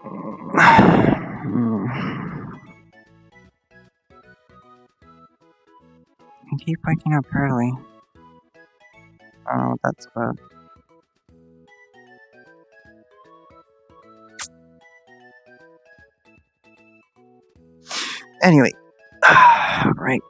You keep waking up early. Oh, that's bad. Anyway, right.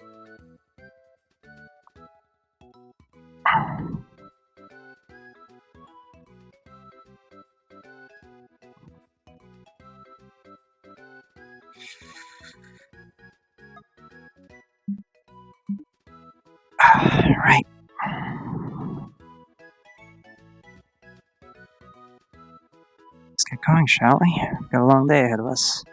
Right. Let's get going, shall we? We've got a long day ahead of us.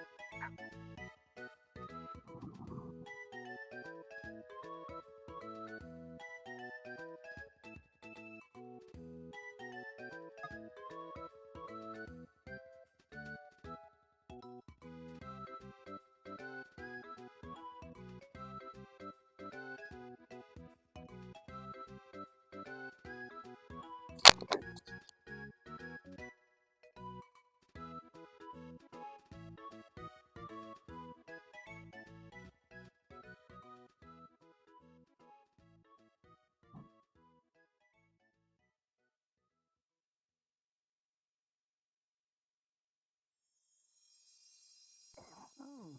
Oh,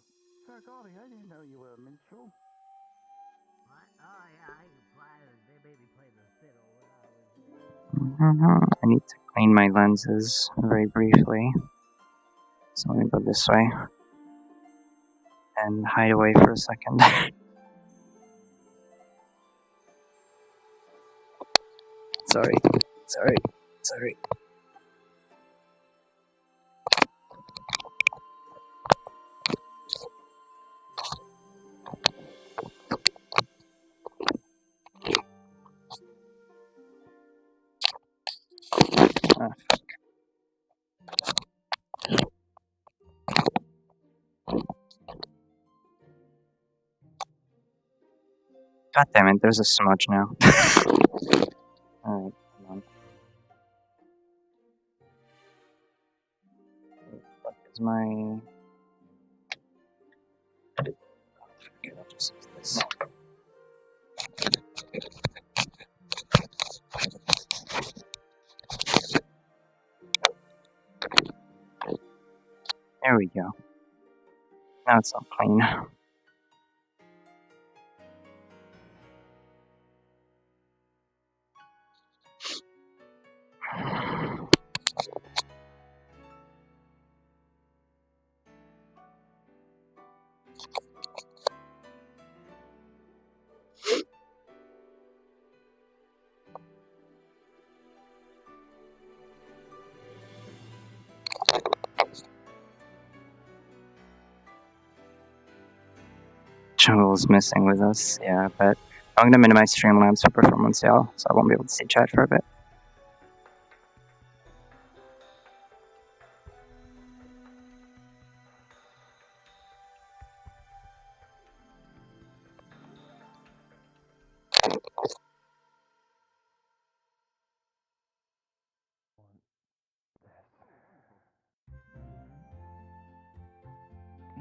Sir Golly, I didn't know you were a minstrel. What? Oh, yeah, I can play. They made me play the fiddle when I was. I need to clean my lenses very briefly. So let me go this way and hide away for a second. Sorry. Ah, God damn it, there's a smudge now. Alright, come on. What is my... Okay, I'll just use this. There we go. Now it's all clean. Jungle's missing with us, yeah, but I'm gonna minimize Streamlabs for performance, y'all, so I won't be able to see chat for a bit.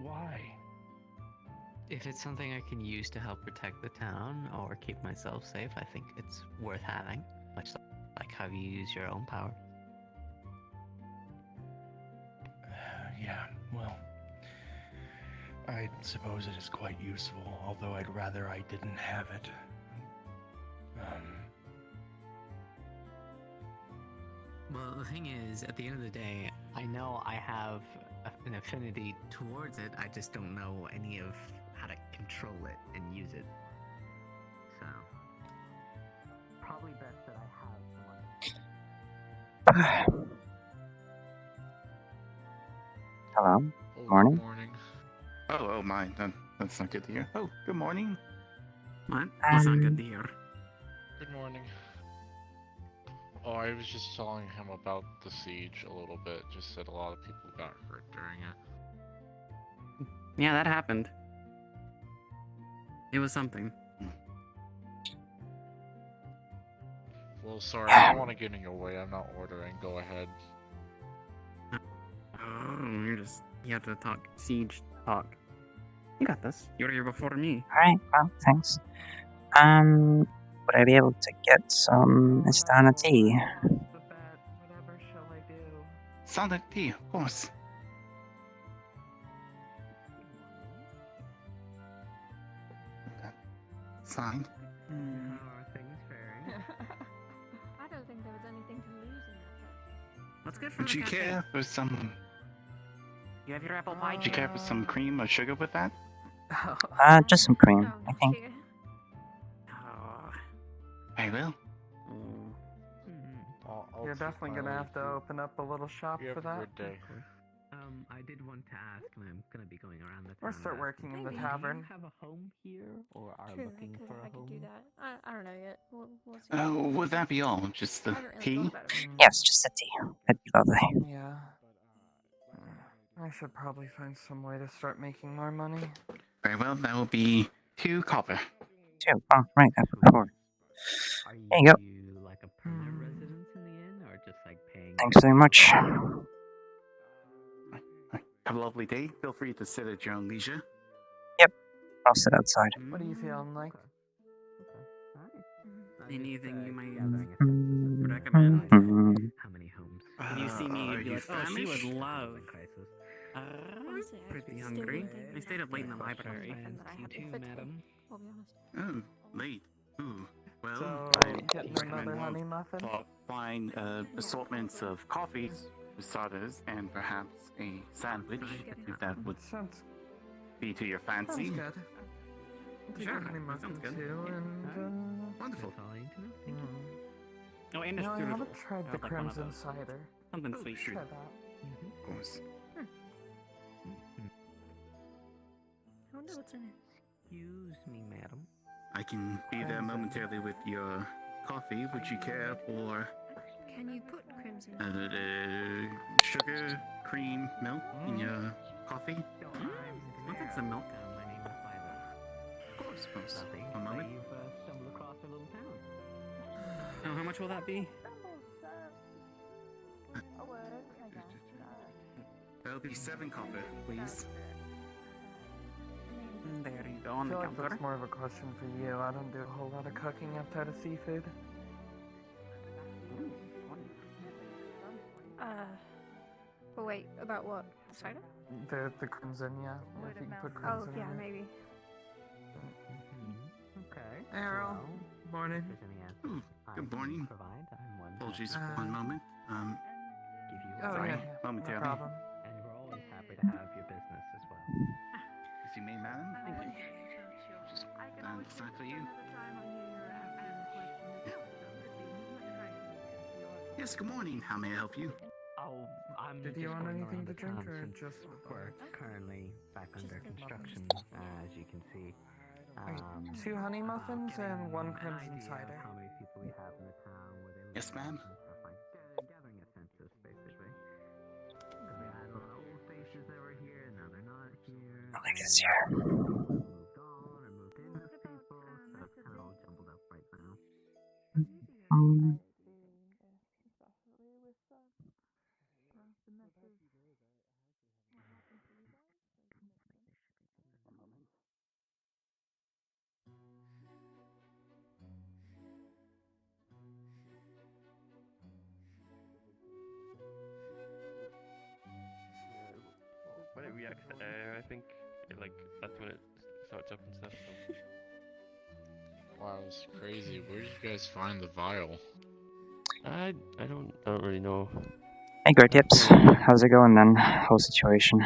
Why? If it's something I can use to help protect the town or keep myself safe, I think it's worth having. Much like how you use your own power. Yeah, well, I suppose it is quite useful, although I'd rather I didn't have it. Well, the thing is, at the end of the day, I know I have an affinity towards it. I just don't know any of how to control it and use it. So, probably best that I have someone. Hello? Oh, Morning? Good morning. Oh, my. That's not good to hear. Oh, good morning. What? That's not good to hear. Good morning. Oh, I was just telling him about the siege a little bit. Just said a lot of people got hurt during it. Yeah, that happened. It was something. Well, sorry, I don't want to get in your way. I'm not ordering. Go ahead. Oh, you're just here to talk siege talk. You got this. You were here before me. Alright, well, thanks. Would I be able to get some Istana tea? The bet. Whatever shall I do? Solid tea, of course. Fine. Hmm. How are things faring? I don't think there was anything to lose in that Let's get from Would the you cafe. care for some? You have your apple pie? Would you care for some cream or sugar with that? Just some cream, no, I not think. here. Oh. I will. Mm. I'll You're take definitely my gonna leave. have to open up a little shop You for have a that. good day. I did want to ask, and I'm gonna be going around the Or town. start asking working in the Maybe. people, tavern. Do you have a home here, or are True, looking for a I could home? do that. I don't know yet. We'll see. Would that be all? Just I the haven't really tea? thought about it. Yes, just a tea. That'd be lovely. Yeah. I should probably find some way to start making more money. Very well, that will be 2 copper. 2. Oh, right, I put 4. Are There you go. like a permanent residence in the inn, or just like paying? Thanks very much. Have a lovely day. Feel free to sit at your own leisure. I'll sit outside. What are you feeling like? Anything you might Mm-hmm. recommend? How many homes? If you see me, Are you'd be you like, oh, she would famished? love. Crisis. Honestly, I Pretty still hungry. don't think I stayed up late in the there's library. anything that I You had too, for today, madam. I'll be honest. Oh, late. Ooh. Well, So, I getting recommend another more honey muffin? fine assortments of coffees, starters, and perhaps a sandwich, if that would Sounds be to your fancy. good. I'll take Sure, a honey that muffin sounds good. too, and Wonderful. That's all I need to know. Thank you. Oh, and no, it's I fruitable. haven't tried the I'd like one of crimson those. cider. Something sweet. Try that. Of course. I wonder what's in it. Excuse me, madam. I can be there momentarily with your coffee. Would you care for Can you put crimson? sugar, cream, milk in your coffee? I'll take some milk. My name is Violet. Of course. Lovely. One moment. You've stumbled across a little town. Oh, how much will that be? That'll be 7 copper, please. There you go I on the feel like counter. that's more of a question for you. I don't do a whole lot of cooking outside of seafood. But wait, about what? Cider? The crimson, yeah. If you can put Oh, crimson yeah, in it. maybe. Okay. Errol, Well, morning. if there's any answers Ooh, I good can morning. provide, I'm one Apologies, happy one moment. give you Oh, Sorry, yeah, no momentarily. problem. and we're always happy to have your business as well. If you may, madam. Thank you. Just sign for you. Yes, good morning. How may I help you? Oh, I'm Did you just want going anything around to the drink town or since just we're currently back Just under the construction, as you can see. Alright, 2 honey about muffins getting and 1 an crimson idea of cider. How many people we have in the town, where they live, Yes, ma'am. and stuff like gathering a census, basically. Because we had a lot of old faces that were here, now they're not here. I like this and here. people moved on or moved in with people, so it's kind of all jumbled up right now. When it reacts to air, I think that's when it starts up and stuff. So. Wow, it's crazy. Where did you guys find the vial? I don't really know. Hey, Great Tips. How's it going then? Whole situation.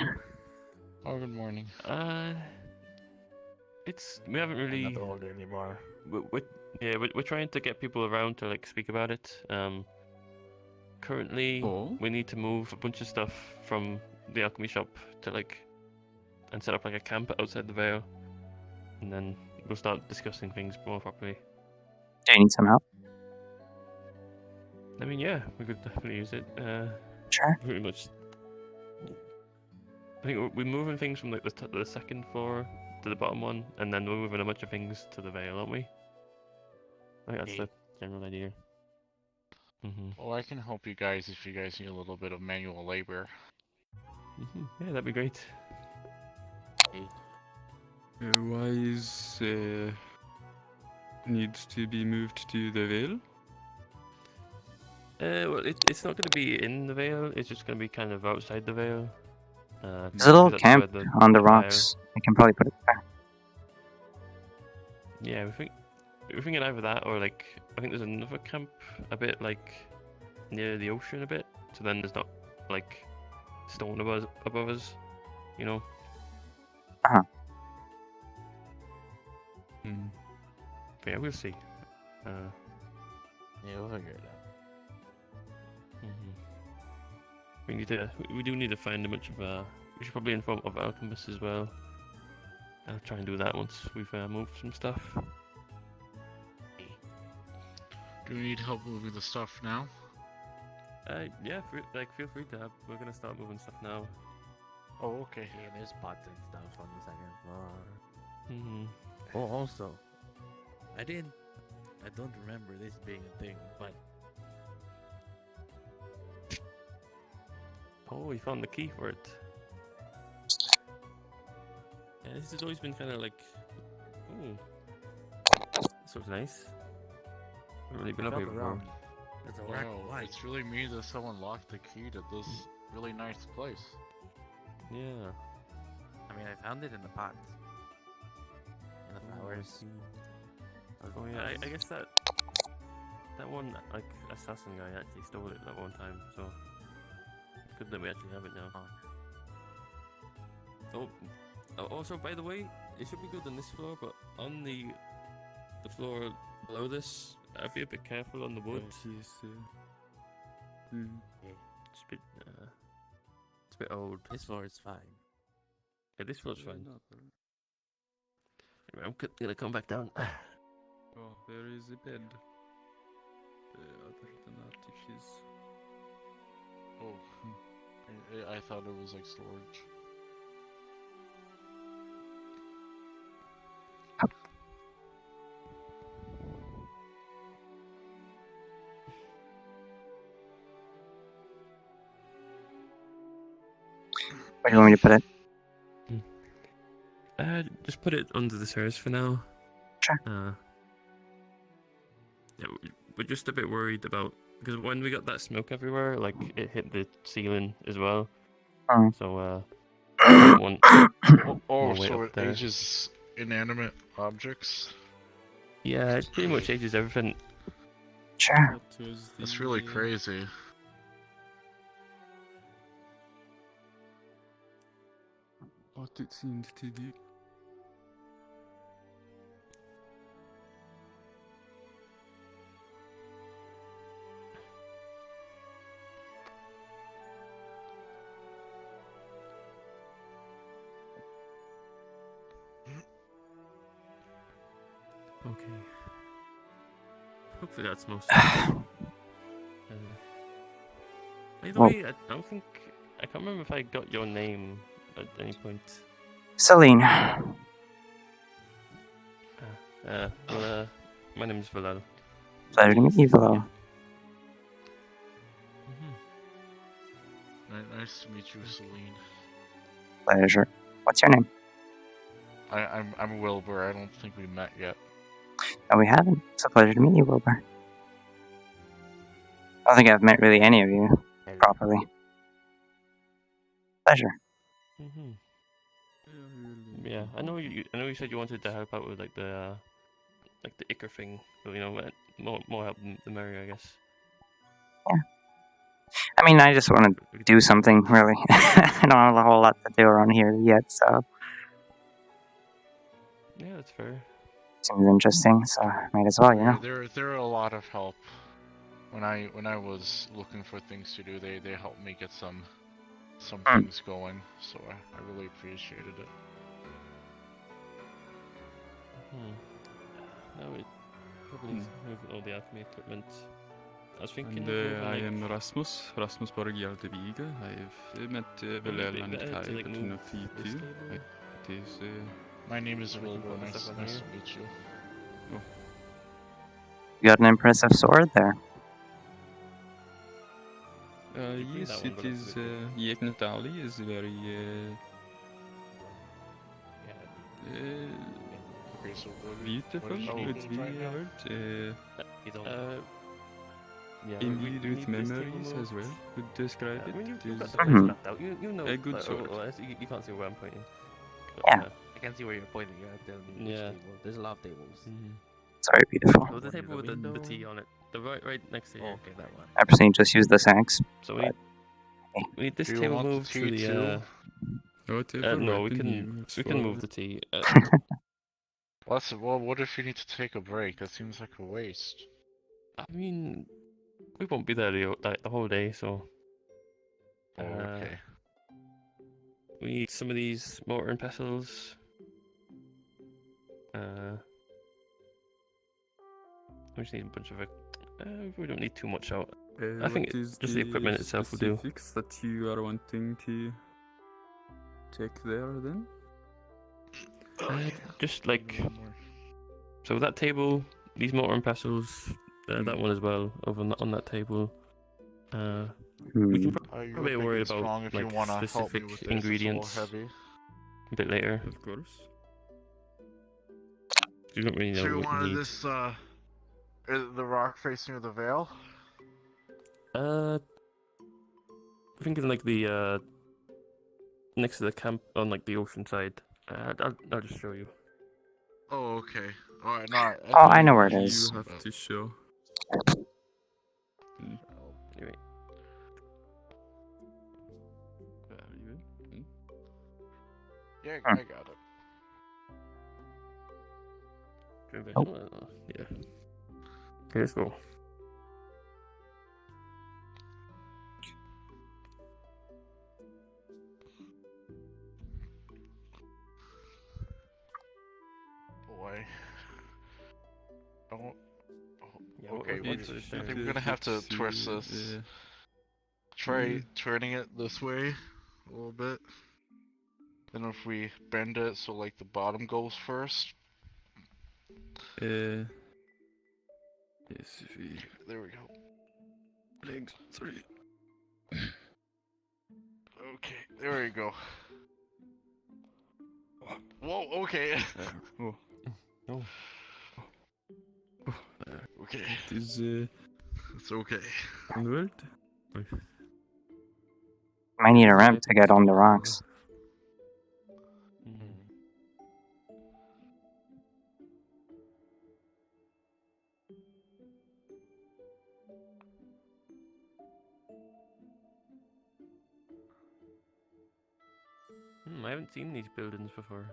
Oh, good morning. We haven't really. Not older anymore. We're trying to get people around to speak about it. Currently, we need to move a bunch of stuff from the alchemy shop to and set up a camp outside the Vale, and then we'll start discussing things more properly. Do you need some help? I mean, yeah, we could definitely use it. Sure. Pretty much. I think we're moving things from the second floor to the bottom one, and then we're moving a bunch of things to the Vale, aren't we? I think that's the general idea. Well, I can help you guys if you guys need a little bit of manual labor. Yeah, that'd be great. Wise needs to be moved to the Vale. Well, it's not going to be in the Vale. It's just going to be kind of outside the Vale. There's a little because that's camp where on the fire- rocks. We can probably put it there. Yeah, we're thinking either that or like I think there's another camp a bit like near the ocean a bit. So then there's not like stone above us, you know. Hmm. But yeah, we'll see. Yeah, we'll figure it out. We do need to find a bunch of we should probably inform of alchemists as well. I'll try and do that once we've moved some stuff. Do you need help moving the stuff now? Yeah, feel free to. We're gonna start moving stuff now. Oh, okay. Yeah, there's pots and stuff on the second floor. Mm-hmm. Oh, also, I don't remember this being a thing, but Oh, we found the key for it. Yeah, this has always been kind of like, ooh, this looks nice. I've really been up here before. There's a lack Wow, of light. it's really me that someone locked the key to this really nice place. Yeah. I mean, I found it in the pots. In the flowers. Oh yeah, I guess that one like assassin guy actually stole it that one time, so it's good that we actually have it now. Also, by the way, it should be good on this floor, but on the floor below this, I'd be a bit careful on the wood. It's It's a bit old. This floor is fine. Yeah, this floor's fine. Anyway, I'm gonna come back down. Oh, there is a bed. Other than artifice. Oh, I thought it was like storage. Where do you want me to put it? Just put it under the stairs for now. Sure. Yeah, we're just a bit worried about because when we got that smoke everywhere, like it hit the ceiling as well. Oh. So we don't want Oh, more weight so up it there. ages inanimate objects? Yeah, it pretty much ages everything. Sure. That's really crazy. What it seemed to be. Okay. Hopefully that's most of it. By the way, I can't remember if I got your name at any point. Celine. My name is Valal. Pleasure to meet you, Valo. Nice to meet you, Celine. Pleasure. What's your name? I'm Wilbur. I don't think we met yet. No, we haven't. It's a pleasure to meet you, Wilbur. I don't think I've met really any of you properly. Pleasure. Yeah, I know you said you wanted to help out with like the Icar thing. But, you know, more help the merrier, I guess. Yeah. I mean, I just want to do something, really. I don't have a whole lot to do around here yet, so Yeah, that's fair. seems interesting, so might as well, you know. There are a lot of help. When I was looking for things to do, they helped me get some things going, so I really appreciated it. Now we probably move all the alchemy equipment. I was thinking. And I am Rasmus Borgialdevige. I've met Valel and Kai, like, but move not you this two. table? It is My name is We can Wilbur. put the Nice stuff on to here. meet you. You got an impressive sword there. You bring that Yes, one, it but it's a is. bit big. Yeknet Ali is very. Yeah. Okay, so Beautiful what is he would eating be right a now? word. He's on. Yeah, Imbued we with need this table memories as well. moved. Would describe I mean, it. you've got Is the place Mhm. mapped out. You know, a good like, sword. you can't see where I'm pointing. But, Yeah. I can see where you're pointing. You're at the Yeah. table. There's a lot of tables. It's very beautiful. Oh, the One near table with the window. tea on it. The right next to you. Oh, okay, that one. I personally just use this axe. So but- we need this Do you table want the moved to tea the. too? Whatever No, we weapon he can moves we can move forward. the tea. Well, what if you need to take a break? That seems like a waste. I mean, we won't be there the whole day, so. Oh, okay. We need some of these mortar and pestles. We just need a bunch of it. We don't need too much out. I think What is just the equipment itself will do. specifics that you are wanting to take there then? Just like so that table, these mortar and pestles, that one as well over on that table. We can You probably look worry it's about strong if you like wanna help me specific with this. ingredients It's a little heavy. a bit later. Of course. You don't really know So you what you wanted need. this the rock facing of the veil? I'm thinking like the next to the camp on like the ocean side. I'll just show you. Oh, okay. Alright, no. Oh, I know where it You is. have to show. Anyway. Very good. Yeah, Hmm. I got it. Yeah. Okay, let's go. Boy. Don't. Yeah, Okay, what I is it think there? we're gonna have to twist this. Try turning it this way a little bit. Then if we bend it so like the bottom goes first. Yes, if we There we go. legs. Sorry. Okay, there we go. Whoa, okay. Oh. Oh. Okay, It is it's okay. onward. Might need a ramp to get on the rocks. I haven't seen these buildings before.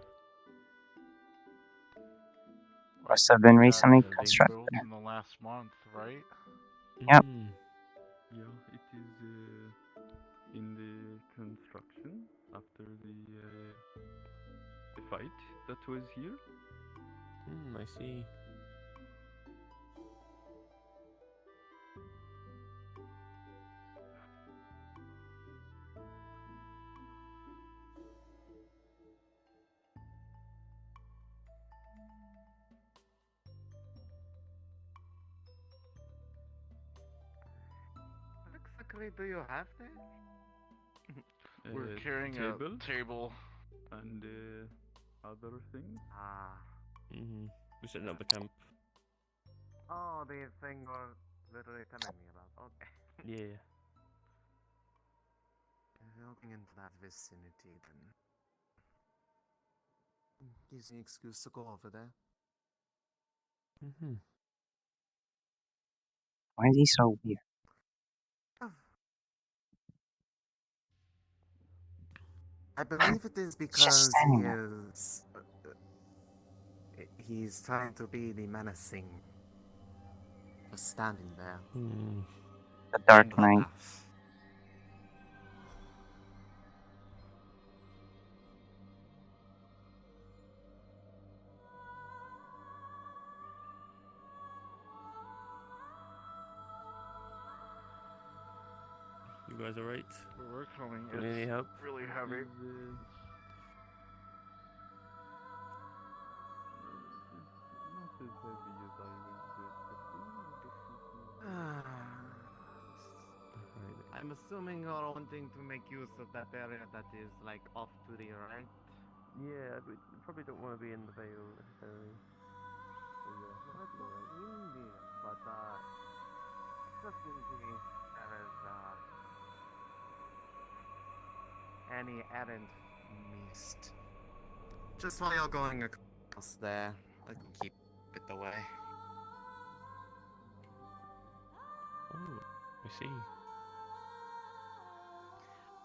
Must have been recently Being constructed. built in the last month, right? Yep. Yeah, it is in the construction after the fight that was here. I see. What exactly do you have there? We're carrying table a table. and other things. Ah. We're setting up the camp. Oh, the thing you're literally telling me about. Okay. Yeah. Looking into that vicinity then. Gives me an excuse to go over there. Why is he so weird? I believe it is because he standing there. is. He's trying to be the menacing. Just standing there. The Dark Knight. You guys alright? We're coming. Need any help? Really heavy. Not as heavy as I was expecting. I I'm assuming you're wanting to make use of that area that is like off to the right. Yeah, we probably don't want to be in the Vale necessarily. So yeah. Indeed, but just in case there is any errant mist. Just while you're going across there, I can keep it away. Oh, I see.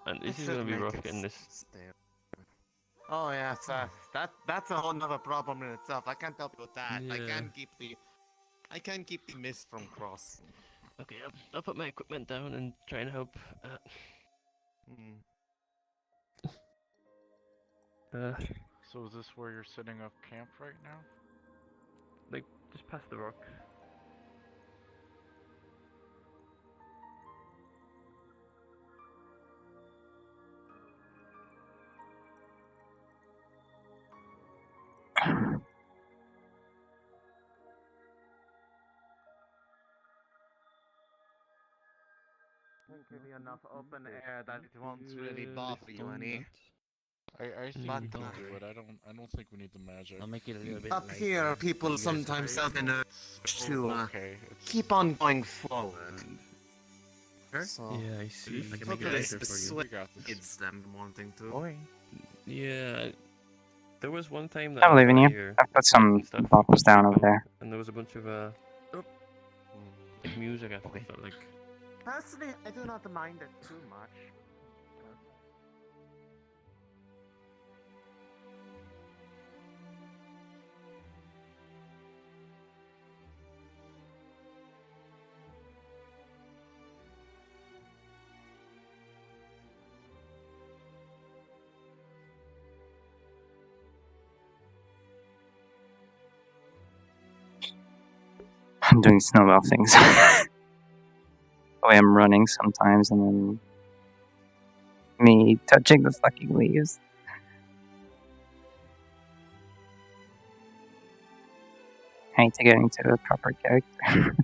And this It is should gonna be make rough it getting this. stay. Oh yes, that's a whole nother problem in itself. I can't help you with that. Yeah. I can't keep the mist from crossing. Okay, I'll put my equipment down and try and help. So is this where you're setting up camp right now? Like, just past the rock. Won't give you enough open air that it won't really bother you any. I think But, we can do it. I don't think we need the magic. I'll make it a little bit Up lighter. here, people You guys sometimes have have an urge to okay. keep on going forward. Sure. So, Yeah, I see. I can make it hopefully lighter for you. We got this. persuades them wanting to. Boy. Yeah. There was one time that I I was believe in out you. here I've put some and stuff, bottles down over people, there. and there was a bunch of like music. I Okay. felt like. Personally, I do not mind it too much. I'm doing snowball things. The way I'm running sometimes, and then me touching the fucking leaves. I hate to get into a proper character.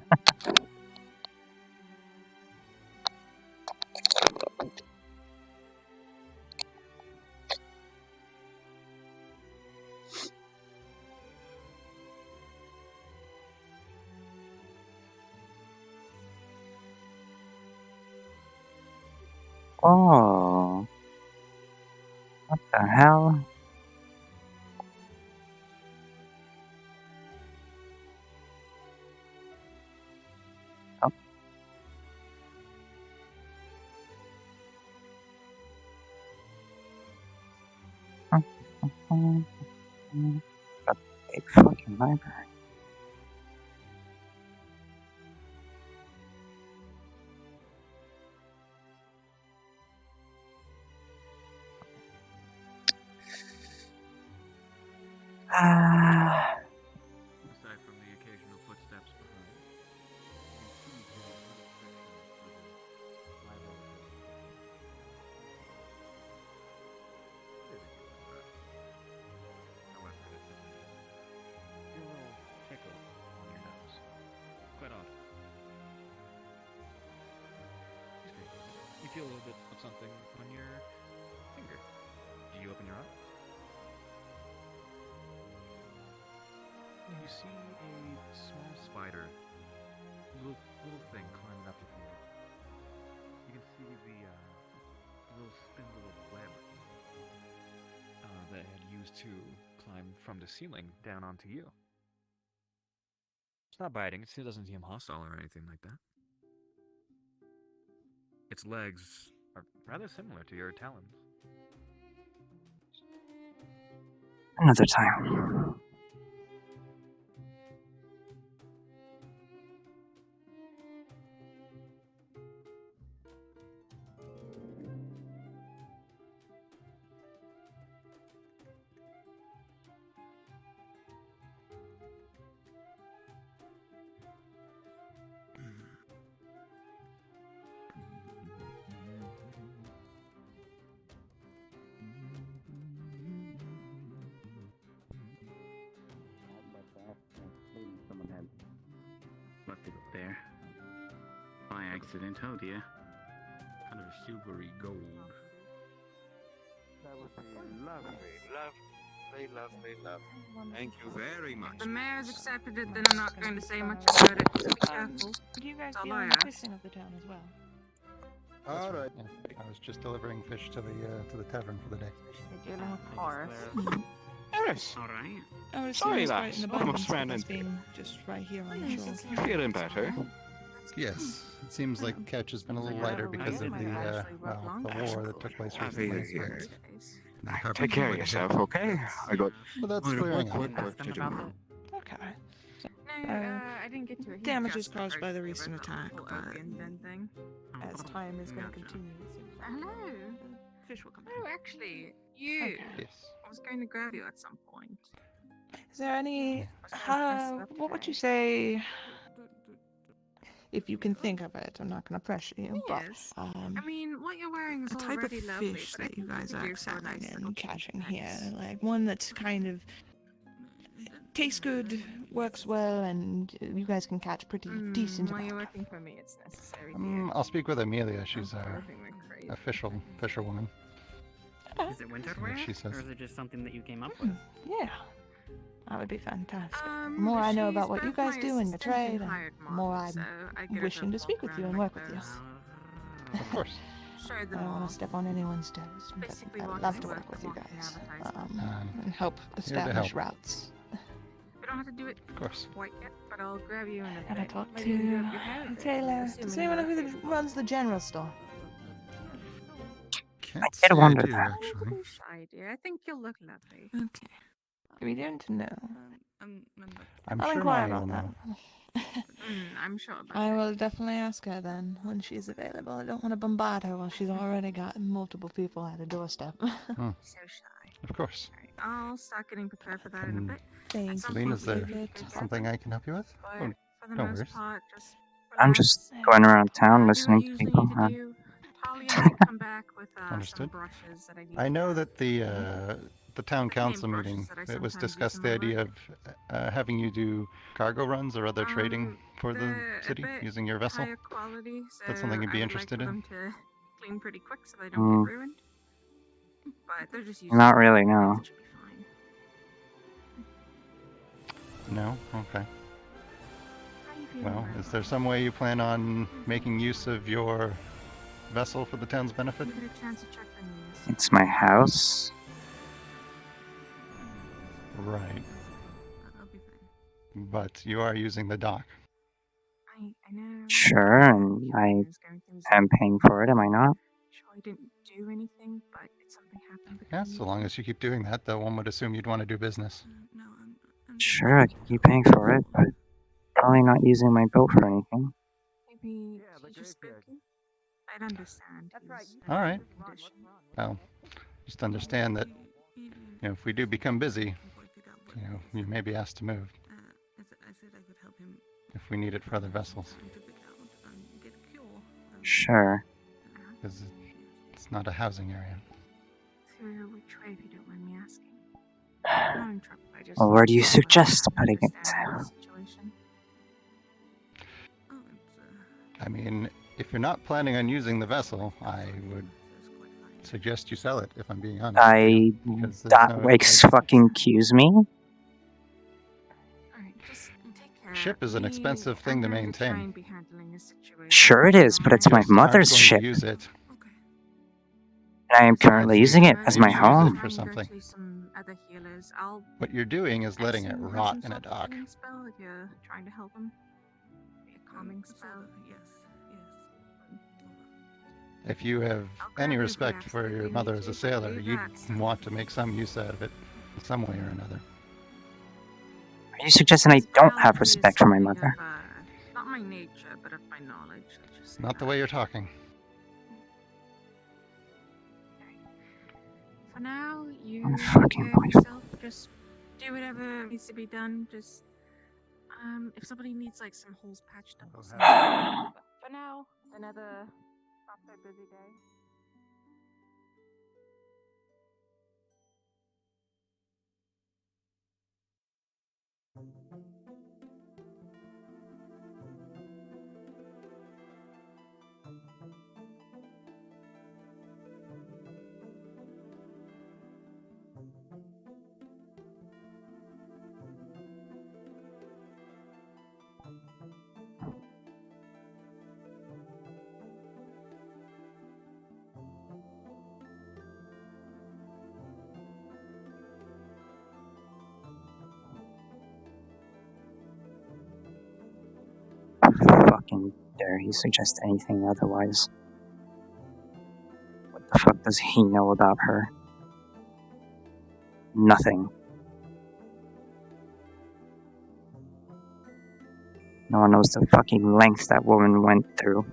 Oh. What the hell? Oh. Got a big fucking library. Ah. Aside from the occasional footsteps behind, you see the a little tickle on your nose. Quite odd. You feel a little bit of something on your finger. Do you open your eye? You see a small spider, little thing climbing up your finger. You can see the little spindle of web that it had used to climb from the ceiling down onto you. It's not biting. It doesn't seem hostile or anything like that. Its legs are rather similar to your talons. Another time. Someone had left it up there by accident. Oh dear. kind of silvery gold. That would be lovely. Lovely. Thank you very much. The mayor's accepted it, then I'm not going to say much about it. Just be careful. Do you guys That's all deal I in the ask. fishing of the town as well? All right. Yeah, I was just delivering fish to the tavern for the day. You're dealing with Horace. Yes. All right. I would Sorry, assume it's right lass. in the I'm abundance of friend us and- being just right here on the shore. You feeling better? Yes, it seems like catch has been a little lighter because of the war that took place Happy recently. to hear it. But Take care of yourself, okay? I got Well, that's clearing work up. to do. Okay. I didn't get to it. He Damages just caused by the approached me recent about the attack, whole but opium den thing. as time is going to continue, it seems like Hello. fish will come back. Oh, actually, you. Okay. Yes. I was going to grab you at some point. Is there any? What would you say? If you can think of it, I'm not going to pressure you, Yes. but I mean, what you're wearing is the type of already lovely, fish but I that you think guys could are do for a excelling nice in little catching treat. here, like one that's kind of tastes good, works well, and you guys can catch pretty decent While amount. you're working for me, it's necessary, dear. I'll speak with Amelia. She's our Living like crazy. official fisherwoman. Is it winter See what wear, she says. or is it just something that you came up with? Yeah, that would be fantastic. The more I know about what you guys do in your trade, the more I'm wishing to speak with you and work with you. Of course. Show I them don't all. want to step on anyone's toes, but Basically I'd walking love to to work work with you and walking guys advertising. and help here to establish help. routes. We don't have to do it Of course. quite yet, but I'll grab you in a Gotta bit. talk Maybe you can do to up your hair with it, Taylor. Does assuming anyone know you're who okay. runs the general store? Can't did say I wonder do, that. actually. Don't be shy, dear. I think you'll look lovely. Okay. We don't know. I'm I'll sure inquire Maya will about know. that. I'm sure about I that. will definitely ask her then when she's available. I don't want to bombard her while she's already got multiple people at her doorstep. Hmm. So shy. Of course. Alright, I'll start getting prepared for that in a And bit. Thank At some Celine, point is we there do get together, something I can help you with? but Oh, for the no most worries. part, just I'm just relax. going around town Do what listening you to usually people. need to do. Talia might come back with some Understood. brushes that I need I to know have. that the town The same council brushes meeting, that I it was sometimes use discussed in the my idea work. of having you do cargo runs or other trading for the They're a city bit using your vessel. higher quality, so That's something you'd be I would interested like for in? them to clean pretty quick so they don't get ruined. But they're just using Not really, no. it should be fine. No? Okay. How you feeling, Well, Mark? is there some way you plan on making use of your vessel for the town's benefit? You get a chance to check the news. It's my house. Right. I'll be fine. But you are using the dock. I know. Sure, and I was going through am paying for it, am I not? Sure, I didn't do anything, but if something happened Yeah, between so long as you keep doing that, though, one would assume you'd want to do business. Sure, I could keep paying for it, but probably not using my boat for anything. maybe he's just spooky. I'd understand. That's right. All right. Well, just understand that, if we do become busy, you may be asked to move I said I could help him if we need it for other vessels. to pick out and get a cure. Sure. Because it's not a housing area. Through which way, if you don't mind me asking? I'm not in trouble. I just Well, where do you suggest putting it? understand the situation. I mean, if you're not planning on using the vessel, I would suggest you sell it, if I'm being honest. Because there's That no- fucking accuse me? Alright, just take care. Ship is an expensive thing to maintain. Be handling this situation. Sure it is, but it's my Just aren't mother's going to ship. use it. And I am currently using it as my use it home. for something. To some other healers. I'll What you're doing is letting it assume rot some in a sort of dock. healing spell if you're trying to help him. Be a calming spell. Yes. If you have any respect for your mother as a sailor, do you'd that. want to make some use out of it, some way or another. Are you suggesting I don't have respect for my mother? Not my nature, but of my knowledge. Let's just say Not the that. way you're talking. For now, you I'm take fucking care of yourself. Just do whatever needs to be done. Just if somebody needs like some holes patched up or something. But for now, another not so busy day. fucking dare he suggest anything otherwise? What the fuck does he know about her? Nothing. No one knows the fucking lengths that woman went through.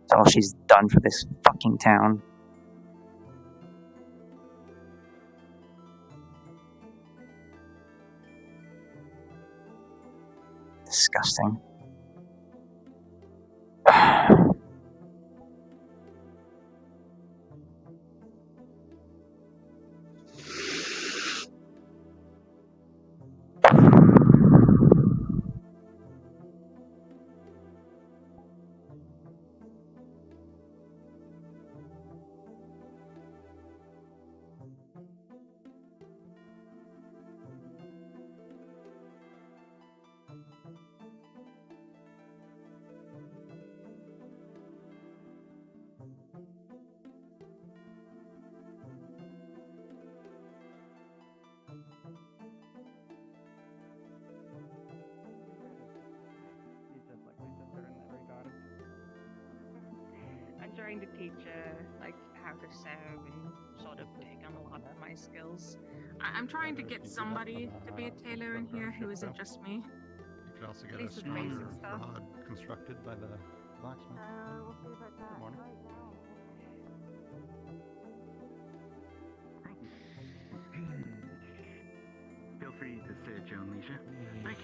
It's all she's done for this fucking town. Disgusting. I'm trying to teach her like how to sew and sort of take on a lot of my skills. I'm trying to get somebody to be a tailor in here who isn't just me. You could also At get a least with stronger basic stuff. rod constructed by the blacksmith. We'll see about that. Good morning. Feel free to search your own leisure. Thank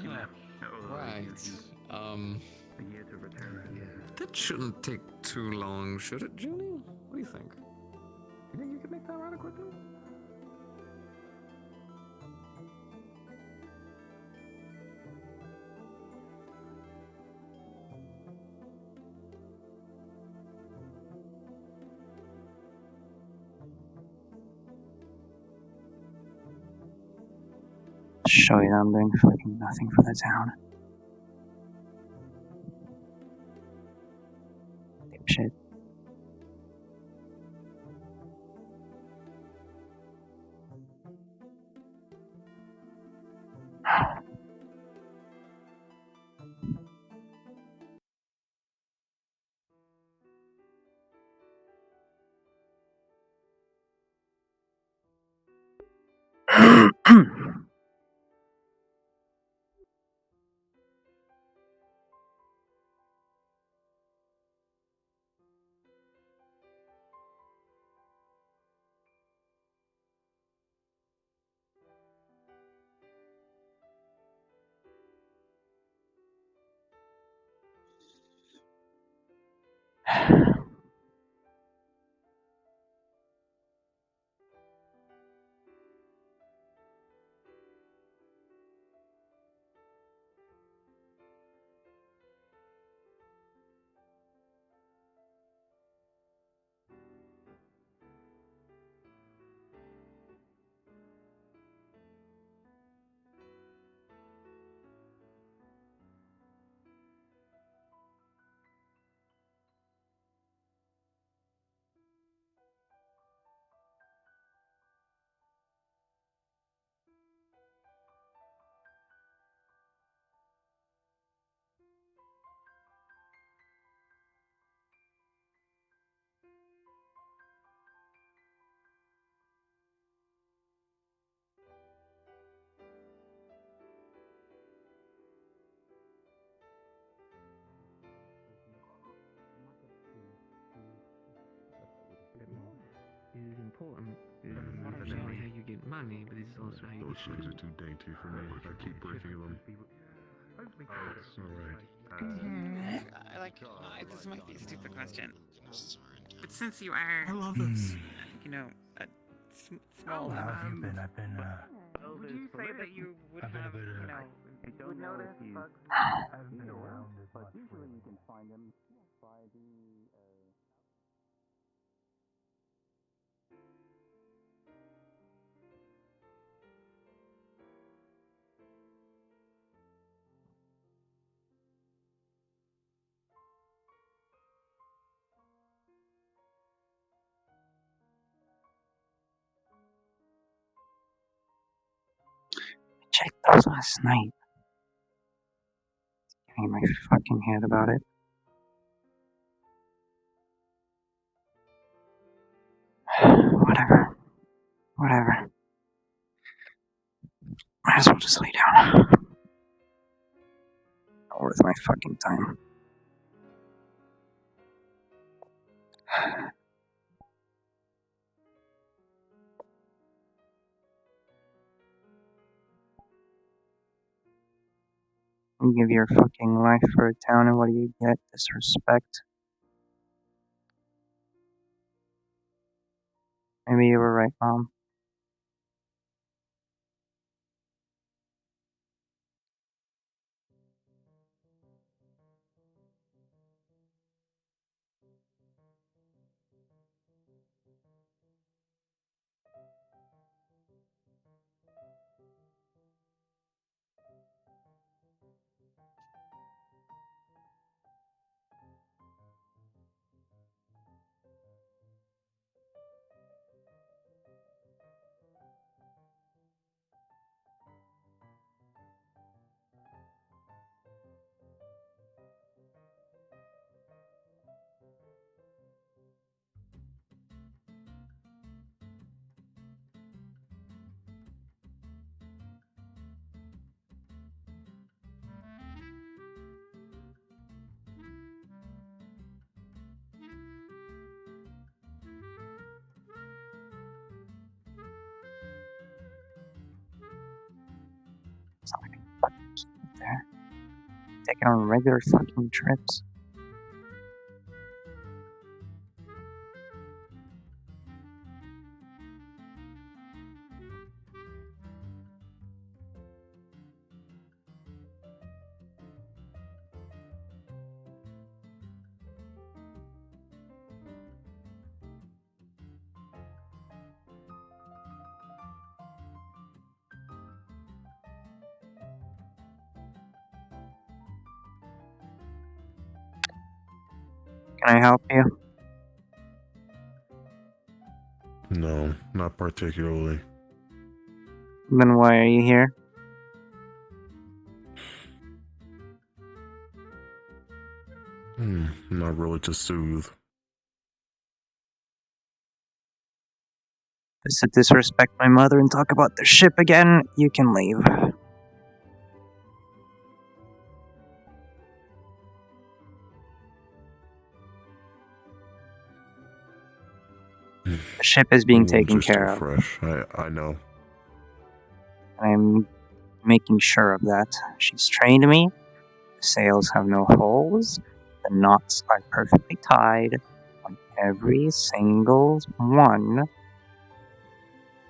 you, ma'am. Right. A year to return. That shouldn't take too long, should it, Julie? What do you think? You think you could make that rather quickly? Show you that I'm doing fucking nothing for the town. Dipshit. Is important. It's not only how you get money, but it's also how you Those get shoes are food. too dainty for me. I keep breaking them. It's alright. This might be a stupid question, but since you are, I love this. you know, a small. How have you been? I've been, Would you say that you would I've been a have, bit, you know, I would notice bugs? I haven't been around as much. Usually you can find them by the. checked those last night. Getting my fucking head about it. Whatever. Might as well just lay down. Not worth my fucking time. You give your fucking life for a town, and what do you get? Disrespect. Maybe you were right, Mom. It's not like I can fucking keep it there. Taking on regular fucking trips. Can I help you? No, not particularly. Then why are you here? Not really to soothe. Just to disrespect my mother and talk about the ship again, you can leave. The ship is being taken care of. Fresh. I know. I'm making sure of that. She's trained me. The sails have no holes. The knots are perfectly tied on every single one.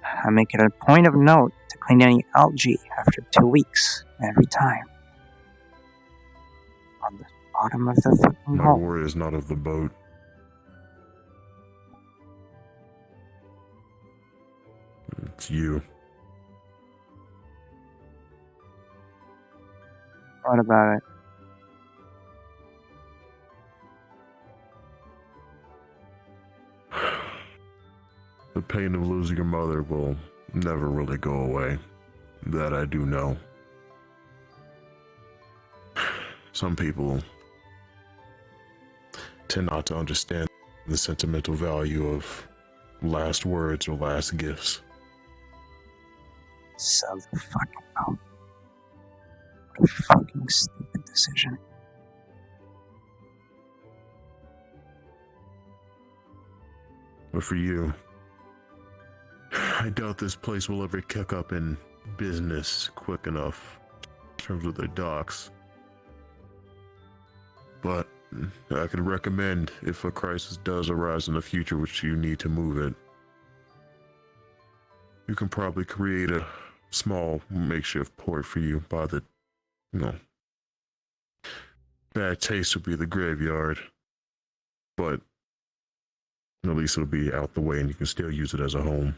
I make it a point of note to clean any algae after 2 weeks, every time. On the bottom of the fucking My hole. worry is not of the boat. It's you. What about it? The pain of losing your mother will never really go away. That I do know. Some people tend not to understand the sentimental value of last words or last gifts. Sell the fucking boat. What a fucking stupid decision. But for you, I doubt this place will ever kick up in business quick enough in terms of their docks. But I could recommend, if a crisis does arise in the future which you need to move it, you can probably create a small makeshift port for you by the, bad taste would be the graveyard. But at least it'll be out the way and you can still use it as a home.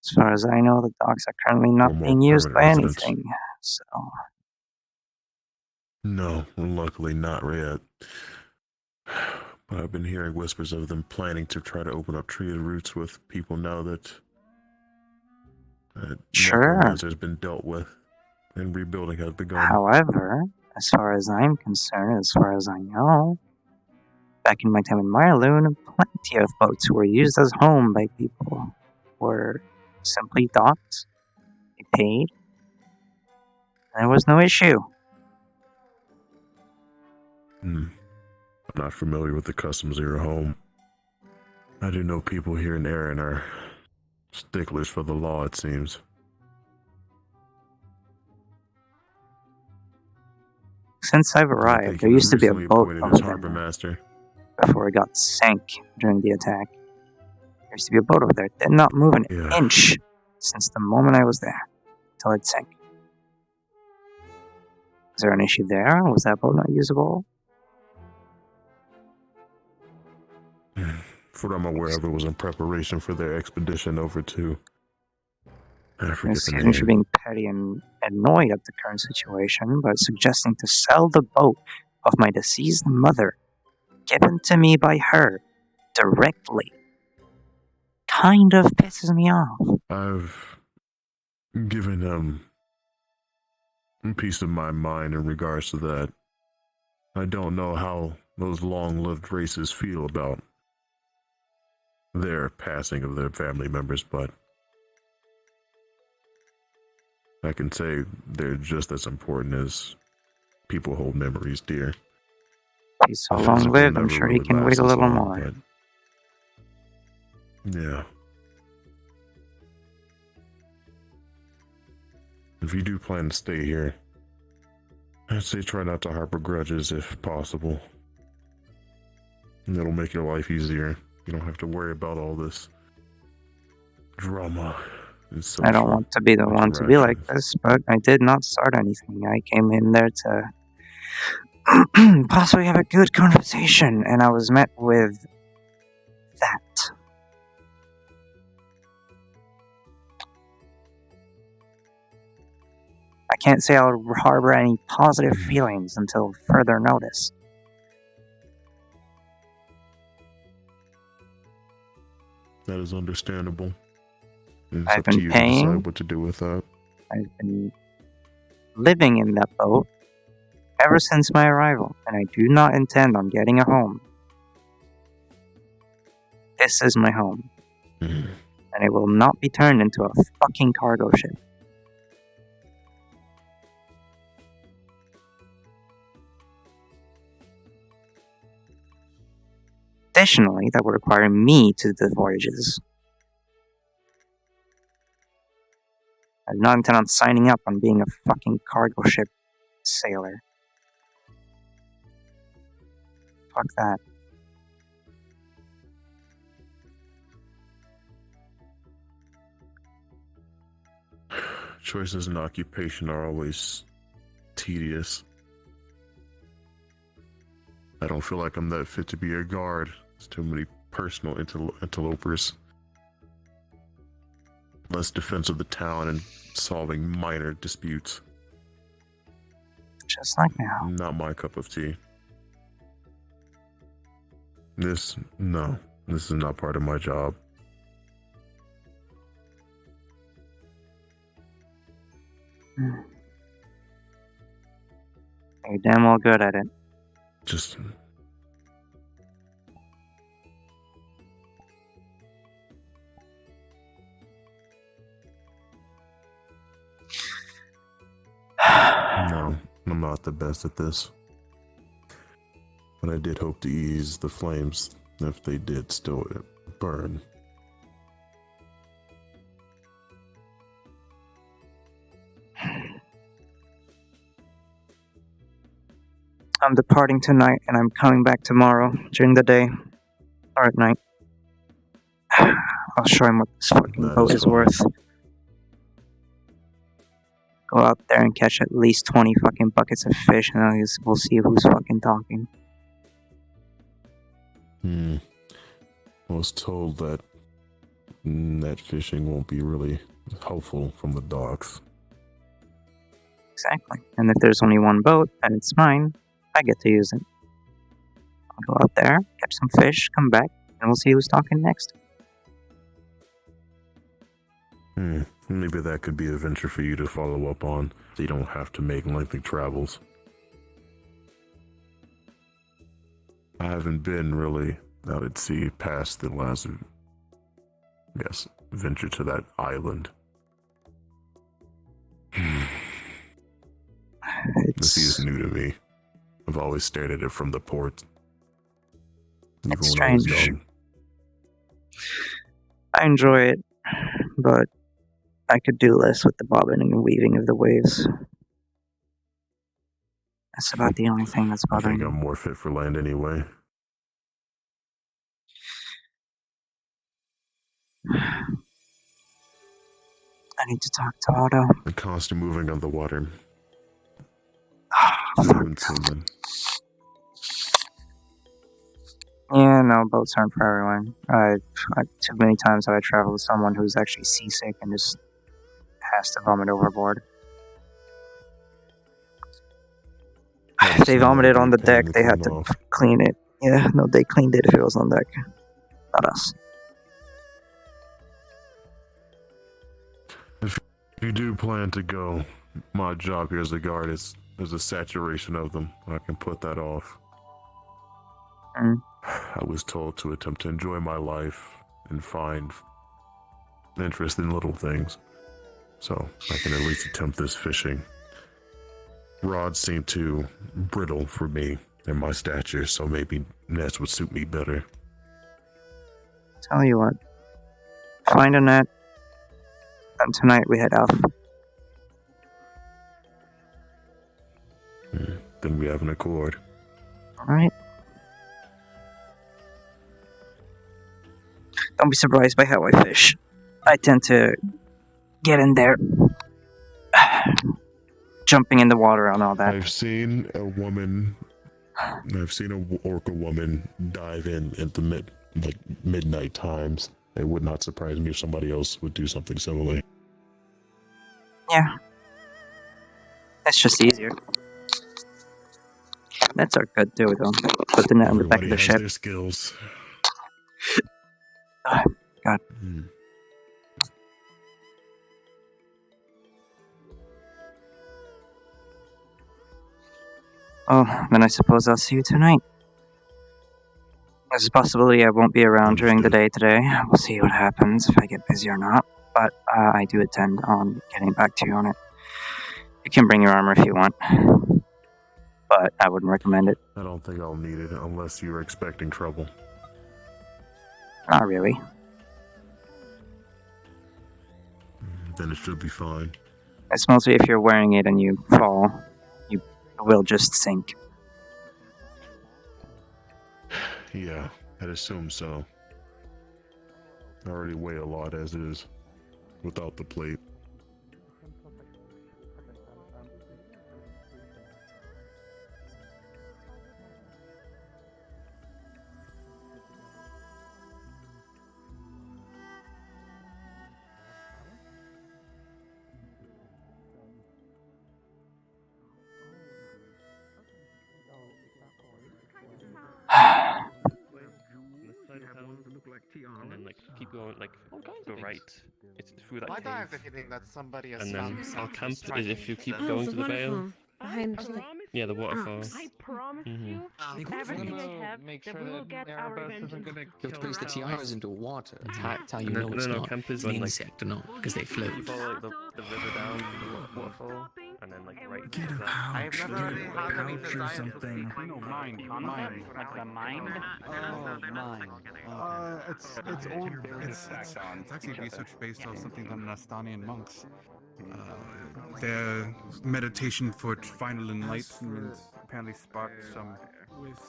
As far as I know, the docks are currently not being used by anything, so... No, luckily not yet. But I've been hearing whispers of them planning to try to open up trade routes with people now that Sure. necromancer's been dealt with, and rebuilding has begun. However, as far as I'm concerned, as far as I know, back in my time in Miraloon, plenty of boats were used as home by people. Were simply docked, they paid, and there was no issue. I'm not familiar with the customs of your home. I do know people here in Erin are sticklers for the law, it seems. Since I've I arrived, think there he was used to be a recently boat appointed over as there harbor master. before it got sank during the attack. There used to be a boat over there. It did not move an inch since the moment I was there, until it sank. Was there an issue there? Was that boat not usable? For what I'm aware of, it was in preparation for their expedition over to... I forget the Excuse me for name. being petty and annoyed at the current situation, but suggesting to sell the boat of my deceased mother, given to me by her, directly, kind of pisses me off. I've given him a piece of my mind in regards to that. I don't know how those long-lived races feel about their passing of their family members, but I can say they're just as important as people hold memories dear. He's so long-lived, I'm sure he can wait a little more. But yeah. If you do plan to stay here, I'd say try not to harbor grudges if possible. And it'll make your life easier. You don't have to worry about all this drama. I don't want to be the one to be like this, but I did not start anything. I came in there to possibly have a good conversation, and I was met with that. I can't say I'll harbor any positive feelings until further notice. That is understandable. It's I've up to been you to paying. decide what to do with that. I've been living in that boat ever since my arrival, and I do not intend on getting a home. This is my home, and it will not be turned into a fucking cargo ship. Additionally, that would require me to do the voyages. I do not intend on signing up on being a fucking cargo ship sailor. Fuck that. Choices in occupation are always tedious. I don't feel like I'm that fit to be a guard. There's too many personal interlopers. Less defense of the town and solving minor disputes. Just like now. Not my cup of tea. This is not part of my job. You're damn well good at it. Just... No, I'm not the best at this. But I did hope to ease the flames if they did still burn. I'm departing tonight, and I'm coming back tomorrow during the day or at night. I'll show him what this fucking boat is worth. Go out there and catch at least 20 fucking buckets of fish, and then we'll see who's fucking talking. I was told that net fishing won't be really helpful from the docks. Exactly. And if there's only one boat, and it's mine, I get to use it. I'll go out there, catch some fish, come back, and we'll see who's talking next. Maybe that could be a venture for you to follow up on, so you don't have to make lengthy travels. I haven't been really out at sea past the last, venture to that island. The sea is new to me. I've always stared at it from the port. Even It's when I was strange. young. I enjoy it, but I could do less with the bobbing and weaving of the waves. That's about the only thing that's I bothering think me. I'm more fit for land anyway. I need to talk to Otto. The constant moving on the water. Fluent swimming. Yeah, no, boats aren't for everyone. Too many times have I traveled with someone who's actually seasick and just has to vomit overboard. If they vomited on the deck, they had to clean it. Yeah, no, they cleaned it if it was on deck. Not us. If you do plan to go, my job here as a guard is a saturation of them. I can put that off. I was told to attempt to enjoy my life and find interest in little things. So I can at least attempt this fishing. Rods seem too brittle for me and my stature, so maybe nets would suit me better. Tell you what. Find a net. And tonight we head out. Then we have an accord. Alright. Don't be surprised by how I fish. I tend to get in there, jumping in the water and all that. I've seen an orca woman dive in at the midnight times. It would not surprise me if somebody else would do something similar. Yeah. It's just easier. Nets are good too, though. Put the net on the back of the ship. Their skills. God. Oh, then I suppose I'll see you tonight. There's a possibility I won't be around during the day today. We'll see what happens, if I get busy or not. But I do intend on getting back to you on it. You can bring your armor if you want. But I wouldn't recommend it. I don't think I'll need it unless you're expecting trouble. Not really. Then it should be fine. It's mostly if you're wearing it and you fall, you will just sink. Yeah, I'd assume so. I already weigh a lot as is, without the plate. And then keep going go right. It's through that Why do I have the cave. feeling that somebody has And then found our camp something is if you keep strange? going to the Vale. Behind Yeah, the waterfall. I promise Mhm. you, everything I have, that we will get our revenge. You have to place the tiaras into water. That's how you And know then it's our not camp is an when, insect or not, because they float. You follow the river down to the waterfall, and then right. Get a I've pouch, never really had any pouch or desire to something. speak. No, Like the mind? It's old. It's actually research based on something done in Astanian monks. Their meditation for final enlightenment apparently sparked some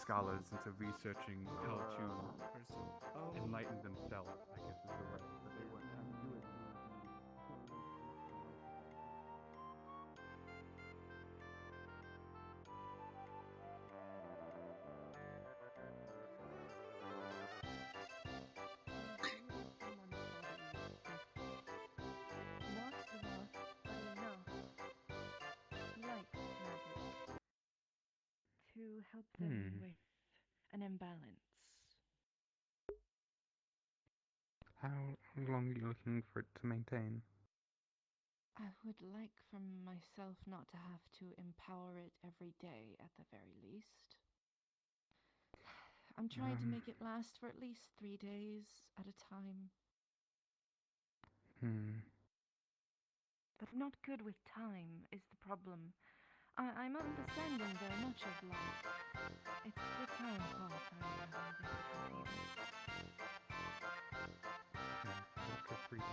scholars into researching how to enlighten themselves, I guess is the word. But they weren't trying to do it. To help them with an imbalance. How long are you looking for it to maintain? I would like for myself not to have to empower it every day at the very least. I'm trying to make it last for at least 3 days at a time. But I'm not good with time is the problem. I'm understanding very much of life. It's the time part I'm having difficulty with. After 3 days.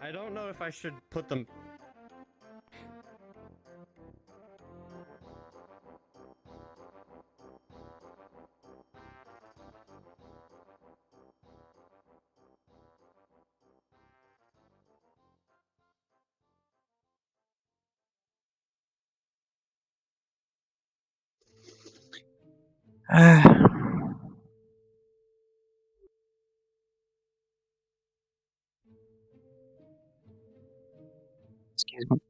I don't know if I should put them. Excuse me.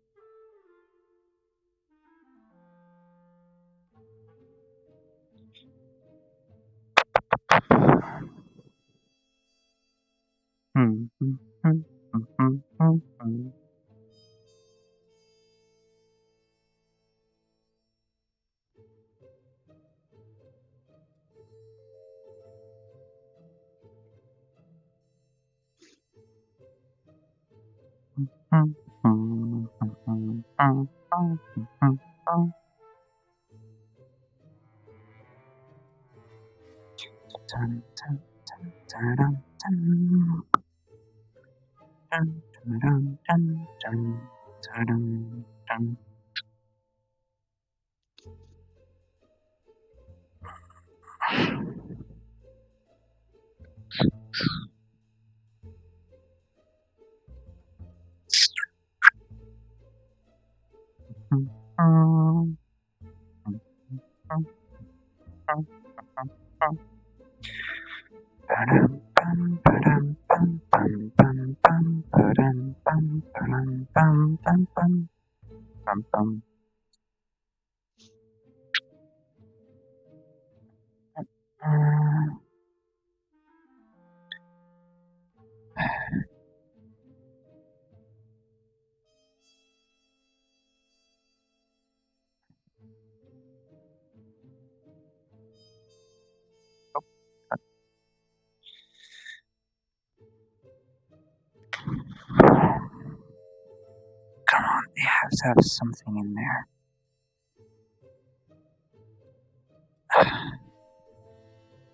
Come on, they have to have something in there.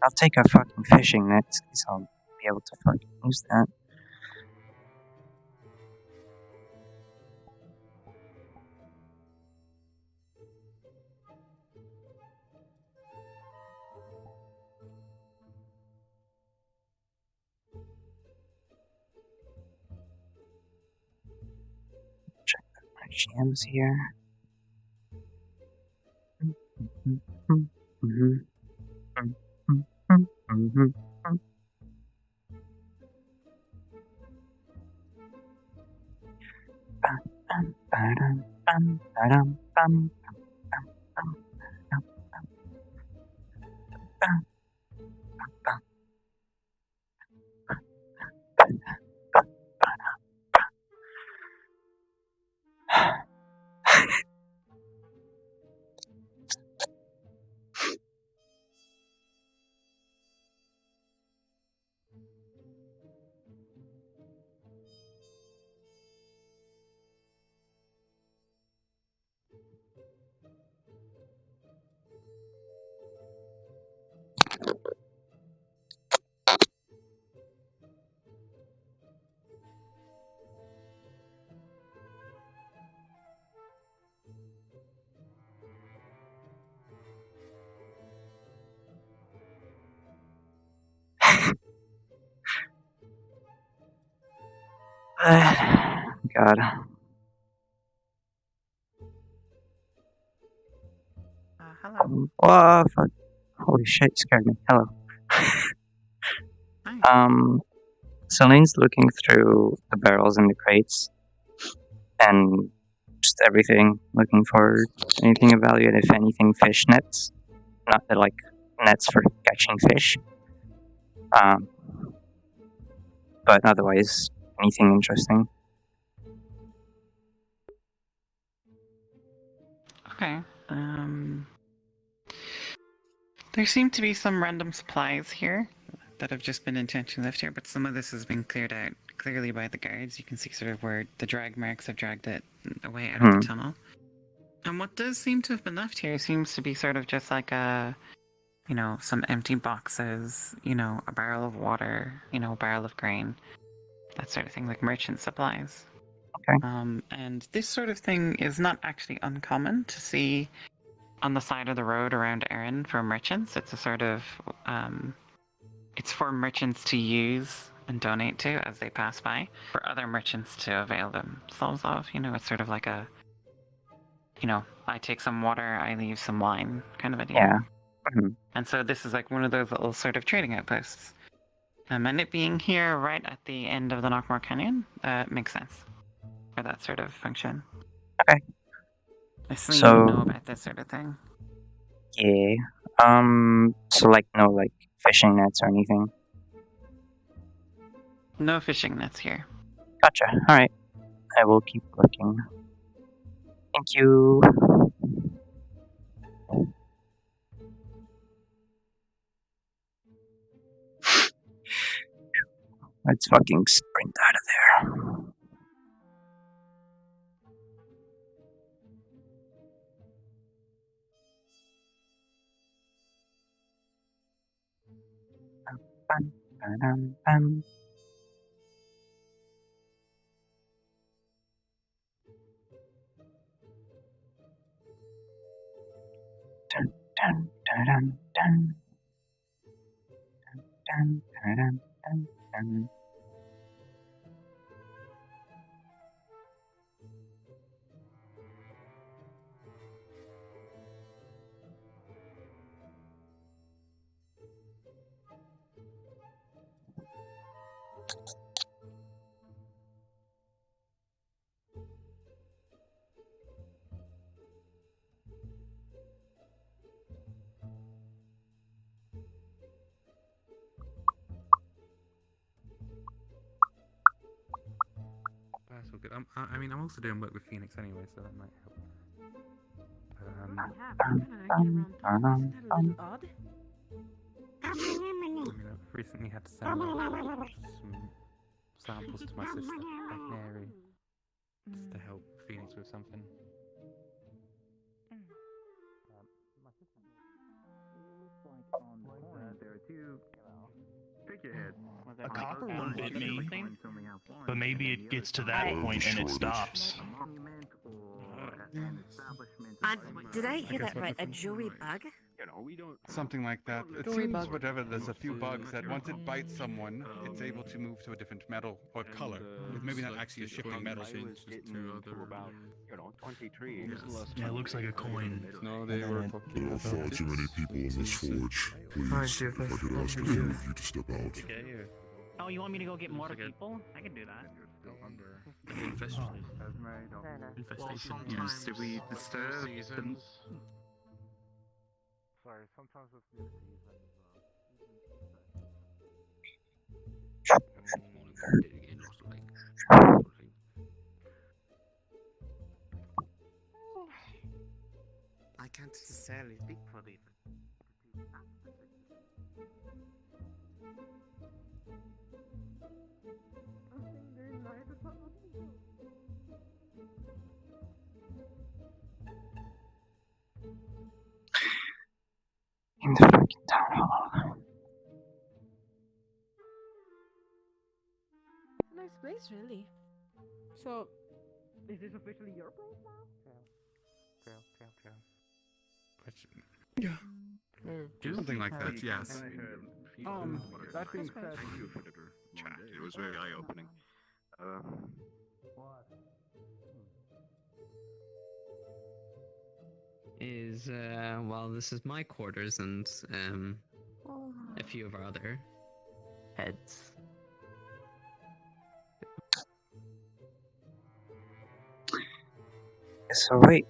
I'll take a fucking fishing net, because I'll be able to fucking use that. Check out my jams here. God. Hello. Whoa, fuck. Holy shit, scared me. Hello. Celine's looking through the barrels and the crates and just everything, looking for anything of value, and if anything, fish nets. Not like nets for catching fish. But otherwise, anything interesting. Okay. There seem to be some random supplies here that have just been intentionally left here, but some of this has been cleared out clearly by the guards. You can see sort of where the drag marks have dragged it away out of the tunnel. And what does seem to have been left here seems to be sort of just like some empty boxes, a barrel of water, a barrel of grain, that sort of thing, like merchant supplies. Okay. And this sort of thing is not actually uncommon to see on the side of the road around Erin for merchants. It's a sort of, it's for merchants to use and donate to as they pass by, for other merchants to avail themselves of. It's sort of like a, I take some water, I leave some wine kind of a deal. Yeah. And so this is like one of those little sort of trading outposts. And it being here right at the end of the Knockmore Canyon makes sense for that sort of function. Okay. I assume you know about this sort of thing. Yeah. So like no like fishing nets or anything. No fishing nets here. Gotcha. Alright. I will keep looking. Thank you. Let's fucking sprint out of there. Bum, ba-dum, bum. Dun, dun, dun, dun, dun, dun, dun, dun, dun. That's all good. I'm also doing work with Phoenix anyway, so that might help. I've recently had to send some samples to my sister, Mary, just to help Phoenix with something. There are two figureheads. A copper one bit me, but maybe it gets to that point and it stops. Did I hear that right? A jury bug? Something like that. It seems whatever, there's a few bugs that once it bites someone, it's able to move to a different metal or color. Maybe not actually a shifting metal. About 20 trees. Yeah, it looks like a coin. No, they were There are far too many people in this forge. Please, if I could ask a few of you to step out. Oh, you want me to go get more people? I can do that. Infestation. Sometimes Did we disturb seasons. Sorry, sometimes with new seasons. I can't necessarily speak for the. In the fucking town hall. nice place, really. So, is this officially your place now? Yeah. Something like Can that, yes. That being said, Thank you for the chat. It was very eye-opening. Is well, this is my quarters and a few of our other heads. It's alright.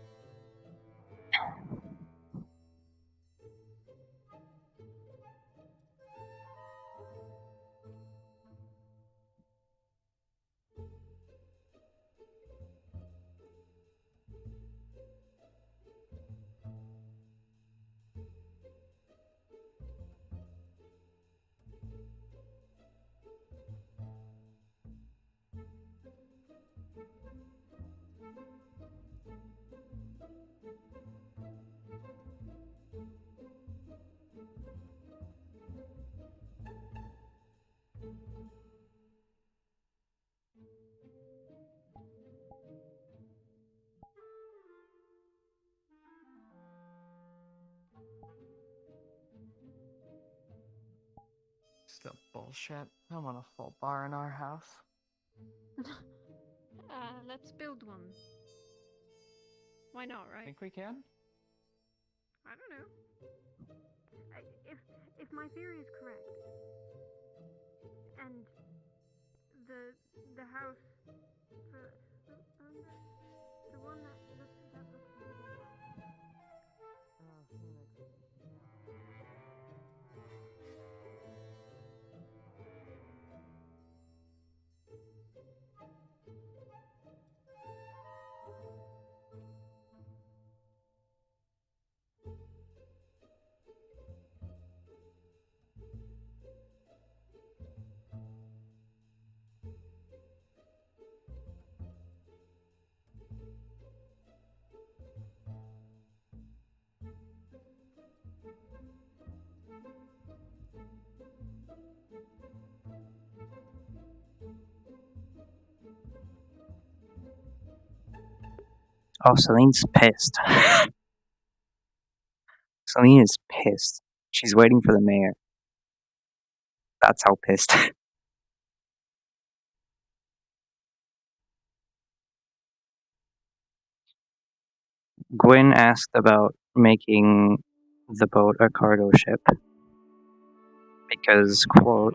Still bullshit. I want a full bar in our house. Let's build one. Why not, right? Think we can? I don't know. If my theory is correct, and the house, the one that looks big and Oh, Celine's pissed. Celine is pissed. She's waiting for the mayor. That's how pissed. Gwyn asked about making the boat a cargo ship because, quote,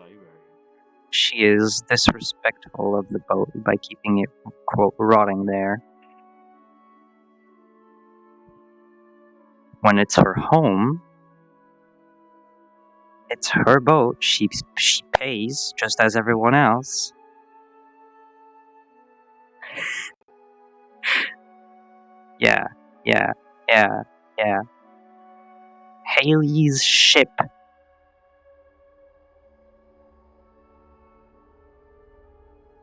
she is disrespectful of the boat by keeping it, quote, rotting there. When it's her home, it's her boat. She pays just as everyone else. Yeah. Haley's ship.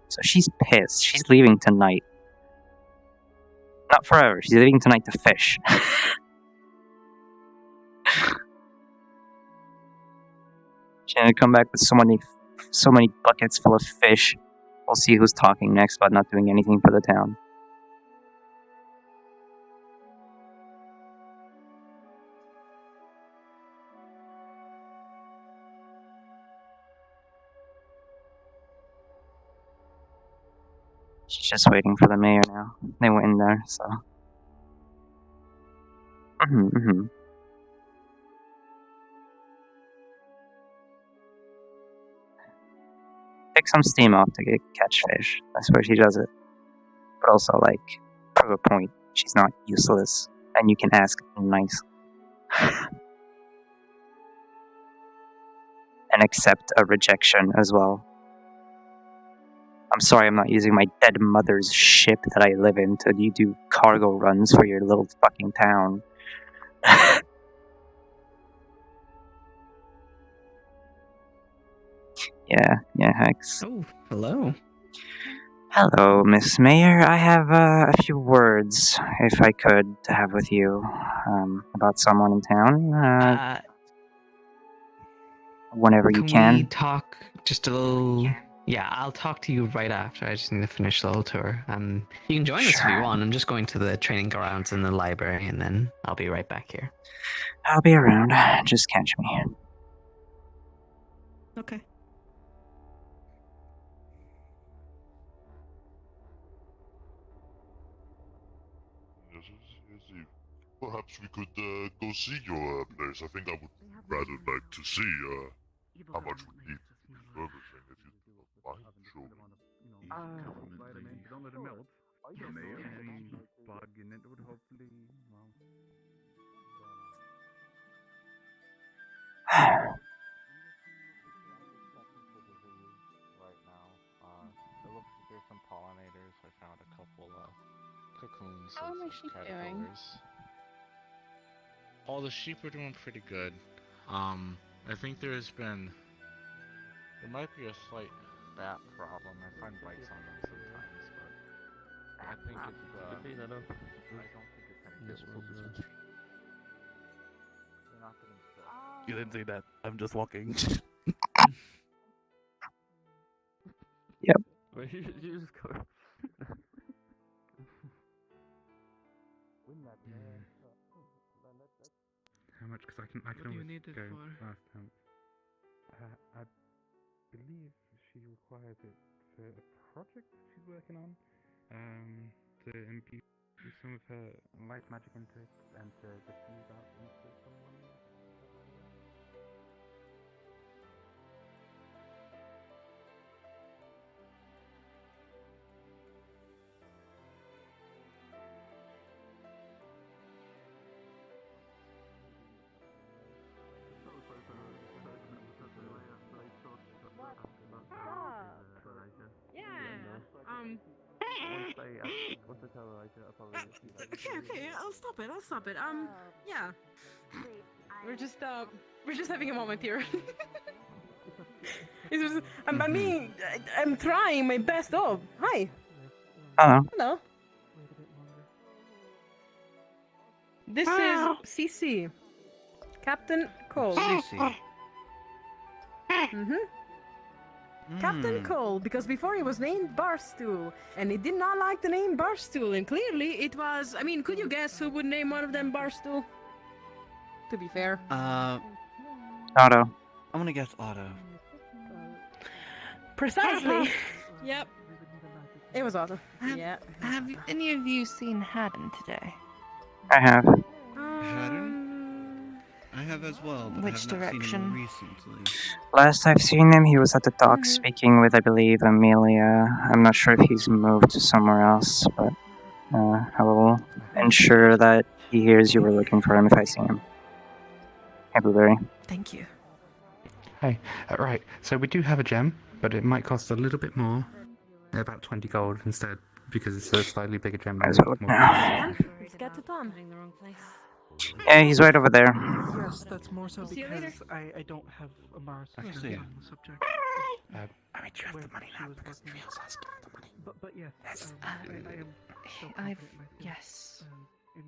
So she's pissed. She's leaving tonight. Not forever. She's leaving tonight to fish. She's gonna come back with so many buckets full of fish. We'll see who's talking next about not doing anything for the town. She's just waiting for the mayor now. They went in there, so. Take some steam off to catch fish. That's where she does it. But also, like, prove a point. She's not useless. And you can ask nice. And accept a rejection as well. I'm sorry I'm not using my dead mother's ship that I live in to do cargo runs for your little fucking town. Yeah, Hex. Oh, hello. Hello, Miss Mayor. I have a few words, if I could, to have with you about someone in town. Whenever you can. We talk just a little? Yeah, I'll talk to you right after. I just need to finish the whole tour. You can join us if you Sure. want. I'm just going to the training grounds in the library, and then I'll be right back here. I'll be around. Just catch me. Okay. Perhaps we could go see your place. I think I would rather like to see how much would need refurbishing if you do not mind, surely. Don't let it melt. Any bug in it would hopefully, well... Right now, it looks like there's some pollinators. I found a couple cocoons How are my of sheep doing? caterpillars. All the sheep are doing pretty good. I think there might be a slight bat problem. I find bites on them sometimes, but I think it's I don't think it's anything. They're not getting sick. You didn't say that. I'm just walking. Yep. Wait, you just go. How much? Because I can do you always need it go for? last time. I believe she requires it for a project she's working on. To imbue some of her light magic into it and to diffuse out into someone. Once I tell Elijah, I'll probably Okay, I'll stop it. Yeah. We're just having a moment here. I'm trying my best. Oh, hi. Hello. Hello. This is CC. Captain Cole. CC. Captain Cole, because before he was named Barstool, and he did not like the name Barstool, and clearly it was... I mean, could you guess who would name one of them Barstool? To be fair. Otto. I'm gonna guess Otto. Precisely. Yep. It was Otto. Yeah. Have any of you seen Haddon today? I have. I have as well, but Which I have not seen direction? him recently. Last I've seen him, he was at the dock speaking with, I believe, Amelia. I'm not sure if he's moved to somewhere else, but I will ensure that he hears you were looking for him if I see him. Hey, Blueberry. Thank you. Hey, right, so we do have a gem, but it might cost a little bit more. About 20 gold instead, because it's a slightly bigger gem. Might as well look now. Let's get to Tom. Yeah, he's right over there. Yes, that's more so See you later. because I don't have a Mars I on see. the subject. I mean, you have the money now because Trios has given the money. But yes, I am still I've confident myself, yes. in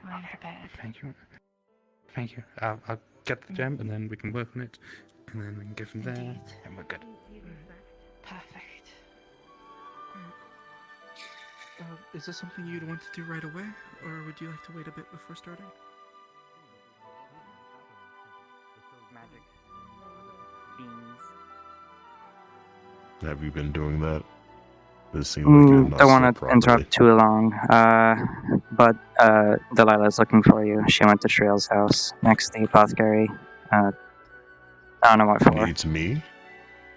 I'm prepared. Thank you. I'll get the gem and then we can work on it, and then we can go from there, and we're good. Perfect. Is this something you'd want to do right away, or would you like to wait a bit before starting? Magic. Beans. Have you been doing that? This seems like you're not Don't set want to properly. interrupt too long, but Delilah's looking for you. She went to Trail's house next to the apothecary. I don't know what for. Needs me?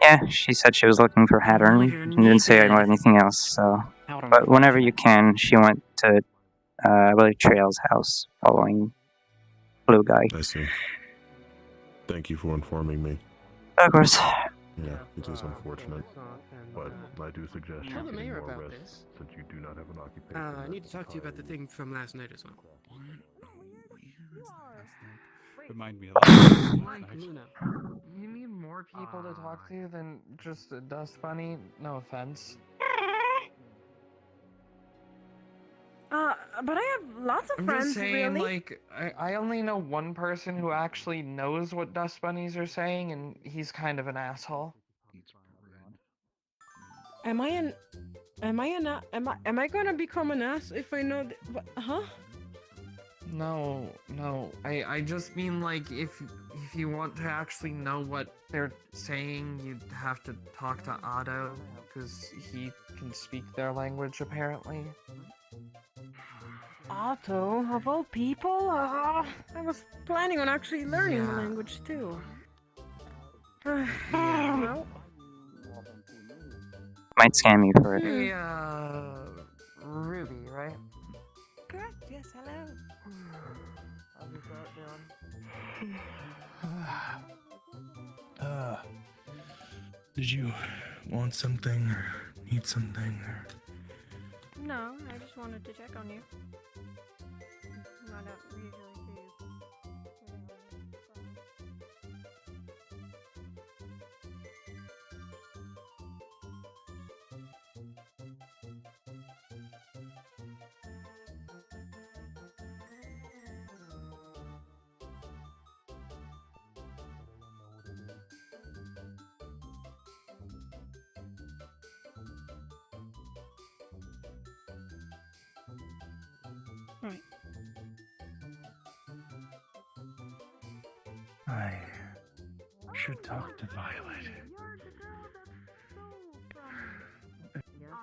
Yeah, she said she was looking for Hattern and didn't say anything else, so... But whenever you can, she went to, I believe, Trail's house, following Blue Guy. I see. Thank you for informing me. Of course. Yeah, it is unfortunate, but I do suggest you Tell the getting mayor more about rest, this. since you do not have an occupation. I need to talk to you about the thing from last night as well. Remind me of Mike, Luna. You need more people to talk to than just a dust bunny? No offense. But I have lots of I'm friends, just saying, really. like, I only know one person who actually knows what dust bunnies are saying, and he's kind of an asshole. Am I an? Am I gonna become an ass if I know? Huh? No, no. I just mean like if you want to actually know what they're saying, you'd have to talk to Otto because he can speak their language apparently. Otto, of all people, I was planning on actually learning the Yeah. language too. Yeah. Well, Might scam you for it. Hey, Ruby, right? Correct, yes, hello. How's your throat doing? Did you want something or need something? Or... No, I just wanted to check on you. I don't usually see you. right. I should talk to Violet. I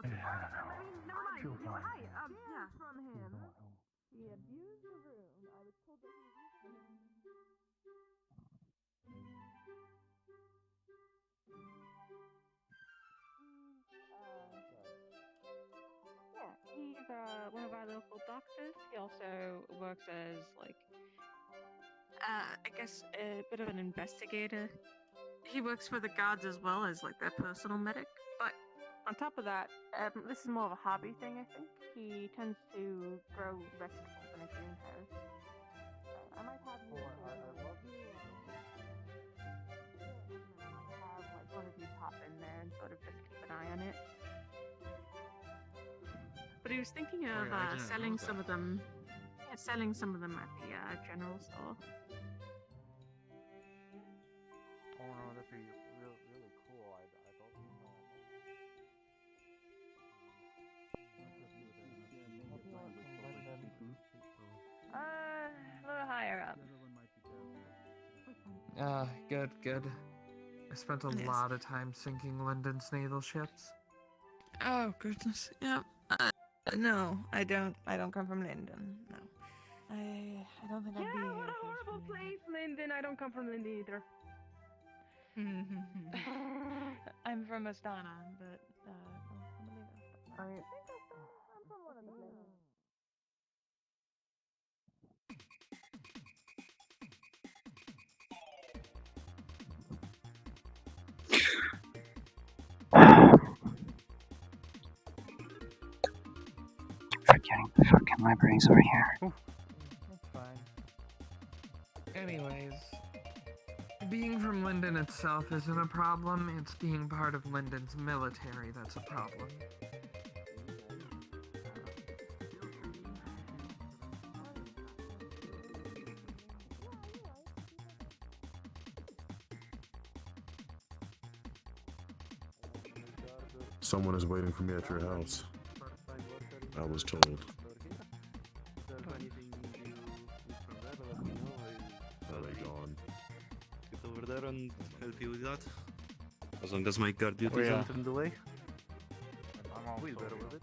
don't know. I feel fine. Yeah, from him. He abused the room. I was told that yeah, he's one of our local doctors. He also works as like I guess a bit of an investigator. He works for the guards as well as like their personal medic. But on top of that, this is more of a hobby thing, I think. He tends to grow vegetables in a greenhouse. I might have you. I might have like one of you pop in there and sort of just keep an eye on it. But he was thinking of selling some of them. Yeah, selling some of them at the general store. Oh no, that'd be really cool. I don't know. A little higher up. Good. I spent a lot of time sinking Lyndon's naval ships. Oh goodness. Yeah. No, I don't. I don't come from Linden. No. I don't think I'd be here. What a horrible place, Linden. I don't come from Linden either. I'm from Astana, but I think I'm from one of the places. Forgetting the fucking libraries over here. That's fine. Anyways, being from Linden itself isn't a problem. It's being part of Linden's military that's a problem. Someone is waiting for me at your house. I was told. Are they gone? Get over there and help you with that. As long as my guard duties yeah. aren't in the way. I'm also We'll better with it.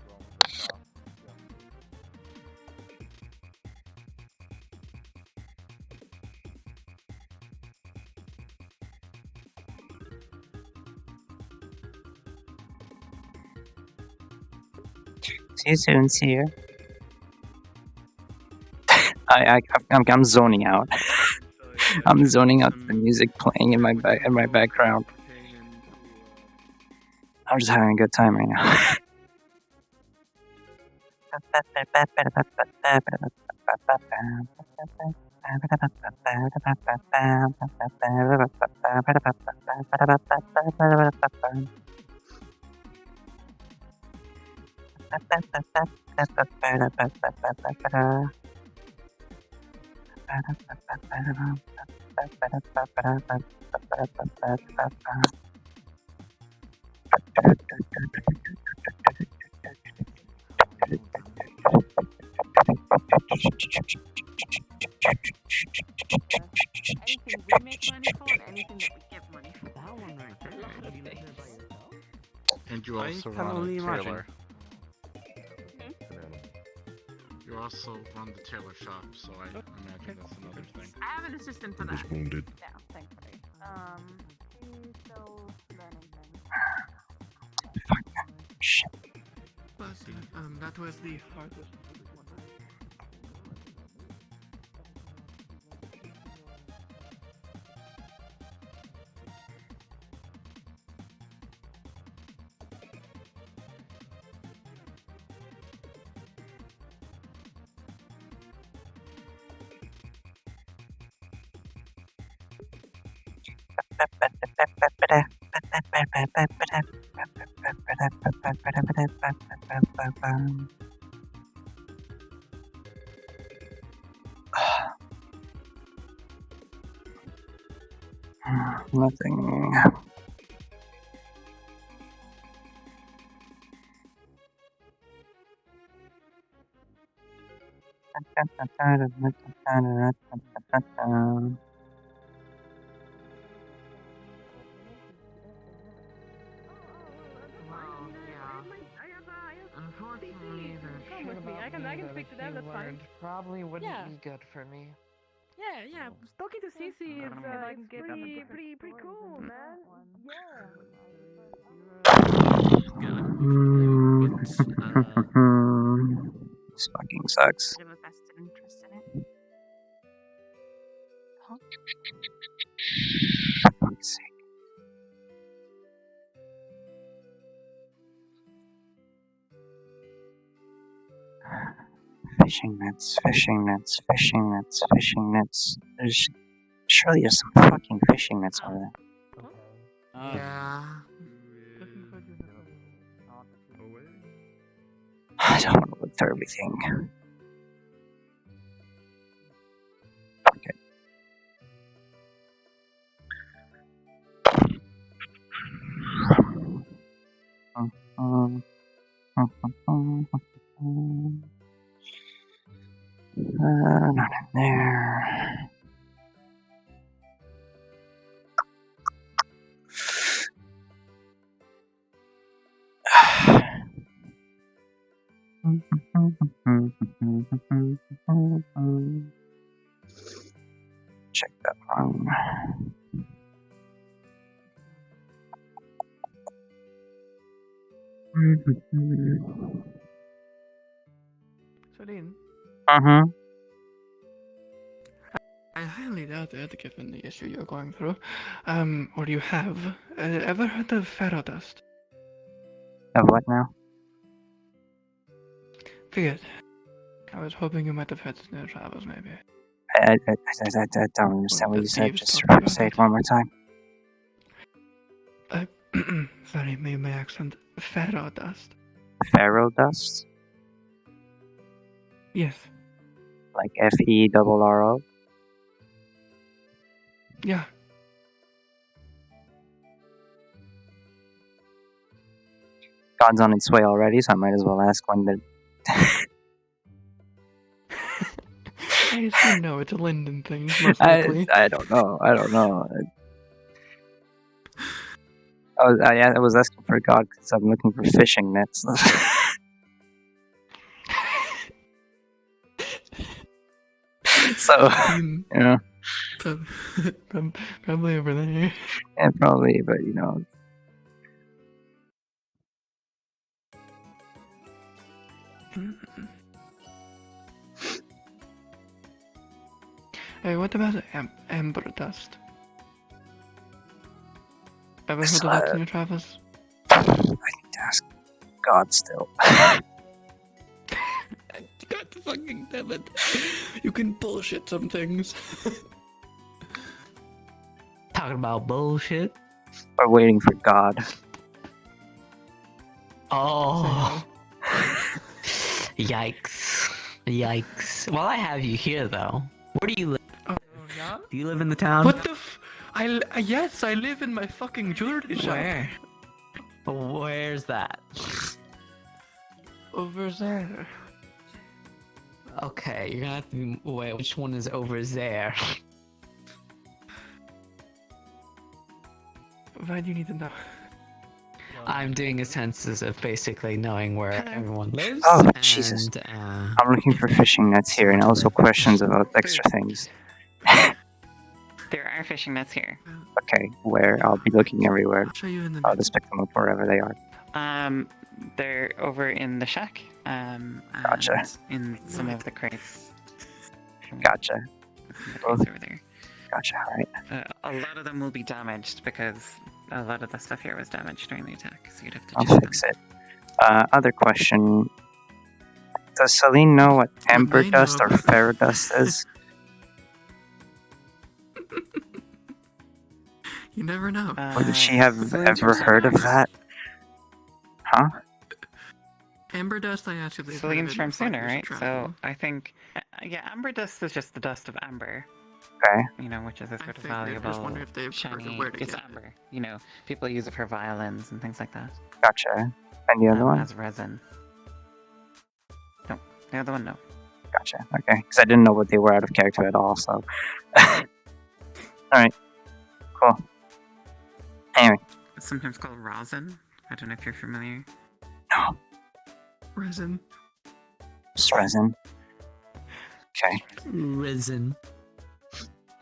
See you soon. See you. I'm zoning out. I'm zoning out to the music playing in my background. I'm just having a good time right now. Anything we make money for and anything that we give money for. That one right there. You live there by yourself? And you I also can run only a imagine. tailor. You also run the tailor shop, so I imagine that's another thing. I have an assistant for I was that. wounded. Yeah, thankfully. He's still learning things. Shit. But that was the hardest. Nothing. Unfortunately, the Come shit with me. about I can that speak to them. you That's fine. learned probably wouldn't Yeah. be good for me. Yeah. Talking to Cece is It's pretty cool, man. Yeah. This fucking sucks. Bit of a vested interest in it. Fuck's sake. Fishing nets, fishing nets, fishing nets, fishing nets. Surely there's some fucking fishing nets over there. Yeah. I don't want to look through everything. Okay. Not in there. Check that one. Celine, Uh-huh. I highly doubt it, given the issue you're going through. Or you have. Ever heard of ferro dust? Of what now? Forget. I was hoping you might have heard it in your travels, maybe. I don't understand what you said. Thieves Just talked about say it one more time. Sorry, my accent. Ferro dust. Ferro dust? Yes. Like FERRO? Yeah. God's on its way already, so I might as well ask when the. I assume no, it's a Linden thing, most likely. I don't know. I was asking for God because I'm looking for fishing nets. So, yeah. Probably over there. Yeah, probably, but you know. Hey, what about amber dust? Ever heard of Uh, that in your travels? I need to ask God still. God fucking damn it. You can bullshit some things. Talking about bullshit. We're waiting for God. Oh. Yikes. Yikes. Well, I have you here, though. Where do you live? Do you live in the town? What the yes, I live in my fucking jewelry shop. Where? Where's that? Over there. Okay, you're gonna have to wait. Which one is over there? Why do you need to know? I'm doing a census of basically knowing where everyone lives. Oh, and, Jesus. I'm looking for fishing nets here and also questions about extra things. There are fishing nets here. Okay, where? I'll be looking everywhere. I'll show you in the I'll just pick them up wherever they are. They're over in the shack. Gotcha. And in some of the crates. Gotcha. The crates over there. Gotcha, alright. A lot of them will be damaged because a lot of the stuff here was damaged during the attack, so you'd have to I'll check fix it. Other question. Does Celine know what amber dust or ferro dust is? You never know. Would she have ever heard of that? Huh? Amber dust, I actually. Celine's from Sooner, right? So I think, yeah, amber dust is just the dust of amber. Okay. You know, which is a sort of figured, valuable, just wondering if they've heard of shiny. where to It's get it. amber. You know, people use it for violins and things like that. Gotcha. And the other one? As resin. No, the other one, no. Gotcha. Okay. Because I didn't know what they were out of character at all, so. Alright. Cool. Anyway. It's sometimes called rosin. I don't know if you're familiar. No. Resin. Just resin. Okay. Resin.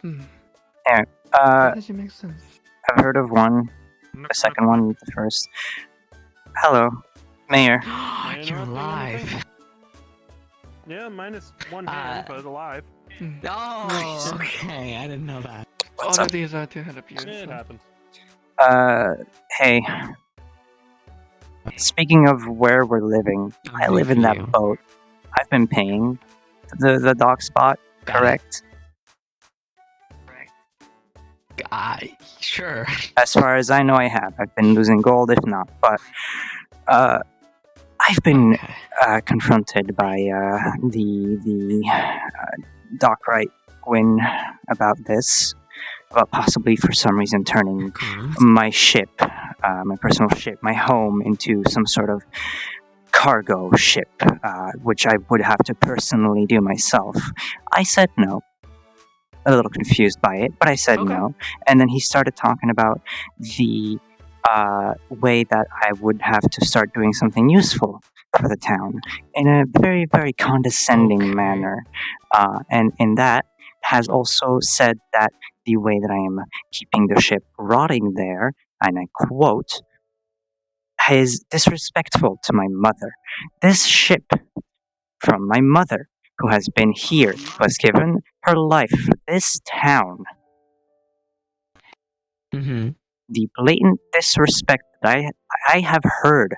Anyway, That doesn't make sense. I've heard of one. The second one, the first. Hello, Mayor. You're alive. Yeah, minus one hand, but alive. Oh, okay. I didn't know that. What's All up? of these are to help you. It so- happens. Hey. Speaking of where we're living, I live in that boat. I've been paying the dock spot, correct? Sure. As far as I know, I have. I've been losing gold, if not. But I've been confronted by the Dockwright Gwyn about this, about possibly for some reason turning my ship, my personal ship, my home, into some sort of cargo ship, which I would have to personally do myself. I said no. A little confused by it, but I said no. And then he started talking about the way that I would have to start doing something useful for the town in a very, very condescending manner. And in that, has also said that the way that I am keeping the ship rotting there, and I quote, is disrespectful to my mother. This ship from my mother, who has been here, who has given her life for this town. The blatant disrespect that I have heard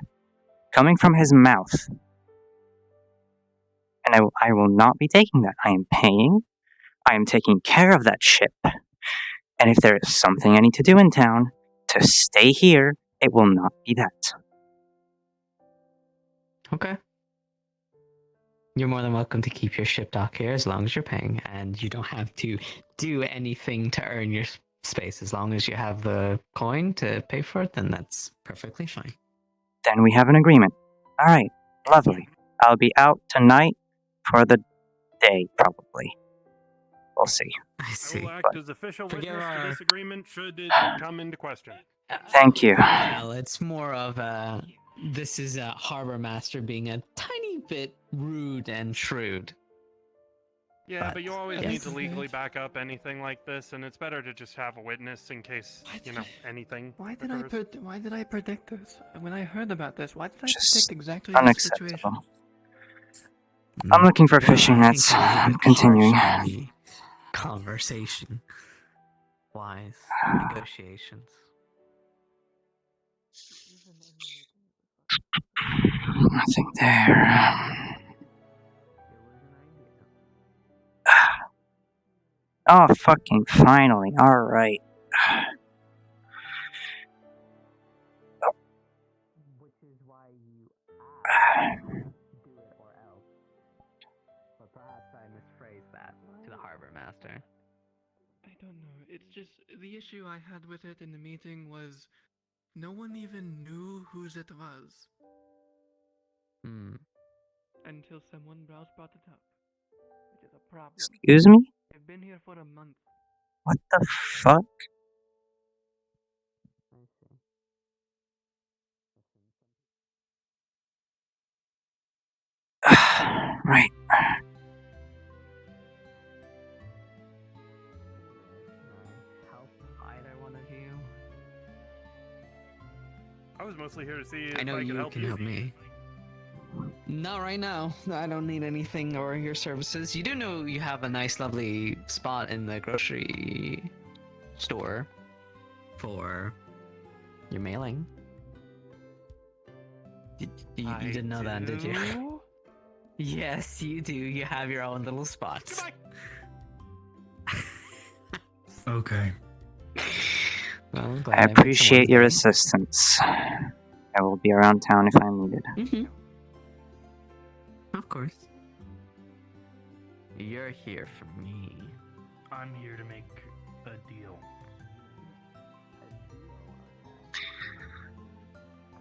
coming from his mouth. And I will not be taking that. I am paying. I am taking care of that ship. And if there is something I need to do in town to stay here, it will not be that. Okay. You're more than welcome to keep your ship dock here as long as you're paying, and you don't have to do anything to earn your space. As long as you have the coin to pay for it, then that's perfectly fine. Then we have an agreement. Alright, lovely. I'll be out tonight for the day, probably. We'll see. I I will act as official witness to this agreement should it come into question. Thank you. Well, it's more of a... This is a harbor master being a tiny bit rude and shrewd. Yeah, but you always yes. need to legally back up anything like this, and it's better to just have a witness in case, anything Why did I predict this? When I heard about this, why did I Just predict exactly this unacceptable. situation? I'm looking for Well, fishing I nets. think it was a bit Continuing. harsh on the conversation. Wise negotiations. Nothing there. Oh, fucking finally. Alright. But perhaps I misphrased that to the harbor master. I don't know. It's just the issue I had with it in the meeting was No one even knew whose it was. Until someone else brought it up, which is a problem. Excuse me? I've been here for a month. What the fuck? Right. Help either one of you. I was mostly here to see if I know I could you help can you. help me. Not right now. I don't need anything or your services. You do know you have a nice, lovely spot in the grocery store for your mailing. You didn't know that, did you? do? Yes, you do. You have your own little spots. Okay. Well, I'm glad I made someone's appreciate your day. assistance. I will be around town if I'm needed. Of course. You're here for me. I'm here to make a deal.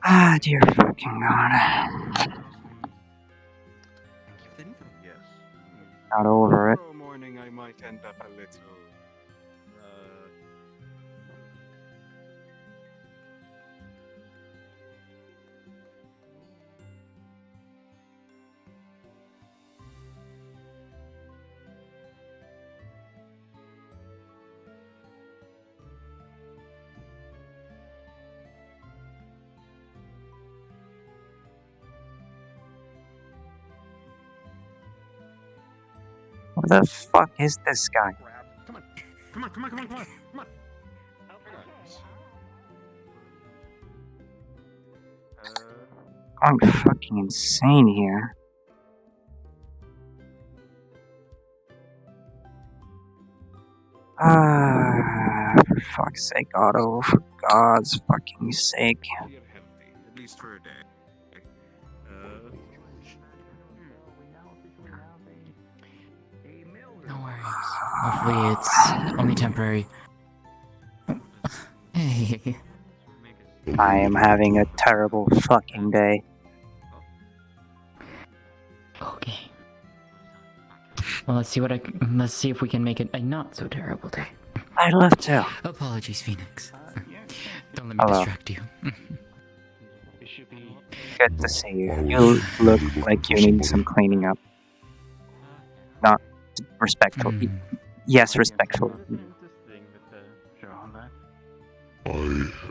Ah, dear fucking god. Yes. Not over it. Tomorrow morning I might end up a little. Who the fuck is this guy? Come on, come on, come on, come on, come on, come on. I'm fucking insane here. Ah, for fuck's sake, Otto. For God's fucking sake. You're healthy, at least for a day. No worries. Hopefully it's only temporary. Hey. I am having a terrible fucking day. Okay. Well, let's see if we can make it a not so terrible day. I'd love to. Apologies, Phoenix. Don't let me Hello. distract you. Good to see you. You look like you need some cleaning up. Not respectful. Yes, respectful. I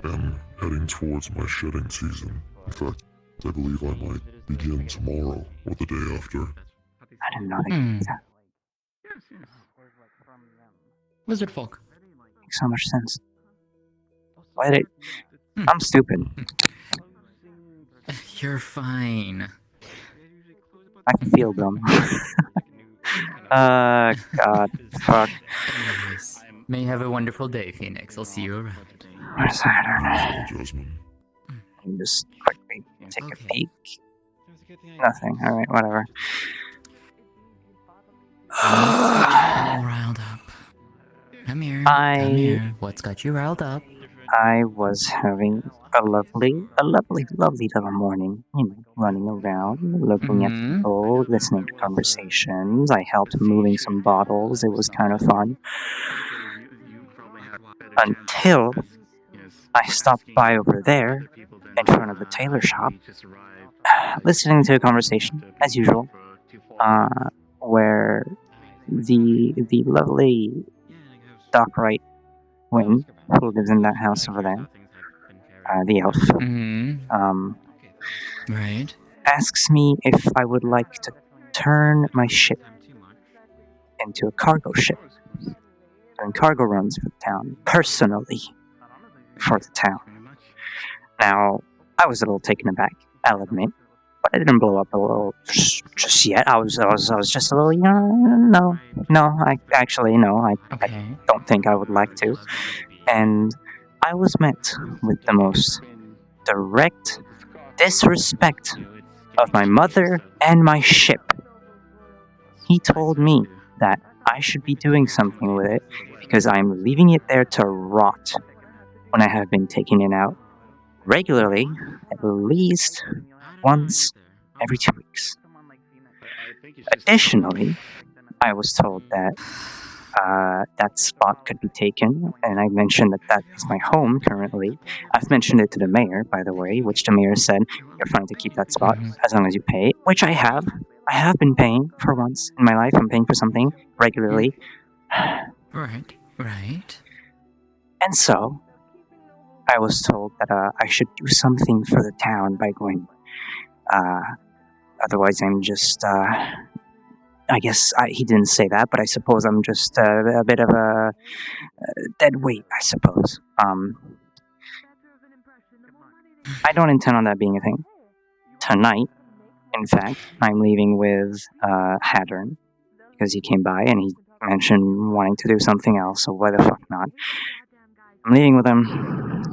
am heading towards my shedding season. In fact, I believe I might begin tomorrow or the day after. I didn't know they could do that. Lizard folk. Makes so much sense. Why did I'm stupid. You're fine. I feel dumb. God, fuck. Anyways, may you have a wonderful day, Phoenix. I'll see you around. Where's that? Jasmine. Just quickly take a peek. Nothing. Alright, whatever. All riled up. Come here. Come here. What's got you riled up? I was having a lovely little morning. You know, running around, looking at people, listening to conversations. I helped moving some bottles. It was kind of fun. Until I stopped by over there, in front of the tailor shop, listening to a conversation, as usual, where the lovely Doc Wright Wing, who lives in that house over there, the elf, right, asks me if I would like to turn my ship into a cargo ship, doing cargo runs for the town, personally for the town. Now, I was a little taken aback, I'll admit, but I didn't blow up a little just yet. I was just a little, no, I don't think I would like to. And I was met with the most direct disrespect of my mother and my ship. He told me that I should be doing something with it because I'm leaving it there to rot when I have been taking it out regularly, at least once every 2 weeks. Additionally, I was told that that spot could be taken, and I mentioned that that is my home currently. I've mentioned it to the mayor, by the way, which the mayor said, you're fine to keep that spot as long as you pay, which I have. I have been paying for once in my life. I'm paying for something regularly. Right. And so, I was told that I should do something for the town by going. Otherwise, I'm just. I guess he didn't say that, but I suppose I'm just a bit of a dead weight, I suppose. I don't intend on that being a thing. Tonight, in fact, I'm leaving with Hattern because he came by and he mentioned wanting to do something else, so why the fuck not? I'm leaving with him.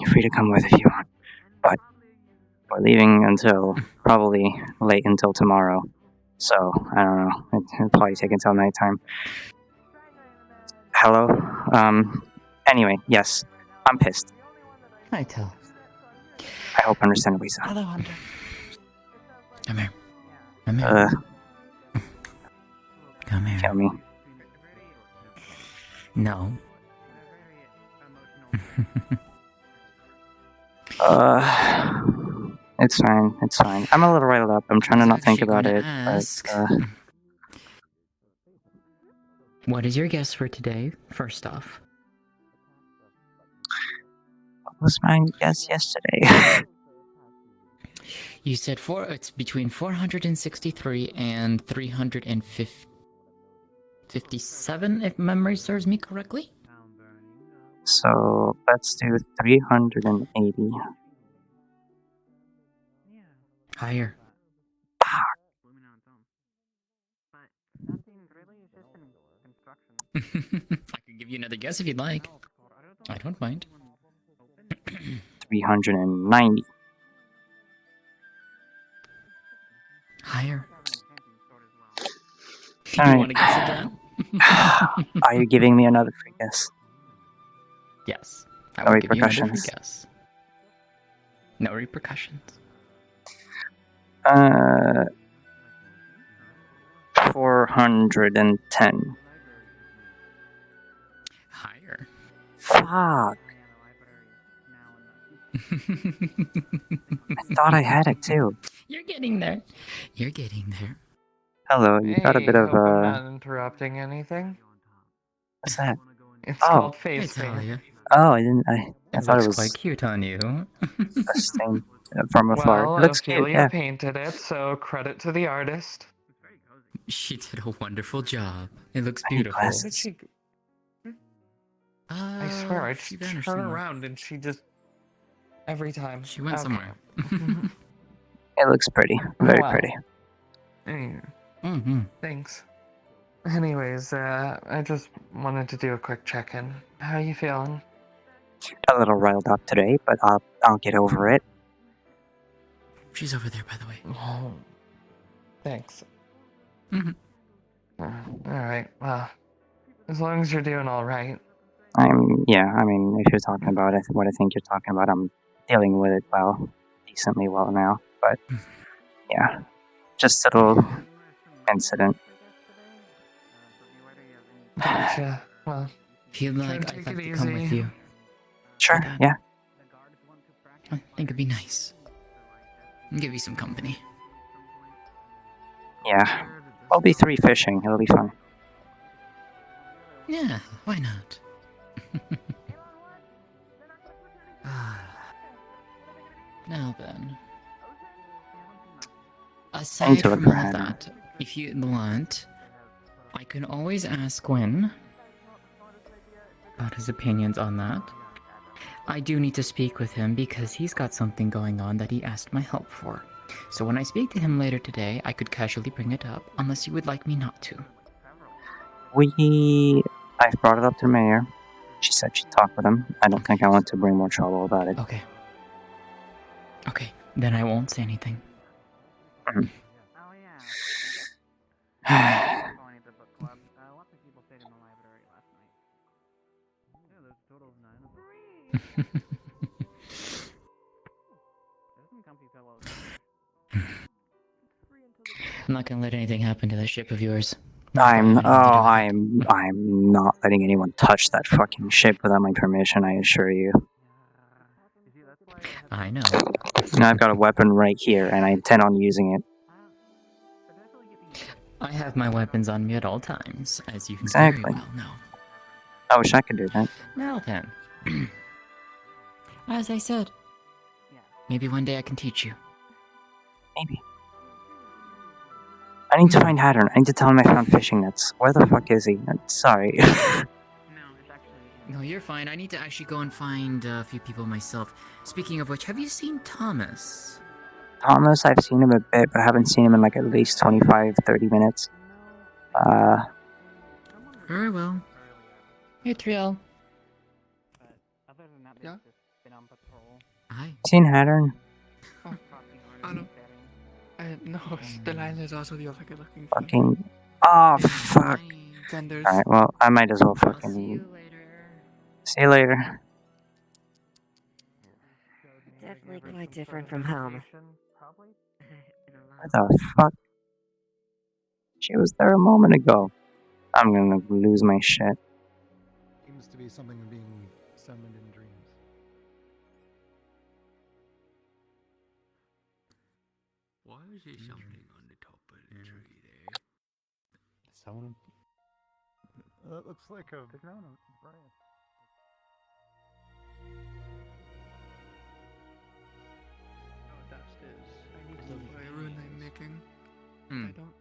You're free to come with if you want. But we're leaving until probably late until tomorrow. So, I don't know. It'll probably take until nighttime. Hello? Anyway, yes. I'm pissed. I tell. I hope understandably so. Hello, Hunter. Come here. Come here. Come here. Kill me. No. It's fine. It's fine. I'm a little riled up. I'm trying to not think about it. Ask. But, What is your guess for today, first off? what was my guess yesterday? You said it's between 463 and 357, if memory serves me correctly. So, let's do 380. Higher. I can give you another guess if you'd like. I don't mind. 390. Higher. All You right. want to guess again? Are you giving me another free guess? Yes. I No will give you another free repercussions? guess. No repercussions. 410. Higher. Fuck. I thought I had it too. You're getting there. You're getting there. Hello, you got a bit of hope I'm not interrupting anything. What's that? It's Oh. called face It's paint. Talia. Oh, I didn't. I It thought it looks was quite cute on you. a stain from afar. Well, It looks cute, Ophelia yeah. painted it, so credit to the artist. She did a wonderful job. It looks I need beautiful. glasses. I swear, I she just vanished turn somewhere. around and she just every time. She went somewhere. It looks pretty. Very Wow. pretty. Thanks. Anyways, I just wanted to do a quick check-in. How are you feeling? A little riled up today, but I'll get over it. She's over there, by the way. Oh, thanks. Mhm. Alright, well, as long as you're doing alright. Yeah, I mean, if you're talking about it, what I think you're talking about, I'm dealing with it decently well now. But, yeah, just a little incident. Gotcha. Well, If you'd try like, and I'd take like it to come with easy. you. Sure, yeah. I think it'd be nice. And give you some company. Yeah. I'll be 3 fishing. It'll be fun. Yeah, why not? Now then. Aside to look from for all of Hannah. that, if you want, I can always ask Gwen about his opinions on that. I do need to speak with him because he's got something going on that he asked my help for. So when I speak to him later today, I could casually bring it up, unless you would like me not to. I've brought it up to the mayor. She said she'd talk with him. I don't think I want to bring more trouble about it. Okay. Okay, then I won't say anything. I'm not gonna let anything happen to that ship of yours. I'm not letting anyone touch that fucking ship without my permission, I assure you. I know. I've got a weapon right here, and I intend on using it. I have my weapons on me at all times, as you Exactly. very well know. I wish I could do that. Now then. As I said, maybe one day I can teach you. Maybe. I need to find Hattern. I need to tell him I found fishing nets. Where the fuck is he? Sorry. No, you're fine. I need to actually go and find a few people myself. Speaking of which, have you seen Thomas? Thomas, I've seen him a bit, but I haven't seen him in like at least 25, 30 minutes. Very well. Hey, Triel. Yeah? Hi. Seen Hattern? Oh, no. No, Delilah is also the other guy looking for. Fucking. Oh, fuck. Genders. Alright, well, I might as well fucking. See you later. Definitely quite different from home. What the fuck? She was there a moment ago. I'm gonna lose my shit. Seems to be something being summoned in dreams. Why is there something on the top of the tree there? Someone. That looks like a. Brian. The rune I'm making. Hmm. I don't.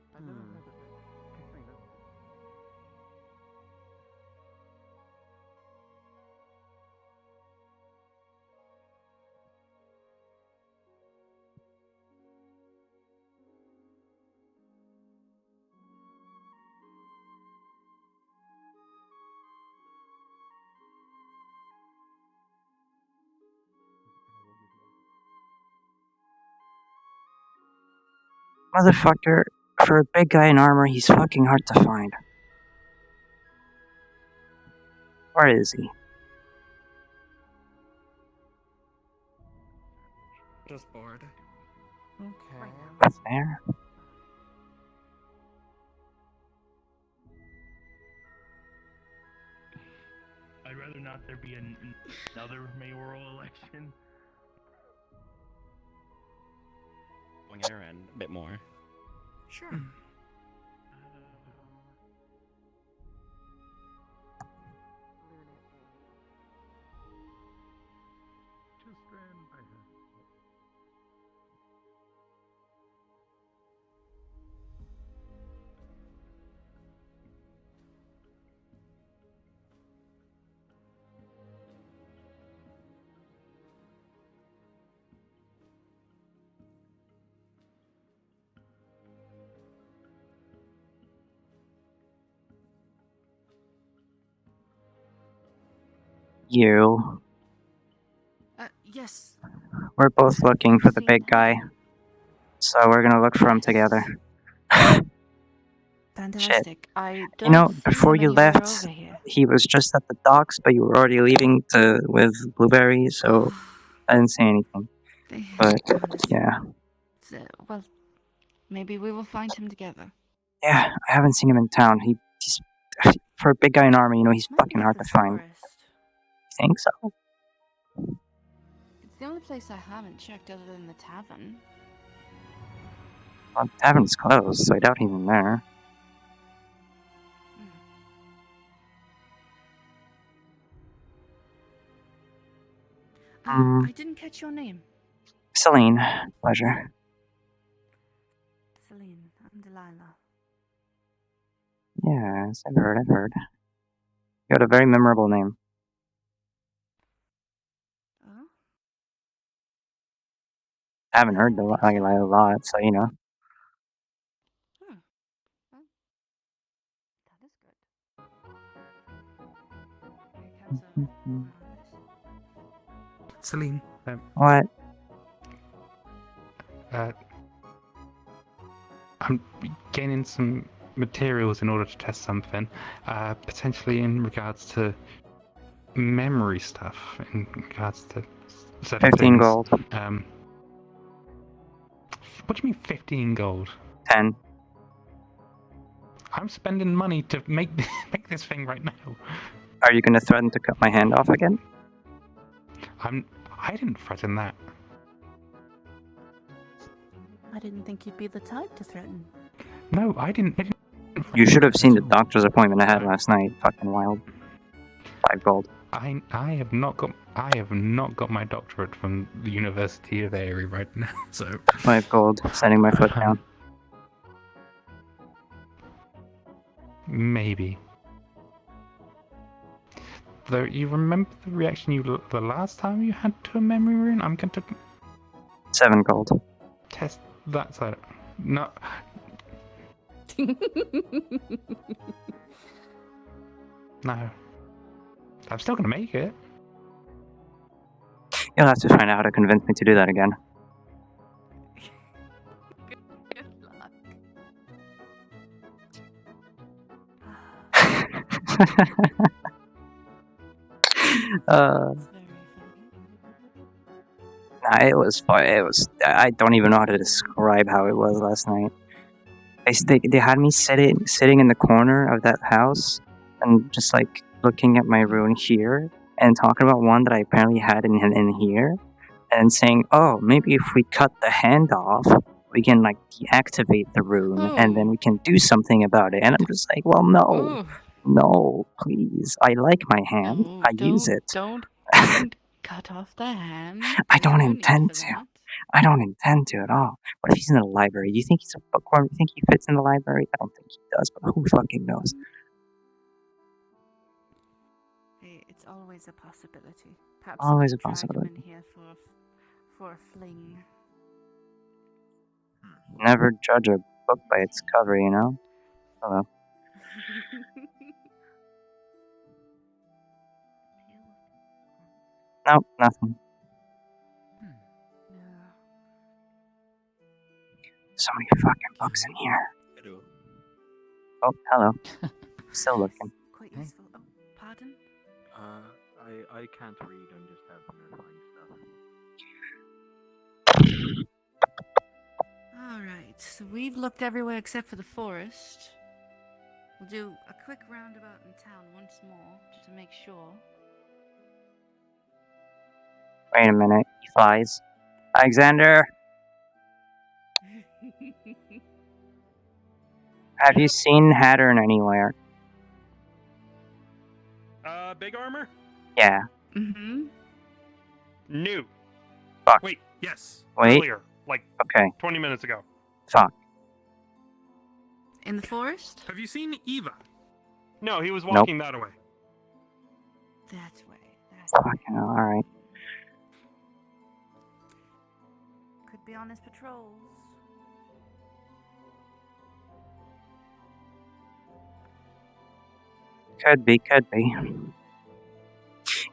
Motherfucker, for a big guy in armor, he's fucking hard to find. Where is he? Just bored. Okay. What's there? I'd rather not there be another mayoral election. Going around a bit more. Sure. Just ran by her. You. Yes. We're both looking for the big guy. So we're gonna look for him together. Fantastic. I don't You know, see before him you anywhere left, over here. he was just at the docks, but you were already leaving with Blueberry, so I didn't say anything. But, yeah. Well, maybe we will find him together. Yeah, I haven't seen him in town. He's for a big guy in armor, you know, he's fucking hard to find. You think so? It's the only place I haven't checked other than the tavern. Well, the tavern's closed, so I doubt he's in there. I didn't catch your name. Celine, pleasure. Celine, I'm Delilah. Yes, I've heard. You got a very memorable name. Oh? I haven't heard Delilah a lot, so you know. That is good. Celine. What? I'm gaining some materials in order to test something, potentially in regards to memory stuff, in regards to certain 15 things. gold. What do you mean 15 gold? 10. I'm spending money to make make this thing right now. Are you going to threaten to cut my hand off again? I didn't threaten that. I didn't think you'd be the type to threaten. No, I didn't. You should have seen the doctor's appointment I had last night. Fucking wild. 5 gold. I have not got my doctorate from the University of Erie right now. So 5 gold. Setting my foot down. Maybe. Though you remember the reaction the last time you had to a memory rune? I'm going to 7 gold. test that side. No. No. I'm still going to make it. You'll have to find out how to convince me to do that again. Good luck. Nah, it was fun. I don't even know how to describe how it was last night. They had me sitting in the corner of that house and just like looking at my rune here and talking about one that I apparently had in here and saying, oh, maybe if we cut the hand off, we can like deactivate the rune and then we can do something about it. And I'm just like, well, no, please. I like my hand. I use it. Don't cut off the hand. I don't intend to. I don't intend to at all. What if he's in the library? Do you think he's a bookworm? Do you think he fits in the library? I don't think he does, but who fucking knows? It's always a possibility. Perhaps Always we a could drag him possibility. in here for a fling. Never judge a book by its cover, you know? Hello. Nope, nothing. So many fucking books in here. Hello. Oh, hello. Still looking. Quite useful. Oh, pardon? I can't read. I'm just helping her find stuff. Alright, so we've looked everywhere except for the forest. We'll do a quick roundabout in town once more, just to make sure. Wait a minute. He flies. Alexander! Have you seen Hattern anywhere? Big armor? Yeah. Mm-hmm. New. Fuck. Wait, yes. Wait. Earlier, like Okay. 20 minutes ago. Fuck. In the forest? Have you seen Eva? No, he was walking that way. That way. Fucking hell, alright. Could be on his patrols. Could be.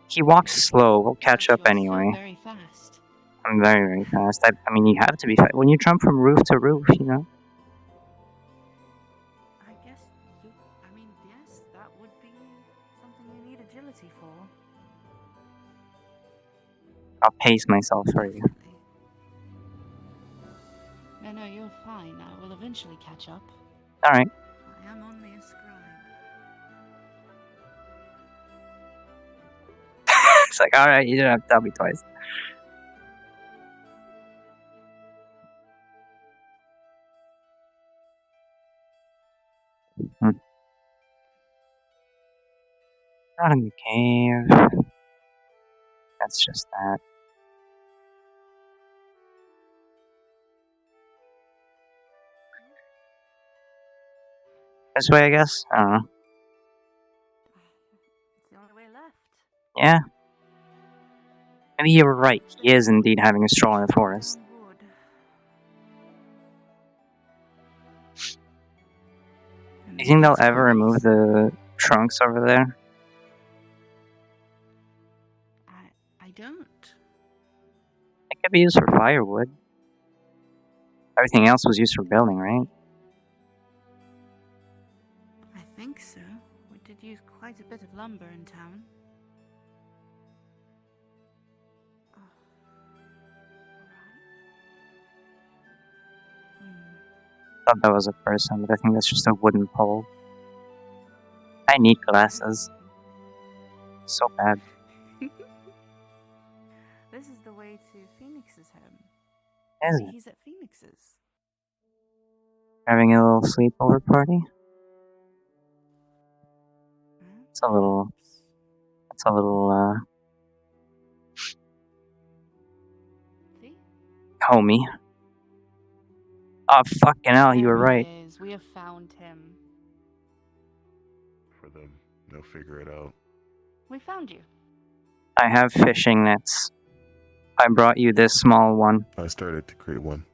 He walks slow. We'll catch up anyway. Very fast. I'm very, very fast. I mean, you have to be fast. When you jump from roof to roof, you know? I guess yes, that would be something you need agility for. I'll pace myself for you. No, you're fine. I will eventually catch up. Alright. I am only a scribe. It's like, alright, you didn't have to tell me twice. Not in the cave. That's just that. This way, I guess? I don't know. It's the only way left. Yeah. Maybe you were right. He is indeed having a stroll in the forest. Do you think they'll ever remove the trunks over there? I don't. It could be used for firewood. Everything else was used for building, right? I think so. We did use quite a bit of lumber in town. Thought that was a person, but I think that's just a wooden pole. I need glasses. So bad. This is the way to Phoenix's home. Is Maybe it? he's at Phoenix's. Having a little sleepover party? It's a little, See? homey. Oh, fucking hell, you There were right. he is. We have found him. For them, they'll figure it out. We found you. I have fishing nets. I brought you this small one. I started to create one.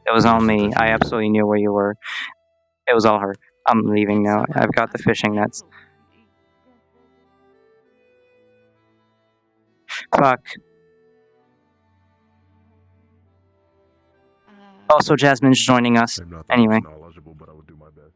It was What on is it me. that you I needed? absolutely knew where you were. It was all her. I'm leaving now. I've got the fishing nets. Fuck. Also, Jasmine's joining us. I'm not that Anyway. much knowledgeable, but I would do my best.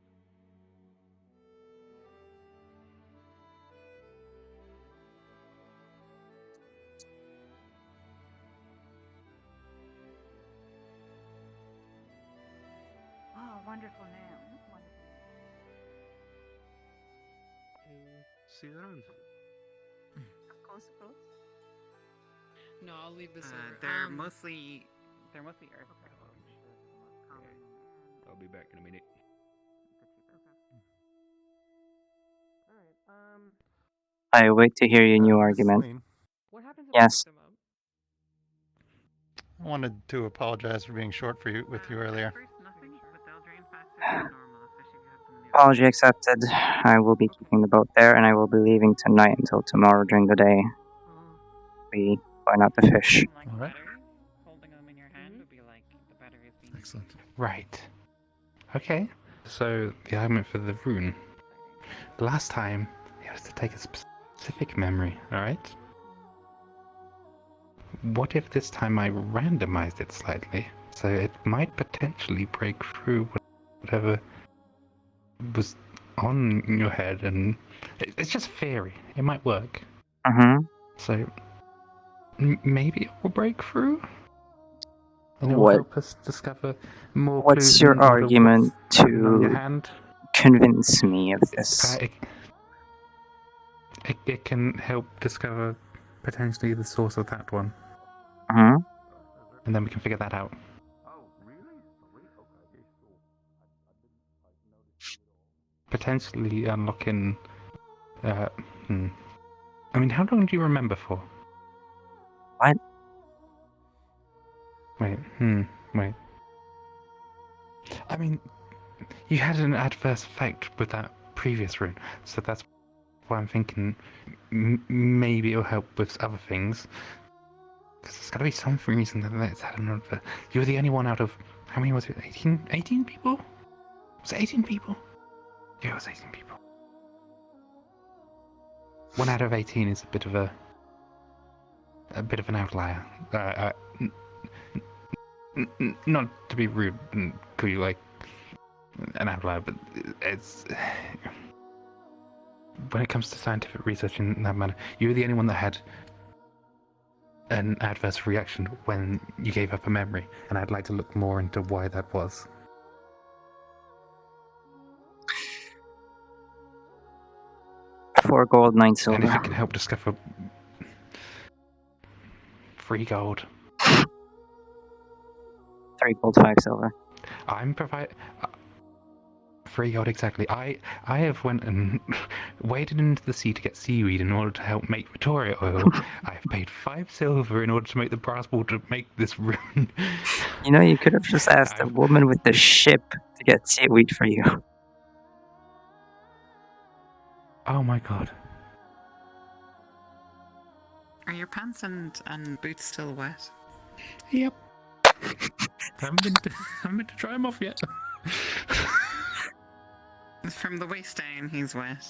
Oh, wonderful name. See you around. Of course, of course. No, I'll leave this over. They're mostly earth. I'll be back in a minute. I wait to hear your new Mrs. argument. Lane. What happens if Yes. I pick them up? I wanted to apologize for being short for you with you earlier. Apology accepted. I will be keeping the boat there, and I will be leaving tonight until tomorrow during the day. We going out to fish. Alright. Holding them in your hand would be like the batteries being. Excellent. Right. Okay. So the argument for the rune. Last time it was to take a specific memory, alright? What if this time I randomized it slightly? So it might potentially break through whatever was on your head, and it's just theory. It might work. So maybe it will break through, and it will What? help us discover more What's clues your in order argument what's written on your to hand. convince me of this? It can help discover potentially the source of that one, and then we can figure that out. Potentially unlocking. I mean, how long do you remember for? What? Wait. Wait. I mean, you had an adverse effect with that previous rune, so that's why I'm thinking maybe it'll help with other things. Because there's got to be some reason that it's had another. You were the only one out of how many was it? 18 people? Was it 18 people? Yeah, it was 18 people. 1 out of 18 is a bit of an outlier. Not to be rude and call you like an outlier, but it's when it comes to scientific research in that manner, you were the only one that had an adverse reaction when you gave up a memory, and I'd like to look more into why that was. 4 gold, 9 silver. And if it can help discover 3 gold. 3 gold, 5 silver. I'm provide 3 gold exactly. I have went and waded into the sea to get seaweed in order to help make Victoria oil. I've paid 5 silver in order to make the brass ball to make this rune. You know, you could have just asked a woman with the ship to get seaweed for you. Oh my god. Are your pants and boots still wet? Yep. haven't been to try them off yet. From the waist down, he's wet.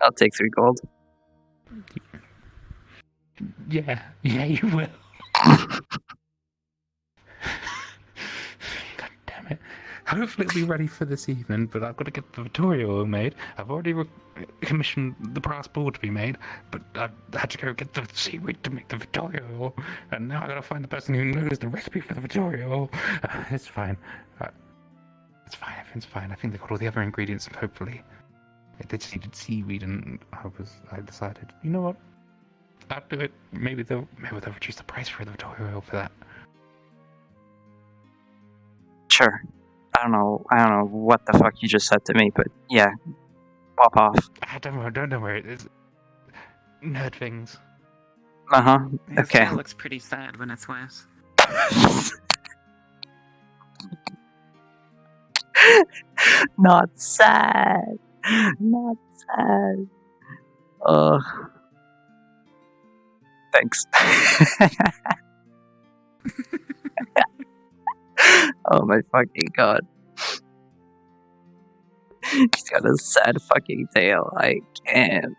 I'll take 3 gold. Yeah, you will. God damn it. Hopefully it'll be ready for this evening, but I've got to get the Vittoria oil made. I've already commissioned the brass ball to be made, but I had to go get the seaweed to make the Vittoria oil, and now I gotta find the person who knows the recipe for the Vittoria oil. It's fine. It's fine, everything's fine. I think they got all the other ingredients, hopefully. They just needed seaweed, and I decided, you know what? I'll do it. Maybe they'll reduce the price for the Vittoria oil for that. Sure. I don't know what the fuck you just said to me, but yeah, pop off. Don't worry. It's nerd things. His Okay. tail looks pretty sad when it's wet. Not sad. Not sad. Ugh. Thanks. Oh my fucking god. He's got a sad fucking tail. I can't.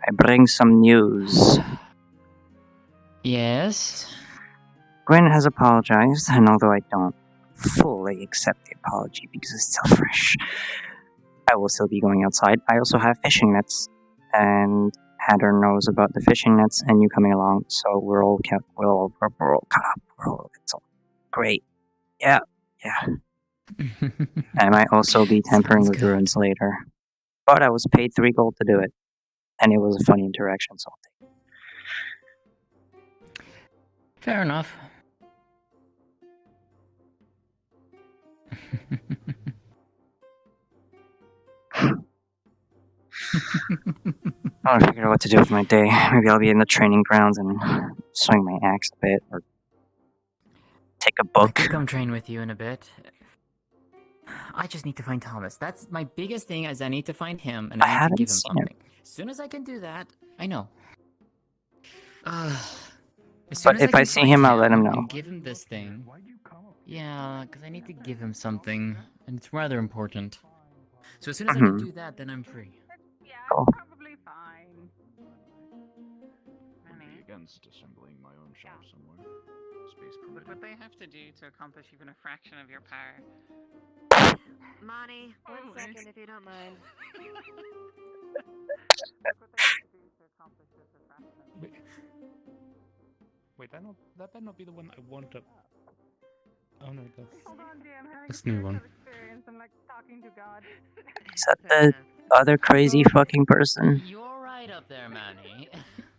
I bring some news. Yes? Gwen has apologized, and although I don't fully accept the apology because it's still fresh, I will still be going outside. I also have fishing nets, and Hatter knows about the fishing nets and you coming along, so we're all caught up. It's all great. Yeah. I might also be tampering with ruins later, but I was paid 3 gold to do it, and it was a funny interaction, so I'll take it. Fair enough. I'll figure out what to do with my day. Maybe I'll be in the training grounds and swing my axe a bit, or take a book. I could come train with you in a bit. I just need to find Thomas. That's my biggest thing, is I need to find him, and I need to give him something. As soon as I can do that, I know. But if I see him, I'll let him know. And give him this thing. Yeah, because I need to give him something, and it's rather important. So as soon as I can do that, then I'm free. Cool. Probably fine. Against assembling my own shop somewhere. Space Look what they have to do to accomplish even a fraction of your power. Monty, 1 second if you don't mind. Wait, that better not be the one I want up. Oh no, Hold on, Jim. that's new one. Experience and like talking to God. Is that the other crazy fucking person? You're right up there, Manny.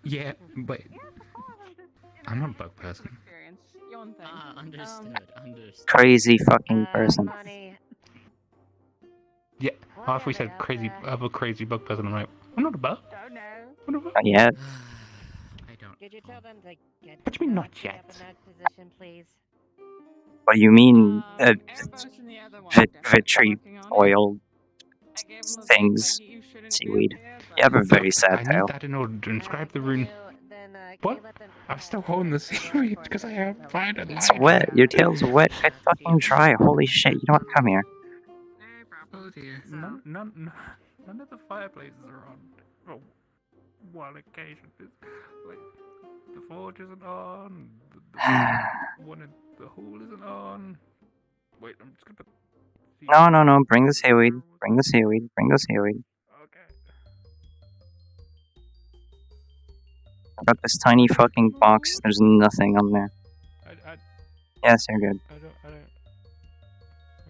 Yeah, but I'm not a bug person. Understood. Crazy fucking person. Yeah, if we said crazy, I'm a crazy bug person, I'm like, I'm not a bug. Not yet. Could you tell them to get What do you mean not up yet? in that position, please? What do you mean? Vitri oil things, seaweed. You have a very sad I tail. need that in order to inscribe the rune. What? I'm still holding the seaweed because I have find it. It's wet. Your tail's wet. Get fucking dry. Holy shit. You know what? Come here. Oh dear. None of the fireplaces are on. Oh, one occasion. Like, the forge isn't on. The one in the hall isn't on. Wait, I'm just gonna put. No. Bring the seaweed. Bring the seaweed. Okay. I got this tiny fucking box. There's nothing on there. Yes, you're good. I don't.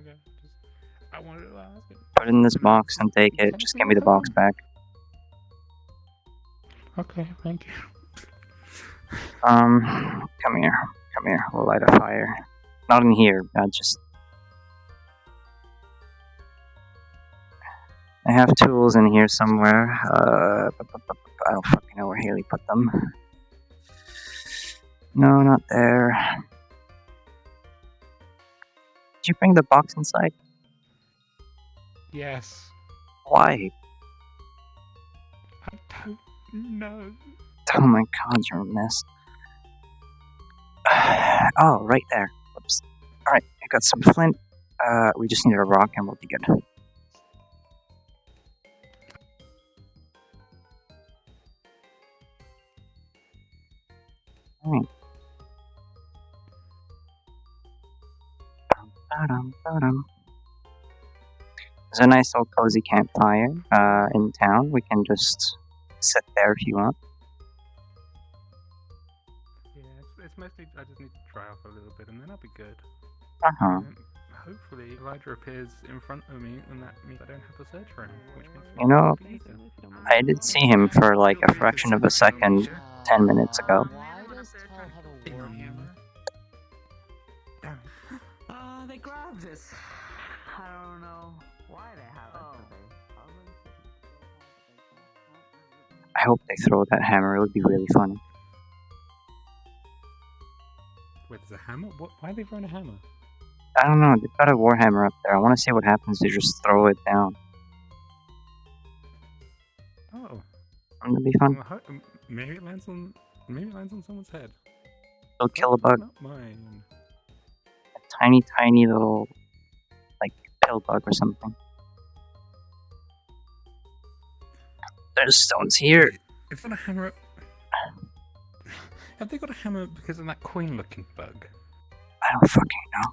Okay. I wanted to ask it. Put it in this box and take it. Just give me the box back. Okay, thank you. Come here. We'll light a fire. Not in here. I have tools in here somewhere. I don't fucking know where Haley put them. No, not there. Did you bring the box inside? Yes. Why? I don't know. Oh my god, you're a mess. Oh, right there. Whoops. Alright, I got some flint. We just need a rock and we'll be good. Alright. There's a nice old cozy campfire in town. We can just sit there if you want. Yeah, it's mostly I just need to dry off a little bit and then I'll be good. Uh-huh. Hopefully Elijah appears in front of me and that means I don't have to search for him, which makes me You know, happy easier. I did see him for like a fraction of a second 10 minutes ago. They grabbed this. I don't know why they have it. I hope they throw that hammer. It would be really funny. Wait, there's a hammer? Why are they throwing a hammer? I don't know. They've got a warhammer up there. I want to see what happens to just throw it down. Oh. Wouldn't it be fun? Well, maybe it lands on someone's head. It'll kill a bug. Not mine. A tiny, tiny little, like, pill bug or something. There's stones here. If they got a hammer, have they got a hammer because of that coin-looking bug? I don't fucking know.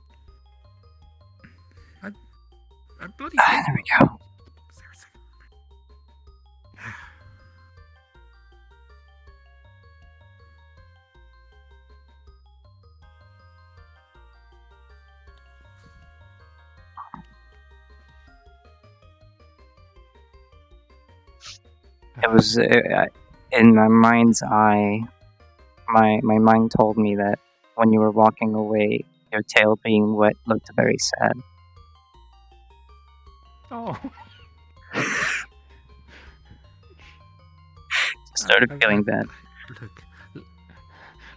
I bloody. There we go. It was in my mind's eye. My mind told me that when you were walking away, your tail being wet looked very sad. Oh. Started feeling bad.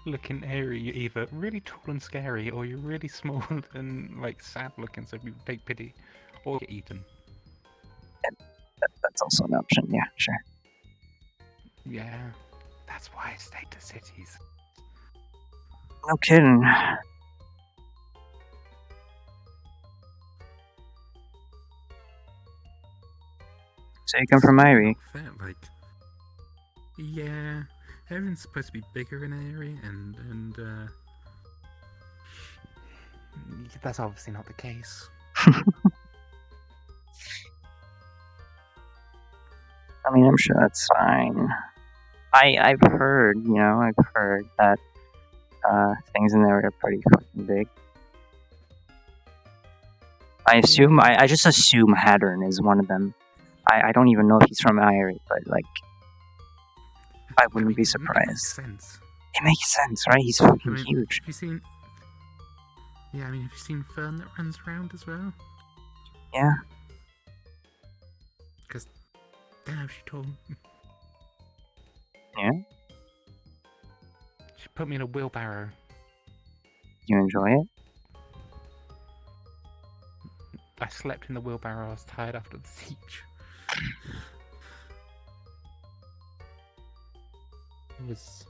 Looking airy, you're either really tall and scary, or you're really small and like sad looking, so people take pity, or get eaten. That's also an option. Yeah, sure. Yeah, that's why I stayed to cities. No kidding. So you come from Irie? Fair, like, yeah, everything's supposed to be bigger in Irie, and that's obviously not the case. I mean, I'm sure that's fine. I've heard, that things in there are pretty fucking big. I just assume Haddern is one of them. I don't even know if he's from Irie, but like, I wouldn't be surprised. It makes sense. It makes sense, right? He's fucking huge. Have you seen? Yeah, I mean, have you seen Fern that runs around as well? Yeah. Because, damn, she told. Yeah. She put me in a wheelbarrow. You enjoy it? I slept in the wheelbarrow. I was tired after the siege. It was.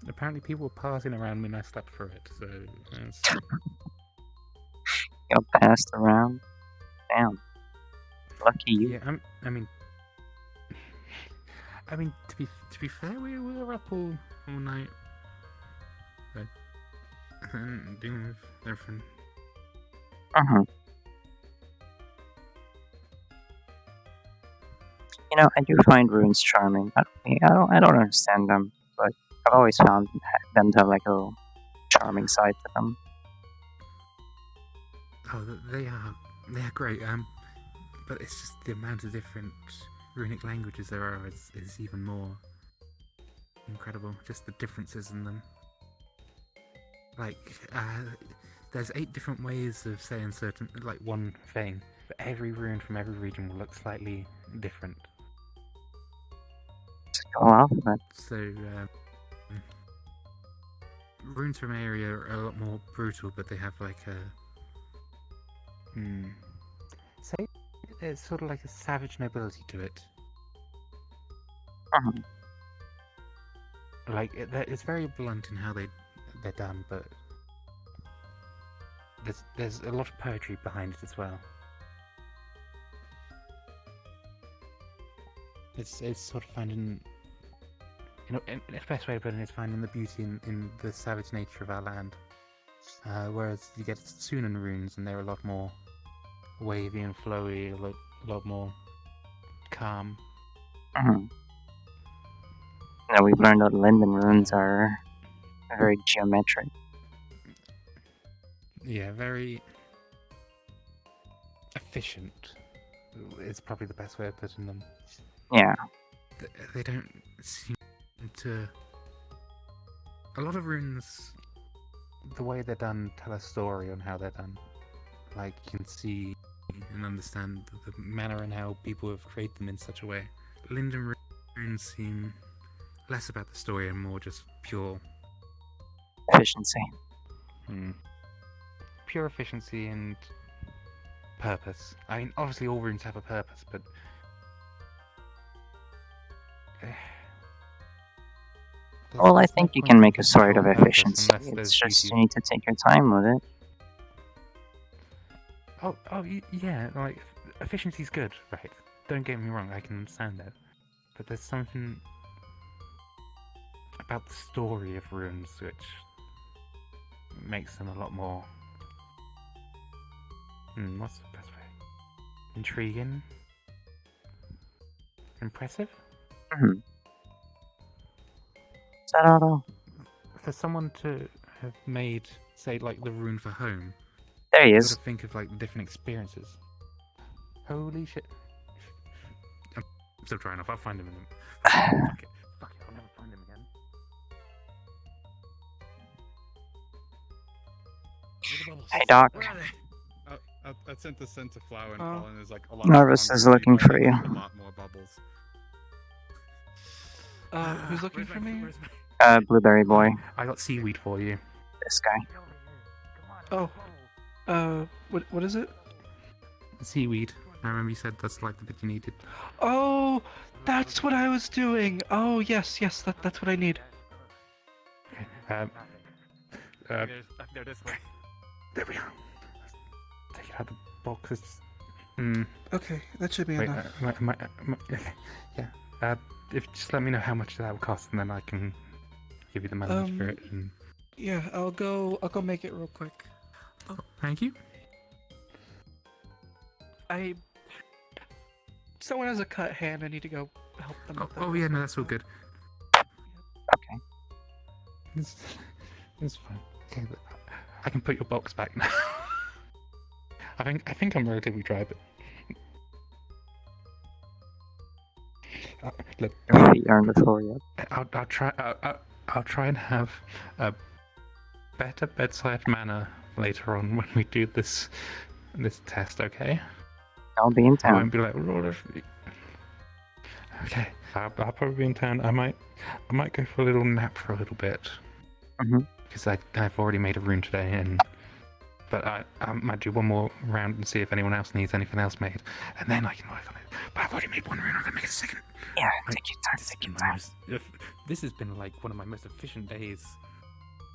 Apparently, people were passing around when I slept through it. So. Got passed around. Damn. Lucky you. Yeah, I mean, to be fair, we were up all night, like, and dealing with everything. I do find runes charming. I don't understand them, but I've always found them to have like a little charming side to them. Oh, they are great. But it's just the amount of different runic languages there are is even more incredible. Just the differences in them. Like, there's 8 different ways of saying one thing, but every rune from every region will look slightly different. Go alphabet. So, runes from area are a lot more brutal, but they have like a. Say, there's sort of like a savage nobility to it. Mhm. Like it's very blunt in how they're done, but there's a lot of poetry behind it as well. It's sort of finding, and the best way to put it is finding the beauty in the savage nature of our land. Whereas you get Sunan runes, and they're a lot more wavy and flowy, a lot more calm. Mhm. Now we've learned that Linden runes are very geometric. Yeah, very efficient is probably the best way of putting them. Yeah. They don't seem to... A lot of runes, the way they're done, tell a story on how they're done. Like, you can see and understand the manner and how people have created them in such a way. Linden runes seem less about the story and more just pure... efficiency. Pure efficiency and purpose. I mean, obviously all runes have a purpose, but... Well, I think you can make a sort of purpose efficiency. unless there's It's just beauty. you need to take your time with it. Yeah, like, efficiency's good, right? Don't get me wrong, I can understand that. But there's something about the story of runes which makes them a lot more... what's the best way? Intriguing? Impressive? Mhm. Is that all? For someone to have made, say, like, the rune for home... There he you is. gotta think of, like, different experiences. Holy shit. I'm still trying off, I'll find him in a... Fuck it, I'll never find him again. Hey, Doc. I sent the scent to Flower and Oh. Pollen is like a lot Nervous stronger, is so looking you probably for you. make a lot more bubbles. Who's looking for me? Blueberry boy. I got seaweed for you. This guy. Oh. What is it? Seaweed. I remember you said that's like the bit you needed. Oh, that's what I was doing. Oh, yes, that's what I need. No, this way. There we are. Take it out of the box. It's... Okay, that should be enough. Okay, yeah. If just let me know how much that will cost, and then I can give you the mileage for it. And... Yeah, I'll go make it real quick. Oh, thank you. Someone has a cut hand. I need to go help them. with that. Oh yeah, no, that's all good. Okay. It's fine. Okay, but I can put your box back now. I think I'm relatively dry, but look, Your feet are on the floor yet. I'll try and have a better bedside manner later on when we do this test. Okay. I'll be in I town. won't be like roller feet. Okay, I'll probably be in town. I might go for a little nap for a little bit. Because I've already made a rune today, but I might do one more round and see if anyone else needs anything else made, and then I can work on it. But I've already made one rune. I'm gonna make a second. Yeah, take your time. Take your time. This has been like one of my most efficient days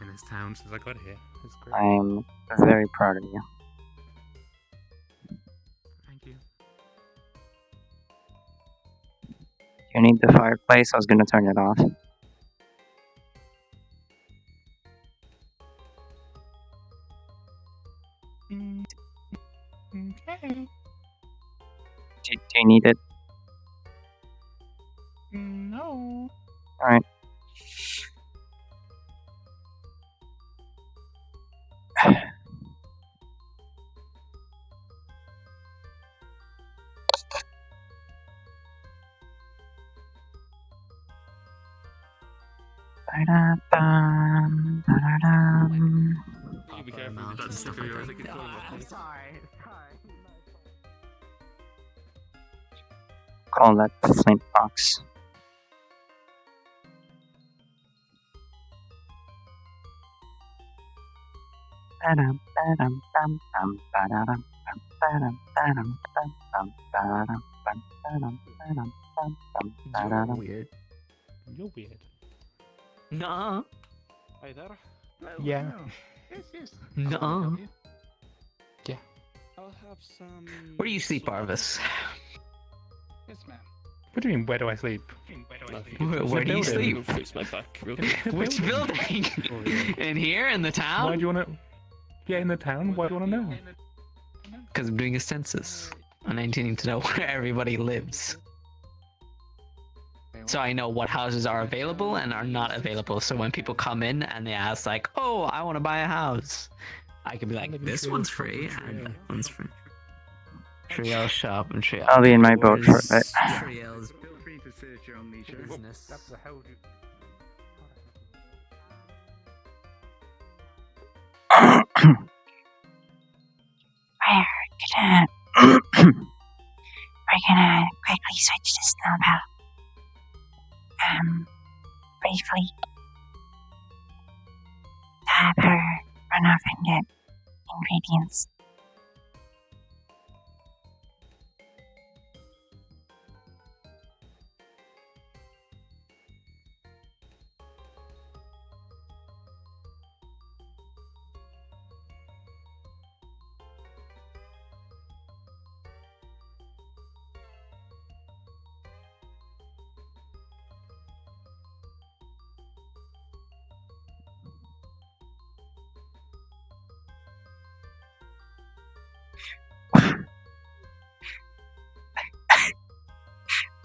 in this town since I got here. It's great. I'm very proud of you. Thank you. You need the fireplace? I was gonna turn it off. Okay. Do you need it? No. Alright. Ba-da-bum, ba-da-dum. You be careful with that sticker of yours. I can tell you what. Sorry. Call that flint box. Ba-dum, ba-dum, bum, bum, ba-da-dum, bum, ba-dum, ba-dum, bum, bum, ba-da-dum, bum, ba-dum, ba-dum, bum, bum, ba-da-dum. Weird. You're weird. Nuh-uh. Hi there. Yeah. Yes. Nuh-uh. Yeah. I'll have some. Where do you sleep, Arvis? Yes, ma'am. What do you mean, where do I sleep? Where do you sleep? Face my back. Which building? In here? In the town? Why do you want to... Yeah, in the town? Why do you want to know? Because I'm doing a census. And I'm needing to know where everybody lives. So I know what houses are available and are not available. So when people come in and they ask like, oh, I want to buy a house, I can be like, this one's free and that one's free. Triel shop and Triel. I'll be in my boat for a bit. Triel's Feel free to search your own niche. business. the hell do you... We're gonna quickly switch to Snowbell. Briefly. To have her run off and get ingredients.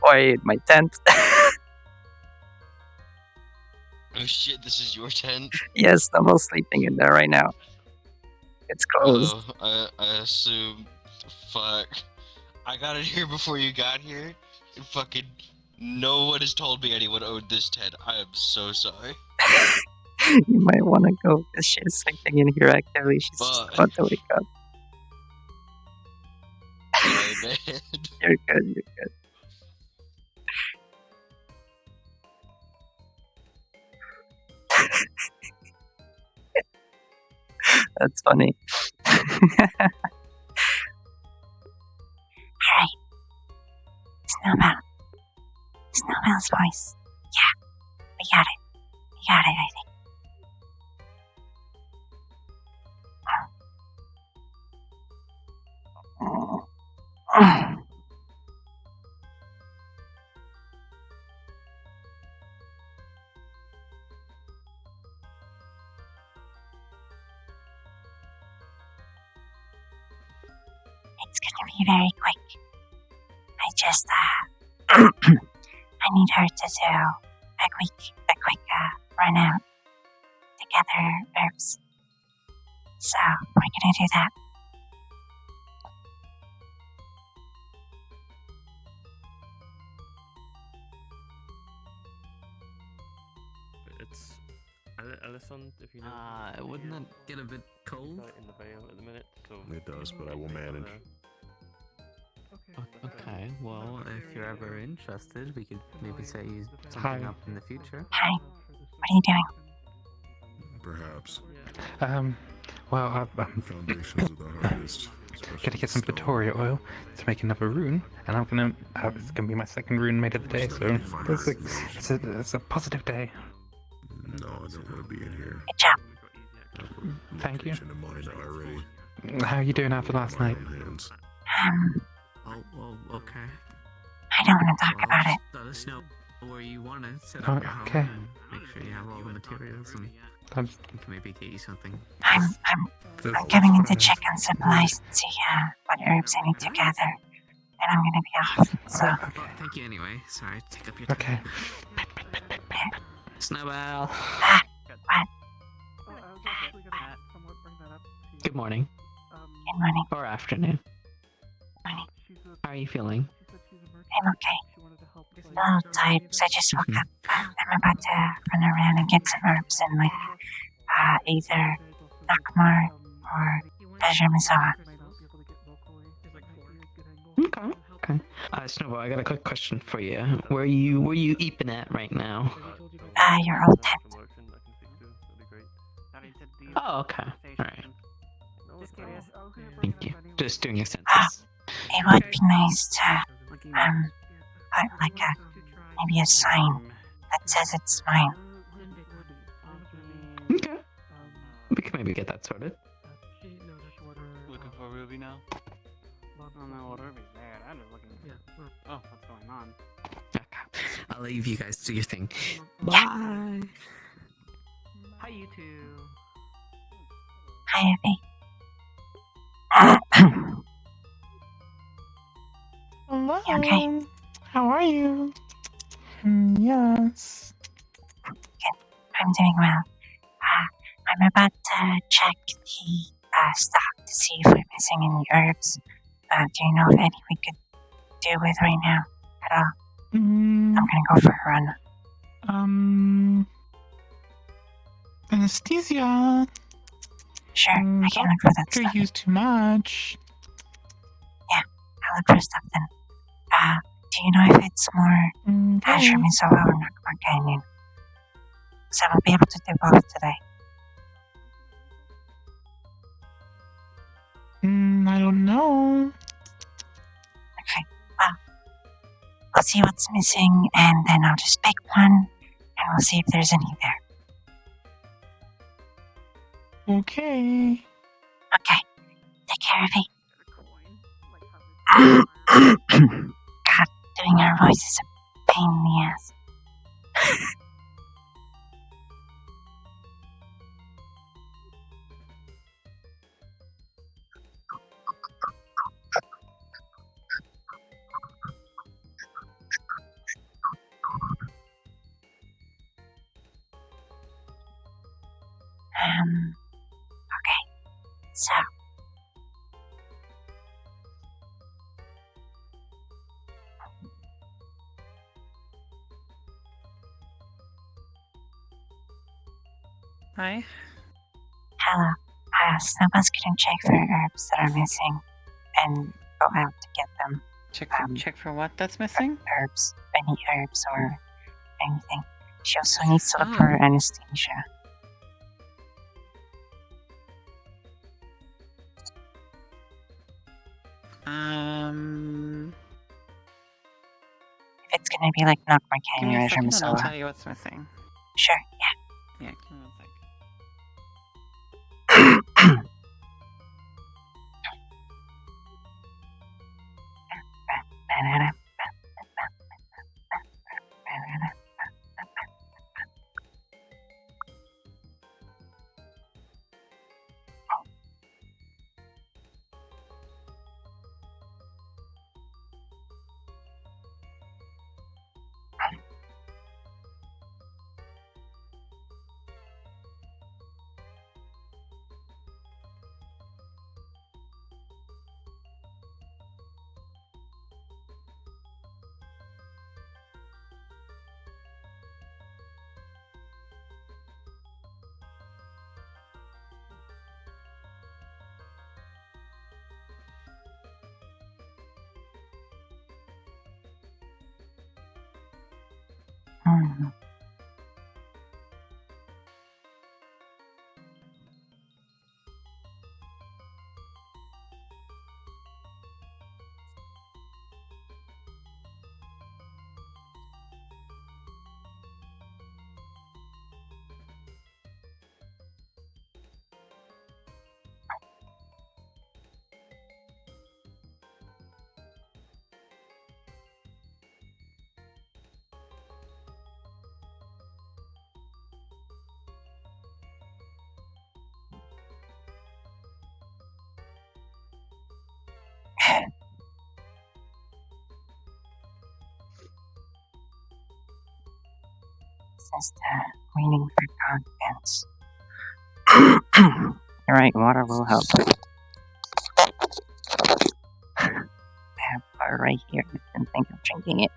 Wait, my tent. Oh shit, this is your tent? Yes, I'm all sleeping in there right now. It's closed. Oh, I assume. Fuck. I got it here before you got here, and fucking no one has told me anyone owned this tent. I am so sorry. You might want to go because she's sleeping in here actively. She's just about to wake up. Sorry, man. You're good, you're good. That's funny. Alright. Snowbell. Snowbell's voice. Yeah. We got it. We got it, I think. It's gonna be very quick. I just, I need her to do a quick run out to gather herbs. So, we're gonna do that. It's Alison, if you know. Wouldn't that get a bit cold? In the Vale at the minute, so It does, but I will manage. Okay, well, if you're ever interested, we could maybe set you something Hi. up in the future. Hi. What are you doing? Perhaps. Well, I've Foundations of the harvest. gotta get some Vittoria oil to make another rune, and I'm gonna it's gonna be my second rune made of the day, so it's a positive day. No, I don't want to be in here. Good job. Thank you. Of mine already. How are you doing after last night? Oh, okay. I don't want to talk about it. Let us know where you want to set Oh, up your home okay. and make sure you have all the materials, and I'm we can maybe get you something. I'm getting into chicken supplies to see what herbs I need to gather. And I'm gonna be off, so... Well, thank you anyway. Sorry to take up your time. Okay. Snowbell. What? Good morning. Good morning. Or afternoon. Morning. How are you feeling? I'm okay. A little tired because I just woke up. I'm about to run around and get some herbs and like either Nakmar or Ajamisawa. Okay. Snowball, I got a quick question for you. Where you eeping at right now? Your old tent. Oh, okay. Alright. Thank you. Just doing a census. It would be nice to put like maybe a sign that It says it's mine. Okay. We can maybe get that sorted. Looking for Ruby now? I don't know what Ruby's there. I'm just looking. Oh, what's going on? I'll leave you guys to your thing. Bye. Hi, you two. Hi, Evie. Hello. You okay? How are you? Yes. Good. I'm doing well. I'm about to check the stock to see if we're missing any herbs. Do you know of any we could do with right now at all? I'm gonna go for a run. Anesthesia. Sure, I can look for that Don't stuff. use too much. Yeah, I'll look for stuff then. Do you know if it's more Azure Misoa or Nakmar Canyon? So I will be able to do both today. I don't know. Okay, well, we'll see what's missing, and then I'll just pick one, and we'll see if there's any there. Okay. Okay, take care of it. God, doing our voice is a pain in the ass. Okay, so. Hi. Hello. Snowball's gonna check for herbs that are missing and go out to get them. Check for what that's missing? Herbs. Any herbs or anything. She also needs to look for anesthesia. If it's gonna be like Nakmar Give me Canyon a or second and I'll Misoa. tell you what's missing. Sure, yeah. Yeah, give me 1 sec. Just waiting for confidence. Alright, water will help. I have water right here. I didn't think of drinking it.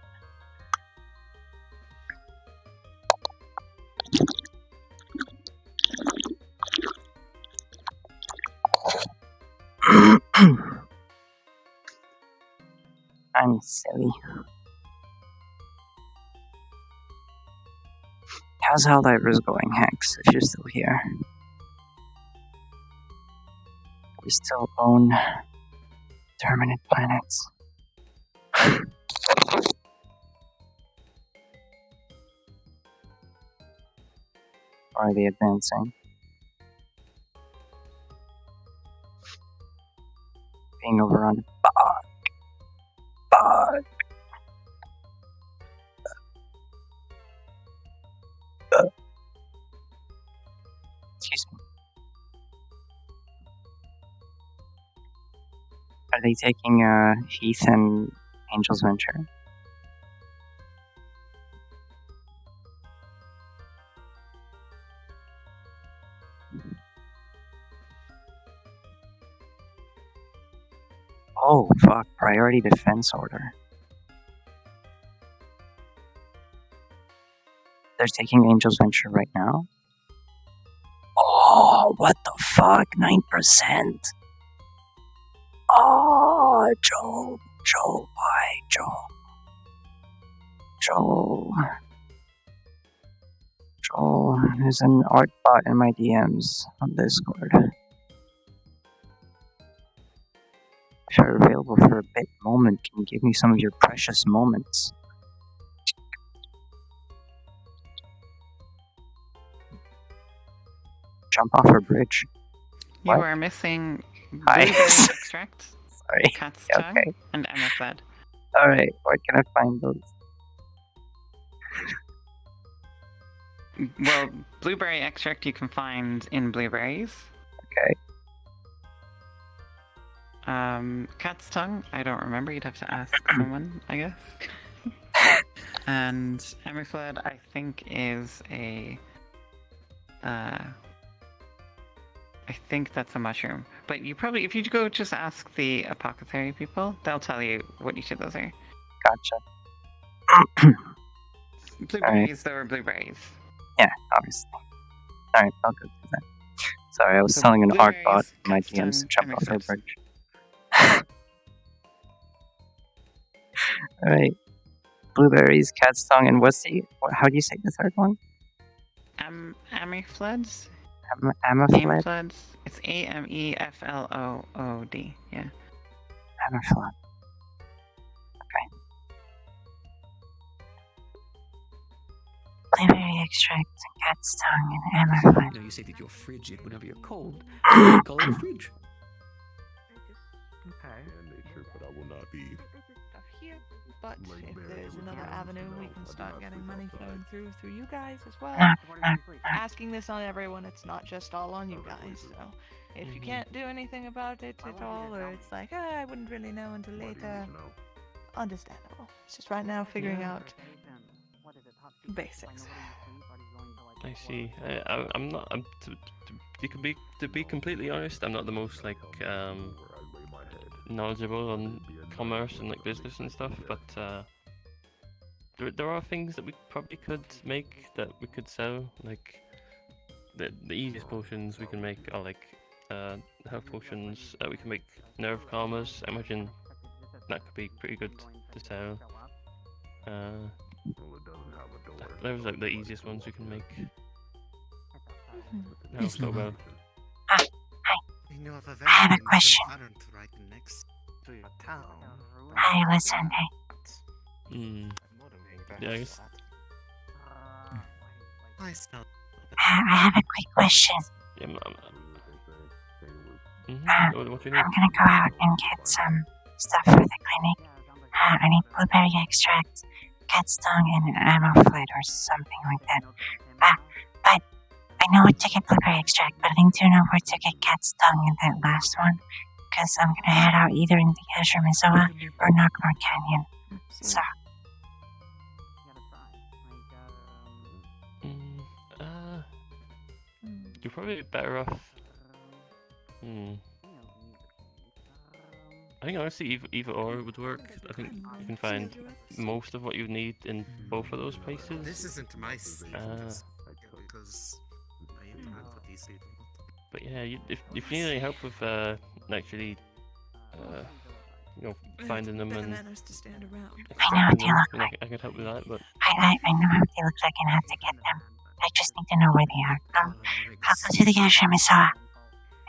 I'm silly. How's Helldivers going, Hex, if you're still here? We still own Terminate Planets. Or are they advancing? Being overrun. Fuck! Fuck! Excuse me. Are they taking Heath and Angel's Venture? Oh, fuck. Priority defense order. They're taking Angel's Venture right now? Oh, what the fuck? 9%? Oh, Joe. Joe, why? Joe. There's an art bot in my DMs on Discord. If you're available for a bit moment, can you give me some of your precious moments? Jump off a bridge. You What? are missing Hi. blueberry extract, Sorry. cat's Yeah, tongue, okay. and MFZ. Alright, where can I find those? Well, blueberry extract you can find in blueberries. Okay. Cat's tongue, I don't remember. You'd have to ask someone, I guess. And Emerfled, I think, is a. I think that's a mushroom. But you probably, if you go just ask the apothecary people, they'll tell you what each of those are. Gotcha. Blueberries, though, are blueberries. Yeah, obviously. Alright, I'll go do that. Sorry, I was telling an art bot in my DMs to jump off their bridge. Alright. Blueberries, cat's tongue, and what's the... How do you say the third one? Amefloods? Amefled? Amefloods. It's AMEFLOOD. Yeah. Amefled. Blueberry extract, cat's tongue, and amberfled. You know, you say that you're frigid whenever you're cold. You call it a fridge. Okay. nature, but I will not be. Stuff here, but if there's another avenue, we can start getting money flowing through you guys as well. Asking this on everyone, it's not just all on you guys. So if you can't do anything about it at all, or it's like, I wouldn't really know until later, understandable. It's just right now figuring out basics. I see. I'm not. To be completely honest, I'm not the most like knowledgeable on commerce and like business and stuff. But there are things that we probably could make that we could sell. Like the easiest potions we can make are like health potions. We can make nerve calmers. I imagine that could be pretty good to sell. Those are like the easiest ones we can make. No, so well. I have a question. Hi, listen. Yeah, I guess. I have a quick question. Yeah, what do you need? I'm gonna go out and get some stuff for the clinic. I need blueberry extract, cat's tongue, and amorfled or something like that. But I know where to get blueberry extract, but I need to know where to get cat's tongue in that last one. Because I'm gonna head out either in the Azure Mizoa or Knockmore Canyon. So. You're probably better off. I think honestly either or would work. I think you can find most of what you need in both of those places. This isn't my because I interact with these people. But yeah, if you need any help with actually finding them and to stand around. I know what they look like. I could help with that, but I know what they look like and how to get them. I just need to know where they are. I'll go to the Azure Mizoa.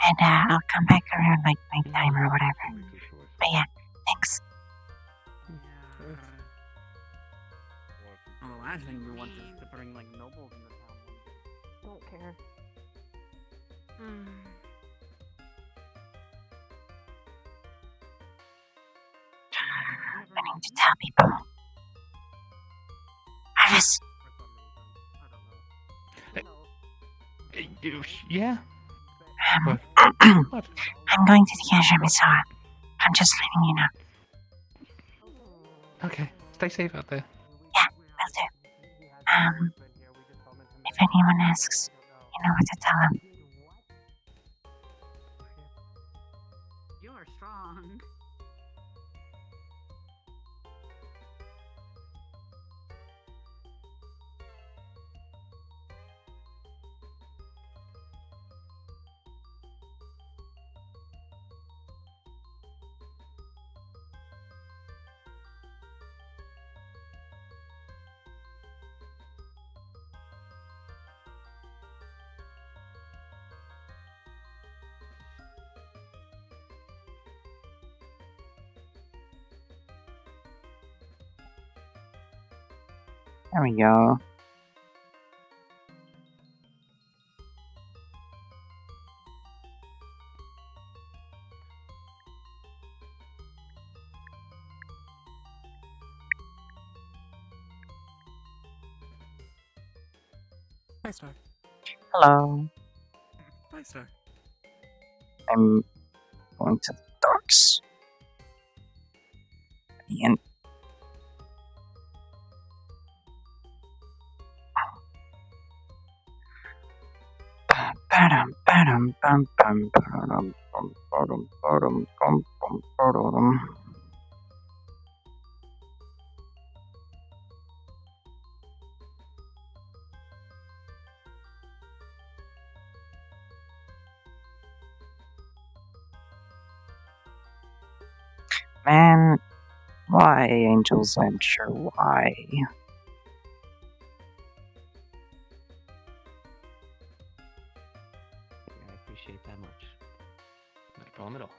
And I'll come back around like nighttime or whatever. But yeah, thanks. Well, the last thing we want is to bring like nobles in the town. don't care. I need to tell people. Arvis, Yeah? What? I'm going to the Azure Bazaar. I'm just letting you know. Okay, stay safe out there. Yeah, will do. If anyone asks, you know what to tell them. You are strong. There we go. Hi, Star. Hello. Hi, Star. I'm going to the docks. The end. Man, why, Angel's Venture? Why? I appreciate that much. Not a problem at all.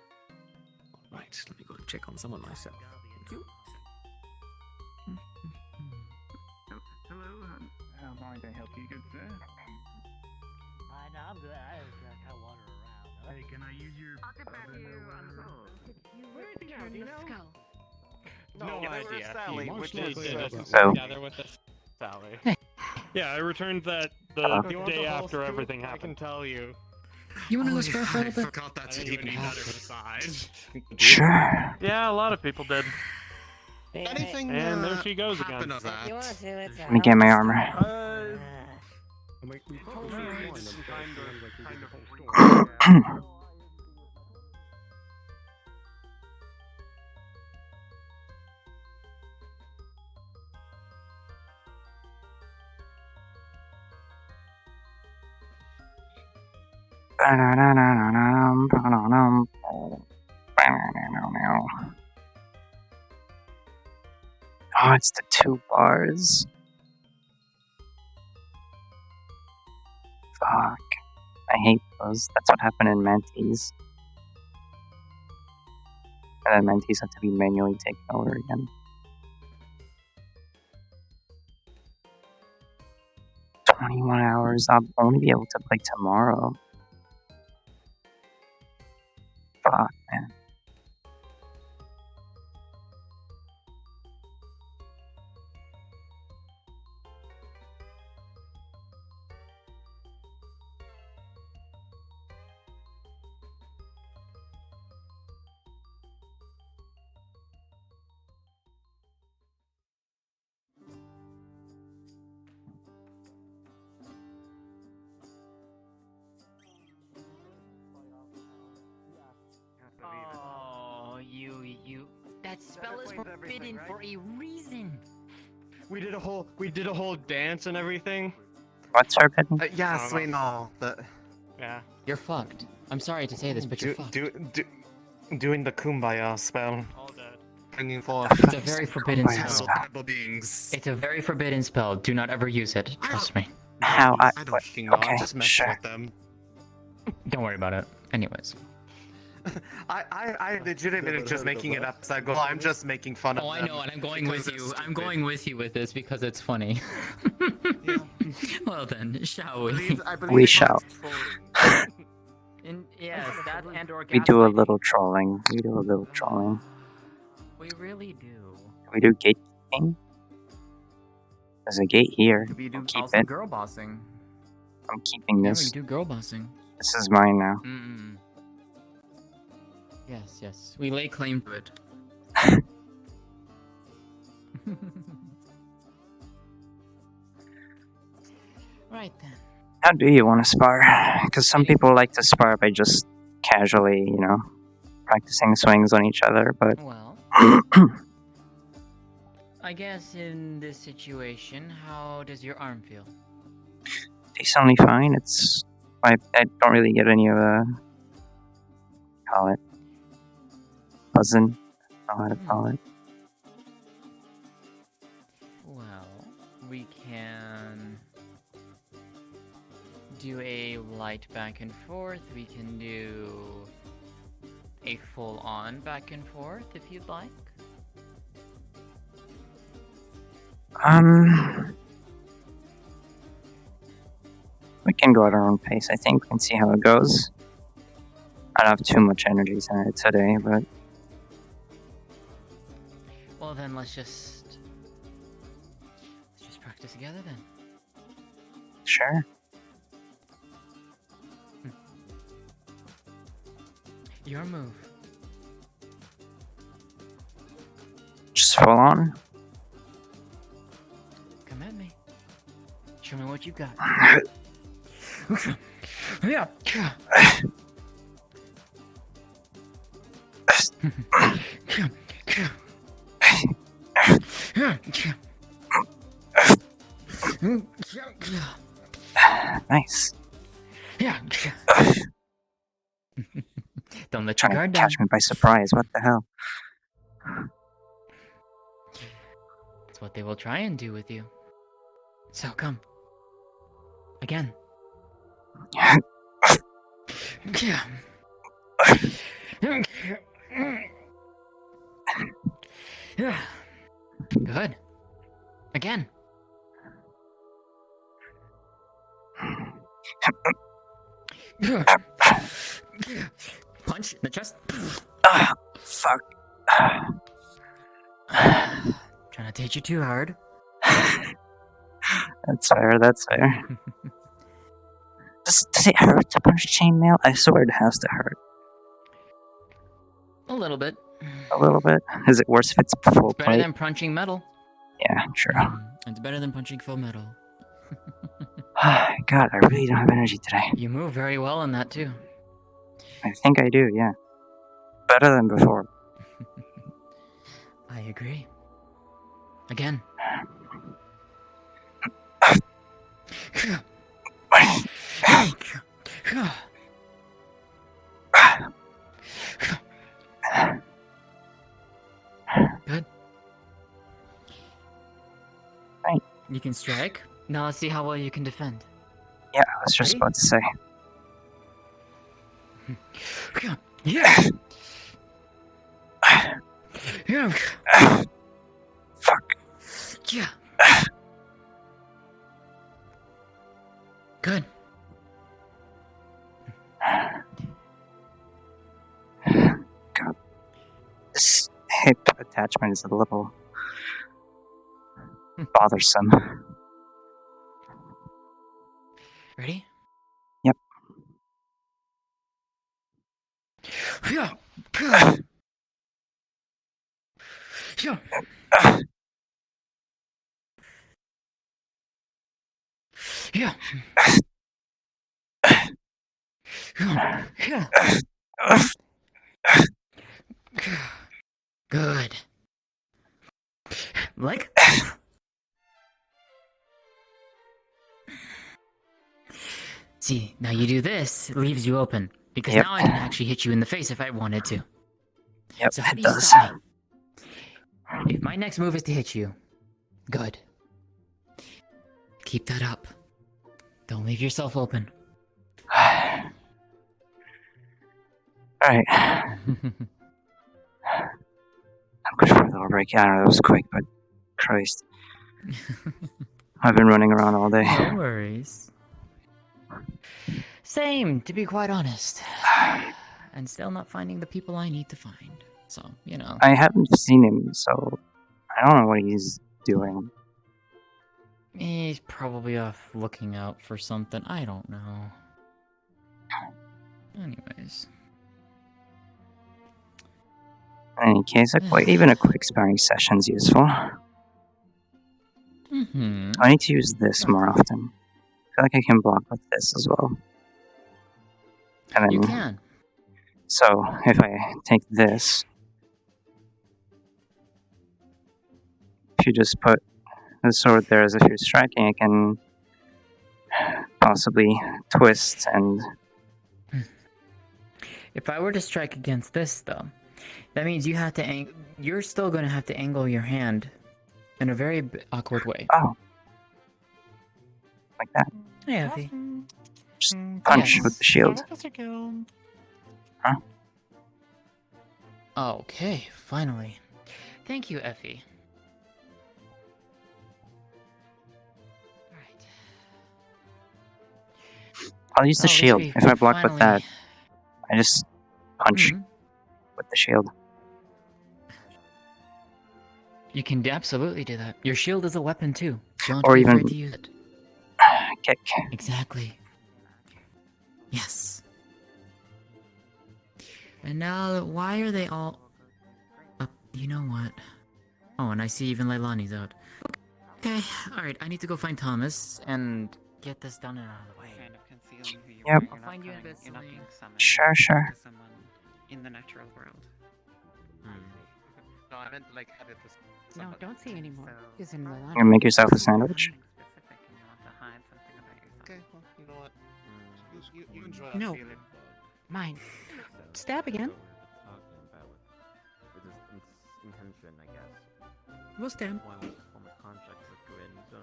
Alright, let me go and check on someone myself. Thank you. Hello, how might I help you, good sir? I'm good. I was kind of wandering around. Hey, can I use your Where did he go? Do you know? No idea. Sally, He which mostly is did. So- together with us. Sally. Yeah, I returned that the Hello? You want day the whole after scoop? everything I happened. can tell you. You wanna Oh, go spare for a I little bit? forgot that I to didn't even even happen. notice the size. Sure. Yeah, a lot of people did. Anything And there she goes happen again. of that? You want to see what's Let me get my armor. We told me it's kind of Oh, it's the 2 bars. Fuck. I hate those. That's what happened in Mantis. And then Mantis have to be manually taken over again. 21 hours. I'll only be able to play tomorrow. Fuck, man. Oh, you. That spell is forbidden for a reason. We did a whole dance and everything. What's forbidden? Yes, we know, but Yeah. You're fucked. I'm sorry to say this, but you're fucked. Doing the kumbaya spell, All dead. bringing forth It's a very forbidden Kumbaya spell. spell. terrible beings. It's a very forbidden spell. Do not ever use it. Trust me. How I don't fucking know. okay, I'm just messing sure. with them. Don't worry about it. Anyways. I legitimately just making it up as I go. I'm just making fun of Oh, them. I know, and I'm going because with you. they're I'm stupid. going with you with this because it's funny. Yeah. Well then, shall we? We shall. Yes, that and or We do a gaslighting. little trolling. We do a little trolling. We really do. We do gatekeeping. There's a gate here. We do I'll keep also it. girl bossing. I'm keeping Yeah, this. we do girl bossing. This is mine now. Mm-mm. Yes, yes. We lay claim to it. Right then. How do you want to spar? Because some people like to spar by just casually, practicing swings on each other, but... Well, I guess in this situation, how does your arm feel? Decently fine. It's... I don't really get any of call it... buzzing. I don't know how to call it. Well, we can do a light back and forth. We can do a full-on back and forth if you'd like. We can go at our own pace, I think, and see how it goes. I don't have too much energy today, but... Well then, let's just practice together then. Sure. Your move. Just full on? Come at me. Show me what you got. Yeah. Nice. Yeah. Don't let your Trying guard to catch down. me by surprise. What the hell? It's what they will try and do with you. So come. Again. Good. Again. Punch in the chest. Ah, fuck. Try not to hit you too hard. That's fair, that's fair. Does it hurt to punch chainmail? I swear it has to hurt. A little bit. A little bit? Is it worse if it's full It's better plate? than punching metal. Yeah, true. It's better than punching full metal. God, I really don't have energy today. You move very well in that too. I think I do, yeah. Better than before. I agree. Again. Good. Right. You can strike. Now let's see how well you can defend. Yeah, I was just Ready? about to say. Yeah. Yeah. Fuck. Yeah. Good. God. This hip attachment is a little bothersome. Ready? Yep. Yeah. Yeah. Yeah. Yeah. Good. Leg. See, now you do this, it leaves you open. Because Yep. now I can actually hit you in the face if I wanted to. Yep, So how it do you does. stop me? If my next move is to hit you, good. Keep that up. Don't leave yourself open. Alright. I'm good for a little break. I don't know, that was quick, but Christ. I've been running around all day. No worries. Same, to be quite honest. And still not finding the people I need to find. So, you know. I haven't seen him, so I don't know what he's doing. He's probably off looking out for something. I don't know. Anyways. In any case, even a quick sparring session's useful. Mm-hmm. I need to use this more often. I feel like I can block with this as well. And then, You can. So, if I take this, if you just put the sword there as if you're striking, I can possibly twist and... If I were to strike against this, though, that means you have to you're still going to have to angle your hand in a very awkward way. Oh. Like that. Hey, Effie. Just punch with the shield. Huh? Okay, finally. Thank you, Effie. I'll use the shield. we If I block with finally- that, I just punch with the shield. You can absolutely do that. Your shield is a weapon too. Don't Or be even- afraid to use it. Kick. Exactly. Yes. And now, why are they all... you know what? Oh, and I see even Leilani's out. Okay, alright, I need to go find Thomas and get this done and out of the way. Kind of concealing who you Yep. are. You're I'll find you in a bit, You're not Celine. being summoned. Sure. To someone in the natural world. No, I meant like have it with No, somebody. don't say anymore. Is in Milan. You can make yourself a sandwich. Specific and you want to hide something about yourself. Okay, well, you know what? You enjoy that No. feeling. Mine. Stab again. With his intention, I guess. We'll stab. Why would you form a contract with Grin? So,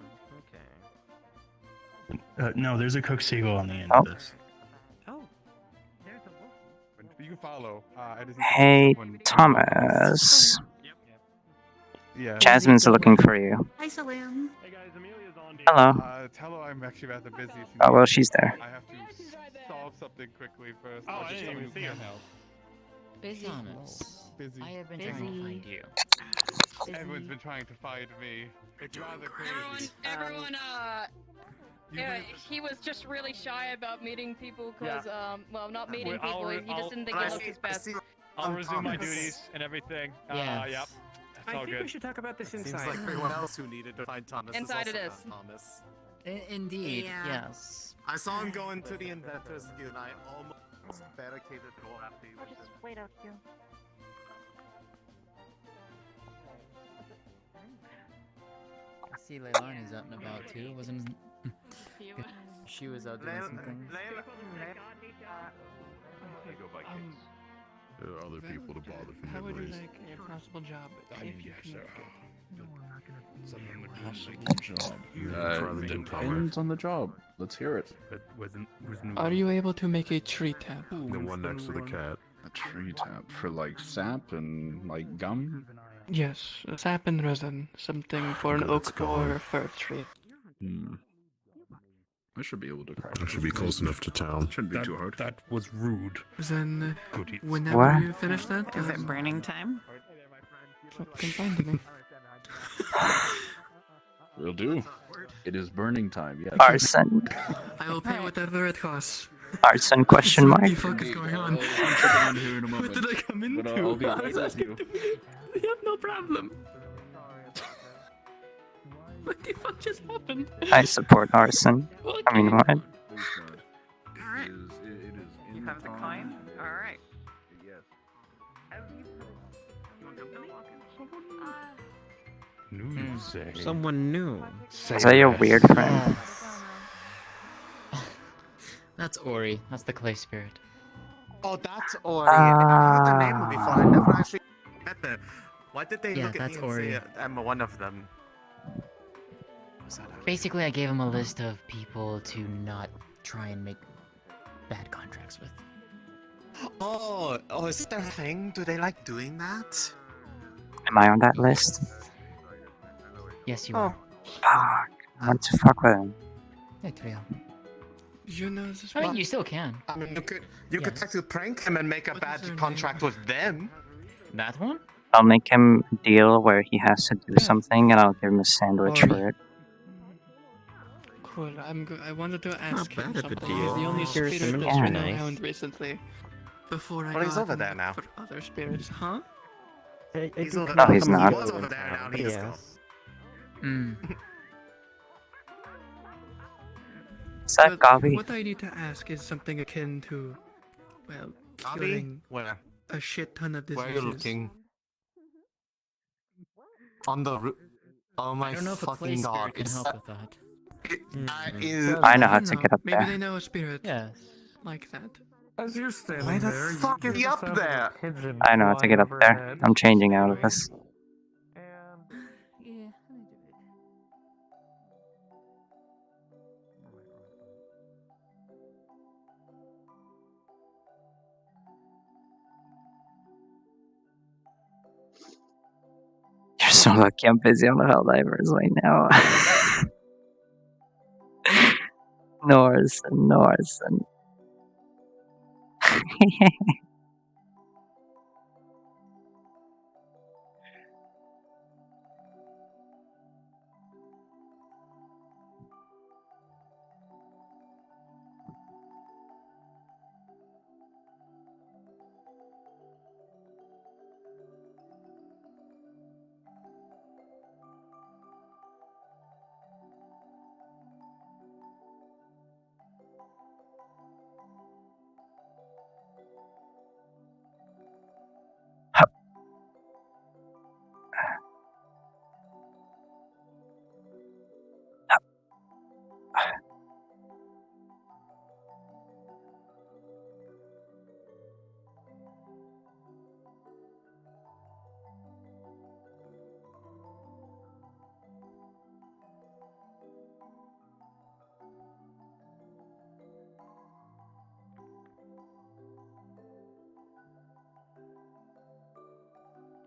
okay. No, there's a cook seagull on the end Oh. of this. Oh. There's a wolf. You can follow. I just need to Hey, someone- Thomas. Yeah. Jasmine's looking for you. Hi, Salam. Hey guys, Amelia's on duty. Hello. Tell her I'm actually rather busy. Oh, well, she's there. I have to solve something quickly first. Oh, Or I just didn't someone even who see her. can help. Busy. Thomas. Busy. I have been trying to find you. Everyone's been trying to find me. It's rather crazy. Everyone, he was just really shy about meeting people because, well, not meeting Wait, I'll people. re- He just I'll- didn't think it looked his best. I'll resume my duties and everything. Yes. Yep. That's I all think good. we should talk about this Seems inside. like everyone else who needed to find Thomas Inside is it also is. found Thomas. Indeed, Yeah. yes. I saw him go into the Inventor's Guild and I almost barricaded the door after he was Just wait out here. I see Leilani's out and about too. Wasn't she was out doing something? There are other people to bother from How would you memories. like a possible job if you can make it? Someone would possible job. Depends on the job. Let's hear it. Are you able to make a tree tap? The one next to the cat. A tree tap for like sap and like gum. Yes, sap and resin, something for an Okay, let's oak go. or a fir tree. I should be able to crack. I should be close enough to town. Shouldn't be too hard. That was rude. Then, Goodies. whenever What? you finish that, Is it burning time? fucking find me. Will do. It is burning time. Yes. Arson. I will pay whatever it costs. Arson question mark. What the fuck is going on? What What did I come into? But I'll be I right was with asking you. to we have no problem. What the fuck just happened? I support arson. I mean, what? Alright. You have the coin? Alright. News. Someone new. Is that your weird friend? That's Ori. That's the clay spirit. Oh, that's Ori. I heard the name before. I never actually met them. Why did they Yeah, look at that's me and Ori. say I'm one of them? Basically, I gave him a list of people to not try and make bad contracts with. Oh, is that a thing? Do they like doing that? Am I on that list? Yes, you Oh. are. Fuck. want to fuck with him. Hey, Trio. You know this I mean, you still can. I mean, you could Yes. try to prank him and make a bad contract with them. That one? I'll make him a deal where he has to do something, and I'll give him a sandwich Ori. for it. Cool. I wanted to ask him bad of a something. deal. He's the only Here's spirit some that's been information. around recently. Before I Well, he's got over him there now. for other spirits, huh? He's over No, he's not. He was over there, now he's gone. Hmm. Is that But Gabi? what I need to ask is something akin to, well, Gabi? curing Where? a shit ton of Where diseases. are you looking? On the roof. Oh my I don't know if a clay fucking god! spirit can help with that. That is. I know how Never to know. get up Maybe there. they know a spirit Yes. like that. As you're standing Why the there, fuck you is he hear the up sound of a there? pigeon I know how to flying get up there. overhead. I'm changing out of this. Yeah. You're so lucky I'm busy on the Helldivers right now. Norsen.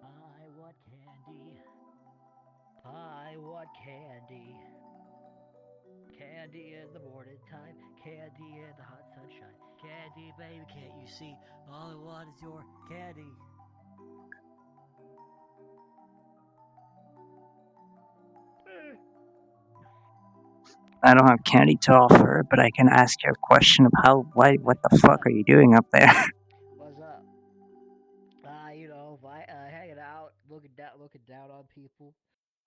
I want candy. I want candy. Candy in the morning time, candy in the hot sunshine. Candy, baby, can't you see? All I want is your candy. I don't have candy to offer, but I can ask you a question of what the fuck are you doing up there? What's up? Hanging out, looking down on people.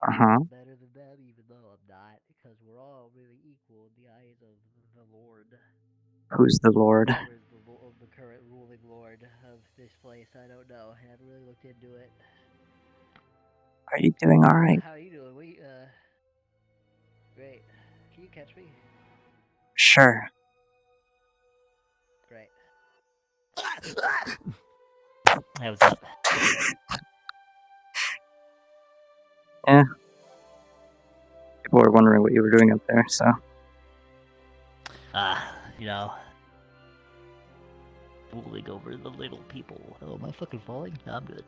Uh-huh. Better than them, even though I'm not, because we're all really equal in the eyes of the Lord. Who's the Lord? Whoever is the current ruling Lord of this place, I don't know. I haven't really looked into it. Are you doing alright? How are you doing? Great. Can you catch me? Sure. Great. Hey, what's up? Yeah. People were wondering what you were doing up there, so. You know, ruling over the little people. Oh, am I fucking falling? No, I'm good.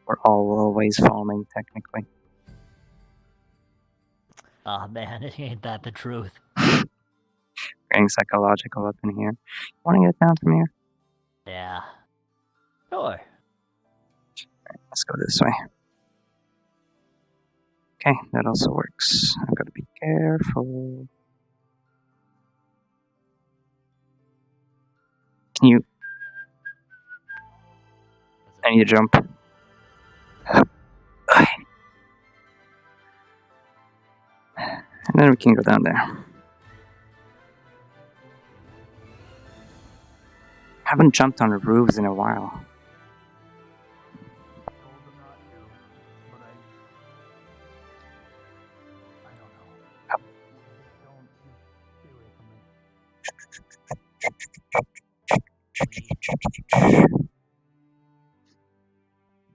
We're all always falling, technically. Oh man, ain't that the truth? Getting psychological up in here. Want to get down from here? Yeah. Sure. Let's go this way. Okay, that also works. I've got to be careful. Can you... I need to jump. And then we can go down there. Haven't jumped on roofs in a while.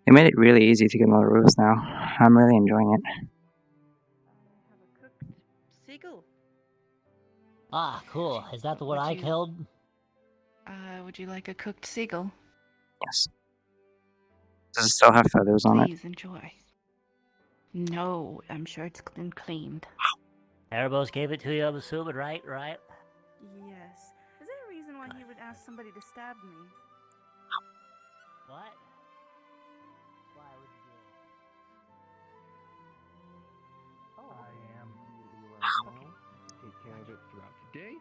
They made it really easy to get on the roofs now. I'm really enjoying it. Seagull. Ah, cool. Is that the one I killed? Would you like a cooked seagull? Yes. Does it still have feathers on it? Please enjoy. No, I'm sure it's been cleaned. Erebos gave it to you, I'm assuming, right? Right? Yes. Is there a reason why he would ask somebody to stab me? What? I am take care of it throughout the day.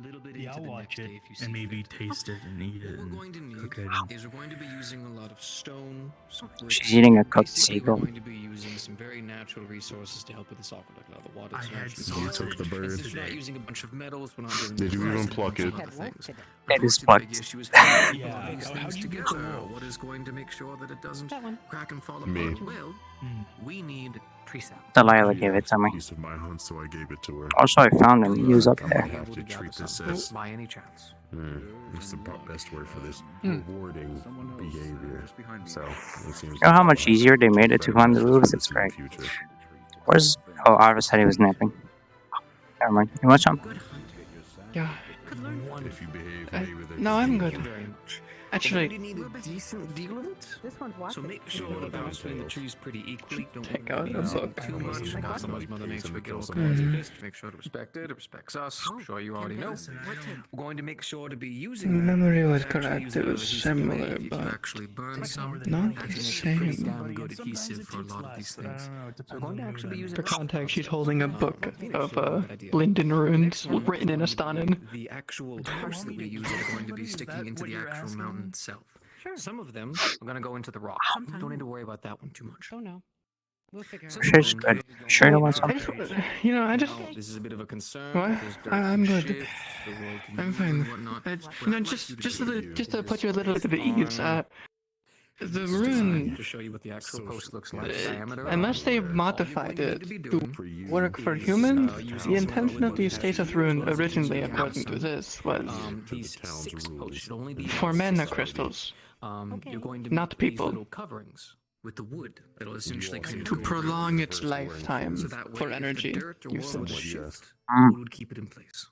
Little bit Yeah, into I'll the watch next it day if you see and maybe fit. taste it and eat it What we're and going to need cook it. is we're going to be using a lot of stone, some bricks. She's eating a cooked Basically, seagull. we're going to be using some very natural resources to help with this aqueduct. Now, the water's You took the bird. Since we're not using a bunch of metals, we're not doing Did you even pluck it? It is The plucked. big issue is how do we Yeah, put these how'd things you get together? the wolf? What is going to make sure that it doesn't crack and fall Me. apart? Well, we need tree sap. Delilah gave it to me. Piece of my hunt, so I gave it to her. Also, I found him. He was up I there. might have to treat this as by any chance. what's the best word for this? Hmm. Rewarding behavior. So it seems. You know how much easier they made it to find the roofs? It's great. Where's... Oh, Arva said he was napping. Never mind. You want some? Yeah. If you behave, No, I'm good. Actually, need a decent deal of it. This one's So make sure the balance between the trees pretty equally. Don't Take out a book. too much. Otherwise, Mother Nature will get all Mhm. kinds of pissed. Make sure to respect it. It respects us. I'm sure you already know. We're going to make sure to be using that. memory was Actually correct. use It a was adhesive similar, blade. If you but actually burn some, not that the makes a pretty same. damn good adhesive for a lot of these things. So we're going to actually be using. For context, she's holding a book of Linden runes written in Astanan. The actual parts that we use are going to be sticking into the actual mountain itself. Some of them are going to go into the rock. Don't need to worry about that one too much. Oh no. We'll figure it Some out. Sure, it's good. Sure, you don't want some? You know, I just... This is a bit of a concern. What? because dirt I'm can good. shift, the world can I'm move fine. and whatnot. You know, just to put you a little bit at ease, the rune, To show you what the actual post looks like. Diameter. unless they modified it to work for humans, the intention of the stasis rune originally, according to this, was These 6 posts should only be for mana crystals, You're going to not make these people. little coverings with the wood that'll essentially kind of to go prolong over its lifetime So that way, for if the energy dirt or water would usage. shift, Mm. wood would keep it in place.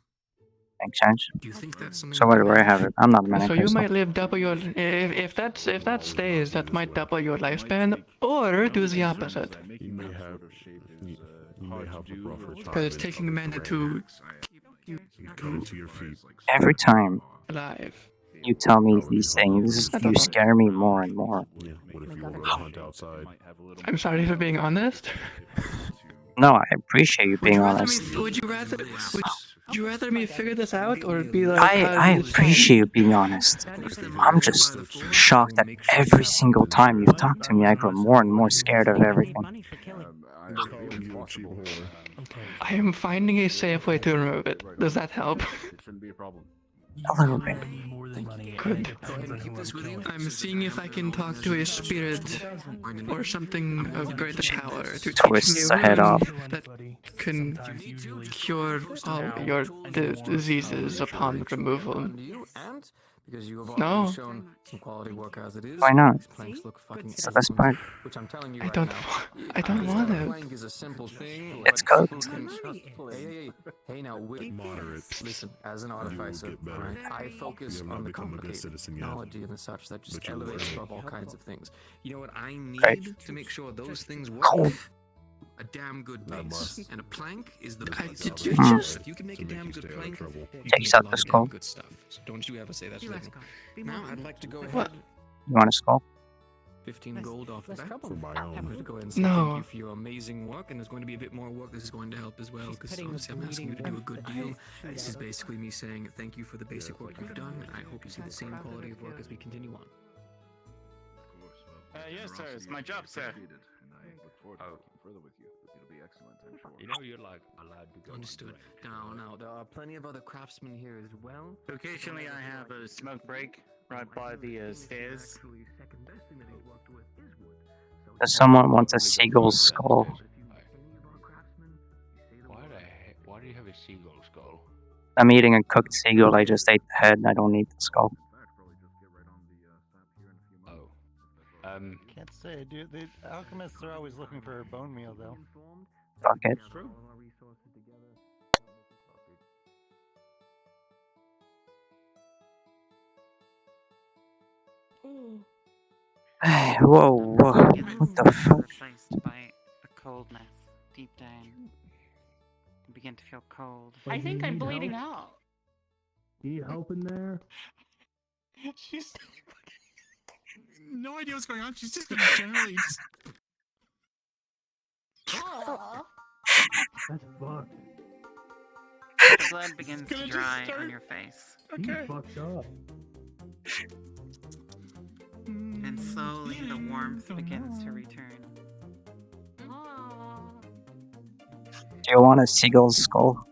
Makes sense. Do you think that's something? So where do I have it? I'm not a mana So you crystal. might live double your if that stays, that might double your lifespan, or do the opposite, You may have a rougher time. because it's taking mana to Come to your feet. Every time alive. you tell me these things, you scare me more and more. Yeah. What if you want to go hunt outside? I'm sorry for being honest. No, I appreciate you being honest. Would you rather me figure this out or be like? I appreciate you being honest. I'm just shocked that every single time you've talked to me, I grow more and more scared of everything. I am finding a safe way to remove it. Does that help? It shouldn't be a problem. A little bit. Good. I'm seeing if I can talk to a spirit or something of greater power to teach Twists me the a head rune off. that can cure all your diseases upon removal. Because you have No. already shown some quality work as it is. Why not? These planks look fucking It's the best part. which I'm telling you I right don't. now. I don't want A it. plank is a simple thing. It's but cooked. people can- Hey, now, listen, as an artificer, right, I focus on the complicated technology and the such that just elevates above all kinds of things. You know what I need Right. to make sure those things Cool. work? A damn good base. And a plank is the base. did you Hmm. just- If you can make a damn good plank, you can Takes make a out lot the of skull. damn good stuff. So don't you ever say that to me. Now, I'd like to go ahead. What? You want a skull? 15 gold off the bat. For my own. I'm going to go ahead and say No. thank you for your amazing work, and there's going to be a bit more work this is going to help as well, because obviously I'm asking you to do a good deal. This is basically me saying thank you for the basic work you've done, and I hope you see the same quality of work as we continue on. Yes, sir. It's my job, sir. And I look forward to working further with you. It'll be excellent, I'm sure. You know you're like allowed to go. Understood. Now, there are plenty of other craftsmen here as well. Occasionally, I have a smoke break right by the stairs. Does someone want a seagull's skull? Why do you have a seagull skull? I'm eating a cooked seagull. I just ate the head. I don't need the skull. Oh. Can't say, dude. The alchemists are always looking for bone meal, though. Fuck it. True. Whoa, whoa. What the fuck? Replaced by a cold feel cold. I think I'm bleeding out. Can you help in there? She's no idea what's going on. She's just generally just. That's fucked. The blood begins to dry on your face. You fucked up. And slowly the warmth begins to return. Do you want a seagull's skull?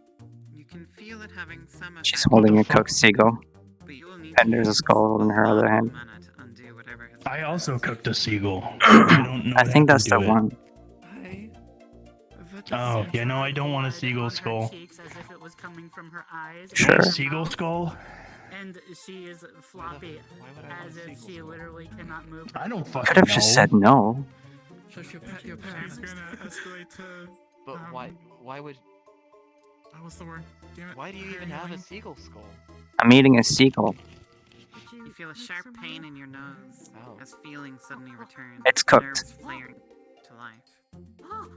You can feel it having some She's effect, holding a cooked seagull. but you will need And there's a skull in her other hand. mana to undo whatever has I also cooked a seagull. I don't know. I what think happened that's to the it. one. Oh, yeah, no, I don't want a seagull skull. Cheeks as if it was coming from her eyes. You want Sure. a seagull skull? And she is floppy, as if she literally cannot move. I don't Could fucking have know. just said no. Shush your parents. It's gonna escalate to. But why would? What's the word? Damn it. Why do you even have a seagull skull? I'm eating a seagull. You feel a sharp pain in your nose as feeling suddenly returns. It's cooked. Nerves flaring to life. Oh,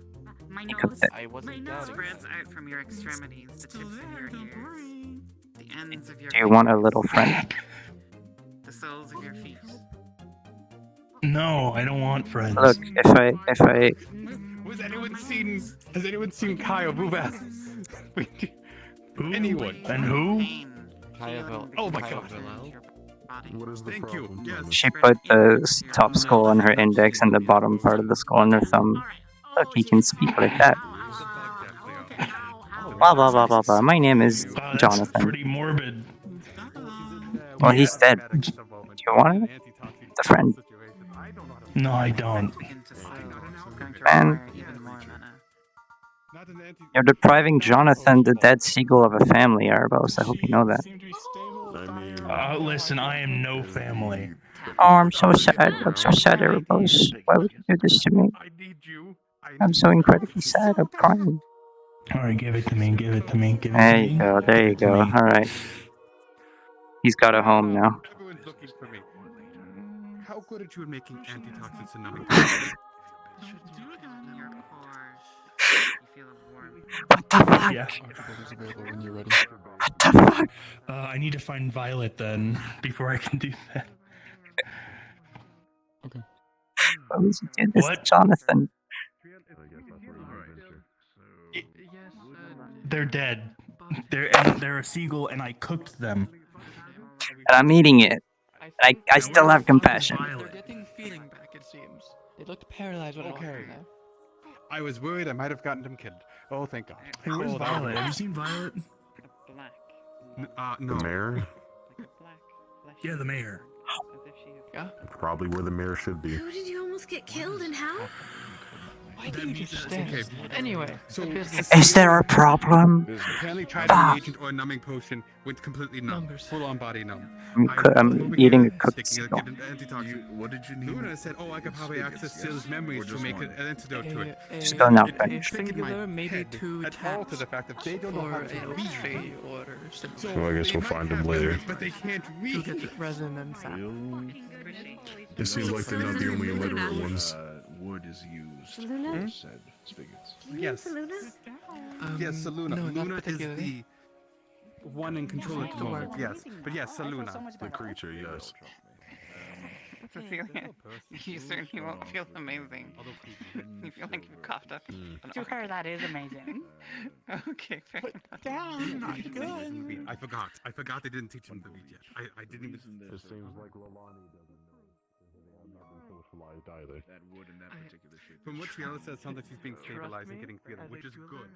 my You nose. cooked it. I wasn't My nose doubting Spreads that. out from your extremities, the tips of your ears, the ends of your Do you want a fingers, little friend? the soles of your feet. No, I don't want friends. Look, if I Has anyone seen Kyle move out? Anyone? And who? Oh my god. What is the Thank problem? you. Yes. she put the top skull on her index and the bottom part of the skull on her thumb. Look, he can speak like that. Blah blah blah blah blah. My name is Wow, that's Jonathan. pretty morbid. Well, he's dead. Do you want it? It's a friend. No, I don't. Man, you're depriving Jonathan, the dead seagull, of a family, Arbos. I hope you know that. Listen, I am no family. Oh, I'm so sad. I'm so sad, Arbos. Why would you do this to me? I'm so incredibly sad. I'm crying. Alright, give it to me, give it to me, give it There to you me. go. There you Give it to go. me. Alright. He's got a home now. Everyone's looking for me. How good are you at making antitoxins and numbing? What the fuck? Yeah. When you're ready. What the fuck? I need to find Violet then, before I can do that. Okay. Why would you do this to What? Jonathan? They're dead. They're a seagull, and I cooked them. And I'm eating it. I still have compassion. They're getting feeling back, it seems. They looked paralyzed when I walked in there. I was worried I might have gotten them killed. Oh, thank God. Hey, where's Oh, that Violet? would be Have you seen Violet? no. The mayor? Yeah, the mayor. Yeah? Probably where the mayor should be. How did you almost get killed and how? Why do you just stand? Okay. Anyway, So, Is there a problem? apparently tried an agent or a numbing potion, went completely numb. Full on body numb. I'm eating a cooked seagull. What did you need? Luna said, oh, I could probably access Sill's memories to make an antidote to it. Just go now, It Ben. triggered my singular, maybe head two at all to taps the fact that they don't know how for to a read. tree order. So I guess we'll find him later. But they can't To read. get resonance out. It seems like they're not the only illiterate ones. Wood is used Luna? for said spigots. Yes. Luna? Yes, Saluna. no, not Luna is particularly. the one in control at the moment. Yes. But yes, Saluna. The creature, yes. Cecilia, you certainly won't feel amazing. You feel like you've coughed up. To her, that is amazing. Okay, fair enough. Damn, not good. I forgot they didn't teach him to read yet. I didn't even. It seems like Lalani doesn't know. I'm not being socialized either. That wood in that particular shape. From what Triana says, it sounds like she's being stabilized and getting feeling, which is good.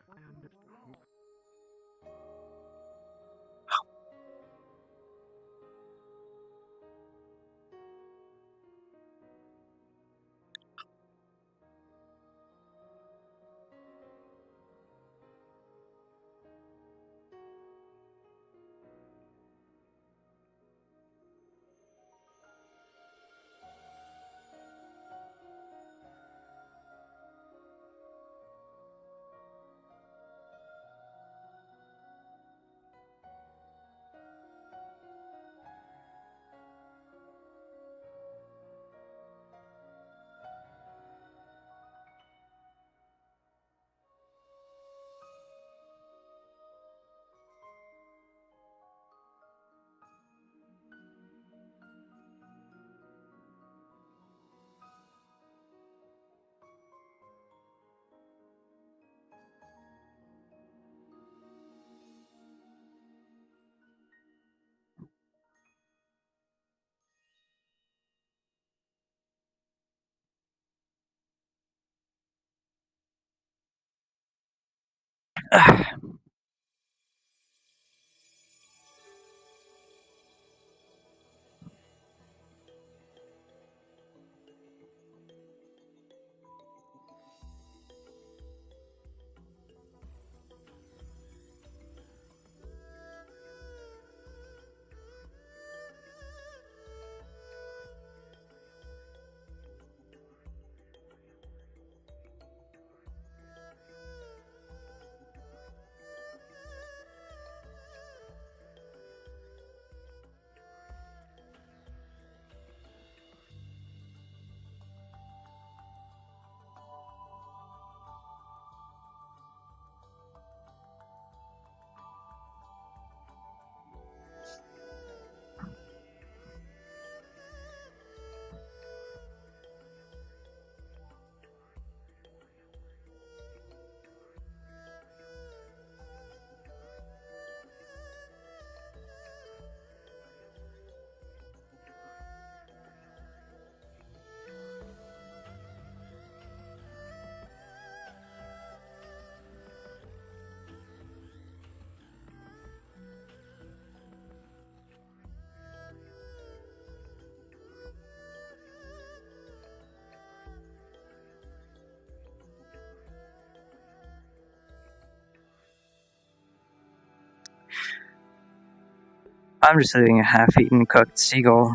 I'm just eating a half-eaten cooked seagull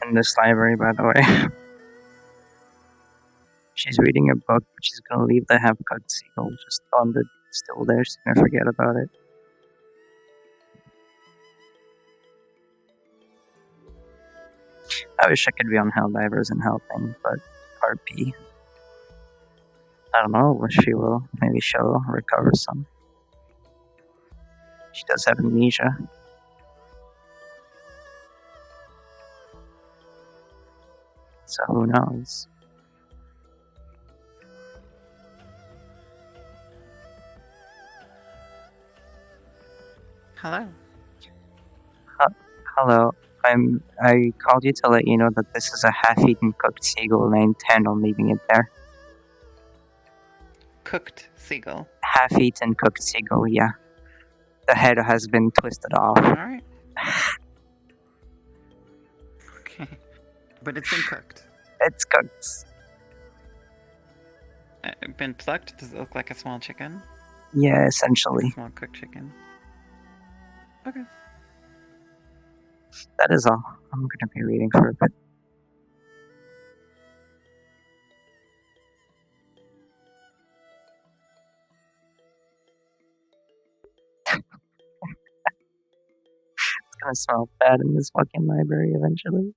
in this library, by the way. She's reading a book, but she's gonna leave the half-cooked seagull just on the still there. She's gonna forget about it. I wish I could be on Helldivers and helping, but RP. I don't know what she will. Maybe she'll recover some. She does have amnesia. So who knows? Hello. Hello. I called you to let you know that this is a half-eaten cooked seagull and I intend on leaving it there. Cooked seagull. Half-eaten cooked seagull, yeah. The head has been twisted off. Alright. Okay. But it's been cooked. It's cooked. Been plucked? Does it look like a small chicken? Yeah, essentially. Small cooked chicken. Okay. That is all. I'm gonna be reading for a bit. It's gonna smell bad in this fucking library eventually.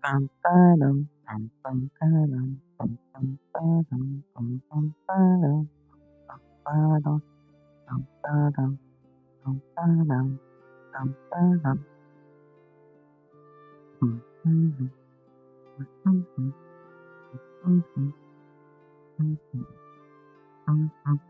Bum, ba-dum, bum, bum, ba-dum, bum, bum, ba-dum, bum, bum, ba-dum, bum, ba-dum, bum, ba-dum, bum, ba-dum, bum, ba-dum. Mm, mhm, mhm, mhm, mhm, mhm, mhm.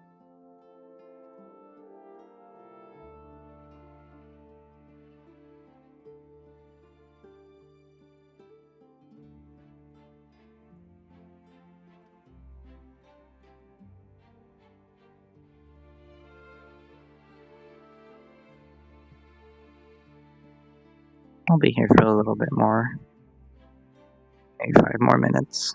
I'll be here for a little bit more. Maybe 5 more minutes.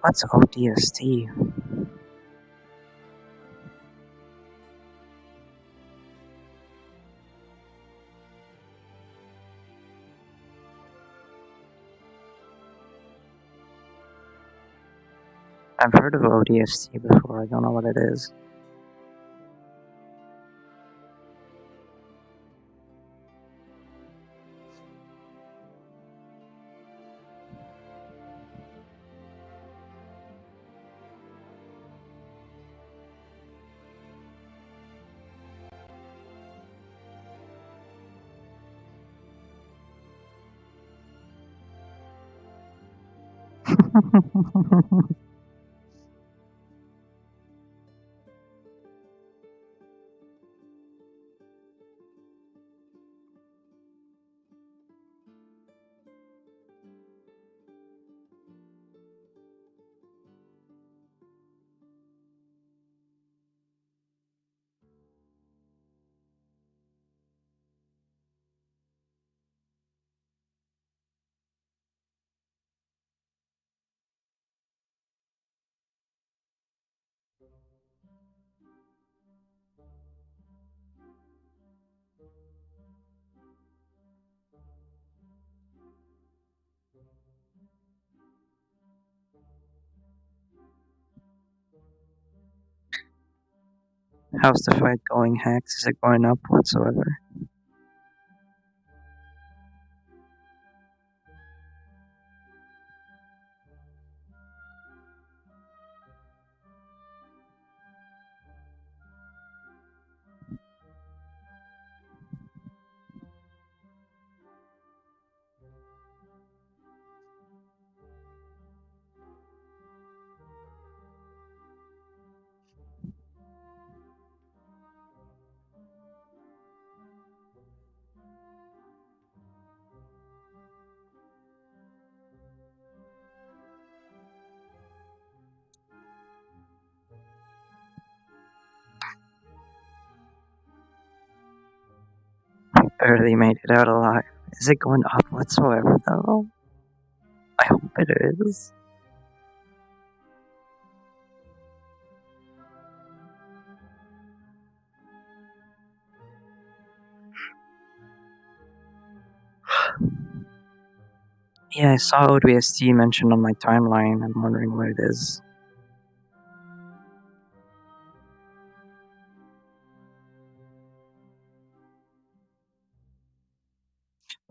What's ODST? I've heard of ODST before, I don't know what it is. How's the fight going, Hex? Is it going up whatsoever? Barely made it out alive. Is it going up whatsoever, though? I hope it is. Yeah, I saw ODST mentioned on my timeline. I'm wondering what it is.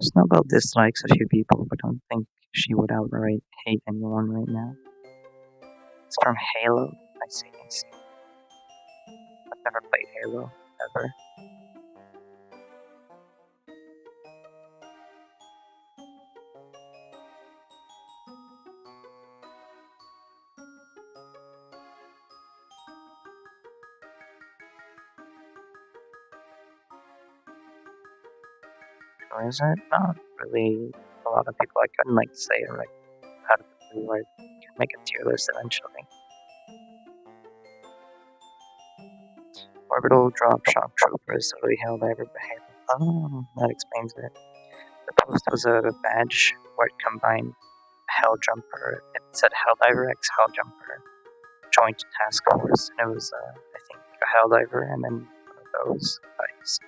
Snowbell dislikes a few people, but don't think she would outright hate anyone right now. It's from Halo. I see. I've never played Halo, ever. Or is it? Not really. A lot of people, I couldn't say it out of the blue. I can make a tier list eventually. Orbital drop shock trooper is totally held ever behaved. Oh, that explains it. The post was a badge where it combined Hell Jumper. It said Helldiver X Hell Jumper Joint Task Force, and it was I think a Helldiver and then one of those bikes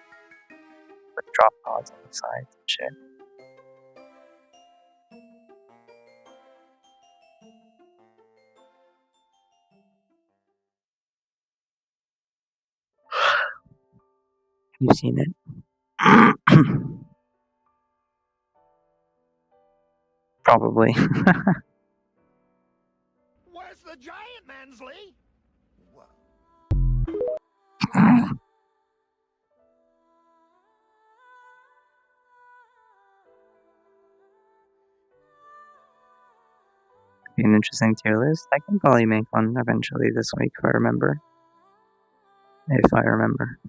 with drop pods on the sides and shit. You've seen it. Probably. Where's the giant, Mansley? Be an interesting tier list. I can probably make one eventually this week if I remember. If I remember.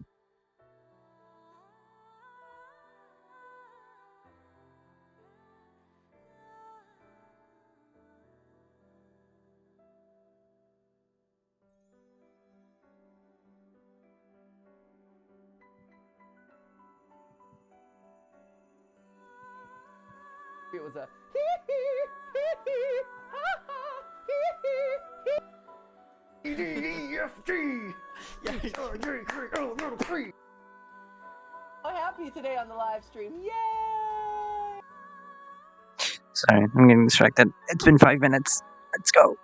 It was a So happy today on the live stream. Yay! Sorry, I'm getting distracted. It's been 5 minutes. Let's go.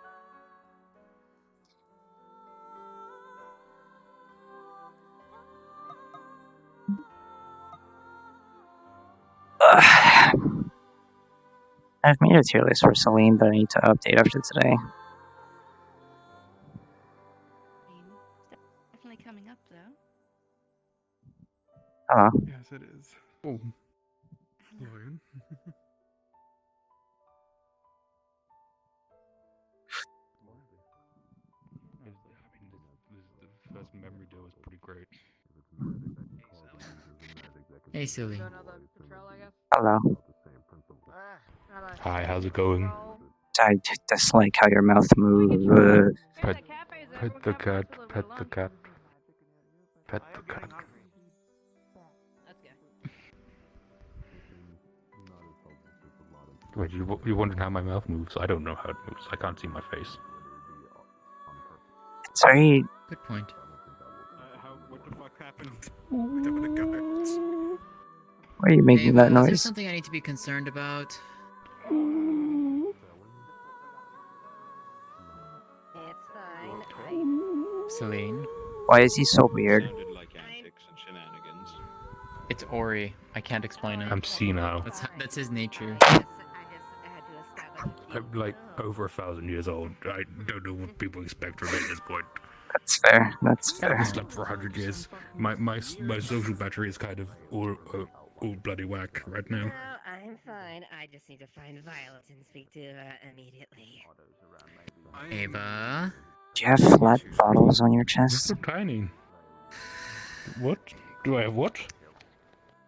I've made a tier list for Celine that I need to update after today. Definitely coming up though. Hello. Yes, it is. Oh. Lion. The first memory deal was pretty great. Hey, silly. Hello. Hi, how's it going? I dislike how your mouth moves. Pet the cat, pet the cat. Pet the cat. Wait, you wondering how my mouth moves? I don't know how it moves. I can't see my face. Sorry. Good point. What the fuck happened? Why are you making that Is there noise? something I need to be concerned about? It's fine. Celine? Why is he so weird? It's Ori. I can't explain it. I'm senile. That's his nature. I'm like over 1,000 years old. I don't know what people expect from me at this point. That's fair. That's fair. I slept for 100 years. My social battery is kind of all bloody whack right now. No, I'm fine. I just need to find Violet and speak to her immediately. Ava? Do you have flat bottles on your They're chest? so tiny. What? Do I have what?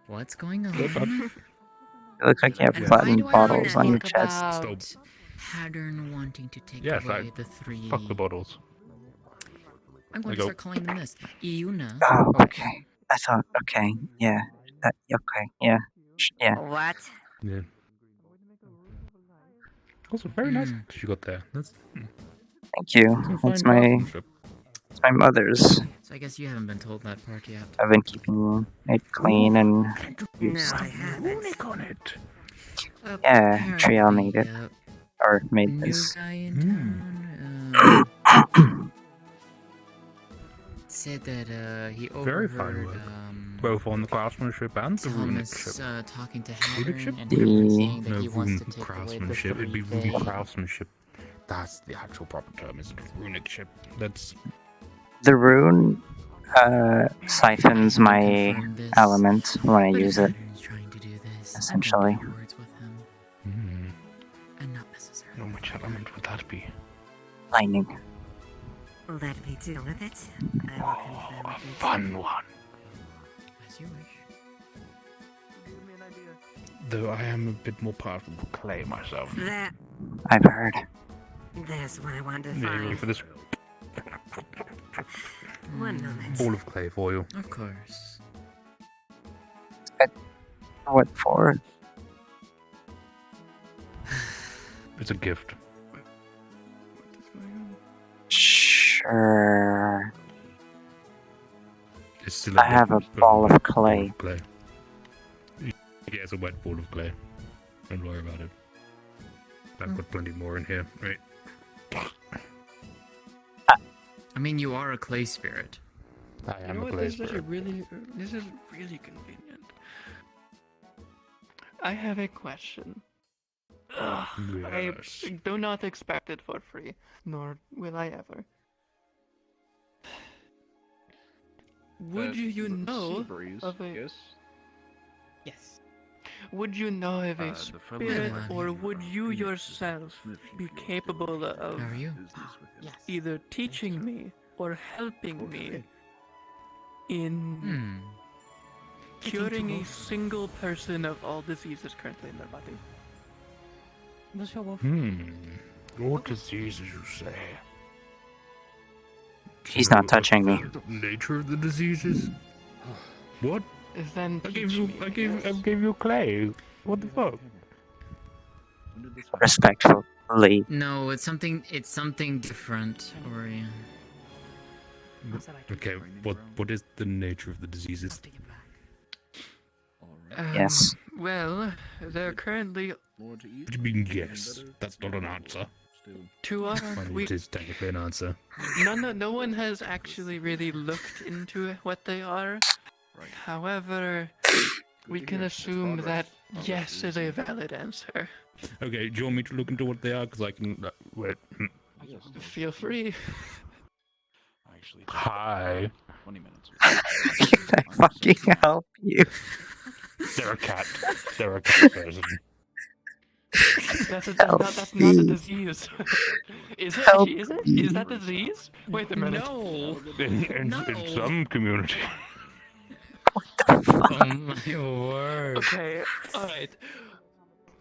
What's going on? You look like you have And flattened why do I bottles on your think chest. about Pattern wanting to take Yes, away the three. Fuck the bottles. I'm going to start calling them this. Iuna. Oh, okay. I thought, okay, yeah. Okay, yeah. Yeah. What? Yeah. Also, very nice that you got there. That's. Thank you. Some It's fine my mother's. So I guess you haven't been told that part yet. I've been keeping it clean and used. No, I haven't. On it. Yeah, Trial made it. Or made New this. guy in town. Said that he Very fine overheard work. Both on the craftsmanship and the Thomas runic talking to Runic Hattern ship? and Hattern saying that No, he wants to rune take away the craftsmanship. It'd be three rune thing. craftsmanship. That's the actual proper term, isn't it? Runic ship. That's. The rune siphons my confirm this, element when I but if use it. Hattern's trying to do this, Essentially. I'm going to have words with him, and not necessarily. And which element would that be? Lightning. Let me deal with it. I will confirm A it. fun one. As you wish. Though I am a bit more powerful with clay myself. That. I've heard. There's what I wanted to Yeah, you ready find. for this? One moment. Ball of clay for you. Of course. What for? It's a gift. Sure. It's still I have a ball of clay. clay. Yeah, it's a wet ball of clay. Don't worry about it. I've got plenty more in here. Right. I mean, you are a clay spirit. I am a clay This is spirit. really convenient. I have a question. Yes. I do not expect it for free, nor will I ever. Would you know of a... Yes. Yes. Would you know of a The spirit, family. or would you yourself be capable of How are you? either teaching me or helping me in curing a single person of all diseases currently in their body? What diseases you say? He's not touching me. The nature of the diseases? What? Then I gave you clay. What the fuck? Respectfully. No, it's something different, Ori. Okay, what is the nature of the diseases? Yes. Well, they're currently. What do you mean yes? That's not an answer. To us, It is technically an answer. no one has actually really looked into what they are. However, we can assume that yes is a valid answer. Okay, do you want me to look into what they are? Because I can... wait. Feel free. Hi. 20 minutes. Can I fucking help you? They're a cat. They're a cat person. That's not a disease. Is it? Actually, is it? Is that disease? Wait a minute. No. In some community. Oh my word. Okay, alright.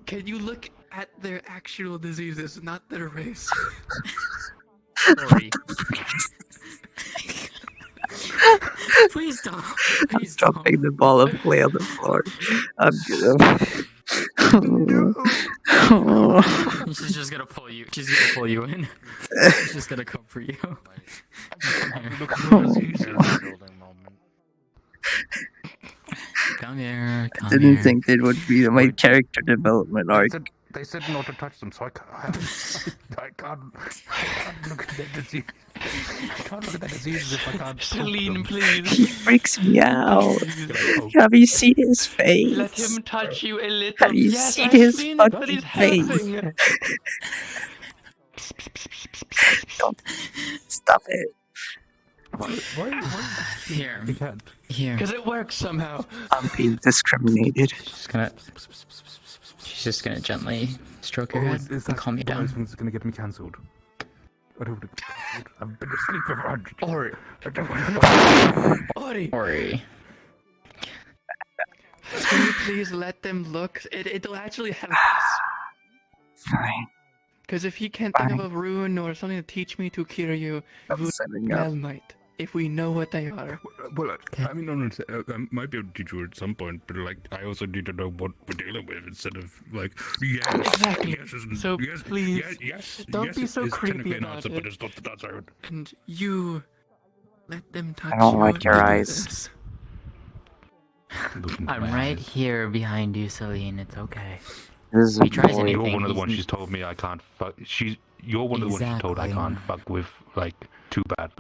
Can you look at their actual diseases, not their race? Sorry. Please don't. Please don't. Dropping the ball of clay on the floor. I'm gonna... She's just gonna pull you. She's gonna pull you in. She's just gonna come for you. Come here. Come Didn't here. think it would be my character development arc. They said not to touch them, so I can't look at that disease. I can't look at that disease if I can't. Celine, please. He freaks me out. Have you seen his face? Let him touch you a little. Have you Yes, seen I've his seen it, but fucking he's face? helping. Don't stop it. Why? Here. You can't. Here. Because it works somehow. I'm being discriminated. She's just gonna gently stroke your head and calm you down. Things are gonna get me cancelled. I don't want to get cancelled. I've been asleep for 100 Ori. Ori. Can you please let them look? It'll actually help us. Fine. Because if he can't think of a rune or something to teach me to cure you, Vel might. If we know what they are. Well, I mean, I might be able to teach you at some point, but like, I also need to know what we're dealing with instead of like, yes, Exactly. yes, isn't, So yes, please, yes, don't yes, be so is creepy technically an about answer, it. but it's not the answer. And you let them touch you. I don't like your and do eyes. this. I'm right here behind you, Celine. It's okay. This is If he tries boy. anything, You're one of the he's- ones she's told me I can't fuck. You're one of the ones she's told I can't fuck with. Like, too bad.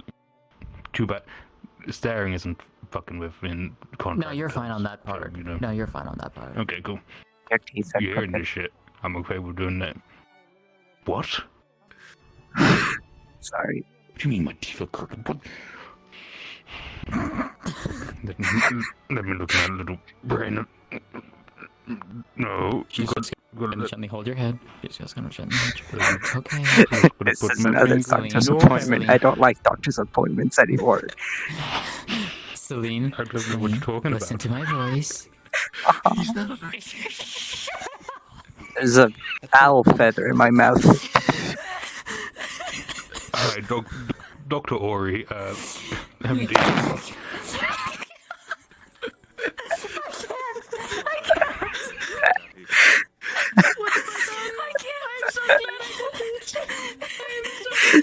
Staring isn't fucking with in contract. No, you're fine on that part. So, you know. No, you're fine on that part. Okay, cool. Your teeth are You're hearing crooked. this shit. I'm okay with doing that. What? Sorry. What do you mean my teeth are crooked? What? let me look at that little brain. No. She's just gonna gently hold your head. She's just gonna gently hold your head. It's okay. This is another doctor's appointment. I don't like doctor's appointments anymore. Celine, I don't know what you're talking listen about. to my voice. He's not. There's a owl feather in my mouth. Alright, Dr. Ori, MD.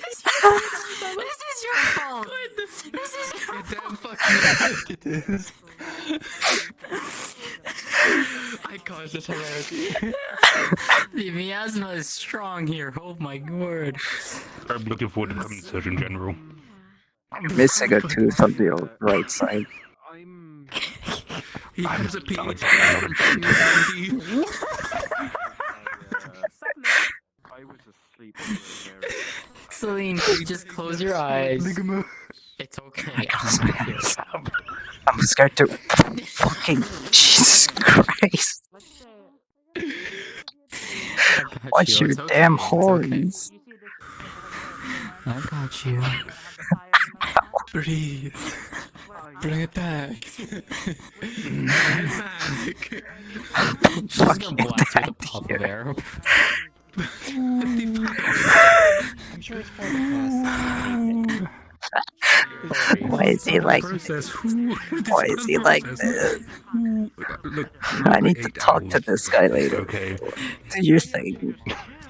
This is your fault. This is your damn fucking right it is. I caused this hilarity. The miasma is strong here. Oh my word. I'm looking forward to coming to Surgeon General. I'm missing a tooth on the right side. He has a PhD from fucking UND. I was asleep. Celine, can you just close your eyes? It's okay. I'm scared to fucking Jesus Christ. Watch your damn horns. I got you. Breathe. Bring it back. Bring it back. She's just gonna blast with a puff of air. I'm sure it's part of the process. Why is he like this? Why is he like this? I need to talk to this guy later. Okay. Do your thing.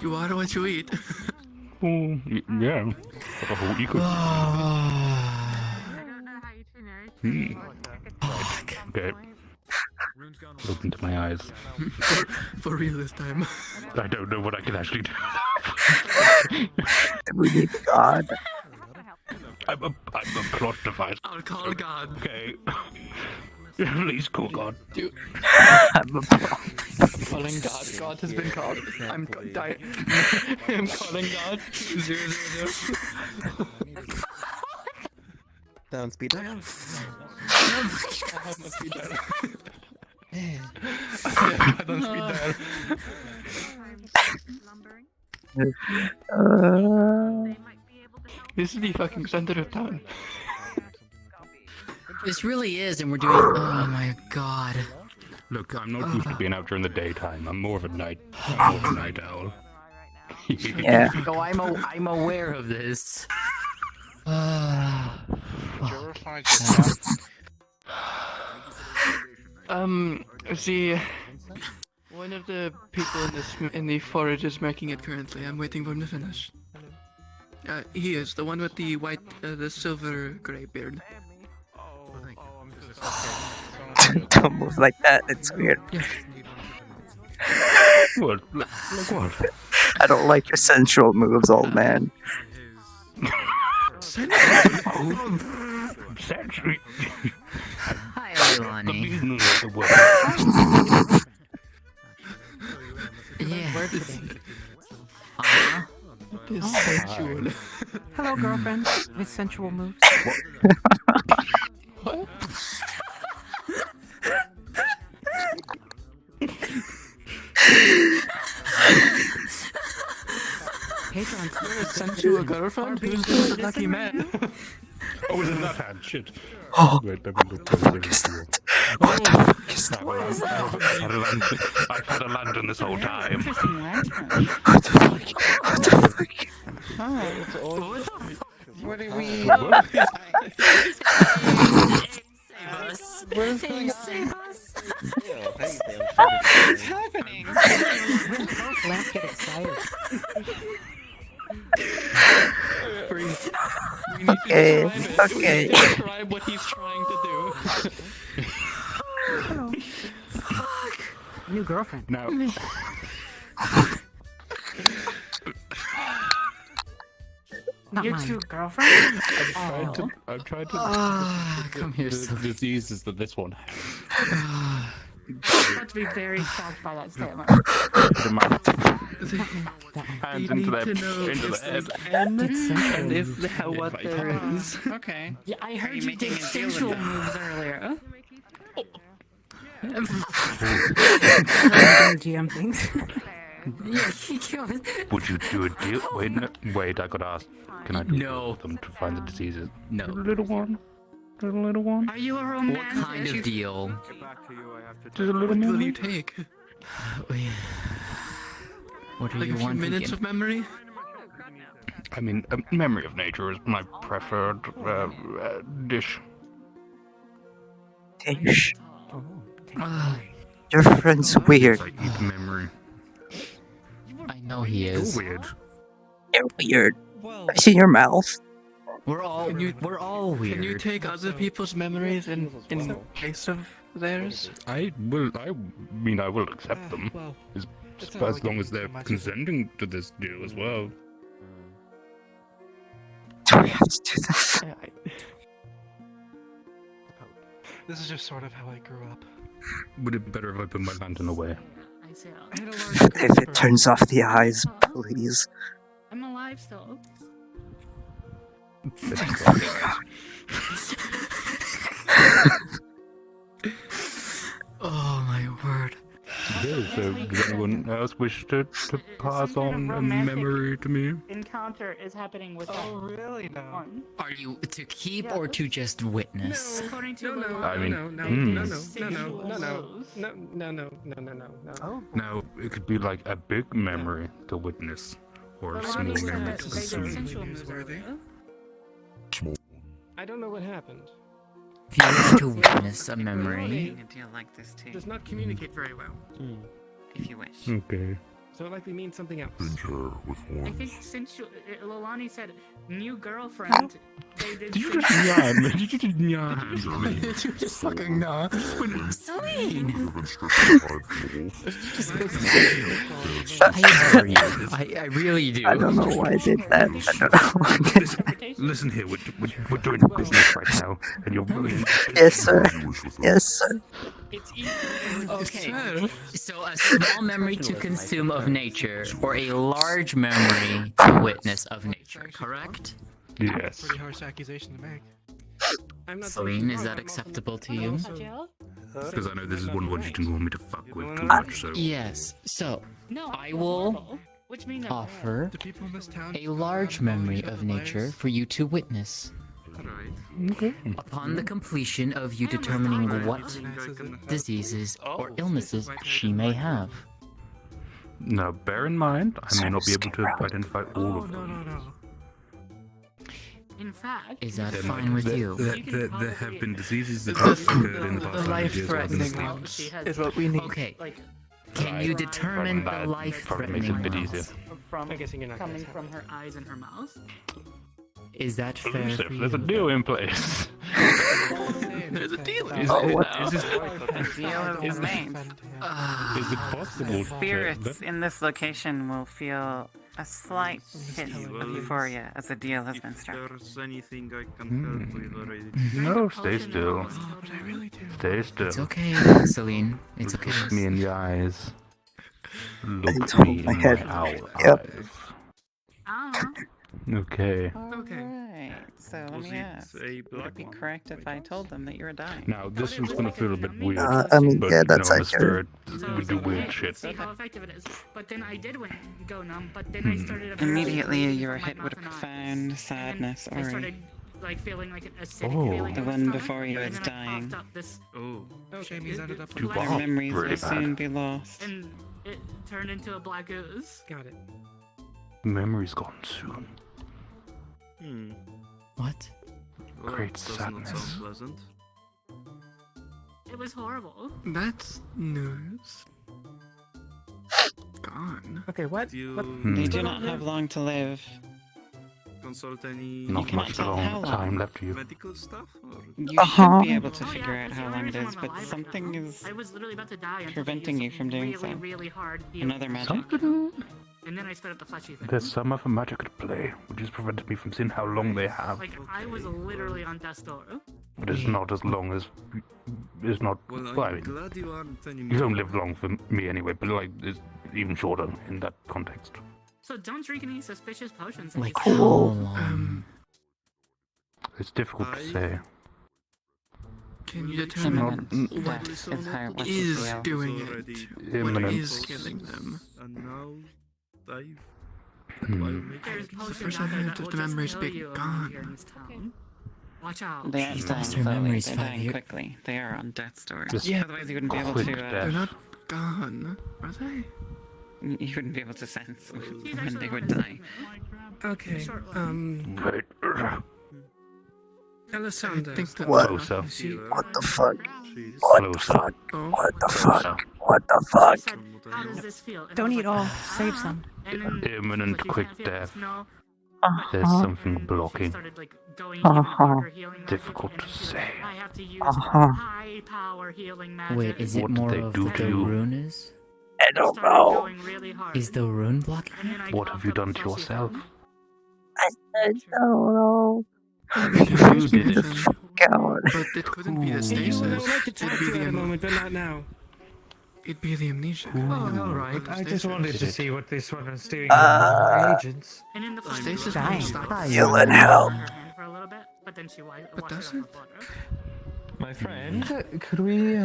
You are what you eat. Yeah. You could. Okay. Look into my eyes. For real this time. I don't know what I can actually do. We need God. I'm a plot device. I'll call God. Okay. Please call God. I'm calling God. God has been called. I'm I'm calling God. 000. Down, speed dial. I have my speed dial. God on speed dial. This is the fucking center of town. This really is, and we're doing. Oh my god. Look, I'm not used to being out during the daytime. I'm more of a night owl. Yeah. Oh, I'm aware of this. See, one of the people in the forage is making it currently. I'm waiting for him to finish. He is the one with the white, the silver gray beard. Don't move like that. It's weird. What? Look what? I don't like your sensual moves, old man. Sensory. Hi, Leilani. Yeah. This sensual. Hello, girlfriend. With sensual moves. What? Patron, sensual girlfriend? Who's this lucky man? Oh, it's in that hand. Shit. Oh. Wait, let me look closer. What the fuck is that? I've had a lantern this whole time. Interesting lantern. What the fuck? What the fuck? What are we? Save us. What is going on? Save us. What's happening? Lamp get excited. Freeze. Okay, okay. We need to describe what he's trying to do. Hello. Fuck. New girlfriend. No. Not Your mine. two girlfriends? I've tried to. Come here, the diseases that this one has. I'm about to be very shocked by that statement. Hands into the head. And if what there is. Okay. Yeah, I heard you making did a deal with sensual them? moves earlier. GM things. Would you do a deal? Wait, no, wait, I gotta ask. Can I do No. them to find the diseases? No. Little one? Little one? Are you a What romantic? kind of deal? Just a little What will memory? you take? What are Like you a few wanting? minutes of memory? I mean, memory of nature is my preferred dish. Dish. Your friend's weird. I eat memory. I know he is. You're weird. You're weird. I see your mouth. We're all weird. Can you take other people's memories in place of theirs? I mean, I will accept them. As long as they're consenting to this deal as well. Do we have to do this? This is just sort of how I grew up. Would it be better if I put my lantern away? I said, If it turns off the eyes, please. I'm alive still. Oh my word. Okay, so does anyone else wish to pass on a memory to me? Encounter is happening with Oh, really? No. Are you to keep or to just witness? According to I mean, Now, it could be like a big memory to witness, or a small memory to consume. I don't know what happened. If you wish to witness a memory. A deal like this too, Does not communicate very well. if you wish. Okay. So it likely means something else. I think since Lolani said new girlfriend, Did you just yawn? Did you just yawn? Did you just fucking nah? Celine! I adore you. I really do. I don't know why I did that. I don't know why I did that. Listen here, we're doing business right now, and you're ruining. Yes, sir. Yes, sir. Okay, so a small memory to consume of nature, or a large memory to witness of nature, correct? Yes. Pretty harsh accusation to make. I'm not Celine, is that acceptable to you? Because I know this is one you didn't want me to fuck with too much, so. Yes, so I will offer a large memory of nature for you to witness. Okay. Upon the completion of you determining what diseases or illnesses she may have. Now, bear in mind, I may not be able to identify all of them. No. In fact, Is that fine with you? There have been diseases that have occurred in the past 100 years. Life-threatening ones is what we need. Okay. Can you determine the life-threatening ones? from I'm guessing you're not coming gonna from her eyes and her mouth. Is that fair Elusive, for there's a you? deal in place. There's a deal in Is this A deal has been made. Is it possible? Spirits in this location will feel a slight hit of euphoria as a deal has been struck. There's anything I can help with already. No, stay still. Stay still. It's okay, Celine. It's okay. Look me in the eyes. Look It's me in my my head. owl Yep. eyes. Okay. Alright, so let me ask. Would it be correct if I told them that you were dying? Now, this one's gonna feel a bit weird. I mean, but, yeah, that's you know, I'm a accurate. spirit. We do weird shit. See how effective it is. But then I did go numb, but then I started Immediately you were hit with profound sadness, I Ori. started like feeling like an acidic Oh. feeling. The in my one stomach, before you and is then I dying. coughed up this Shame he's ended up Too with Their bad. memories Really will bad. soon be lost. and it turned into a black ooze. Got it. Memory's gone soon. What? Great sadness. Pleasant. It was horrible. That's news. Gone. Okay, what? They do not have long to live. Consult any Not cannot much tell how long long. time left to you. medical stuff? Or? You should be able to figure out how long it is, but something is I was literally about to die until preventing they you from doing really, so. really hard healing. Another magic. Something. And then I started the fleshy thing. There's some other magic at play, which has prevented me from seeing how long they have. Like I was literally on death's door. But it's not as long as. It's not. Well, Well, I I'm mean, glad you aren't you anymore. don't live long for me anyway, but like, it's even shorter in that context. So don't drink any suspicious potions. Like just- how long? It's difficult to say. Can you determine Imminent what death is how it was is to feel. doing Already it? What Imminent. is killing them? And now I've There's The potions first out I there heard that of will the just memories kill being you gone. here in this town. Watch out. They aren't She's dying lost her slowly, memories they're 5 dying years. quickly. They are on death's door. Just Otherwise you wouldn't be able quick to, death. They're not gone, are they? you wouldn't be able to sense when they would die. Okay, Right. Alessandra. I think that What? Closer. What the fuck? What the Closer. fuck? Oh, What the Closer. fuck? What the She fuck? said, how does this feel? And I Don't was eat like, all. Save some. And then Imminent like, you quick can't feel this, death. no. There's something And she blocking. started, like, going even harder healing magic, Difficult and to then she was say. like, I have to use Uh-huh. high power healing magic. Wait, is it What did more they of do the to you? rune is? I don't Started know. going really hard. Is the rune blocking And then I What have coughed you up done the to fleshy yourself? thing. I don't know. You did it. God. but it couldn't be the You stasis. would like to It'd talk be to you the at a moment, but not now. It'd be the amnesia. Oh, alright. I just wanted to Did it. see what this one was doing with my agents. And in the fleshy Stasis thing, won't she stop. stopped You let her help. hand for a little bit, but then she washed it does off it? with water. My friend, could we,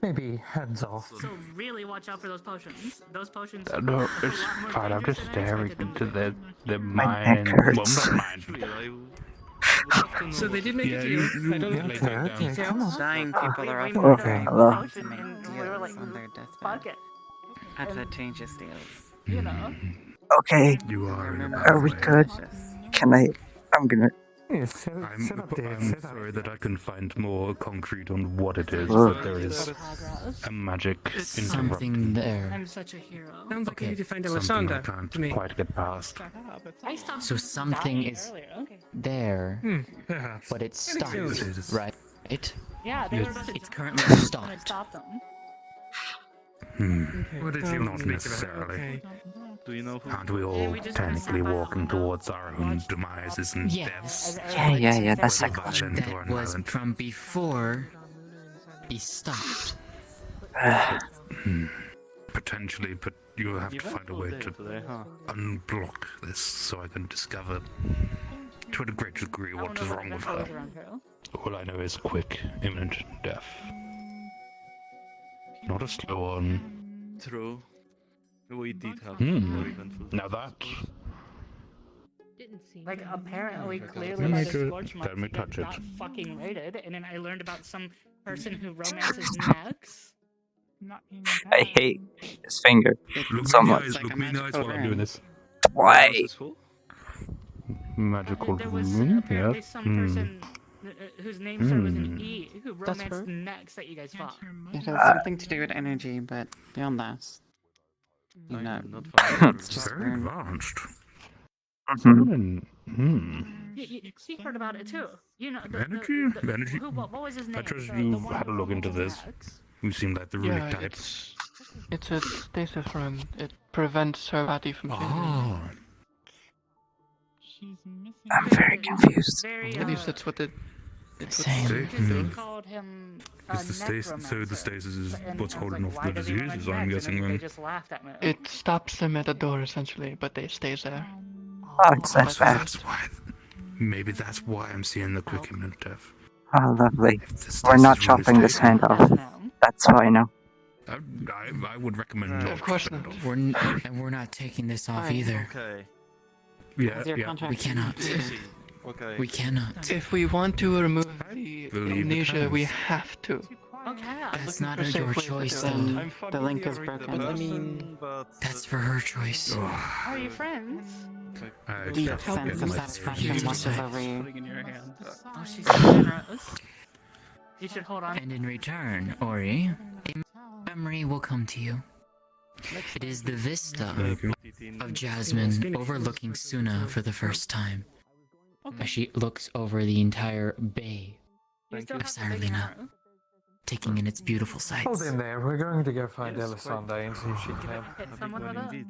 maybe hands off? So really watch out for those potions. Those potions. No, are a it's lot more fine. I'm dangerous just than I staring expected them into to be. their My mind. neck Well, hurts. not mind. So they did make Yeah, it to you- you. I don't know. lay back down. come on. Dying people are often Okay, very hello. willing to make deals on their deathbed. Fuck it. Advantageous deals. You know. Okay, You are in a Remember, bad are we way. good? Can I? I'm gonna Yeah, sit up, Dave. I'm Sit up. sorry that I can find more concrete on what it is, Ugh. but there is a magic Something interrupting. there. I'm such a hero. Sounds like you need to find Something I Alessandra can't to me. quite get past. I stopped So something dying is earlier. Okay. there, Perhaps. but it's stopped, Jesus. right? It? Yeah, they were about to It's currently I'm gonna stopped. stop them. What did you not necessarily? Do you know who? Aren't we all technically walking towards our own demises and deaths? Yeah, that's Whether like violent or That was unviolent? from before he stopped. Potentially, but you have to find a way to unblock this so I can discover to a great degree what is wrong with her. All I know is quick, imminent death. Not a slow one. True. We did have Now that. Like, apparently, clearly, Let by me the do- scorch marks, let me you touch got it. fucking raided, and then I learned about some person who romances necks. I hate his finger Look so me in the much. eyes, look me in the eyes while I'm doing this. Why? Magical There was room, apparently yes. some person whose name started with an E who That's romanced her? necks that you guys fought. It has something to do with energy, but beyond that, you know, it's just Very weird. advanced. Mhm. He heard about it too. You know, Energy? Energy? what was his name? I trust The you've one had a who look into romances this. necks? You seem like the runic Yeah, type. it's a stasis rune. It prevents her body from changing. Oh. I'm very confused. At least that's what it. It's what Same. it Because they Hmm. called him Is the stasis, so the necromancer. stasis is And what's I was holding like, off why the does he romance diseases, I'm necks? guessing And then. they just laughed at me. It stops them at the door essentially, but they stays there. Oh, it's that bad. That's why. Maybe that's why I'm seeing the quick imminent death. Oh, lovely. If the We're not stasis really chopping this stays hand there. off. That's why now. I would recommend not. Of course chopping not. it off. And we're not taking this off Fine. either. Okay. Yeah, Your yeah. contract We cannot. Okay. We cannot. If we want to remove the We'll leave the amnesia, we times. have to. Okay. That's looking not for your safe ways to choice, do it. though. I'm The link is familiar with broken. the I person, but That's for her choice. Are you friends? I Deep just sense get of my satisfaction tears. washes over you. Putting in your hand. Oh, she's so generous. You should hold on. And in return, Ori, a memory will come to you. It is the vista Thank you. of Jasmine overlooking Suna for the first time. As she looks over the entire bay You still of have the big Saralina, arrow. taking in its beautiful Hold sights. in there. We're going to go find Yes, Elisande and see if she can. Hit someone with it?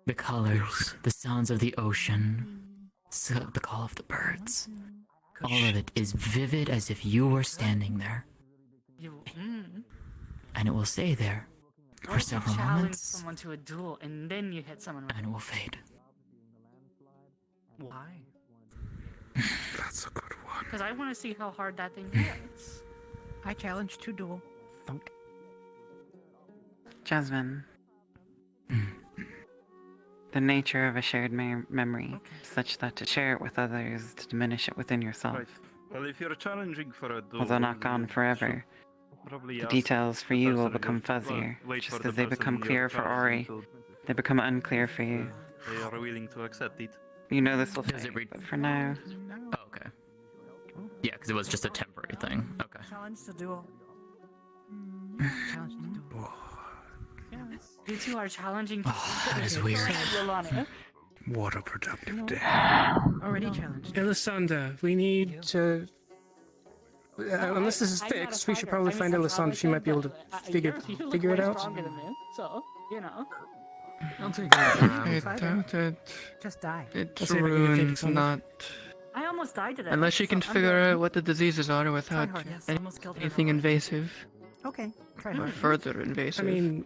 The colors, the sounds of the ocean, the call of the birds. All of it is vivid as if you were standing there. And it will stay there for What if you several challenge moments, someone to a duel and then you hit someone with and it will fade. Why? That's a good one. Because I want to see how hard that thing hits. I challenge to duel. Thunk. Jasmine. The nature of a shared memory, such that to share it with others is to diminish it within yourself. Right. Well, if you're challenging for a duel, Although not gone you forever, should probably the ask details for the you will person become you're- fuzzier, well, wait just for the as they person become you're clear for Ori. challenging They become unclear for you. They are willing to accept it. You know this will Does fade, it read? but for now, Oh, okay. Yeah, because it was just a temporary thing. Okay. Challenge to duel. Challenge to duel. You two are challenging. That is weird. Yolanda. What a productive day. Already challenged. Elisanda, we need to. Unless this is I'm not a fixed, we should fighter. probably I'm a find Elisanda. She might be able to psychologist, figure but, you look figure it way out. stronger than me, so you know. I'll take a I doubt it. Just die. It's I'll save it, you ruined, think, not. I almost died today. Unless she can so I'm figure good. out what the diseases are without hard, yes. Almost killed her. anything invasive. Okay. Try Or hard. further invasive. I mean,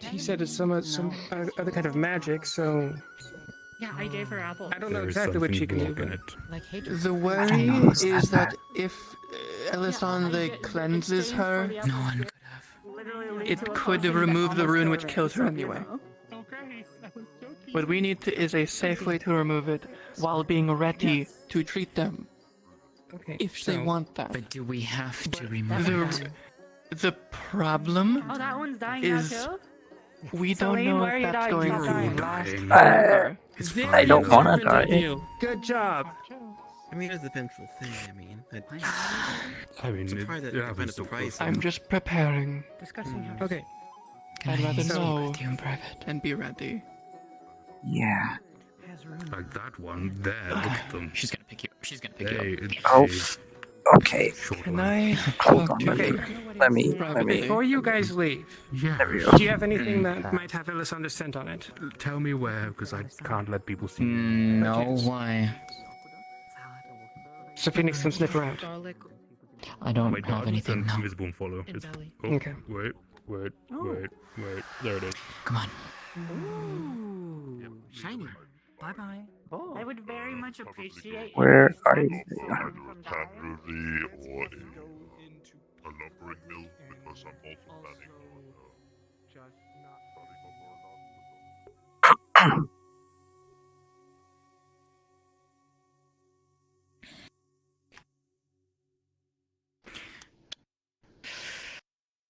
he said it's some other kind of magic, so Yeah, I gave her apple. I don't know There is exactly what she something can do. blocking But it. Like hatred. the worry know, it's is that that if Elisande cleanses her, No one could have. Literally leads it to a could potion that remove the almost rune killed which me, kills her so, you anyway. know. What we need is a safe way to remove it while being ready to treat them. Okay. If they want that. But do we have to remove it? The problem Oh, that one's dying is now too? we don't Celine, know where are if you that's dying? going Stop to dying. last Dying. forever. It's Very I don't wanna observant of die. you. Good job. I mean, it's a vengeful thing. I mean, I mean, surprised that you find it surprising. I'm just preparing. Discussing how. Okay. I'd rather speak know with you in private and be ready. Yeah. Like that one there, look at them. She's gonna pick you up. She's gonna pick Hey, you up. Oh, okay. Can I Hold talk on, to let you? me. Before you guys leave, Yeah. do you have anything that might have Illicunder scent on it? Tell me where, because I can't let people see. No, why? So Phoenix can sniff around. I don't Wait, have anything and now. invisible and follow. It's, oh, Okay. Wait. There it is. Come on. Ooh, shiny. Bye bye. Oh. I would very much appreciate. Where if are you you? stopped from dying. or a lumbering mill because I'm also planning on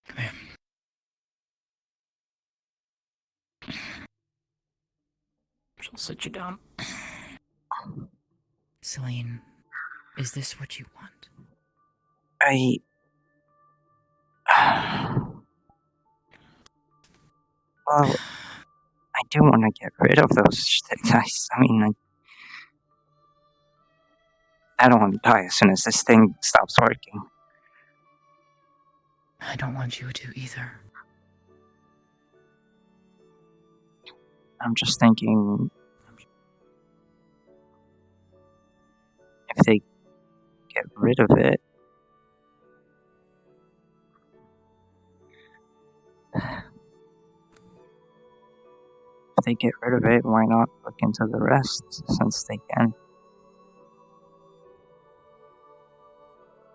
Come here. She'll sit you down. Celine, is this what you want? Well, I do want to get rid of those guys. I mean, I don't want to die as soon as this thing stops working. I don't want you to either. I'm just thinking, if they get rid of it, why not look into the rest, since they can?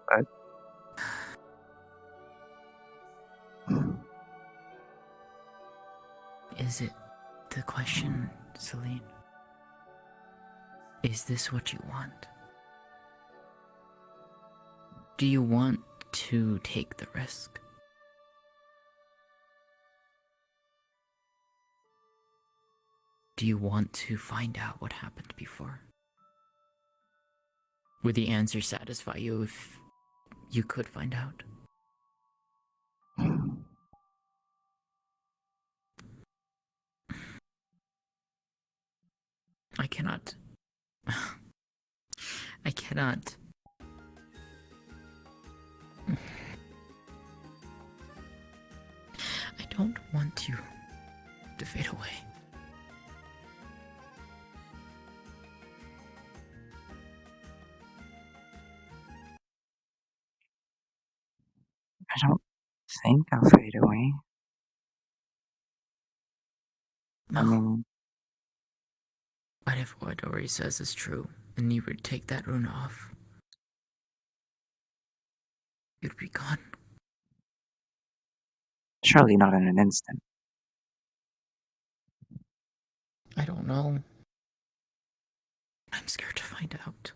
But Is it the question, Celine? Is this what you want? Do you want to take the risk? Do you want to find out what happened before? Would the answer satisfy you if you could find out? I cannot. I cannot. I don't want you to fade away. I don't think I'll fade away. No. I mean, What if what Ori says is true, and you would take that rune off? You'd be gone. surely not in an instant. I don't know. I'm scared to find out.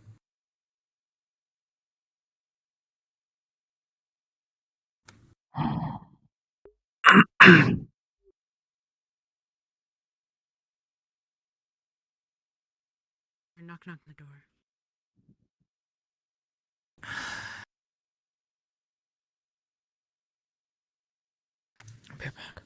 Knock on the door. I'll be back.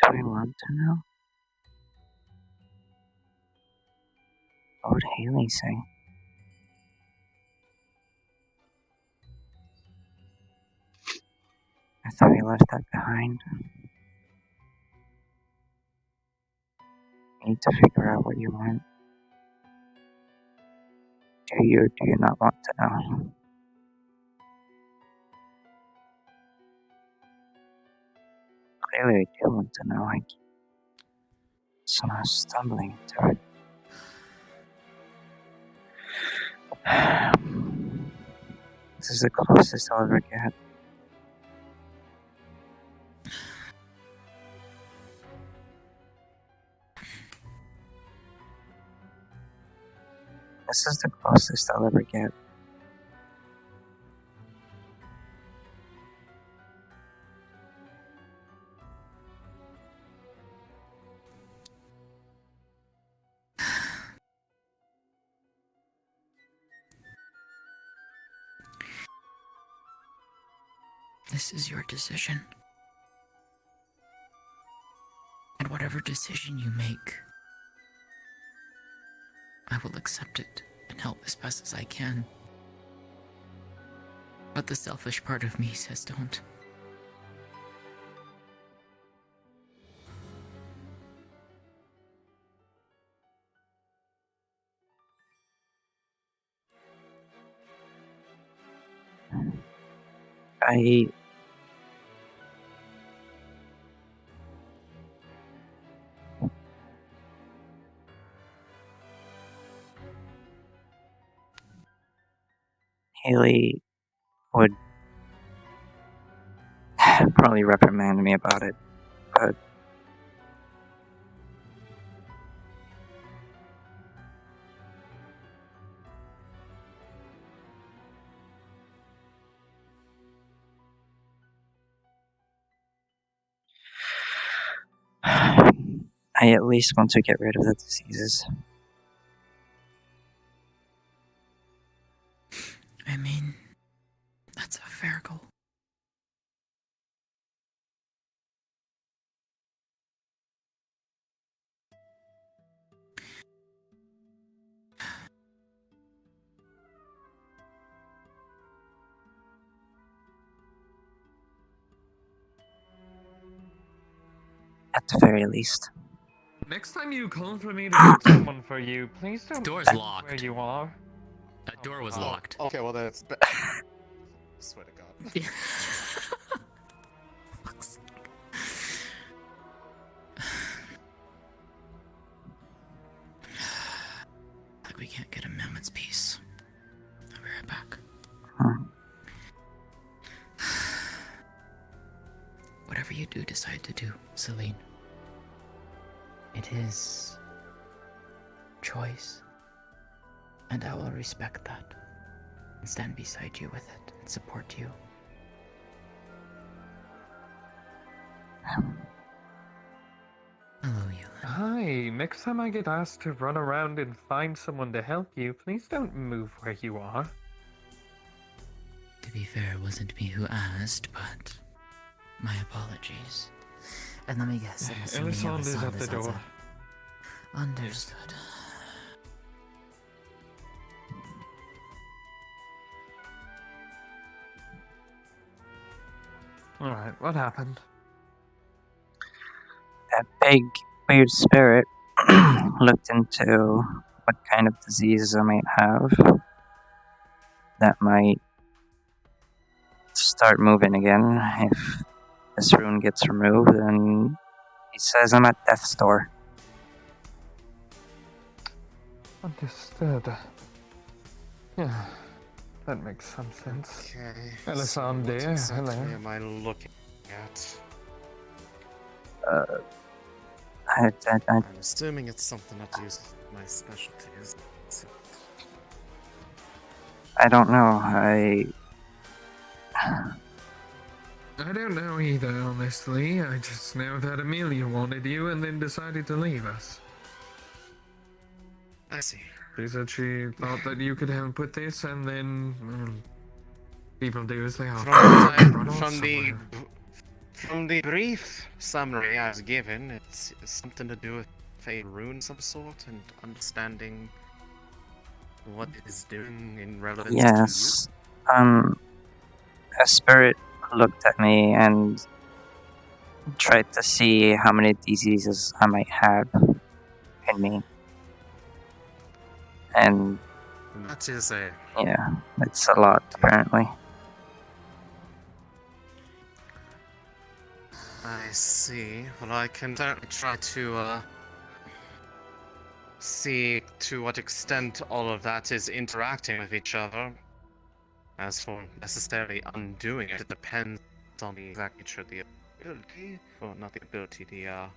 Do we want to know? What would Haley say? I thought we left that behind. You need to figure out what you want. Do you or do you not want to know? Clearly I do want to know. I keep somehow stumbling into it. This is the closest I'll ever get. This is the closest I'll ever get. This is your decision. And whatever decision you make, I will accept it and help as best as I can. But the selfish part of me says don't. Haley would probably reprimand me about it, but I at least want to get rid of the diseases. I mean, that's a fair goal. At the very least. Next time you call for me to get someone for you, please don't. The door's move locked. Where you are. That door was locked. Okay, well that's. Swear to God. Fuck's sake. Like we can't get a moment's peace. I'll be right back. Whatever you do decide to do, Celine, it is choice, and I will respect that and stand beside you with it and support you. Hello, you. Hi, next time I get asked to run around and find someone to help you, please don't move where you are. To be fair, it wasn't me who asked, but my apologies. And let me guess, I'm assuming Elisande is at the door. outside. Understood. Alright, what happened? That big, weird spirit looked into what kind of diseases I might have that might start moving again if this rune gets removed, and he says I'm at death's door. Understood. Yeah, that makes some sense. Okay. Elisande, what exactly hello. am I looking at? I'm assuming it's something that uses my specialties. I don't know. I don't know either, honestly. I just know that Amelia wanted you and then decided to leave us. I see. She said she thought that you could help with this, and then people do as they are. From the brief summary I was given, it's something to do with a rune of some sort and understanding what it is doing in relevance yes. to you. A spirit looked at me and tried to see how many diseases I might have in me. And that is a... yeah, it's a lot, apparently. I see. Well, I can certainly try to, see to what extent all of that is interacting with each other. As for necessarily undoing it, it depends on the exact nature of the ability. Well, not the ability, the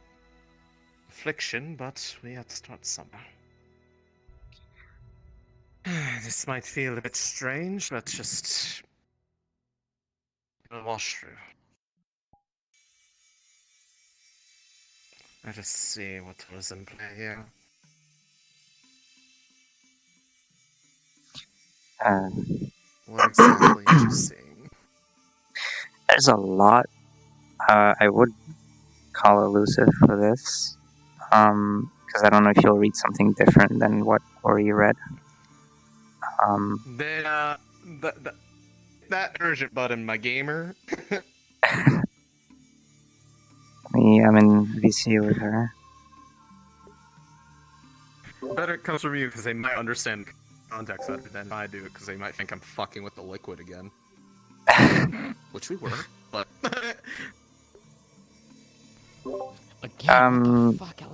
affliction, but we have to start somewhere. This might feel a bit strange, but just it'll wash through. Let us see what was in play here. What exactly are you seeing? There's a lot. I would call elusive for this, because I don't know if you'll read something different than what Ori read. That urgent button, my gamer. I'm in VC with her. Better it comes from you because they might understand context better than I do because they might think I'm fucking with the liquid again. Which we were, but.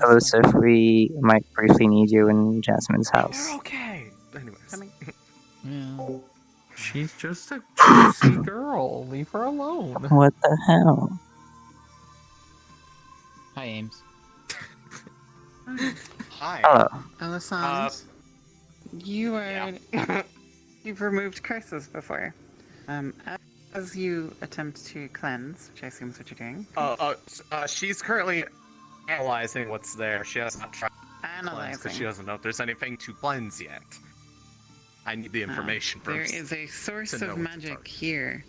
Elusive, we might briefly need you in Jasmine's house. You're okay. Anyways. Yeah. She's just a juicy girl. Leave her alone. What the hell? Hi, Ames. Hi. Hello. Alyssand, you are... You've removed curses before. As you attempt to cleanse, which I assume is what you're doing. She's currently analyzing what's there. She has not tried Analyzing. because she doesn't know if there's anything to cleanse yet. I need the information first. There is a source of magic here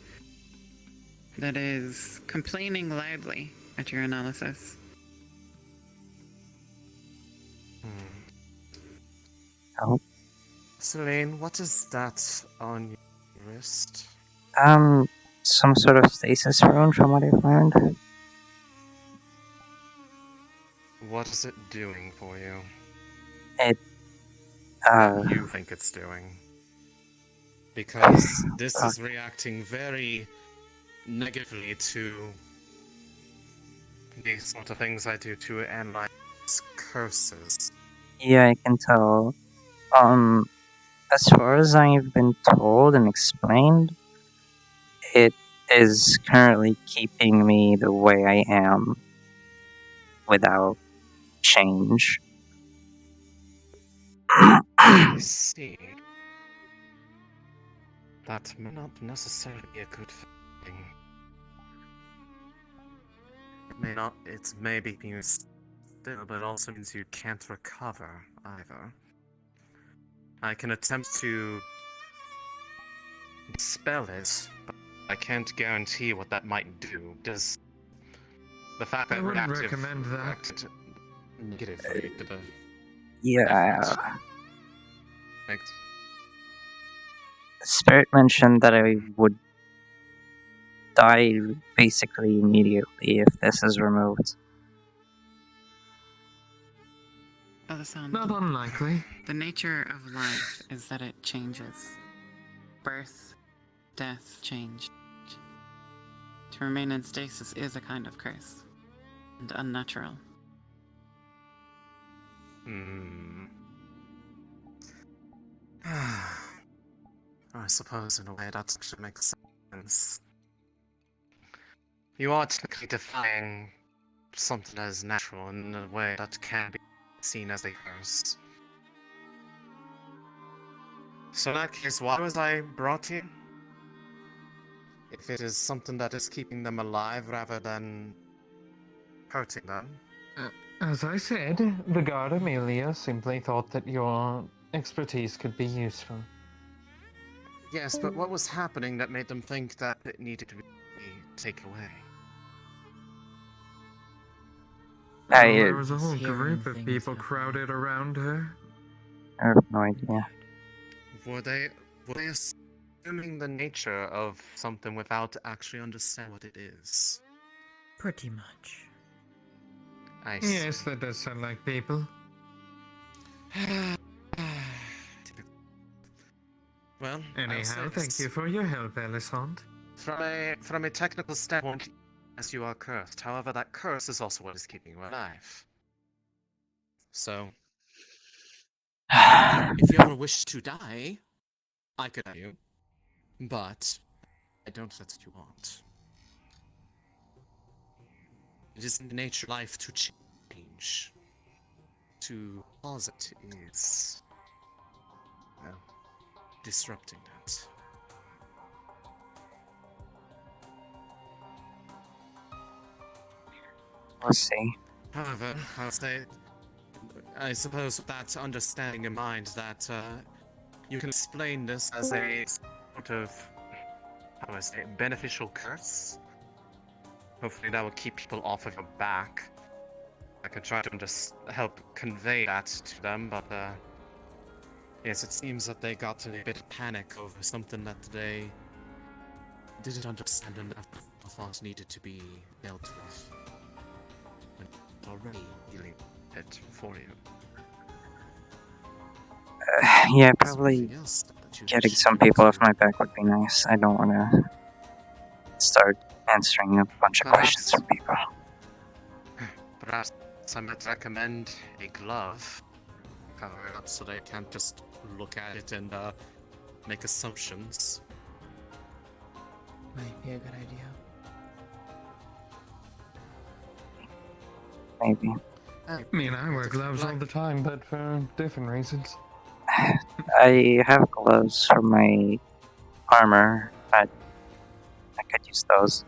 that is complaining loudly at your analysis. Oh. Celine, what is that on your wrist? Some sort of stasis rune from what I've learned. What is it doing for you? It, What you think it's doing? Because this is reacting very negatively to the sort of things I do to analyze curses. Yeah, I can tell. As far as I've been told and explained, it is currently keeping me the way I am without change. I see. That may not necessarily be a good thing. It may be you still, but it also means you can't recover either. I can attempt to dispel it, but I can't guarantee what that might do. Does the fact that I wouldn't recommend that. reacted negatively to the Yeah. Thanks. Spirit mentioned that I would die basically immediately if this is removed. Alyssand, Not unlikely. the nature of life is that it changes. Birth, death, change. To remain in stasis is a kind of curse, and unnatural. I suppose in a way that actually makes sense. You are technically defying something as natural in a way that can be seen as a curse. So in that case, why was I brought here? If it is something that is keeping them alive rather than hurting them. As I said, the guard Amelia simply thought that your expertise could be useful. Yes, but what was happening that made them think that it needed to be taken away? There was a whole group of people crowded around her. I have no idea. Were they assuming the nature of something without actually understanding what it is? Pretty much. I see. Yes, that does sound like people. Well, anyhow, thank you for your help, Alyssand. From a technical standpoint, yes, you are cursed. However, that curse is also what is keeping you alive. So, if you ever wish to die, I could help you. But I don't let you want. It is in the nature of life to change. To pause it is, well, disrupting that. We'll see. However, I suppose with that understanding in mind that you can explain this as a sort of, how do I say, beneficial curse. Hopefully that will keep people off of your back. I could try to just help convey that to them, but yes, it seems that they got in a bit of panic over something that they didn't understand enough thought needed to be dealt with. When already dealing with it for you. Yeah, probably getting some people off my back would be nice. I don't want to start answering a bunch of questions from people. Perhaps I might recommend a glove, cover it up so they can't just look at it and make assumptions. Might be a good idea. Maybe. I mean, I wear gloves all the time, but for different reasons. I have gloves for my armor, but I could use those.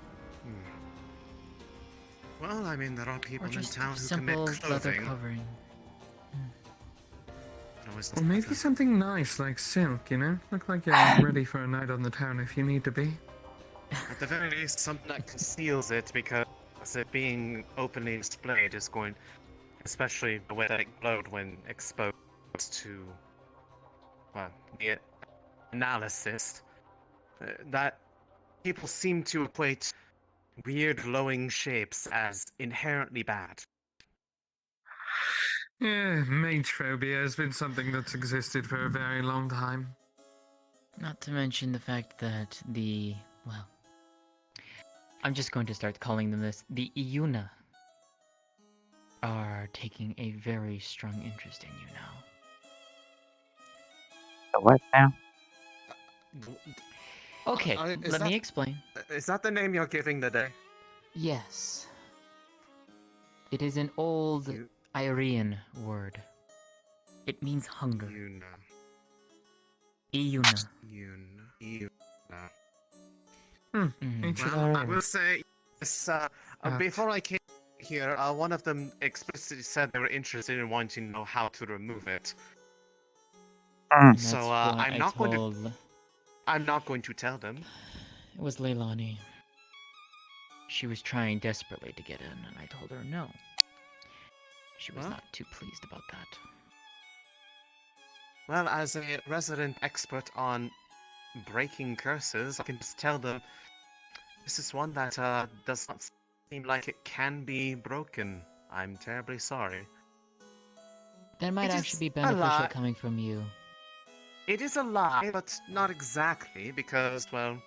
Well, I mean, there are people in just town who can make simple leather clothing. covering. Or maybe something nice like silk, you know? Look like you're ready for a night on the town if you need to be. At the very least, something that conceals it, because it being openly displayed is going, especially the way that it glowed when exposed to, well, the analysis, that people seem to equate weird glowing shapes as inherently bad. Yeah, mage phobia has been something that's existed for a very long time. Not to mention the fact that well, I'm just going to start calling them this, the Iuna are taking a very strong interest in you now. The what now? Okay, let me explain. Is that the name you're giving the day? Yes. It is an old Irian word. It means hunger. Iuna. Well, I will say, yes, before I came here, one of them explicitly said they were interested in wanting to know how to remove it. And So that's what I'm I not going told... to. I'm not going to tell them. It was Leilani. She was trying desperately to get in, and I told her no. She was not too pleased about that. Well, as a resident expert on breaking curses, I can just tell them this is one that does not seem like it can be broken. I'm terribly sorry. That might actually be beneficial coming from you. It is a lie, but not exactly, because, well,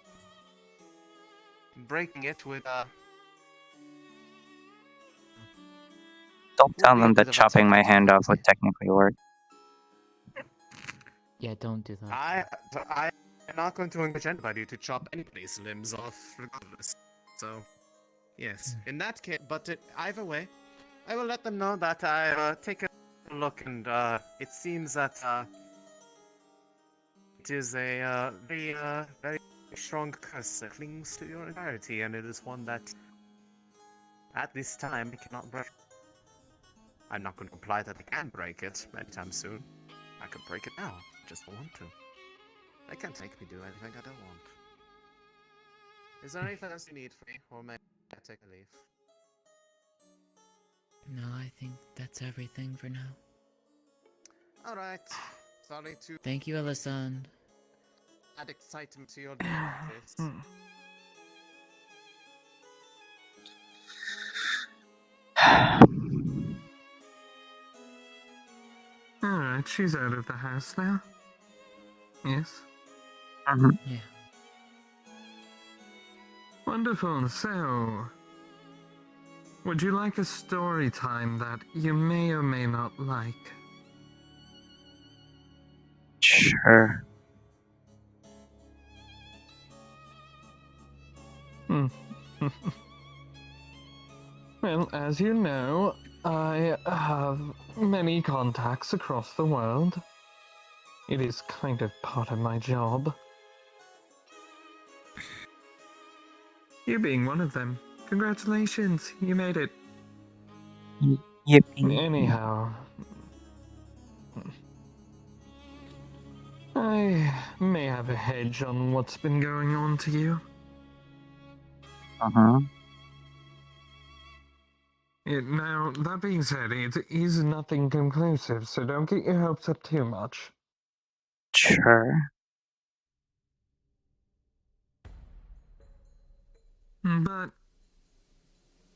breaking it would, Don't tell them that chopping my hand off would technically work. Yeah, don't do that. I am not going to encourage anybody to chop anybody's limbs off, regardless. So, yes, in that case, but either way, I will let them know that I take a look, and it seems that it is a very strong curse that clings to your entirety, and it is one that, at this time, cannot break. I'm not going to imply that I can break it anytime soon. I could break it now, just don't want to. They can't make me do anything I don't want. Is there anything else you need from me, or may I take a leave? No, I think that's everything for now. Alright. Sorry to Thank you, Alisand. add excitement to your day like this. Alright, she's out of the house now. Yes? Yeah. Wonderful. So, would you like a story time that you may or may not like? Sure. Well, as you know, I have many contacts across the world. It is kind of part of my job. You being one of them. Congratulations, you made it. Yippee. Anyhow, I may have a hedge on what's been going on to you. Uh-huh. Now, that being said, it is nothing conclusive, so don't get your hopes up too much. Sure. But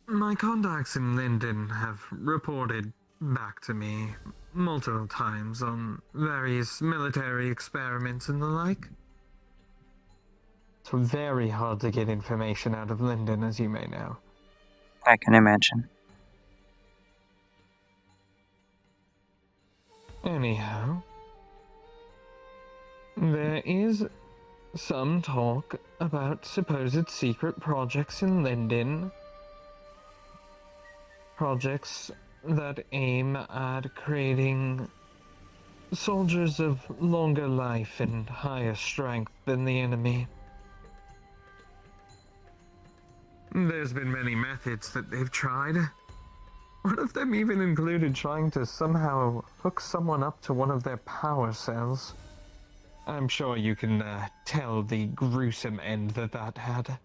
my contacts in Linden have reported back to me multiple times on various military experiments and the like. It's very hard to get information out of Linden, as you may know. I can imagine. Anyhow, there is some talk about supposed secret projects in Linden. Projects that aim at creating soldiers of longer life and higher strength than the enemy. There's been many methods that they've tried. One of them even included trying to somehow hook someone up to one of their power cells. I'm sure you can tell the gruesome end that had.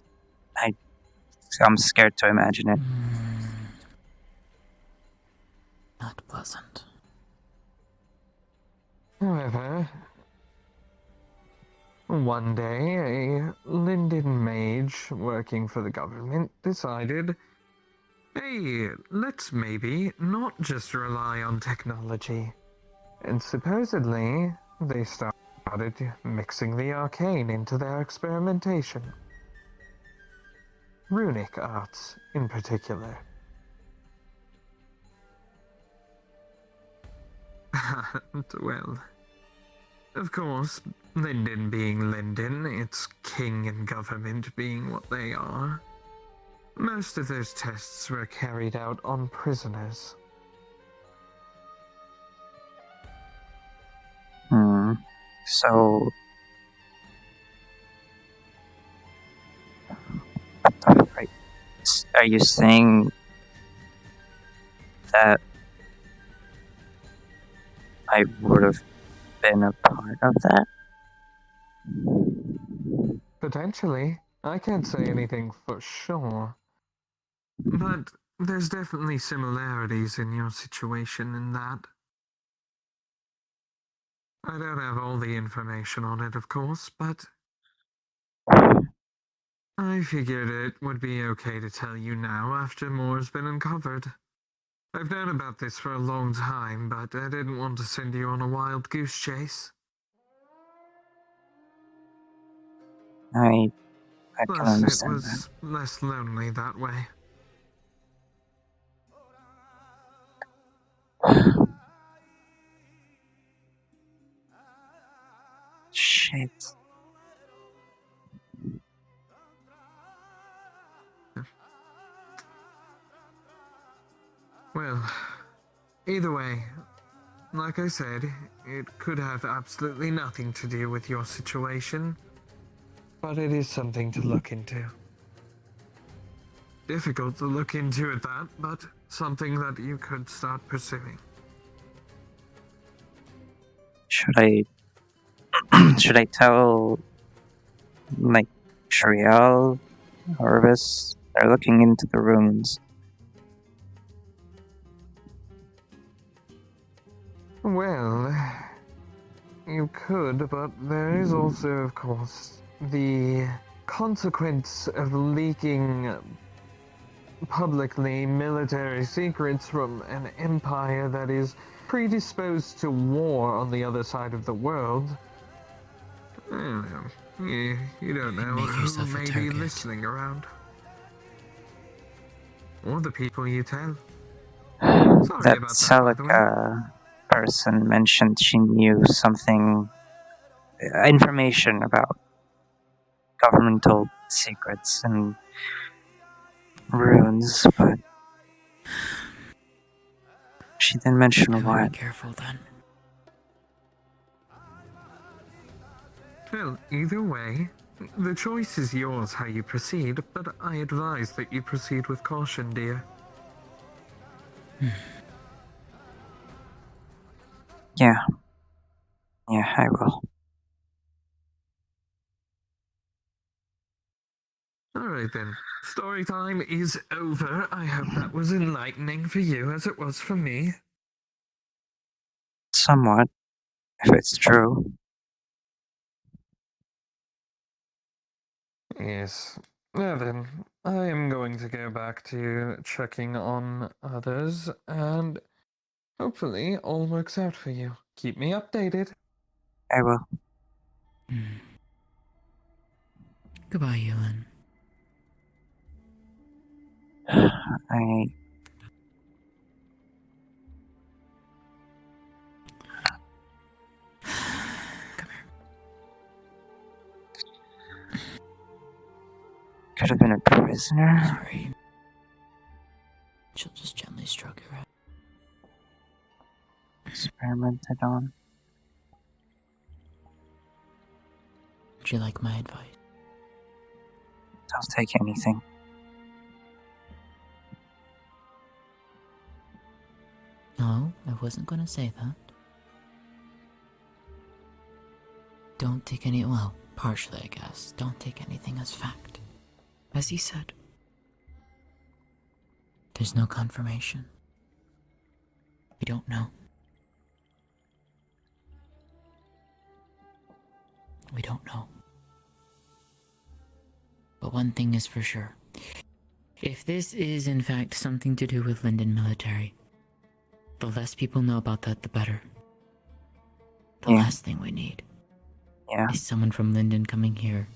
I'm scared to imagine it. Not pleasant. However, one day a Linden mage working for the government decided, hey, let's maybe not just rely on technology. And supposedly, they started mixing the arcane into their experimentation. Runic arts, in particular. Well, of course, Linden being Linden, its king and government being what they are, most of those tests were carried out on prisoners. So... what the frick? Are you saying that I would have been a part of that? Potentially. I can't say anything for sure. But there's definitely similarities in your situation in that. I don't have all the information on it, of course, but I figured it would be okay to tell you now after more's been uncovered. I've known about this for a long time, but I didn't want to send you on a wild goose chase. I can Plus, it understand was less lonely that way. Shit. Well, either way, like I said, it could have absolutely nothing to do with your situation, but it is something to look into. Difficult to look into at that, but something that you could start pursuing. Should I... should I tell... like, Shriel, Orvis? They're looking into the runes. Well, you could, but there is also, of course, the consequence of leaking publicly military secrets from an empire that is predisposed to war on the other side of the world. I don't know. You don't know who may be listening around. Or the people you tell. Sorry That about that, by the way. Celica person mentioned she knew something... information about governmental secrets, and runes, but she didn't mention I would what. be careful then. Well, either way, the choice is yours how you proceed, but I advise that you proceed with caution, dear. Yeah. Yeah, I will. Alright then. Story time is over. I hope that was enlightening for you as it was for me. Somewhat, if it's true. Yes. Now then, I am going to go back to checking on others, and hopefully all works out for you. Keep me updated. I will. Goodbye, Ewan. I... Could have been a prisoner. Sorry. She'll just gently stroke your head. Experimented on. Would you like my advice? I'll take anything. No, I wasn't gonna say that. Don't take any, well, partially I guess, don't take anything as fact. As he said, there's no confirmation. We don't know. We don't know. But one thing is for sure. If this is in fact something to do with Linden military, the less people know about that, the better. The last thing we need is someone from Linden coming here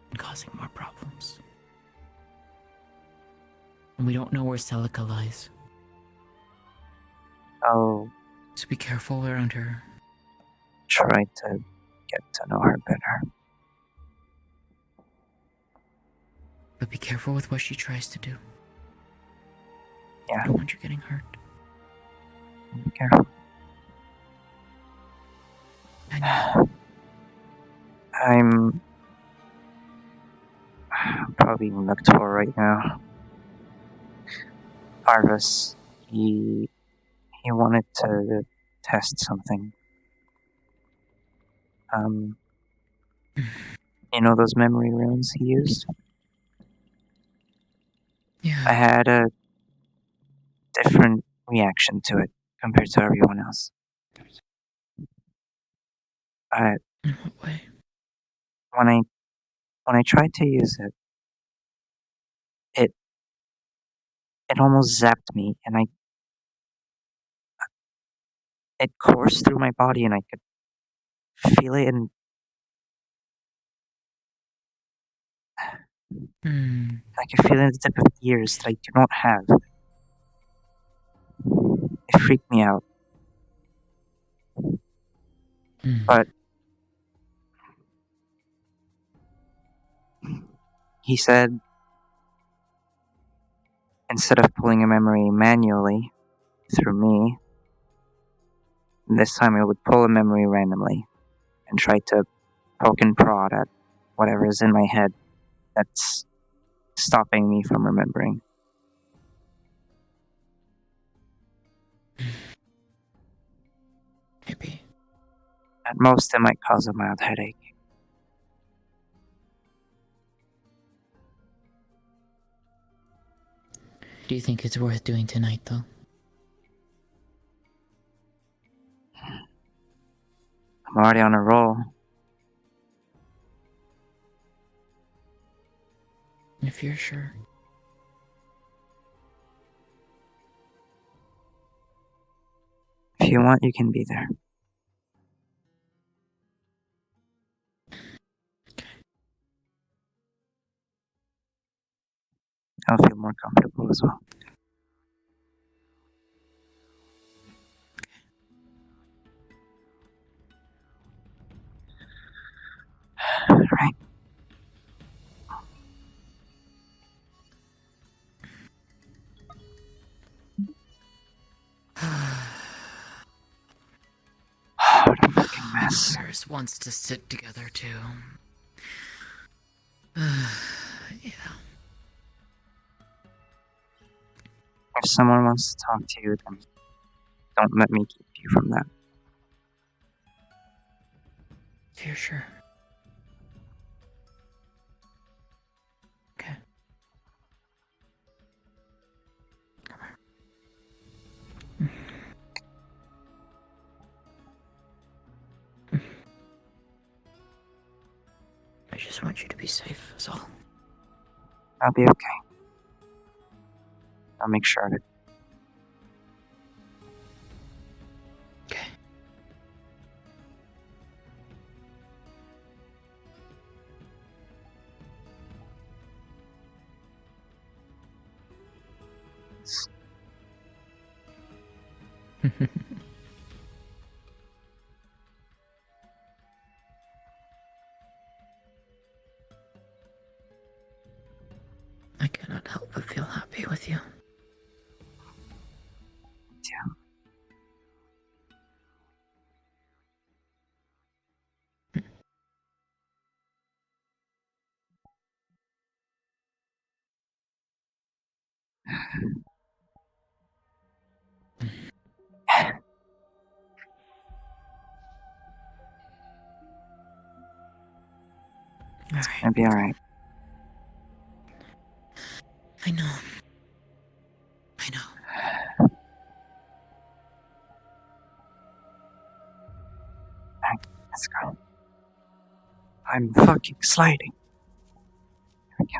and causing more problems. And we don't know where Celica lies. I'll So be careful around her. try to get to know her better. But be careful with what she tries to do. Yeah. I don't want you getting hurt. Be careful. I'm probably being looked for right now. Arvis, he wanted to test something. You know those memory runes he used? Yeah. I had a different reaction to it compared to everyone else. In what way? When I tried to use it, it almost zapped me, and it coursed through my body, and I could feel it, and I could feel it in the tip of ears that I do not have. It freaked me out. But he said instead of pulling a memory manually through me, this time I would pull a memory randomly and try to poke and prod at whatever is in my head that's stopping me from remembering. Maybe. At most, it might cause a mild headache. Do you think it's worth doing tonight, though? I'm already on a roll. If you're sure. If you want, you can be there. I'll feel more comfortable as well. Right. mess. Paris wants to sit together too. Yeah. If someone wants to talk to you, then don't let me keep you from that. Yeah, sure. Okay. I just want you to be safe, is all. I'll be okay. I'll make sure of it. Okay. I cannot help but feel happy with you. Yeah. It's gonna be alright. I know. I know. Alright, let's go. I'm fucking sliding. Here we go.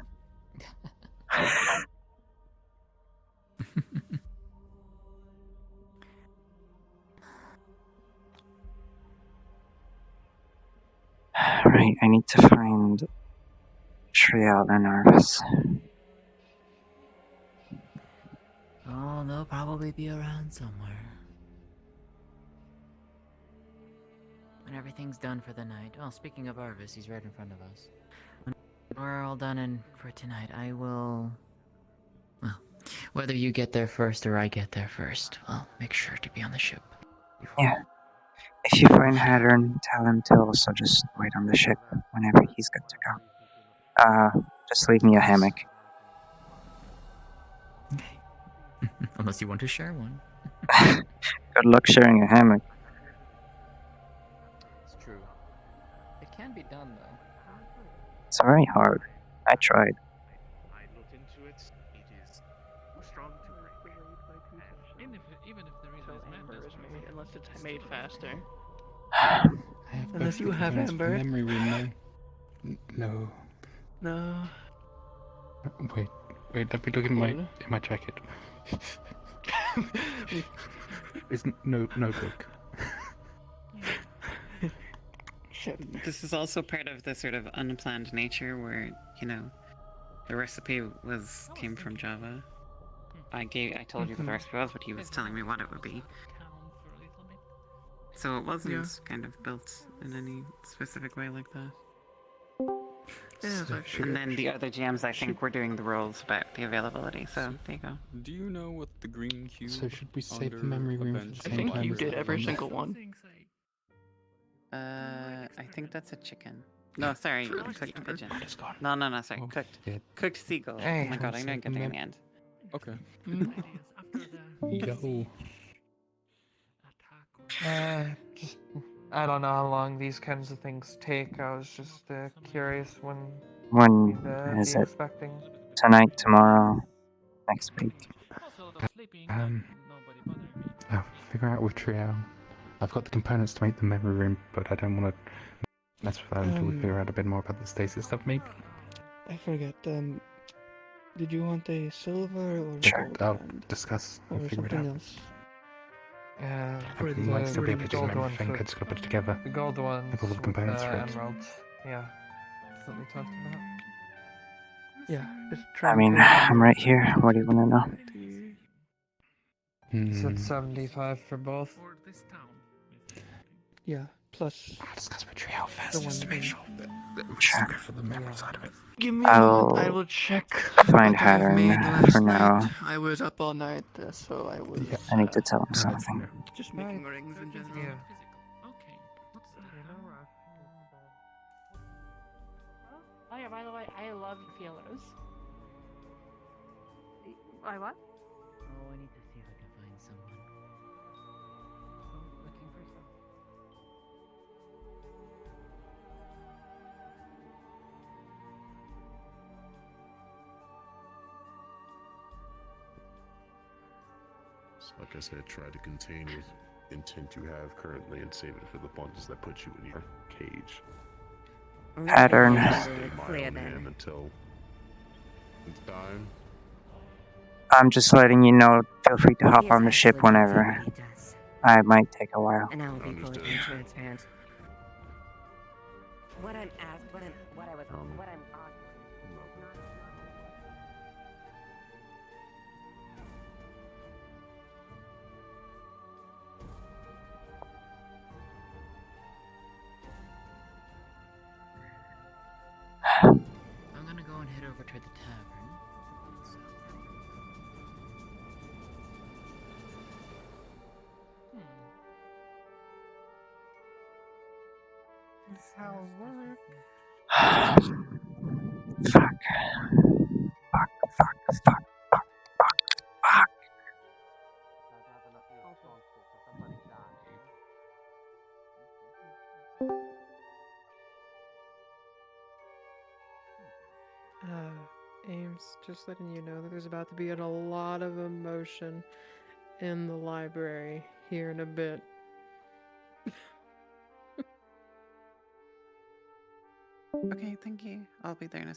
Right, I need to find Trial and Arvis. Oh, they'll probably be around somewhere. When everything's done for the night. Oh, speaking of Arvis, he's right in front of us. When we're all done for tonight, I will... Well, whether you get there first or I get there first, I'll make sure to be on the ship. Yeah. If you find Hattern, tell him to also just wait on the ship whenever he's good to go. Just leave me a hammock. Unless you want to share one. Good luck sharing a hammock. It's true. It can be done, though. It's very hard. I tried. I looked into it. It is too strong to break. Even if there is amber is made, unless it's made faster. Unless Unless you have amber. Memory room, no. No. Wait, let me look in my jacket. It's no book. This is also part of the sort of unplanned nature where, you know, the recipe came from Java. I told you what the recipe was, but he was telling me what it would be. So it wasn't kind of built in any specific way like that. And then the other GMs, I think, were doing the rolls about the availability, so there you go. Do you know what the green cube? So should we save the memory room for the I same think time you as did that every one? single one. I think that's a chicken. No, sorry, cooked pigeon. No, sorry, cooked seagull. Hey, oh my god, I know I get there in the end. Okay. Yo. Just, I don't know how long these kinds of things take. I was just curious when When we'd is be it? expecting. Tonight, tomorrow, next week. I'll figure out with Trio. I've got the components to make the memory room, but I don't want to mess with that until we figure out a bit more about the stasis stuff, maybe. I forget. Did you want a silver or Sure. gold I'll band? discuss Or and figure it out. something else? I might still be able to do everything. I just gotta put it together. The gold ones With all the with components the for it. emeralds. Yeah. That's what we talked about. Yeah, just I mean, I'm right here. What do you want to know? You said 75 for both? Yeah, plus... I'll discuss with Trio first, just to make sure that we Sure. go for the memory side of it. Give me a moment, I will check find what I have made Hattern last for now. night. I was up all night, so I was... I need to tell him something. Just making rings in general. yeah, by the way, I love feelers. I what? Oh, I need to see if I can find someone. Oh, looking for stuff. So like I said, try to contain what intent you have currently and save it for the ones that put you in your cage. Pattern. Stay my own hand until it's time. I'm just letting you know, feel free to hop on the ship whenever. I might take a while. And I will be fully transparent. What I'm I'm gonna go and head over to the tavern. That's how it works. Fuck. Ames, just letting you know that there's about to be a lot of emotion in the library here in a bit. Okay, thank you. I'll be there in a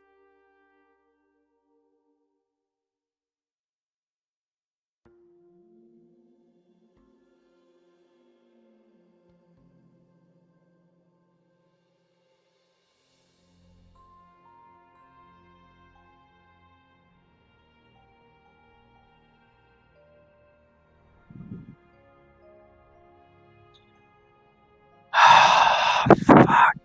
Fuck.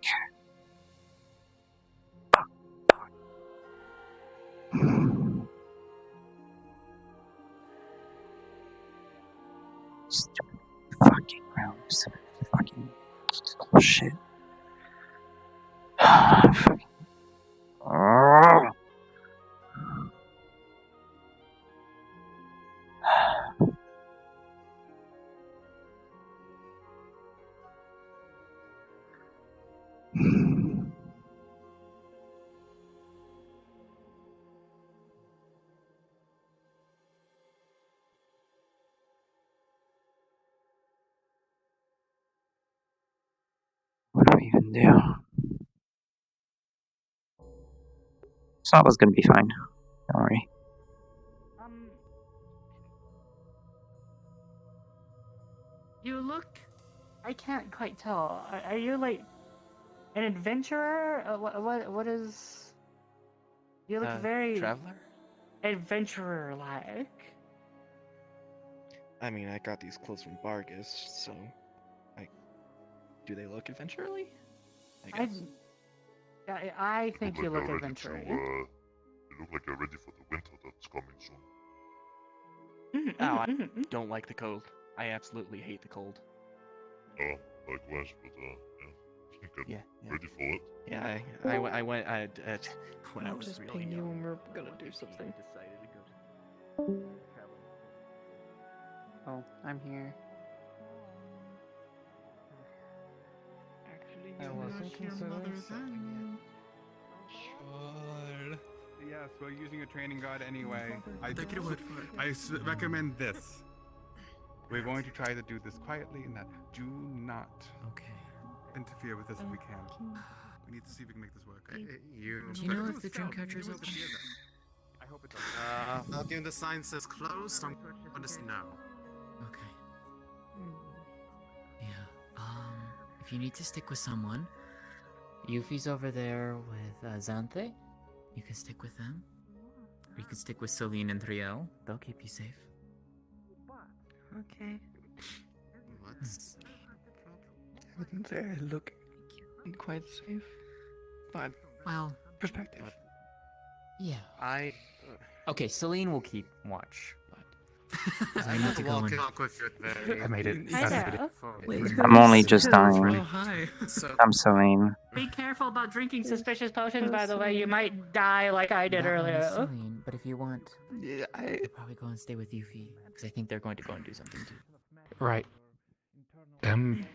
Stupid fucking rounds. Fucking bullshit. Fucking. What do we even do? It's always gonna be fine. Don't worry. You look. I can't quite tell. Are you like an adventurer? What is? You look very traveler. Adventurer-like. I mean, I got these clothes from Vargas, so do they look adventurely? I guess. I think you look ready adventurous. you look like you're ready for the winter that's coming soon. I don't like the cold. I absolutely hate the cold. Oh, likewise, but yeah, I'm ready for it. Yeah, I went when I I'll was just really ping you young. when we're gonna do something. Decided to go. Oh, I'm here. Actually, I wasn't considering selling Sure. Yes, we're using a training guide anyway. Take your word for it. I recommend this. We're going to try to do this quietly and that do not interfere with this if we can. We need to see if we can make this work. Do you know if the dream catcher is open? I hope it does. Well, given the sign says closed, I'm gonna say no. Okay. Yeah. If you need to stick with someone, Yuffie's over there with Xanthe. You can stick with them. Or you can stick with Celine and Triel. They'll keep you safe. Okay. What's I wouldn't say I look quite safe, but well, perspective. Yeah. Okay, Celine will keep watch, but I need to go and talk with you very. I made it. Hi there. I'm only just dying. Oh, hi. I'm Celine. Be careful about drinking suspicious potions, by the way. You might die like I did That one is earlier. Celine, but if you want, Yeah, I'll probably go and stay with Yuffie, because I think they're going to go and do something too. Right.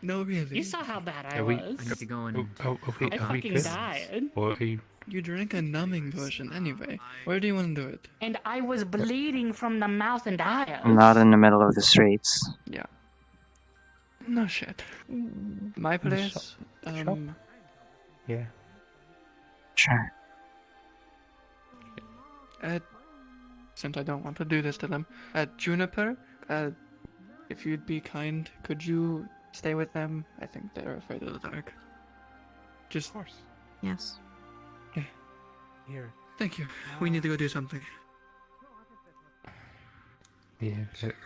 No, really. You saw how bad I Are we- was. I need to go and... Oh, I fucking died. Or are you... You drank a numbing potion anyway. Where do you want to do it? And I was bleeding from the mouth and eyes. Not in the middle of the streets. Yeah. No shit. My In the place. shop? Yeah. Sure. Since I don't want to do this to them, Juniper, if you'd be kind, could you stay with them? I think they're afraid of the dark. Just. Of course. Yes. Yeah. Here. Thank you. We need to go do something. Yeah.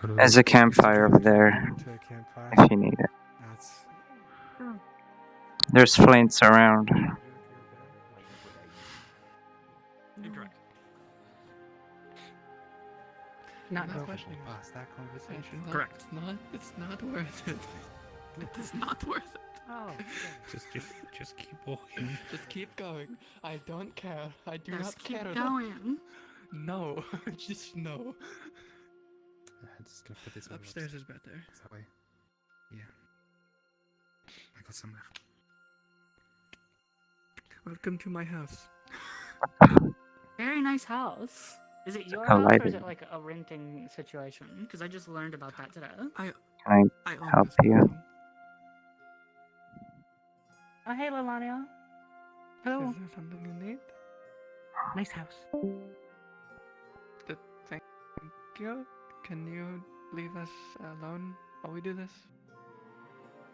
There's a campfire over there, To a campfire. if you need it. That's There's flints around. Incorrect. Not No go. questioning. past that conversation. Correct. It's not worth it. It is not worth it. Oh. Just keep walking. Just keep going. I don't care. I do Just not keep care. going. No. Just no. I'm just gonna put this Upstairs is better. that way. Yeah. I got some left. Welcome to my house. Very nice house. Is it your How house or light is is it like a renting situation? Because I just learned about that today. Can I own help this you? building. Oh, hey, Lalania. Hello. Is there something you need? Nice house. Thank you. Can you leave us alone while we do this?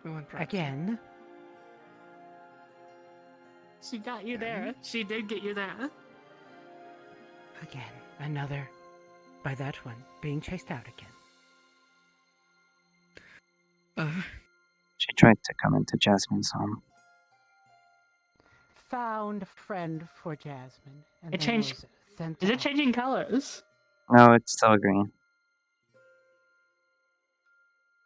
We want privacy. Again? She got you there. She did get you there. Again. Another. By that one, being chased out again. She tried to come into Jasmine's home. Found a friend for Jasmine. And It then changed. was sent Is it out. changing colors? No, it's still green.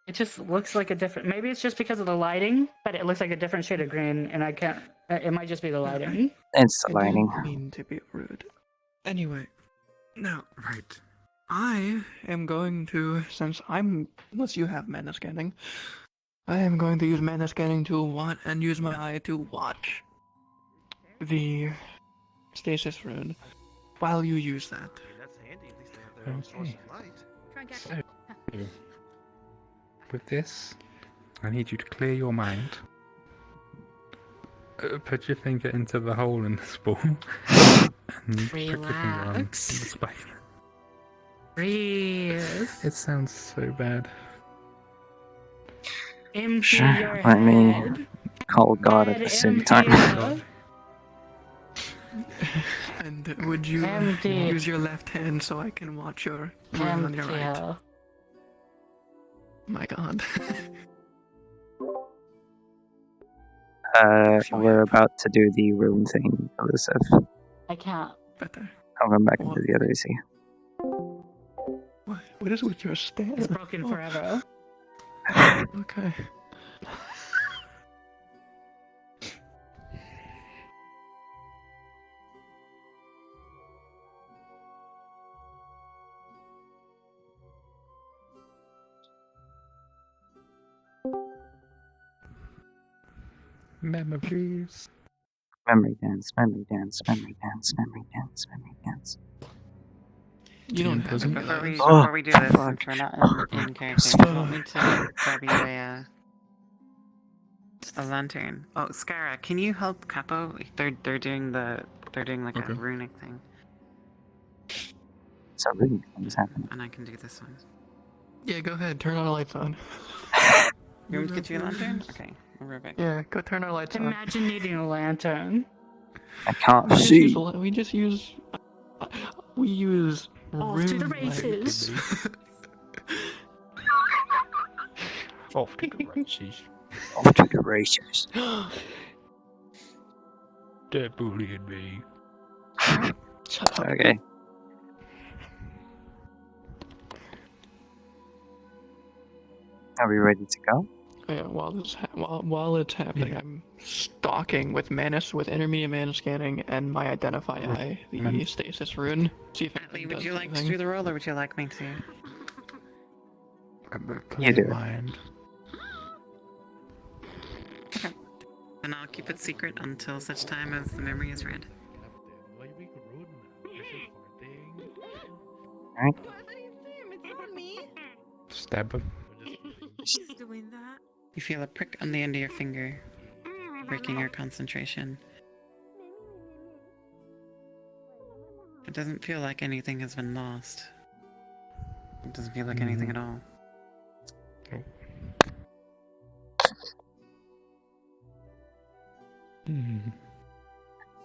It just looks like a different. Maybe it's just because of the lighting, but it looks like a different shade of green, and I can't. It might just be the lighting. It's the I lighting. didn't mean to be rude. Anyway, now, right. I am going to, unless you have mana scanning, I am going to use mana scanning to use my eye to watch the stasis rune while you use that. That's handy. At least they have their own source of light. So, with this, I need you to clear your mind. Put your finger into the hole in this ball. And put your finger on the Relax. spine. Breathe. It sounds so bad. Empty Sure, your let me head. call God at Head the same empty. time. And would you Empty. use your left hand so I can watch your rune on your right? Empty. My god. We're about to do the room thing, Elusive. I can't. Better. I'll come back into the other AC. What is with your stand? It's broken forever. Okay. Memories. Memory dance, memory dance, memory dance, memory dance, memory dance. You don't have doesn't- to Before we, Oh, before we do this, fuck. since we're not in character, do you want me to grab you a lantern? Oh, Skara, can you help Capo? They're doing like a runic thing, So really things happening. and I can do this one. Yeah, go ahead. Turn our lights on. You want me to get you a lantern? Okay, we'll be back. Yeah, go turn our lights on. Imagine needing a lantern. I can't We just see. use we use Off to the rune races. Off to the races. Off to the races. They're bullying me. Shut up. Okay. Are we ready to go? while it's happening, I'm stalking with intermediate mana scanning and my identify eye, the stasis rune. See if Atlee, it would does you like to anything. do the roll, or would you like me to? You do it. Mind. Okay. And I'll keep it secret until such time as the memory is read. Alright. Stab him. She's doing that. You feel a prick on the end of your finger, breaking your concentration. It doesn't feel like anything has been lost. It doesn't feel like anything at all. Okay.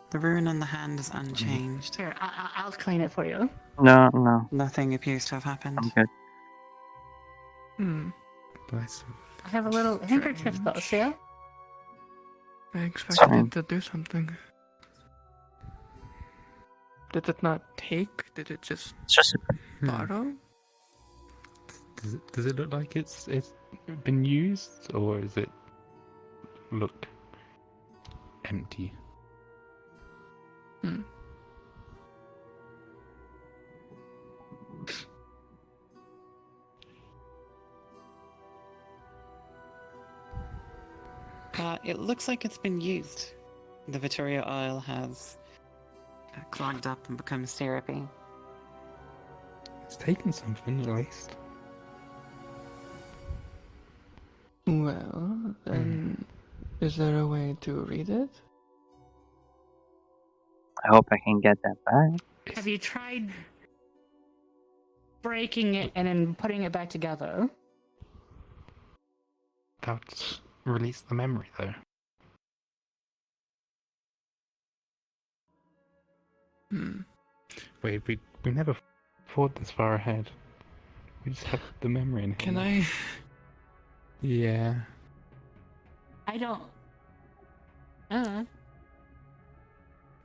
The rune on the hand is unchanged. Here, I'll clean it for you. No. Nothing appears to have happened. I'm good. Bless. I have a little handkerchief though, see? I expected it to do something. Did it not take? Did it just It's just borrow? Does it look like it's been used, or is it look empty? It looks like it's been used. The Vittoria oil has clogged up and become syrupy. It's taken something at least. Well, then, is there a way to read it? I hope I can get that back. Have you tried breaking it and then putting it back together? That's release the memory, though. Wait, we never thought this far ahead. We just have the memory in here. Can I? Yeah. I don't.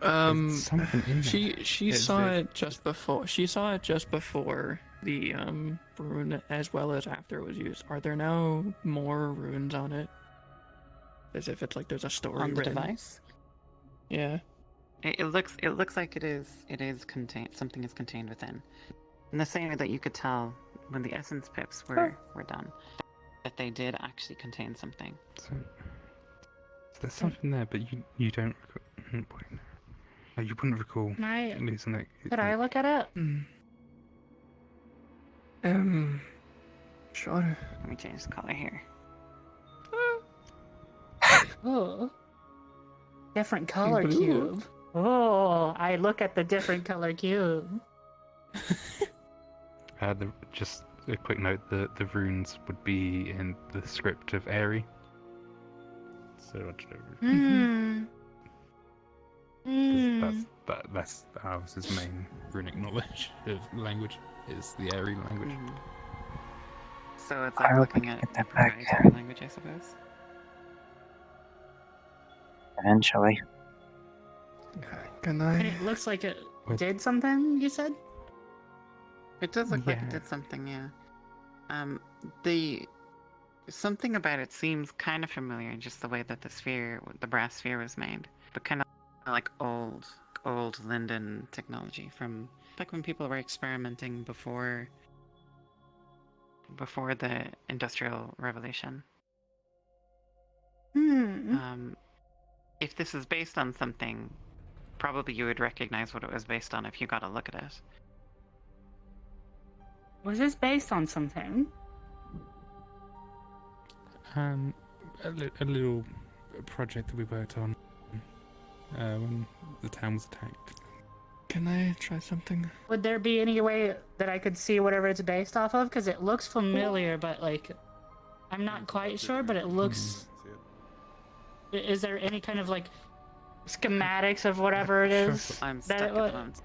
There's something in there. She saw it just before. She saw it just before the rune, as well as after it was used. Are there now more runes on it? As if it's like there's a story On the written. device? Yeah. It looks like it is contained. Something is contained within. In the same way that you could tell when the essence pips were done, that they did actually contain something. So there's something there, but you don't recall. No, you wouldn't recall losing it. Could I look at it? Sure. Let me change the color here. Oh. Different color Blue. cube. Oh, I look at the different color cube. Just a quick note: the runes would be in the script of Aerie. So watch it over. That's ours' main runic knowledge of language is the Aerie language. So it's I like hope I looking can at get that proprietary back. language, I suppose. Eventually. Can And I? it looks like it did something, you said? It does look like it did something, yeah. The something about it seems kind of familiar, just the way that the brass sphere was made, but kind of like old Linden technology from back when people were experimenting before the Industrial Revolution. If this is based on something, probably you would recognize what it was based on if you got a look at it. Was this based on something? A little project that we worked on when the town was attacked. Can I try something? Would there be any way that I could see whatever it's based off of? Because it looks familiar, but like, I'm not quite sure, but it looks... Is there any kind of like schematics of whatever it is? I'm that stuck it at was? the moment.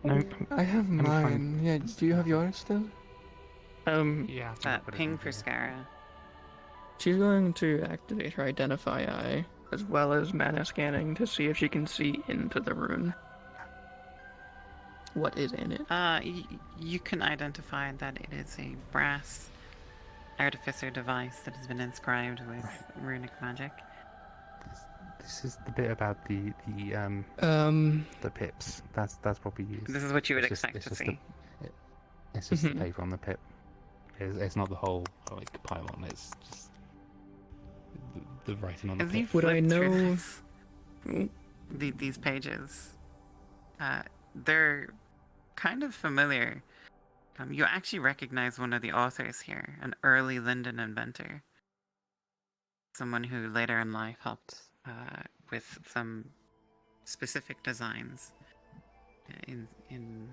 Nope. I have mine. Yeah, do you have yours still? Yeah. Ping for Scara. She's going to activate her Identify Eye, as well as mana scanning, to see if she can see into the rune. What is in it? You can identify that it is a brass artificer device that has been inscribed with runic magic. This is the bit about the pips. That's what we use. This is what you would It's just- expect it's to just see. It's just the paper on the pip. It's not the whole like pylon. It's just the writing on the As you pip. flip through these pages, they're kind of familiar. You actually recognize one of the authors here, an early Linden inventor. Someone who later in life helped with some specific designs in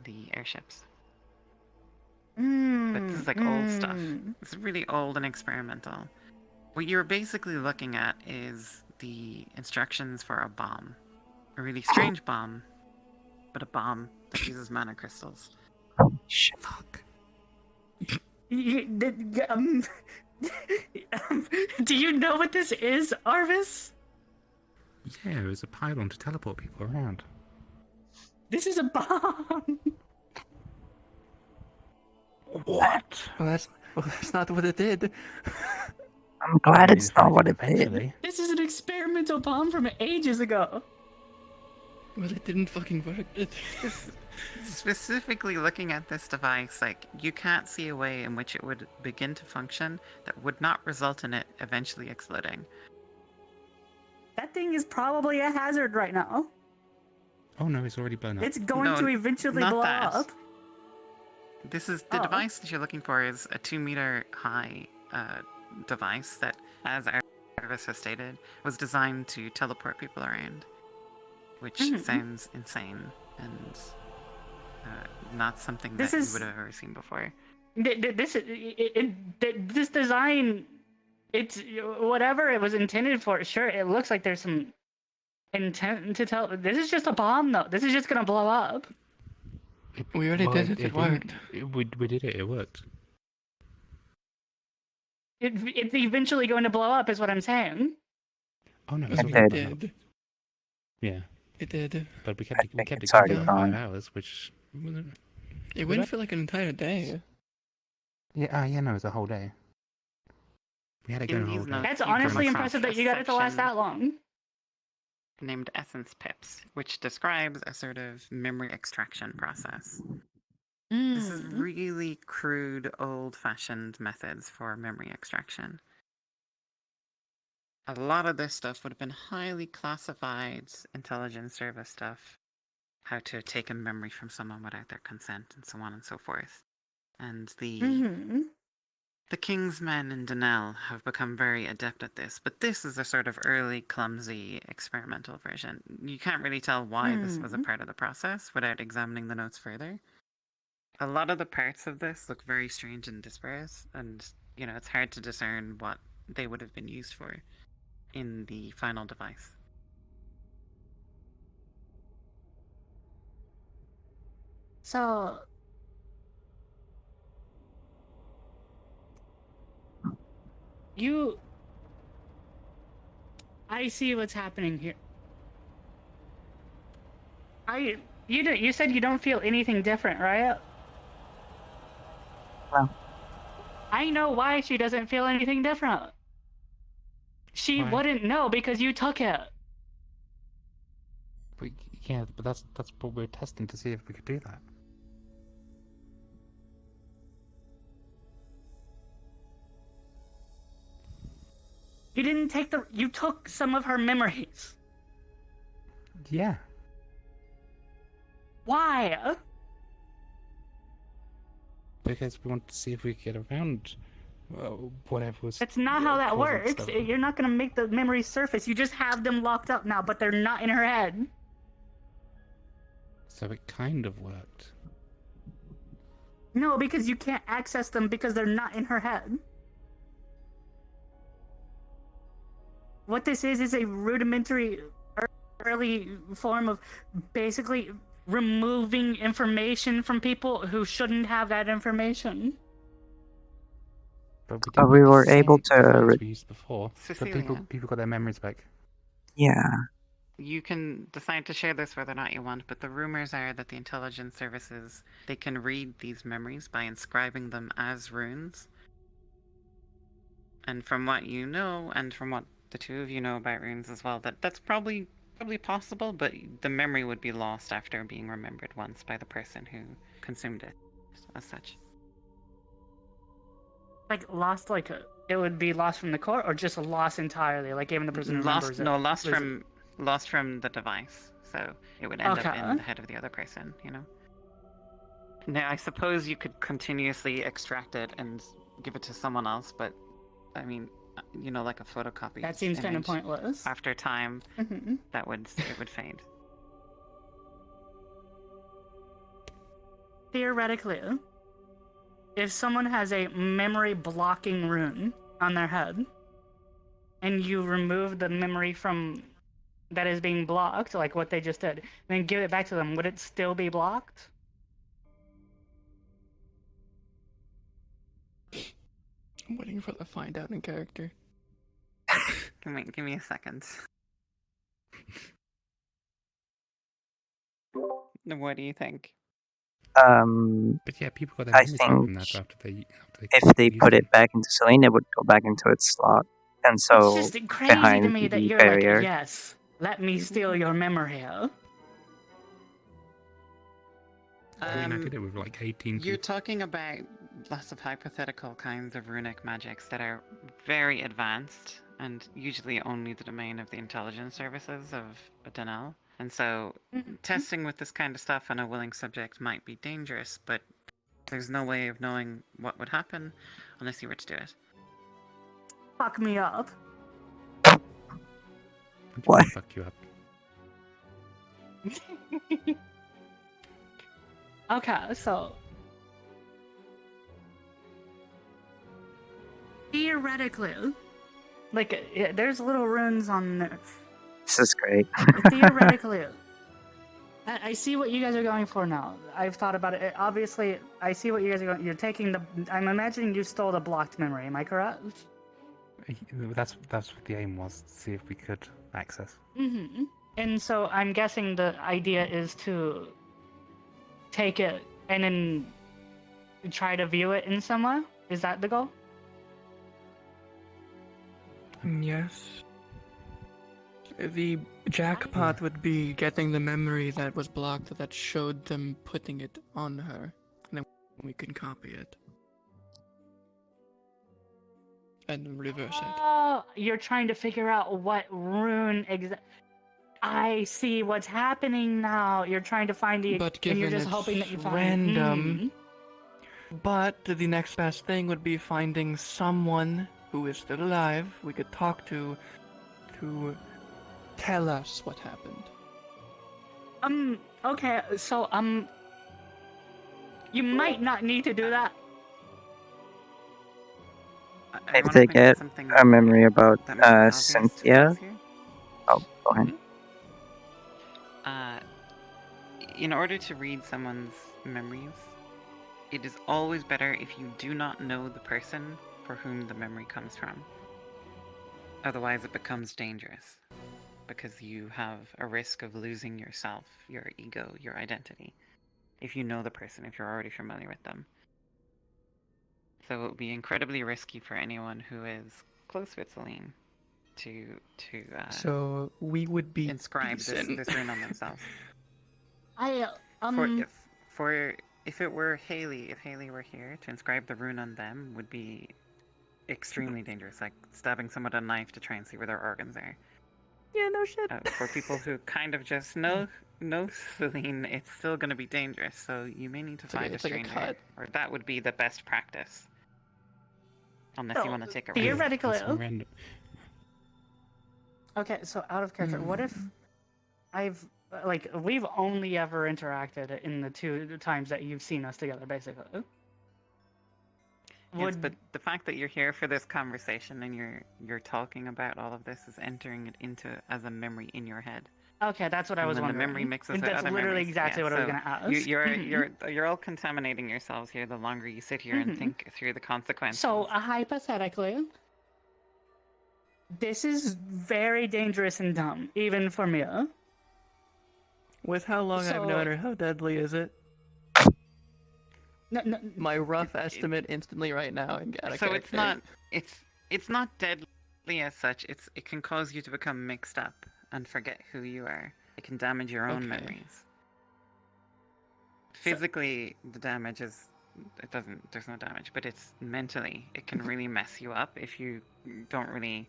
the airships. But this is like old stuff. It's really old and experimental. What you're basically looking at is the instructions for a bomb. A really strange bomb, but a bomb that uses mana crystals. Shit. Fuck. Do you know what this is, Arvis? Yeah, it was a pylon to teleport people around. This is a bomb. What? Well, that's not what it did. I'm glad it's not what it did. Eventually. This is an experimental bomb from ages ago. Well, it didn't fucking work. Specifically looking at this device, like, you can't see a way in which it would begin to function that would not result in it eventually exploding. That thing is probably a hazard right now. Oh no, it's already blown up. It's going to eventually not blow that. up. This is the device that you're looking for is a 2-meter high device that, as Arvis has stated, was designed to teleport people around, which sounds insane and not something that you would have ever seen before. This design, it's whatever it was intended for. Sure, it looks like there's some intent to tell. This is just a bomb, though. This is just gonna blow up. We already did it. It worked. We did it. It worked. It's eventually going to blow up, is what I'm saying. Oh no, It did. Yeah. It did. But we kept it it's already going for gone. 5 hours, which It went for like an entire day. Yeah, no, it was a whole day. We had it going a whole day. That's honestly impressive that you got it to last that long. Named Essence Pips, which describes a sort of memory extraction process. This is really crude, old-fashioned methods for memory extraction. A lot of this stuff would have been highly classified intelligence service stuff. How to take a memory from someone without their consent, and so on and so forth. And the King's Men in Denel have become very adept at this, but this is a sort of early, clumsy, experimental version. You can't really tell why this was a part of the process without examining the notes further. A lot of the parts of this look very strange and disparate, and, you know, it's hard to discern what they would have been used for in the final device. So, I see what's happening here. You said you don't feel anything different, right? No. I know why she doesn't feel anything different. She wouldn't know because you took it. Yeah, but that's what we're testing to see if we could do that. You didn't take you took some of her memories. Yeah. Why? Because we want to see if we could get around whatever was. That's not how that causing works. stuff. You're not gonna make the memories surface. You just have them locked up now, but they're not in her head. So it kind of worked. No, because you can't access them because they're not in her head. What this is a rudimentary, early form of basically removing information from people who shouldn't have that information. But we were able to. We used before. So Cecilia. people got their memories back. Yeah. You can decide to share this whether or not you want, but the rumors are that the intelligence services, they can read these memories by inscribing them as runes. And from what you know, and from what the two of you know about runes as well, that's probably possible, but the memory would be lost after being remembered once by the person who consumed it, as such. Like lost, like it would be lost from the core, or just lost entirely, like even the person who remembers it. No, lost from the device, so it would end up Okay. in the head of the other person. You know. Now, I suppose you could continuously extract it and give it to someone else, but I mean, you know, like a photocopy. That seems kind of image, pointless. After time, Mhm. it would fade. Theoretically, if someone has a memory blocking rune on their head, and you remove the memory from that is being blocked, like what they just did, and then give it back to them, would it still be blocked? I'm waiting for the find out in character. Give me a second. What do you think? But yeah, people got their I memories back think from that after they if they used put it. it back into Celine, it would go back into its slot. And It's so, just crazy behind to me that the you're barrier. like, yes, let me steal your memory. I mean, I did it with like 18 You're people. talking about lots of hypothetical kinds of runic magics that are very advanced and usually only the domain of the intelligence services of Denel. And so, testing with this kind of stuff on a willing subject might be dangerous, but there's no way of knowing what would happen unless you were to do it. Fuck me up. What? Fuck you up. Okay, so theoretically, like there's little runes on there. This is great. Theoretically, I see what you guys are going for now. I've thought about it. Obviously, I see what you guys are going. You're taking the. I'm imagining you stole the blocked memory. Am I correct? That's what the aim was, to see if we could access. Mm-hmm. And so I'm guessing the idea is to take it and then try to view it in some way. Is that the goal? Yes. The jackpot would be getting the memory that was blocked that showed them putting it on her. And then we can copy it. And reverse it. Oh, you're trying to figure out what rune I see what's happening now. You're trying to find the... But and you're given just it's hoping that you find... random... But the next best thing would be finding someone who is still alive we could talk to tell us what happened. Okay, so, you might not need to do that. If they get a memory about Cynthia... Oh, go ahead. In order to read someone's memories, it is always better if you do not know the person for whom the memory comes from. Otherwise it becomes dangerous, because you have a risk of losing yourself, your ego, your identity, if you know the person, if you're already familiar with them. So it would be incredibly risky for anyone who is close with Celine to so we would be inscribe this rune on themselves. If it were Haley, if Haley were here, to inscribe the rune on them would be extremely dangerous, like stabbing someone with a knife to try and see where their organs are. Yeah, no shit. For people who kind of just know Celine, it's still going to be dangerous, so you may need to find a stranger, or that would be the best practice. Unless you want to take a risk. Theoretically. Okay, so out of character, what if we've only ever interacted in the 2 times that you've seen us together, basically. Yes, but the fact that you're here for this conversation and you're talking about all of this is entering it into as a memory in your head. Okay, that's what I was wondering. The memory mixes with that's other literally memories. exactly what I was going to ask. You're all contaminating yourselves here the longer you sit here and think through the consequences. So, hypothetically, this is very dangerous and dumb, even for me. With how long I've known her, how deadly is it? No. My rough estimate instantly right now and So it's not It's not deadly as such. It can cause you to become mixed up and forget who you are. It can damage your own memories. Physically, the damage is it doesn't. There's no damage, but it's mentally. It can really mess you up if you don't really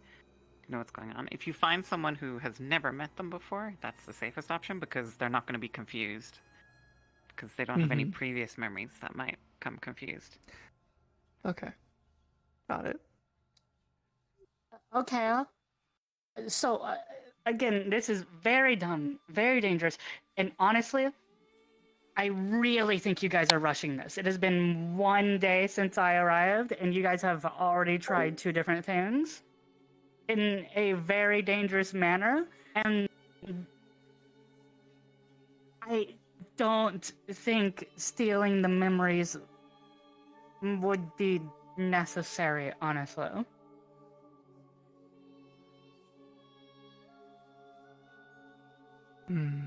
know what's going on. If you find someone who has never met them before, that's the safest option because they're not going to be confused because they don't have any previous memories that might come confused. Okay. Got it. Okay. So, again, this is very dumb, very dangerous, and honestly, I really think you guys are rushing this. It has been 1 day since I arrived, and you guys have already tried 2 different things in a very dangerous manner, and I don't think stealing the memories would be necessary, honestly. Hmm.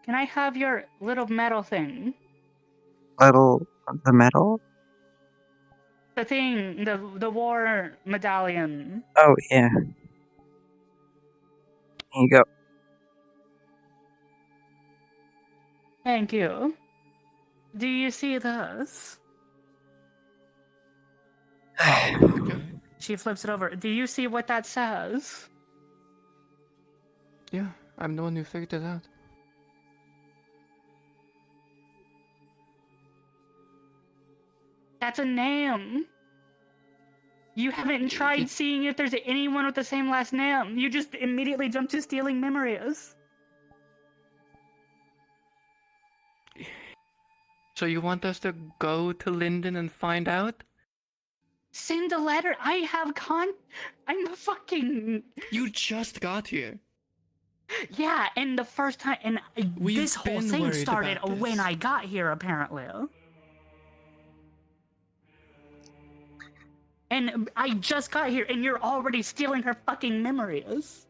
Can I have your little metal thing? The metal? The thing, the war medallion. Oh, yeah. Here you go. Thank you. Do you see this? She flips it over. Do you see what that says? Yeah, I'm the one who figured it out. That's a name. You haven't tried seeing if there's anyone with the same last name. You just immediately jump to stealing memories. So you want us to go to Linden and find out? Send a letter. I have I'm fucking. You just got here. Yeah, and the first time, and this whole been thing worried started about when this. I got here, apparently. And I just got here, and you're already stealing her fucking memories.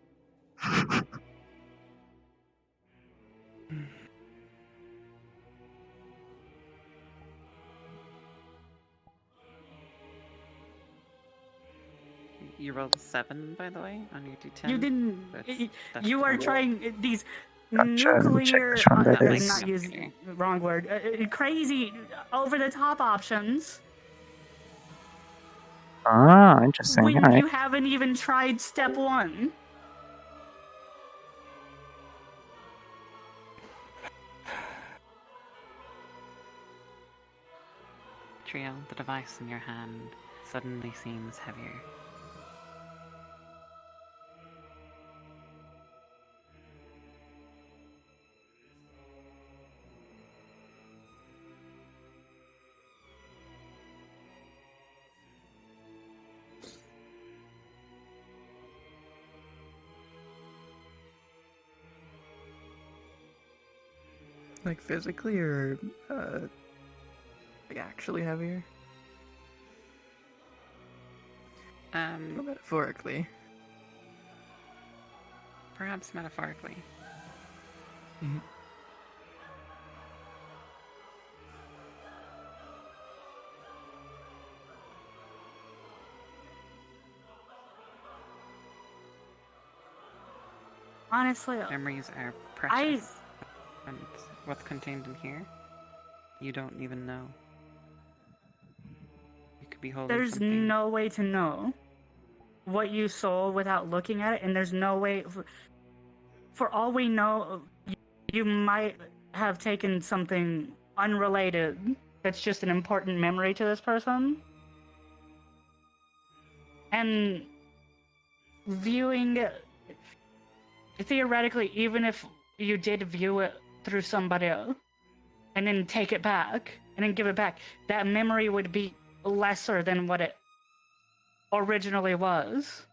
You rolled a 7, by the way, on your D10. You didn't. You are trying these Gotcha. Let me check nuclear. which one that is. Not using wrong word. Crazy, over the top options. Ah, interesting. When Alright. you haven't even tried step 1. Trio, the device in your hand suddenly seems heavier. Like physically or like actually heavier? Or metaphorically? Perhaps metaphorically. Mhm. Honestly, memories are precious. And what's contained in here, you don't even know. You could be holding There's something. no way to know what you sold without looking at it, and there's no way. For all we know, you might have taken something unrelated that's just an important memory to this person. And viewing it, theoretically, even if you did view it through somebody else and then take it back and then give it back, that memory would be lesser than what it originally was.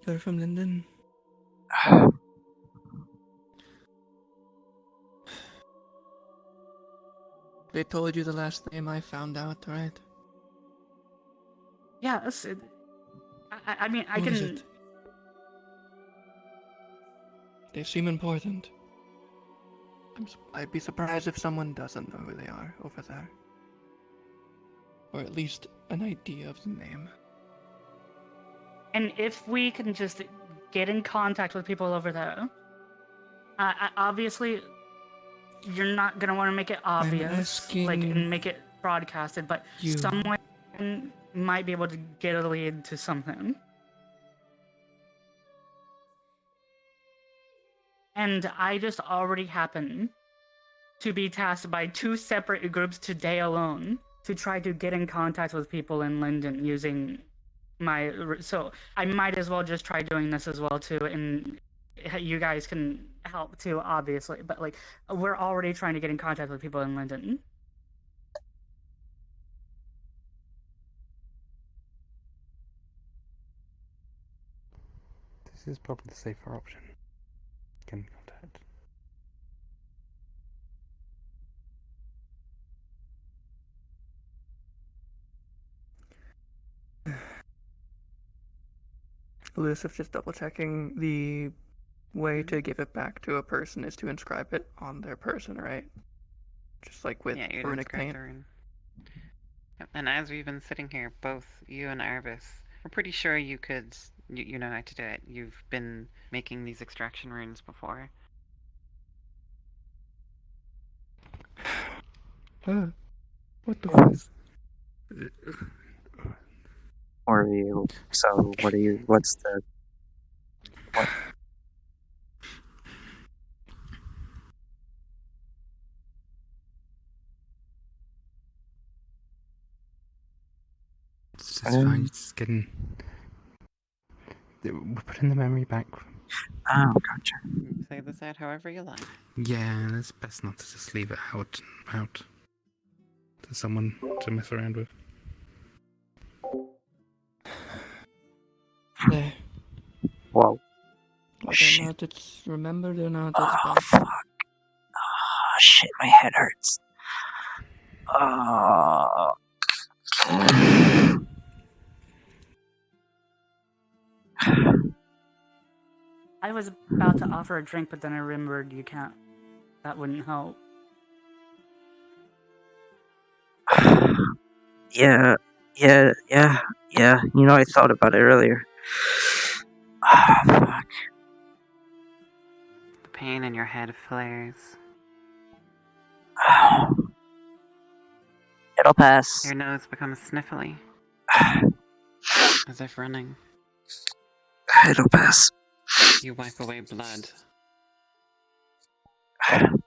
You're from Linden? They told you the last name I found out, right? Yes. I mean, I What can. is it? They seem important. I'd be surprised if someone doesn't know who they are over there. Or at least an idea of the name. And if we can just get in contact with people over there, obviously, you're not gonna want to make it obvious, like, and make it broadcasted, but someone might be able to get a lead to something. And I just already happen to be tasked by 2 separate groups today alone to try to get in contact with people in Linden using my... So I might as well just try doing this as well too, and you guys can help too, obviously. But like, we're already trying to get in contact with people in Linden. This is probably the safer option. Get in contact. Elusive, just double checking, the way to give it back to a person is to inscribe it on their person, right? Just like with Yeah, you'd runic inscribe paint. the rune. Yep, and as we've been sitting here, both you and Arvis, we're pretty sure you could, you know how to do it. You've been making these extraction runes before. What the fuck? Or are you? So, what are you? What's the? What? It's fine. Just getting. We're putting the memory back. Oh, gotcha. Say this out however you like. Yeah, it's best not to just leave it out to someone to mess around with. There. Whoa. Whether or not it's remembered or not, it's Oh, bad. fuck. Oh, shit, my head hurts. Oh. I was about to offer a drink, but then I remembered you can't. That wouldn't help. Yeah. You know, I thought about it earlier. Oh, fuck. The pain in your head flares. It'll pass. Your nose becomes sniffly. As if running. It'll pass. You wipe away blood.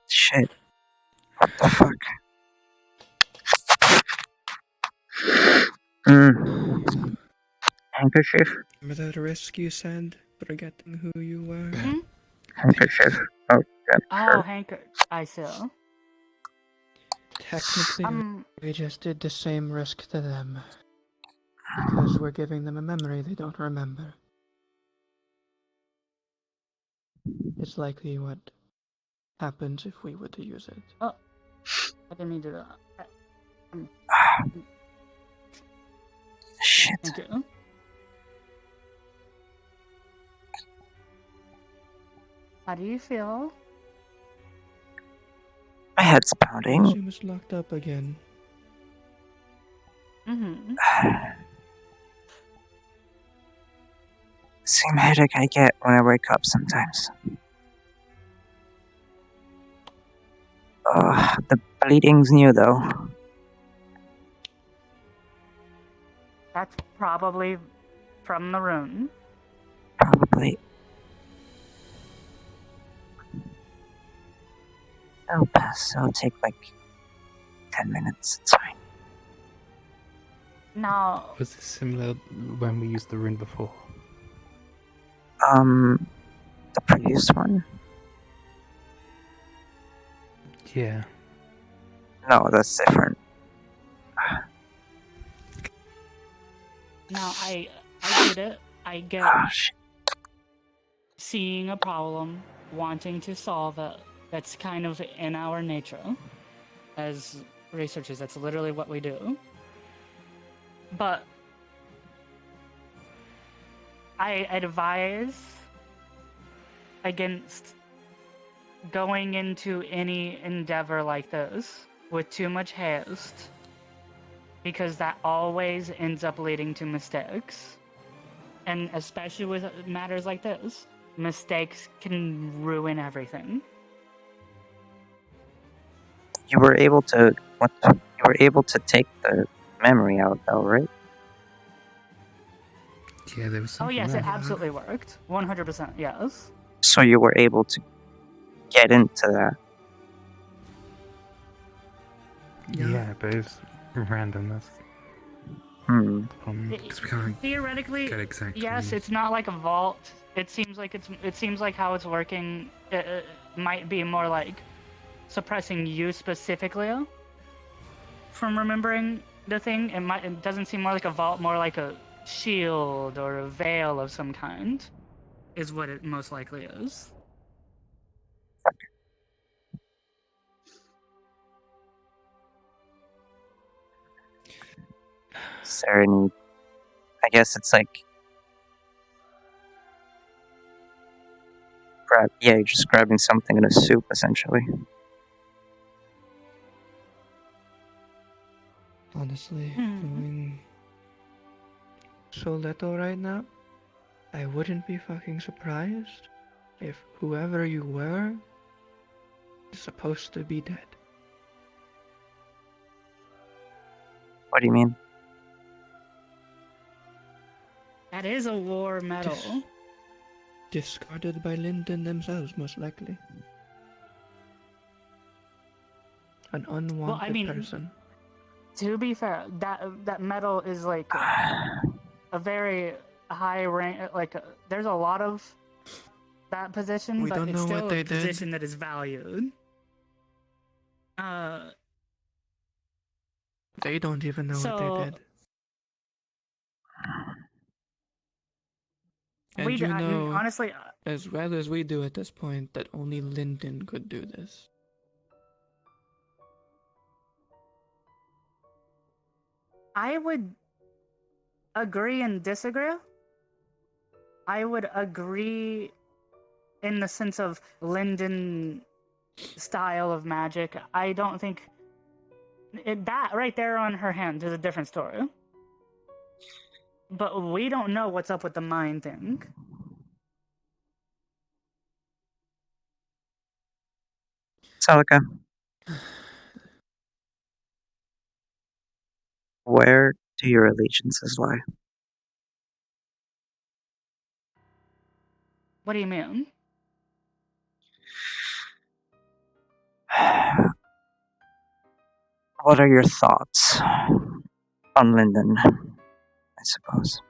Shit. What the fuck? Handkerchief? Remember that risk you said, forgetting who you were? Handkerchief. Oh, yeah, Oh, sure. I see. Technically, we just did the same risk to them. Because we're giving them a memory they don't remember. It's likely what happens if we were to use it. Oh, I didn't mean to do that. Shit. Thank you. How do you feel? My head's pounding. She was locked up again. Mm-hmm. Same headache I get when I wake up sometimes. The bleeding's new though. That's probably from the rune. Probably. It'll pass. It'll take like 10 minutes. It's fine. Now, Was this similar when we used the rune before? The previous one? Yeah. No, that's different. now I get it. I get Oh, shit. seeing a problem, wanting to solve it. That's kind of in our nature as researchers. That's literally what we do. But I advise against going into any endeavor like this with too much haste, because that always ends up leading to mistakes. And especially with matters like this, mistakes can ruin everything. You were able to take the memory out though, right? Yeah, there was Oh something yes, there. it absolutely worked. 100%, yes. So you were able to get into that. Yeah, but it's randomness. Because we can't Theoretically, get exact yes, rules. it's not like a vault. It seems like how it's working might be more like suppressing you specifically from remembering the thing. It doesn't seem more like a vault, more like a shield or a veil of some kind, is what it most likely is. Is there any? I guess it's like you're just grabbing something in a soup, essentially. Honestly, knowing so little right now, I wouldn't be fucking surprised if whoever you were is supposed to be dead. What do you mean? That is a war medal. Discarded by Linden themselves, most likely. An unwanted person. To be fair, that medal is like a very high rank. Like there's a lot of that position, We but don't it's know still what a they did. position that is valued. They don't even know what they did. And you know, honestly, as well as we do at this point, that only Linden could do this. I would agree and disagree. I would agree in the sense of Linden style of magic. I don't think that right there on her hand is a different story. But we don't know what's up with the mind thing. Celica, where do your allegiances lie? What do you mean? What are your thoughts on Linden, I suppose?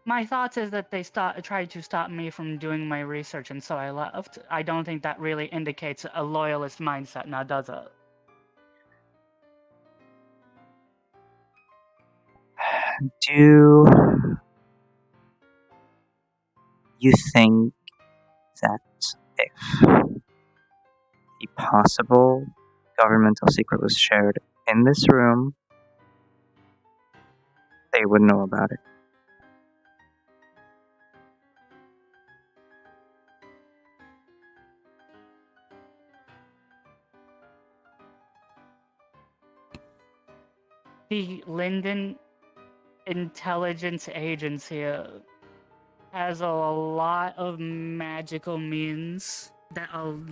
My thoughts is that they tried to stop me from doing my research, and so I left. I don't think that really indicates a loyalist mindset, now does it? Do you think that if the possible governmental secret was shared in this room, they would know about it? The Linden Intelligence Agency has a lot of magical means that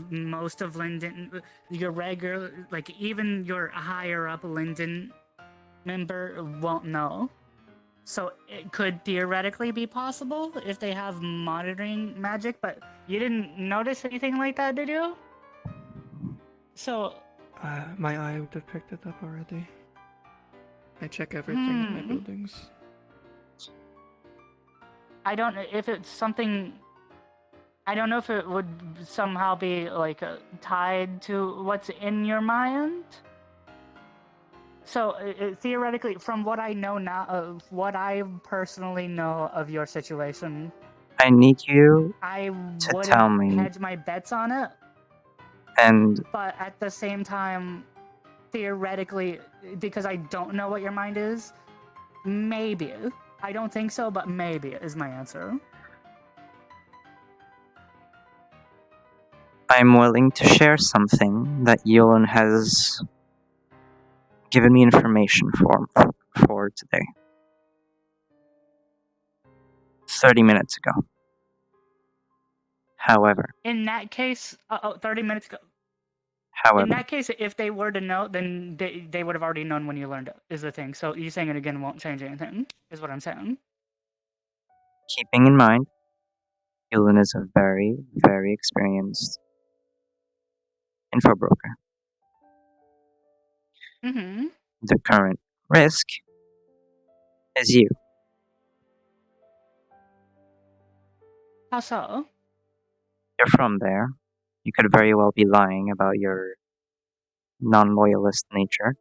most of Linden, your regular, like even your higher up Linden member won't know. So it could theoretically be possible if they have monitoring magic, but you didn't notice anything like that, did you? So My eye would have picked it up already. I check everything in my buildings. I don't know if it's something. I don't know if it would somehow be like tied to what's in your mind. So theoretically, from what I know now, of what I personally know of your situation, I need you I to tell wouldn't me, hedge my bets on it, and but at the same time, theoretically, because I don't know what your mind is, maybe. I don't think so, but maybe is my answer. I'm willing to share something that Yolan has given me information for today. 30 minutes ago. However, In that case, 30 minutes ago. however, In that case, if they were to know, then they would have already known when you learned it, is the thing. So you saying it again won't change anything, is what I'm saying. keeping in mind, Yolan is a very, very experienced info broker. Mm-hmm. The current risk is you. How so? You're from there. You could very well be lying about your non-loyalist nature.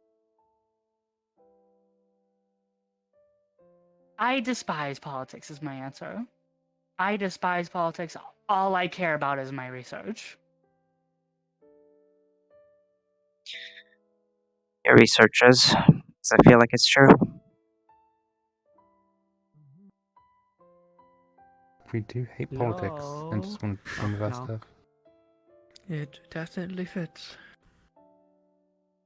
I despise politics is my answer. I despise politics. All I care about is my research. Your researchers, does it feel like it's true? We do hate politics and just want to win the best stuff. It definitely fits.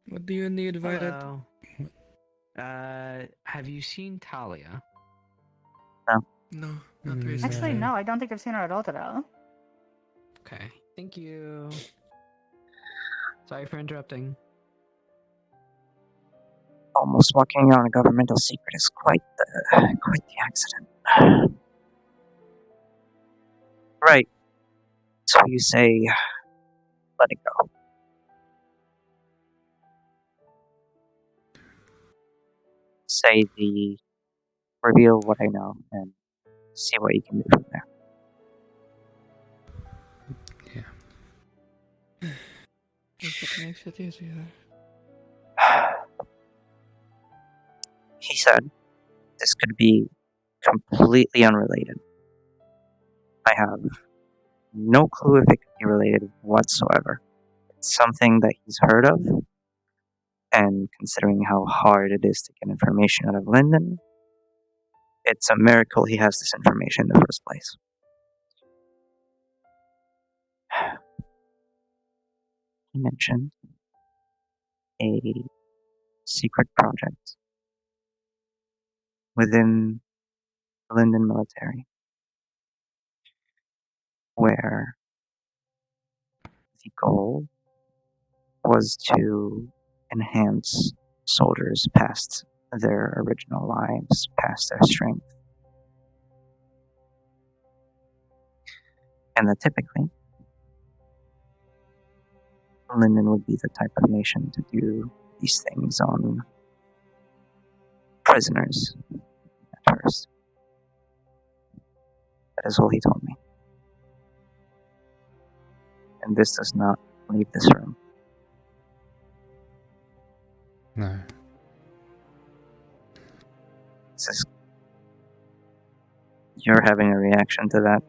What do you need, Violet? Hello. Have you seen Talia? No. No, not recently. Actually, no, I don't think I've seen her at all today. Okay. Thank you. Sorry for interrupting. Almost walking on a governmental secret is quite the accident. Right. So you say, let it go. Say reveal what I know and see what you can do from there. If it makes it easier. He said this could be completely unrelated. I have no clue if it could be related whatsoever. It's something that he's heard of, and considering how hard it is to get information out of Lyndon, it's a miracle he has this information in the first place. He mentioned a secret project within the Lyndon military where the goal was to enhance soldiers past their original lives, past their strength. And that typically, Lyndon would be the type of nation to do these things on prisoners at first. That is all he told me. And this does not leave this room. No. This is... You're having a reaction to that.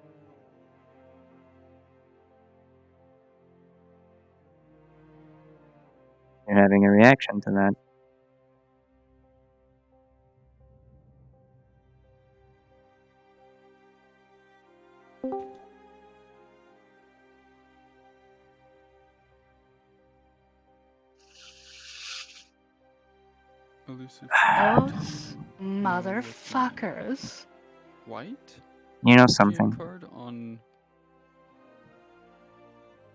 You're having a reaction to that. Elusive. Those motherfuckers. White? You know something. Card on.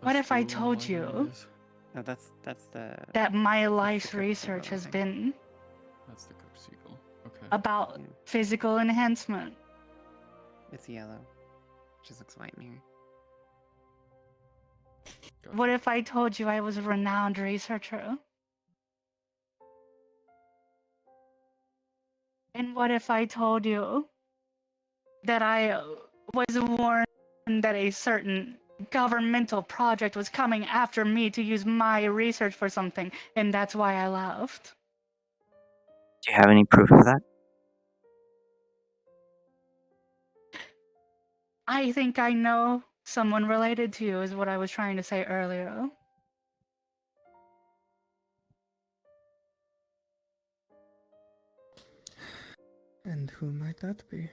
What if I told you No, that's the. that my life's research has been That's the Cup Seagull. Okay. about physical enhancement? It's yellow. Just looks white mirror. What if I told you I was a renowned researcher? And what if I told you that I was warned that a certain governmental project was coming after me to use my research for something, and that's why I left? Do you have any proof of that? I think I know someone related to you, is what I was trying to say earlier. And who might that be?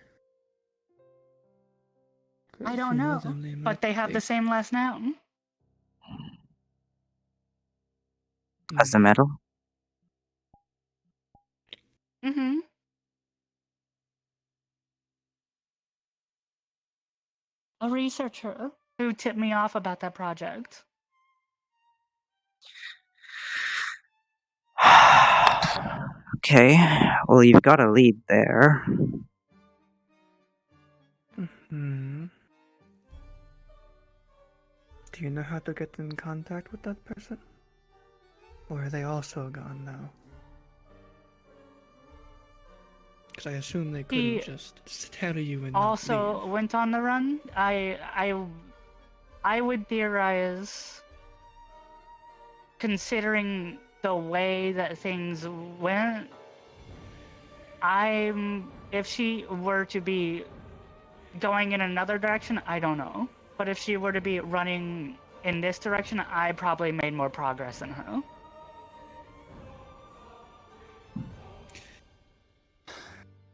I If don't you know, them, they but might they have be. the same last name. As the medal? Mm-hmm. A researcher who tipped me off about that project. Okay, well, you've got a lead there. Hmm. Do you know how to get in contact with that person? Or are they also gone now? Because I assume they couldn't just tell you and Also not went on the run. I would theorize, considering the way that things went, if she were to be going in another direction, I don't know. But if she were to be running in this direction, I probably made more progress than her.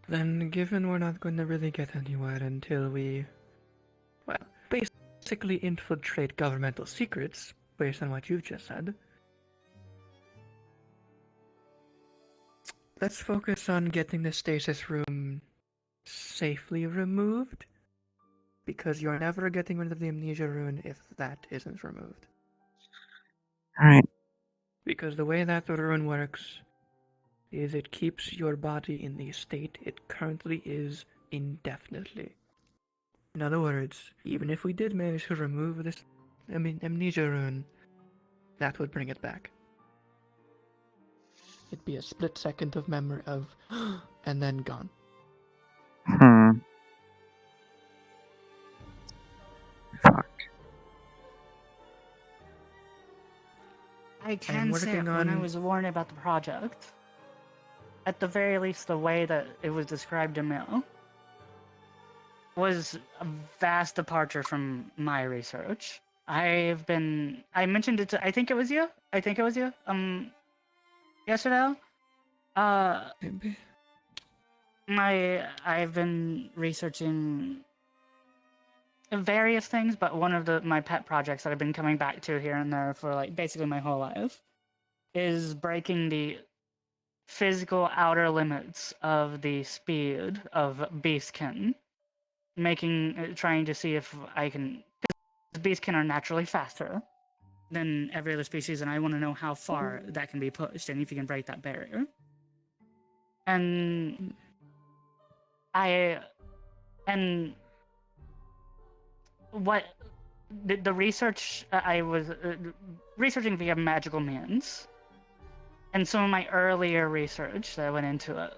Then, given we're not going to really get anywhere until we, well, basically infiltrate governmental secrets, based on what you've just said, let's focus on getting the stasis room safely removed, because you're never getting rid of the amnesia rune if that isn't removed. Alright. Because the way that the rune works is it keeps your body in the state it currently is indefinitely. In other words, even if we did manage to remove this amnesia rune, that would bring it back. It'd be a split second of memory of and then gone. Fuck. I can say when I was warned about the project, at the very least the way that it was described to me was a vast departure from my research. I mentioned it to, I think it was you, yesterday. Maybe. I've been researching various things, but one of my pet projects that I've been coming back to here and there for like basically my whole life is breaking the physical outer limits of the speed of beastkin, trying to see if I can, because beastkin are naturally faster than every other species, and I want to know how far that can be pushed and if you can break that barrier. And what the research I was researching via magical means, and some of my earlier research that went into it,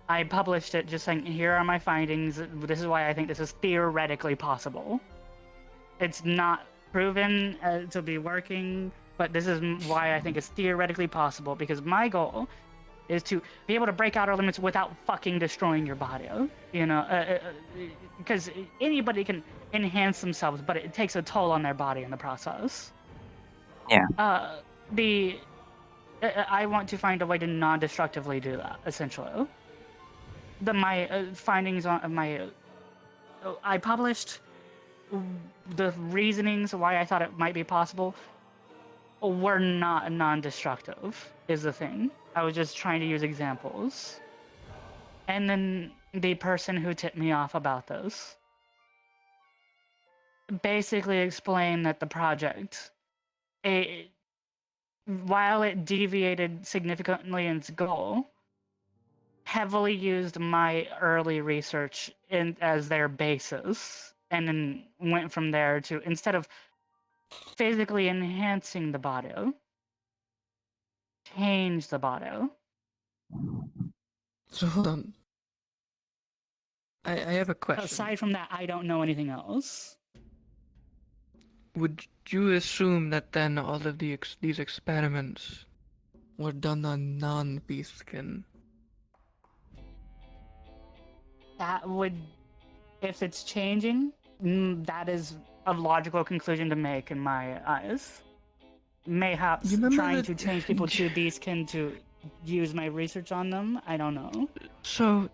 I published it just saying, here are my findings, this is why I think this is theoretically possible. It's not proven to be working, but this is why I think it's theoretically possible, because my goal is to be able to break out our limits without fucking destroying your body, you know, because anybody can enhance themselves, but it takes a toll on their body in the process. Yeah. I want to find a way to non-destructively do that, essentially. My findings on I published the reasonings why I thought it might be possible were not non-destructive, is the thing. I was just trying to use examples. And then the person who tipped me off about this basically explained that the project, while it deviated significantly in its goal, heavily used my early research as their basis, and then went from there to, instead of physically enhancing the body, change the body. So hold on. I have a question. Aside from that, I don't know anything else. Would you assume that then all of these experiments were done on non-beastkin? That would, if it's changing, that is a logical conclusion to make in my eyes. Mayhaps You remember trying that- to change people to beastkin to use my research on them. I don't know. So,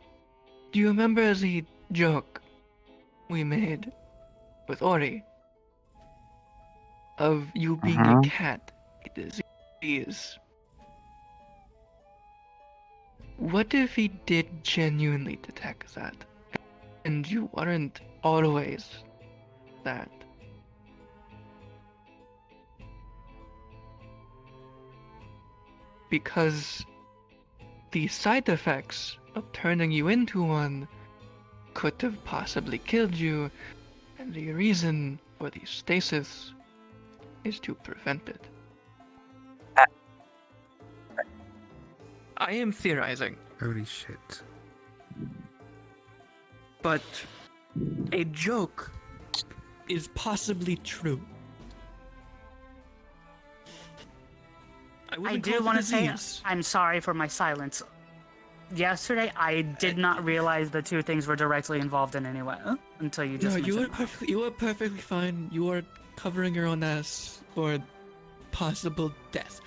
do you remember the joke we made with Ori of you being a cat? It is disease. What if he did genuinely detect that, and you weren't always that? Because the side effects of turning you into one could have possibly killed you, and the reason for the stasis is to prevent it. I am theorizing, Holy shit. but a joke is possibly true. I do want to say I'm sorry for my silence. Yesterday, I did not realize the two things were directly involved in any way until you just No, mentioned you were perfectly fine. You are covering your own ass for possible death.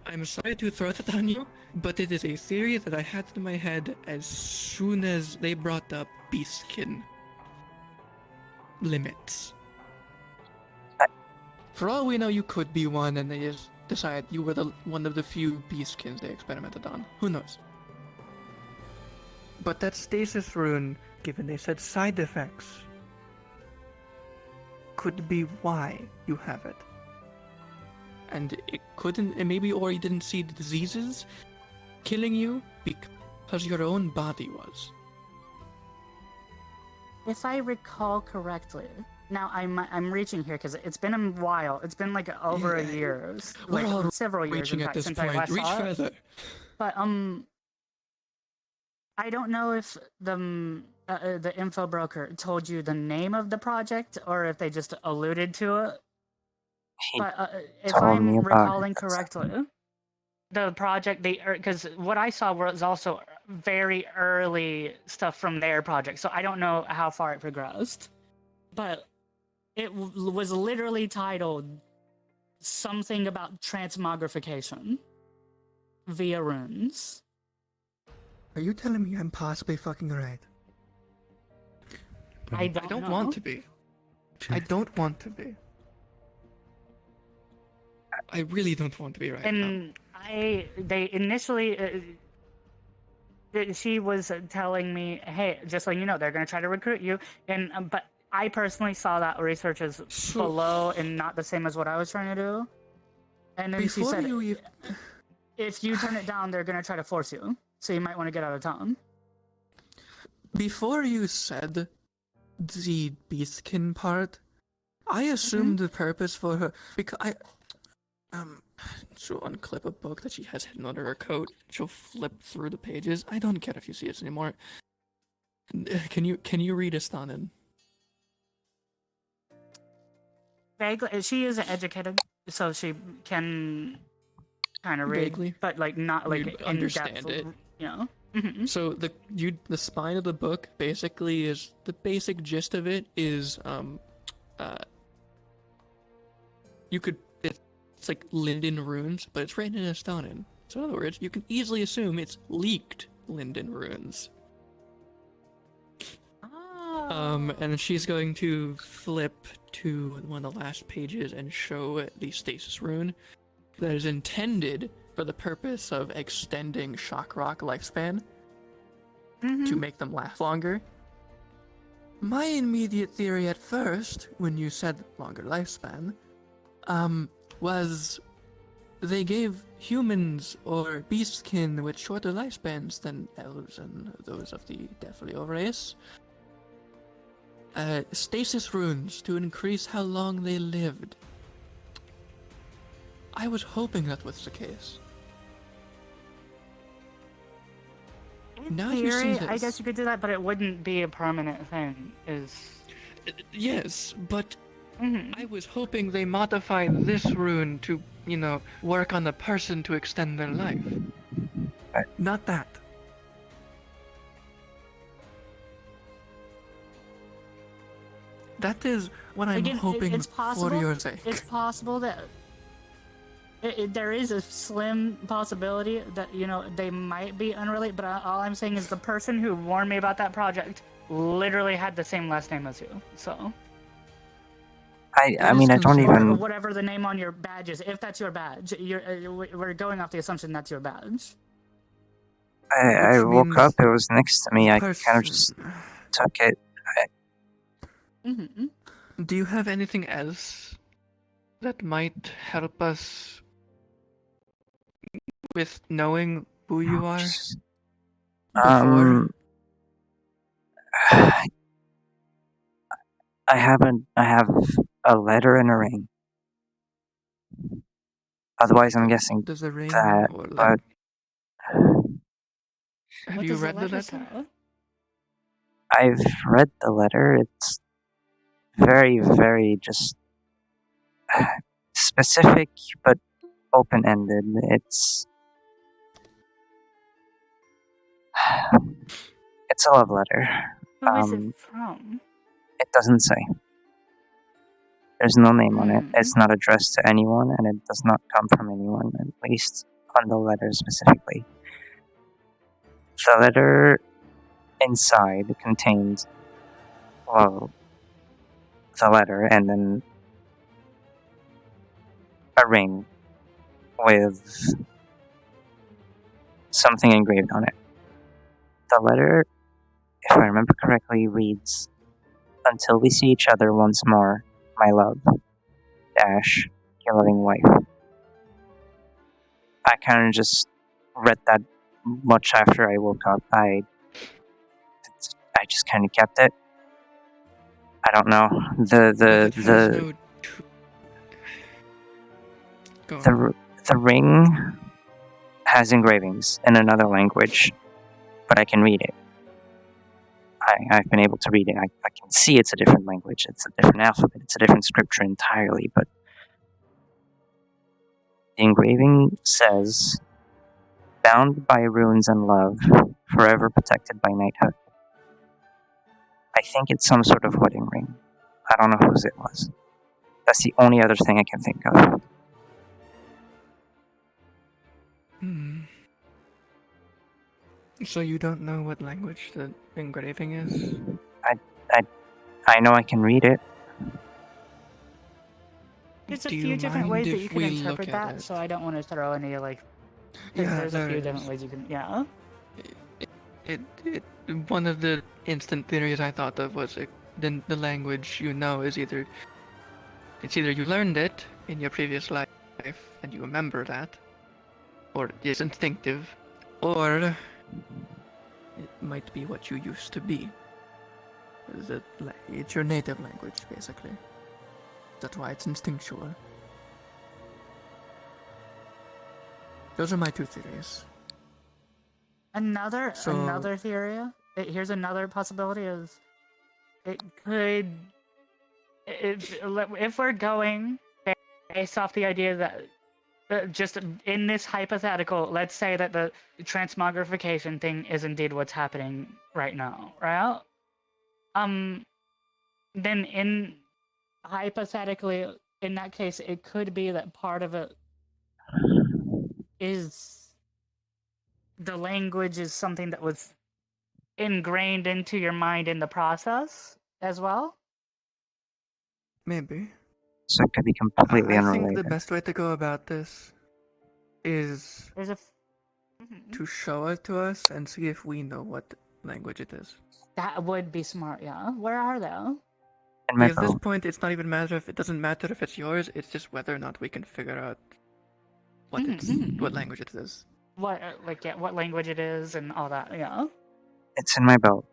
I'm sorry to throw that on you, but it is a theory that I had in my head as soon as they brought up beastkin limits. For all we know, you could be one, and they just decide you were one of the few beastkins they experimented on. Who knows? But that stasis rune, given they said side effects, could be why you have it. And it couldn't, and maybe Ori didn't see the diseases killing you because your own body was. If I recall correctly, now I'm reaching here because it's been a while. It's been like over a year, We're like all several years reaching in at fact, this since point. I last Reach saw it. further. But I don't know if the info broker told you the name of the project or if they just alluded to it. But if told me I'm about recalling it. correctly, the project because what I saw was also very early stuff from their project, so I don't know how far it progressed. But it was literally titled something about transmogrification via runes. Are you telling me I'm possibly fucking right? I don't know. want to be. I don't want to be. I really don't want to be right now. And they initially, she was telling me, hey, just so you know, they're going to try to recruit you. And but I personally saw that research as below and not the same as what I was trying to do. And then she said, if you turn it down, they're going to try to force you. So you might want to get out of town. Before you said the beastkin part, I assumed the purpose for her because she'll unclip a book that she has hidden under her coat. She'll flip through the pages. I don't care if you see this anymore. Can you read Astanin? Vaguely, she is educated, so she can kind of read, Vaguely, but like not like you'd in understand depth, it. you know. So the spine of the book basically is the basic gist of it is it's like Linden runes, but it's written in Astanin. So in other words, you can easily assume it's leaked Linden runes. And she's going to flip to one of the last pages and show the stasis rune that is intended for the purpose of extending shock rock lifespan to make them last longer. My immediate theory at first, when you said longer lifespan, was they gave humans or beastkin with shorter lifespans than elves and those of the Defilio race stasis runes to increase how long they lived. I was hoping that was the case. In Now you see theory, this. I guess you could do that, but it wouldn't be a permanent thing. Yes, but I was hoping they modified this rune to, work on the person to extend their life. Not that. That is what I'm Again, hoping it's possible. for your sake. It's possible that there is a slim possibility that they might be unrelated. But all I'm saying is the person who warned me about that project literally had the same last name as you. So. I mean, I don't Or even. whatever the name on your badge is, if that's your badge. We're going off the assumption that's your badge. I woke up, it was next to me, I kind of person- just took it. Do you have anything else that might help us with knowing who you are? Before? I have a letter and a ring. Otherwise, I'm guessing Does a ring that, or but have you read the letter? I've read the letter. It's very, very just specific, but open-ended. It's a love letter. Who is it from? It doesn't say. There's no name on it. It's not addressed to anyone, and it does not come from anyone, at least on the letter specifically. The letter inside contains, well, the letter and then a ring with something engraved on it. The letter, if I remember correctly, reads, "Until we see each other once more, my love, dash, your loving wife." I kind of just read that much after I woke up. I just kind of kept it. I don't know. The ring has engravings in another language, but I can read it. I've been able to read it. I can see it's a different language. It's a different alphabet. It's a different scripture entirely, but the engraving says, "Bound by runes and love, forever protected by knighthood." I think it's some sort of wedding ring. I don't know whose it was. That's the only other thing I can think of. So you don't know what language the engraving is? I know I can read it. There's a Do few you different mind ways that if you can we interpret look at that, it? so I don't want to throw any Yeah, there's a there few is. different ways you can. Yeah. One of the instant theories I thought of was the language you know is either you learned it in your previous life and you remember that, or it's instinctive, or it might be what you used to be. It's your native language, basically. That's why it's instinctual. Those are my two theories. Another theory. Here's another possibility: is it could if we're going based off the idea that just in this hypothetical, let's say that the transmogrification thing is indeed what's happening right now, right? Then hypothetically, in that case, it could be that part of it is the language is something that was ingrained into your mind in the process as well. Maybe. So it could be completely I unrelated. think the best way to go about this is to show it to us and see if we know what language it is. That would be smart, yeah. Where are they? Because at this point, it doesn't matter if it's yours. It's just whether or not we can figure out what language it is. What what language it is and all that, yeah. It's in my belt.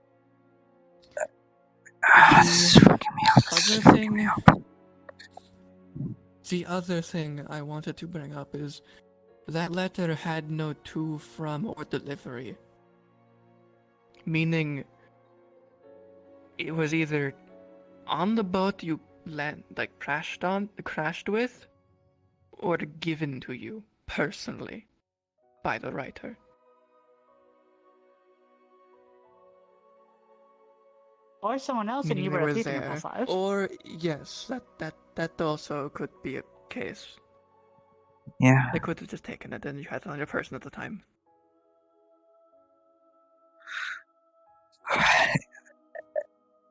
The other thing I wanted to bring up is that letter had no to, from, or delivery. Meaning, it was either on the boat you crashed with, or given to you personally by the writer. Or someone else and meaning you they were a were thief in there. past lives. Or yes, that also could be a case. Yeah. They could have just taken it and you had another person at the time.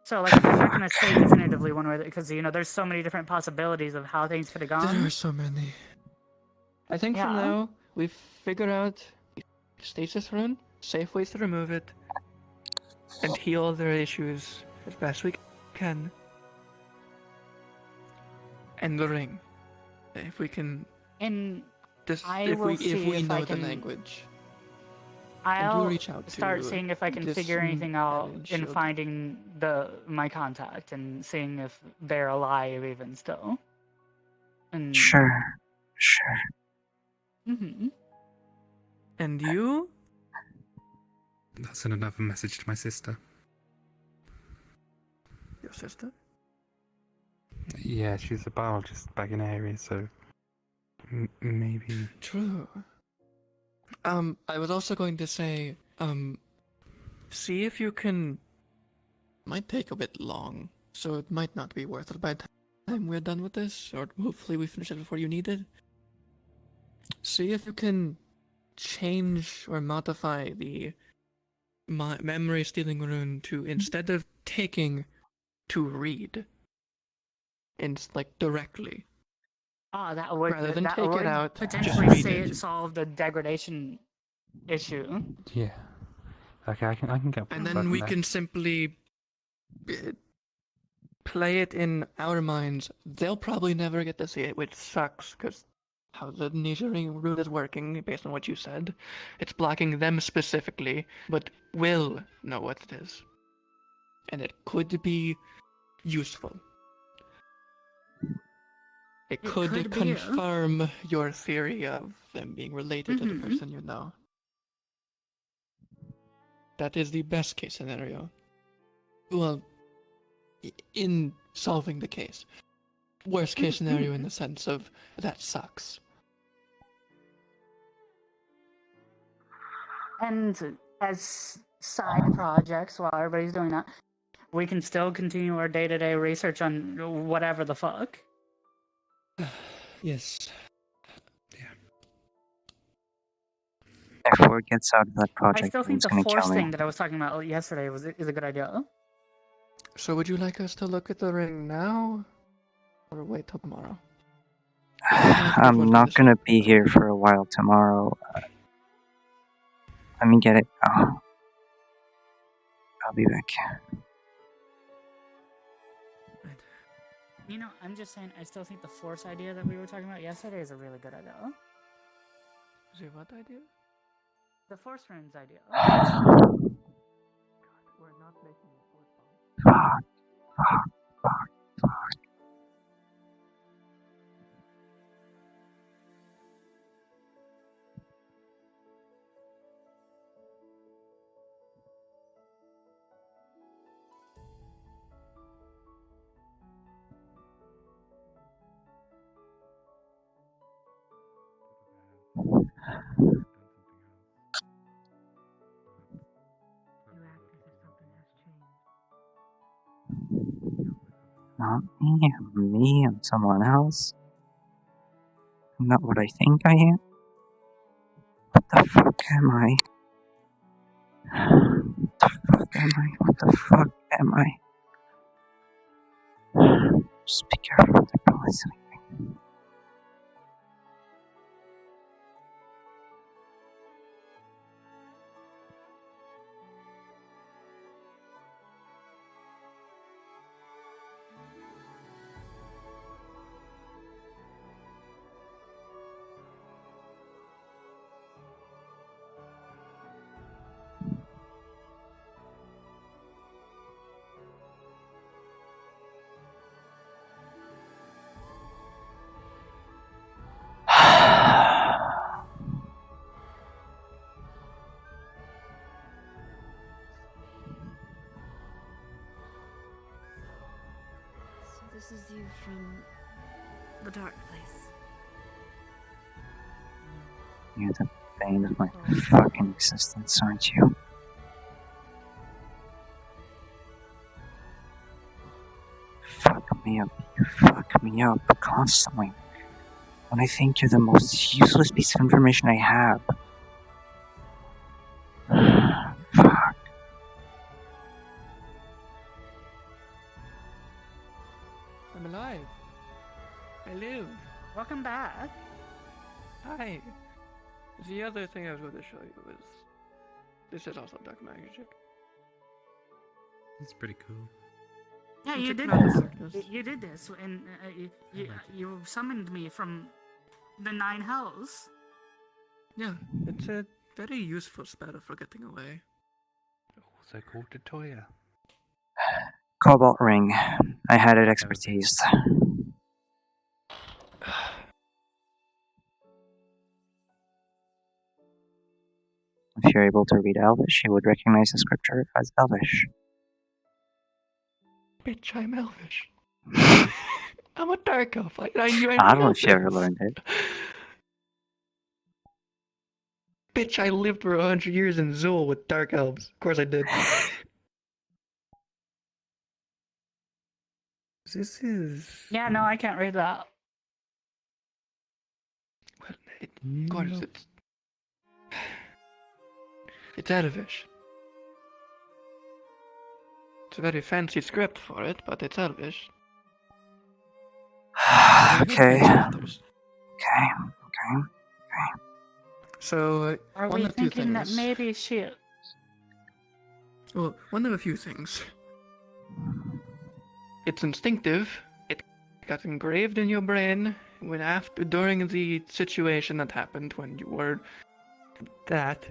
So, like, I'm not gonna say definitively one way because there's so many different possibilities of how things could have gone. There are so many. I think for now we've figured out the stasis rune, safe ways to remove it, and heal their issues as best we can. And the ring, if we can. And I if will we see if know I the can. language. I'll reach out start to seeing if I can this figure anything out in shield. finding my contact and seeing if they're alive even still. And Sure. Mm-hmm. And you? I'll send another message to my sister. Your sister? Yeah, she's a biologist back in the area, so maybe. True. I was also going to say, see if you can. Might take a bit long, so it might not be worth it by the time we're done with this, or hopefully we finish it before you need it. See if you can change or modify the memory stealing rune to, instead of taking, to read. Directly. That would Rather than that take it would out, potentially just read it. solve the degradation issue. Yeah. Okay, I can get. And then we can simply play it in our minds. They'll probably never get to see it, which sucks, because how the amnesia rune is working, based on what you said, it's blocking them specifically, but will know what it is. And it could be useful. It could be, confirm your theory of them being related to the person you know. That is the best case scenario. Well, in solving the case. Worst case scenario in the sense of that sucks. And as side projects, while everybody's doing that, we can still continue our day-to-day research on whatever the fuck. Yes. If word gets out of that I project, still think who's the gonna force kill me? thing that I was talking about yesterday is a good idea. So would you like us to look at the ring now? Or wait till tomorrow? I'm not gonna be here for a while tomorrow. Let me get it. Oh. I'll be back. I'm just saying, I still think the force idea that we were talking about yesterday is a really good idea. Is it what idea? The force runes idea. We're not making it force. Not me and someone else. I'm not what I think I am. What the fuck am I? What the fuck am I? Just be careful with the bullets. So this is you from the dark place. You're the bane of my fucking existence, aren't you? me up. You fuck me up constantly. When I think you're the most useless piece of information I have. Fuck. I'm alive. I live. Welcome back. Hi. The other thing I was going to show you was this is also dark magic. It's pretty cool. Yeah, It's you a did cloud this. of darkness. You did this, and you summoned me from the 9 hells. Yeah, it's a very useful spell for getting away. Also called the Toya. Cobalt ring. I had it expertise. If you're able to read Elvish, you would recognize the scripture as Elvish. Bitch, I'm elvish. I'm a dark elf. I knew I don't know if you ever learned it. Bitch, I lived for 100 years in Zool with dark elves. Of course I did. This is... Yeah, no, I can't read that. Of course, it's Elvish. It's a very fancy script for it, but it's Elvish. Okay. So, Are one we of two thinking that things. maybe she... Well, one of a few things. It's instinctive. It got engraved in your brain during the situation that happened when you were that.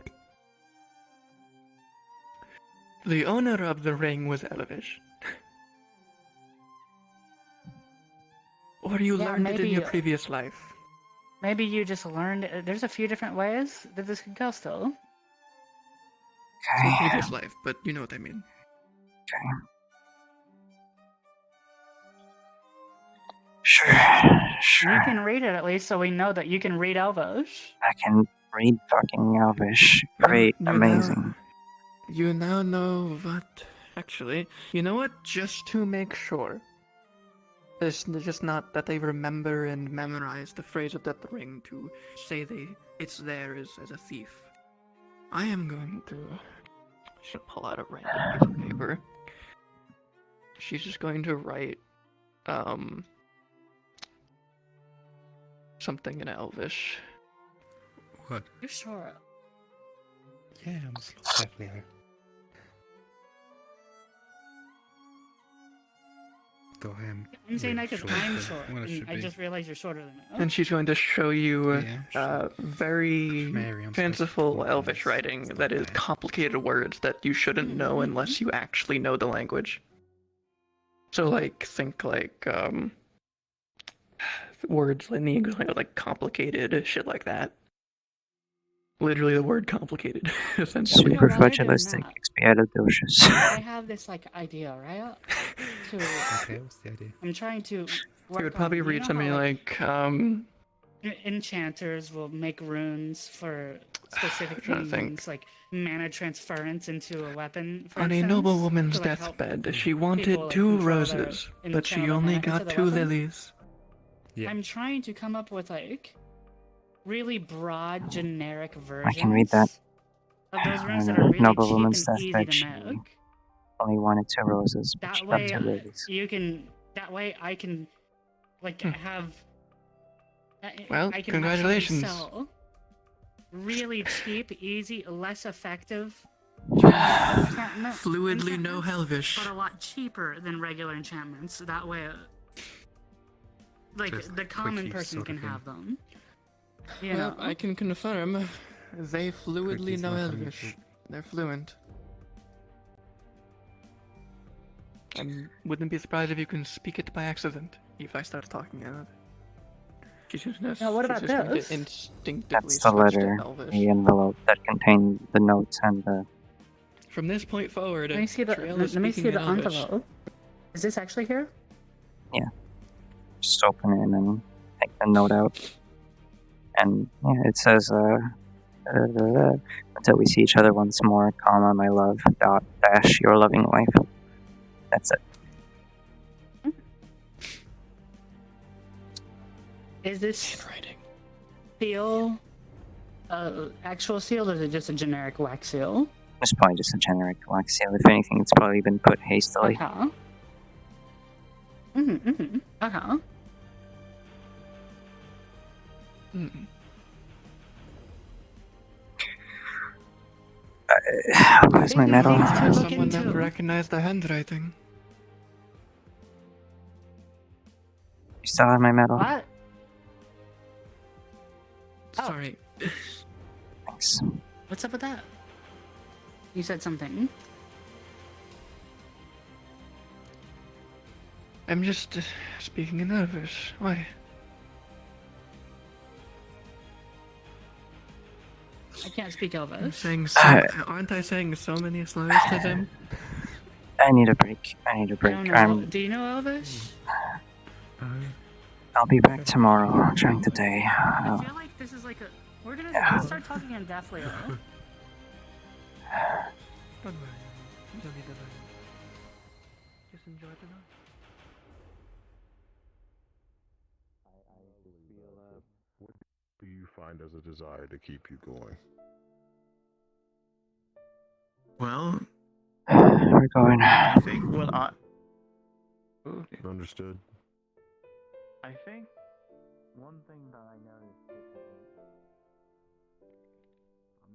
The owner of the ring was Elvish. Or you Yeah, learned it in maybe, your previous life. Maybe you just learned... There's a few different ways that this could go still. It's your previous life, but you know what I mean. Okay. Sure. You can read it at least, so we know that you can read Elvish. I can read fucking Elvish. Great. Amazing. You now know what... Actually, you know what? Just to make sure. It's just not that they remember and memorize the phrase of that ring to say it's theirs as a thief. I am going to... Should pull out a random piece of paper. She's just going to write, something in Elvish. What? You sure? Yeah, I'm definitely. Though I am. I'm saying that because I'm than short, what I and should I be. just realized you're shorter than me. And she's going to show you Yeah, very Mary, I'm fanciful Elvish writing that is complicated words that you shouldn't know unless you actually know the language. So, think words in the English language, like complicated, shit like that. Literally the word complicated, essentially. Superflugilistic expialidocious. I have this idea, right? Okay, what's the idea? I'm trying to. You would probably read something like, enchanters will make runes for specific trying to things, like mana transference into a weapon. For on a instance, noble woman's to, help deathbed, she people, wanted 2 control their roses, but she channel only mana into got the 2 weapon. lilies. Yeah. I'm trying to come up with really broad, generic versions. I can read that. Of those runes that are really Noble cheap woman's and easy deathbed. to She make. only wanted 2 roses, but That she got way, 2 lilies. you can. That way, I can, have. Well, I can congratulations. actually sell really cheap, easy, less effective. Fluidly no Elvish. But a lot cheaper than regular enchantments. That way, Just the common quickie person sort can of thing. have them. You Well, know? I can confirm they fluidly Quickies know not on Elvish. YouTube. They're fluent. I wouldn't be surprised if you can speak it by accident if I start talking it. Now, what about this? Instinctively That's the switch to letter, Elvish. the envelope that contained the notes and the... From this point forward, Let me see the. Trail is Let me see speaking the in Elvish. envelope. Is this actually here? Yeah. Just open it and take the note out. And yeah, it says, until we see each other once more, comma, my love, dot, dash, your loving wife. That's it. Is this seal actual seal, or is it just a generic wax seal? It's probably just a generic wax seal. If anything, it's probably been put hastily. Okay. Okay. Where's my medal? Someone never recognized the handwriting. You still have my medal? What? Sorry. Thanks. What's up with that? You said something. I'm just speaking in Elvish. Why? I can't speak I'm Elvish. saying aren't I saying so many slurs to them? I need a break. I need a I break. don't know. Do you know Elvish? I'll be back tomorrow during the day. I feel like this is like a. Let's start talking in Deathly. Don't worry. You don't need to learn. Just enjoy the night. What do you find as a desire to keep you going? Well, we're going. I think Understood. I think one thing that I noticed is I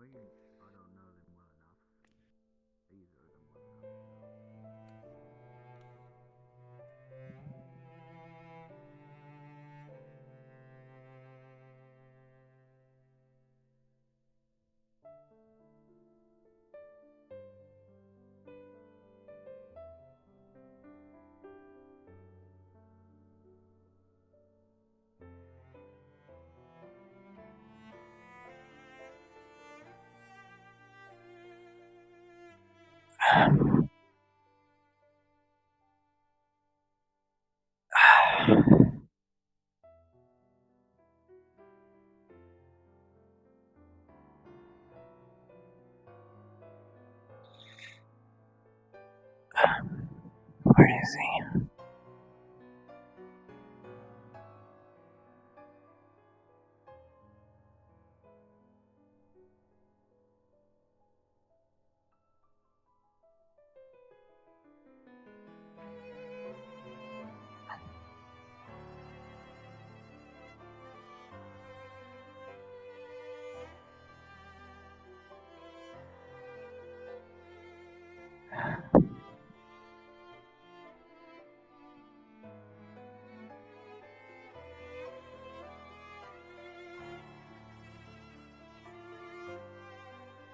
don't know them well enough. Either of them well enough. Where is he?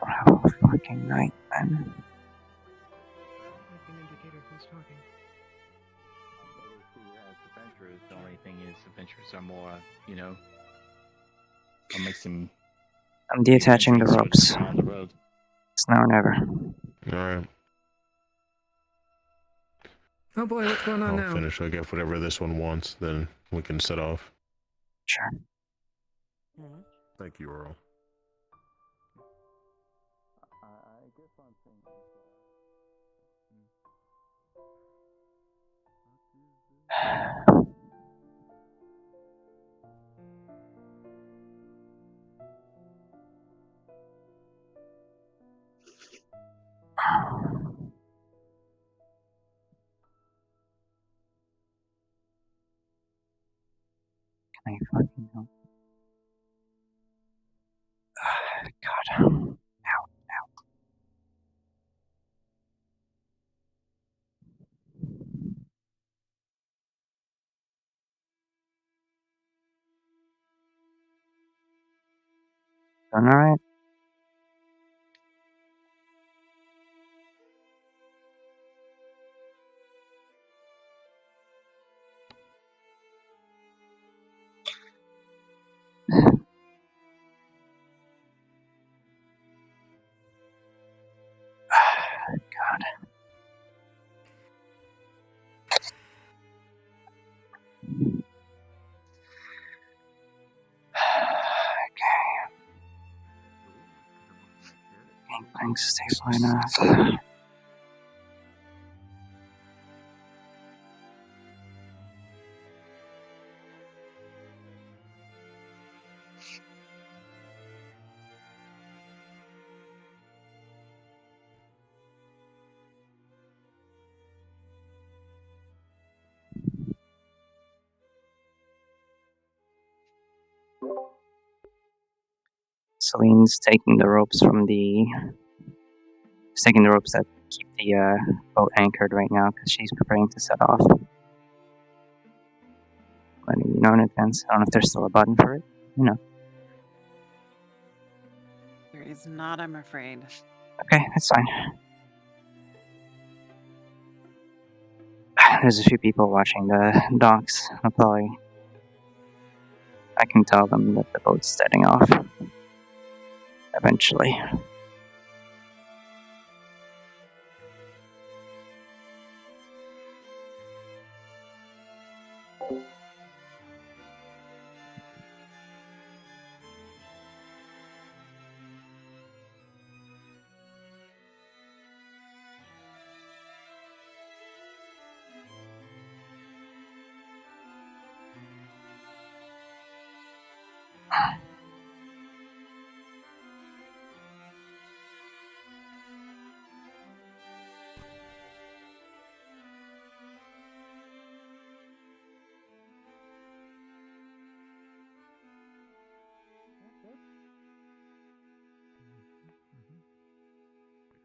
Don't have a fucking night, then. Like an indicator who's talking. Who has adventurers? The only thing is, adventurers are more, you know, what makes them. I'm detaching the ropes. On the road. It's now or never. Alright. Oh boy, what's going on I'll now? finish, I guess, whatever this one wants, then we can set off. Sure. Thank you, Earl. I guess one thing. Can I fucking help? God. Ow. Done alright? God. Okay. Thanks, stay flying off. Celine's taking the ropes from the... She's taking the ropes that keep the boat anchored right now because she's preparing to set off. Letting you know in advance. I don't know if there's still a button for it. You know. There is not, I'm afraid. Okay, that's fine. There's a few people watching the docks. I can tell them that the boat's setting off. Eventually.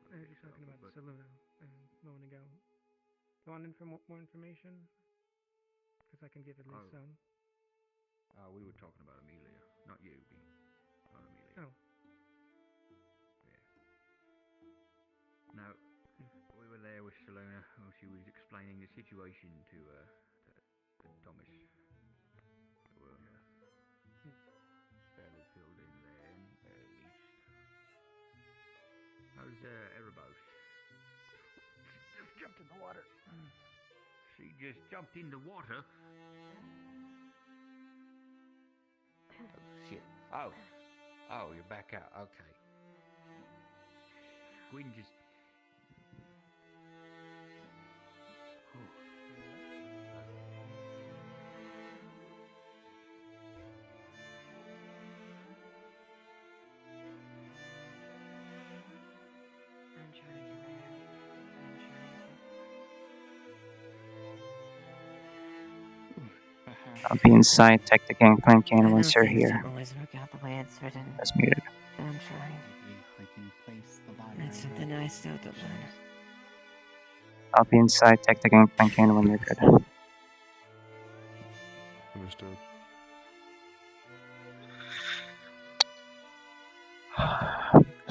I heard you talking about Saluna a moment ago. You want more information? Because I can give at least some. We were talking about Amelia, not you, B. Not Amelia. Oh. Yeah. No, we were there with Saluna while she was explaining the situation to Thomas. We're fairly filled in then, at least. How's Erebos? Just jumped in the water. She just jumped in the water? Oh, shit. Oh, you're back out. Okay. Gwyn just... I'm trying to I'll be inside. Tech the gangplank in once you're things here. don't always work out the way it's written. That's muted. I'm trying. That's something I still have to learn. I'll be inside. Tech the gangplank in when you're good. Understood.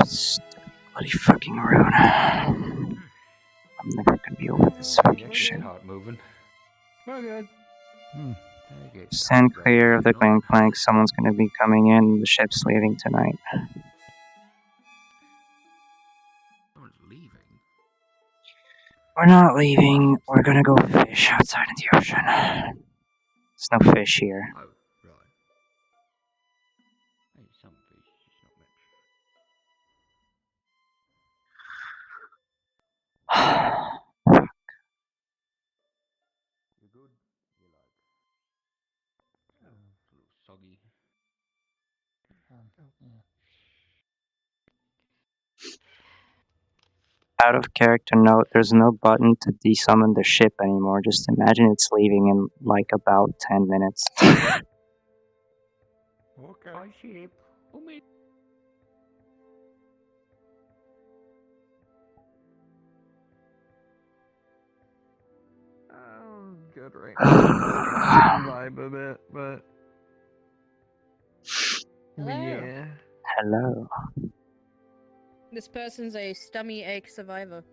Stupid bloody fucking road. I'm never gonna be over this fucking shit. Heart moving. We're good. Stand clear of the gangplank. Someone's gonna be coming in. The ship's leaving tonight. Someone's leaving? We're not leaving. We're gonna go fish outside in the ocean. There's no fish here. Oh, right. Hey, some fish, just not much. You good? You like? Oh, it's a little soggy. Yeah. Out of character note, there's no button to desummon the ship anymore. Just imagine it's leaving in like about 10 minutes. Okay. Bye, ship. Good right now. Vibe a bit, but Hello. yeah. Hello. This person's a stummy ache survivor.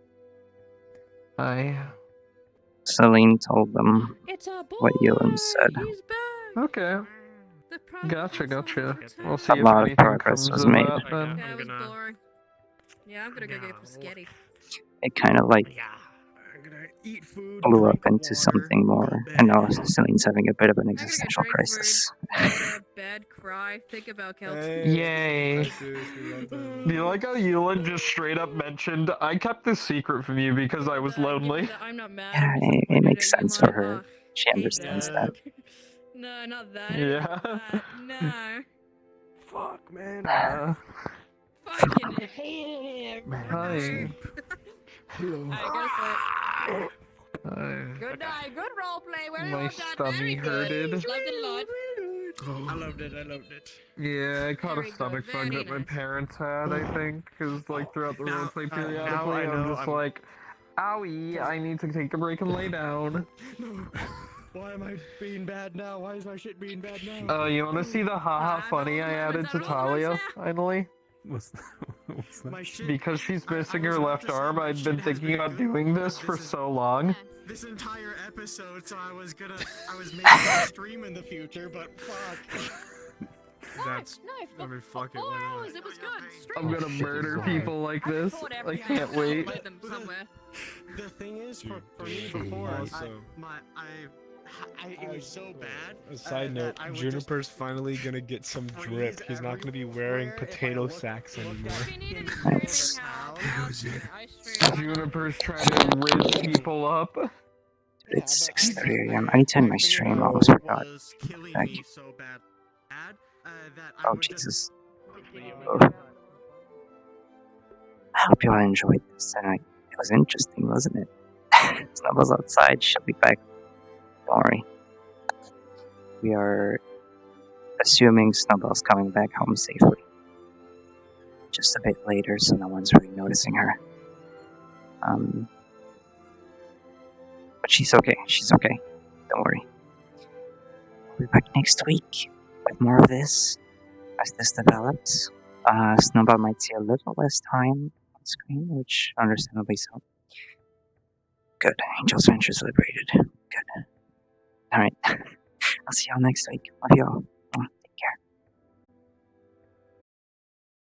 Celine told them It's our boy. what Ewan said. He's back. Okay. The Gotcha. We'll A see if lot of anything progress comes was of made. that then. Yeah, it was boring. Yeah, I'm gonna go get some sketty. It kind of like eat food, blew up drink into water, something more. I know Celine's having a bit of an existential Drink crisis. food, water, bed, cry, think about Kelsey. Yay. Do you like how Ewan just straight up mentioned, I kept this secret from you because I was lonely? I'm not mad. Yeah, it makes sense for her. She understands that. No, not that. Yeah. No. Fuck, man. Fucking hate it. Hi. Hello. I guess Hi. Good night. Good roleplay. We're My all done. Very stummy good. hurted. Loved it a lot. I loved it. I loved it. Yeah, I caught Very a good, stomach bug very that my nice. parents had, I think, because like throughout the Now- roleplay now periodically, I I'm know just I'm- like, owie, I need to take a break and lay down. No. Why am I being bad now? Why is my shit being bad now? You want to see the haha funny I added to Talia, finally? What's that? My shit. Because she's missing her was about left to say arm, my I'd shit been has thinking been about good, doing but this for so long. This entire episode, so I was making a stream in the future, but fuck. That's. I mean, fuck it. Why not? It was good. I'm gonna murder people like this. I can't wait. Them somewhere. The thing is, for me Dude, before, also- it was so bad. A side note, that I would Juniper's finally gonna get some drip. He's not gonna be wearing potato sacks anymore. Juniper's trying to riz people up. It's 6:30 a.m. I need to end my stream. I almost forgot. Thank you. Oh, Jesus. Oh. I hope you all enjoyed this tonight. It was interesting, wasn't it? Snubble's outside. She'll be back. Don't worry. We are assuming Snubble's coming back home safely. Just a bit later, so no one's really noticing her. But she's okay. She's okay. Don't worry. We'll be back next week with more of this as this develops. Snubble might see a little less time on screen, which understandably so. Good. Angel's Ventures liberated. Good. Alright. I'll see y'all next week. Love y'all.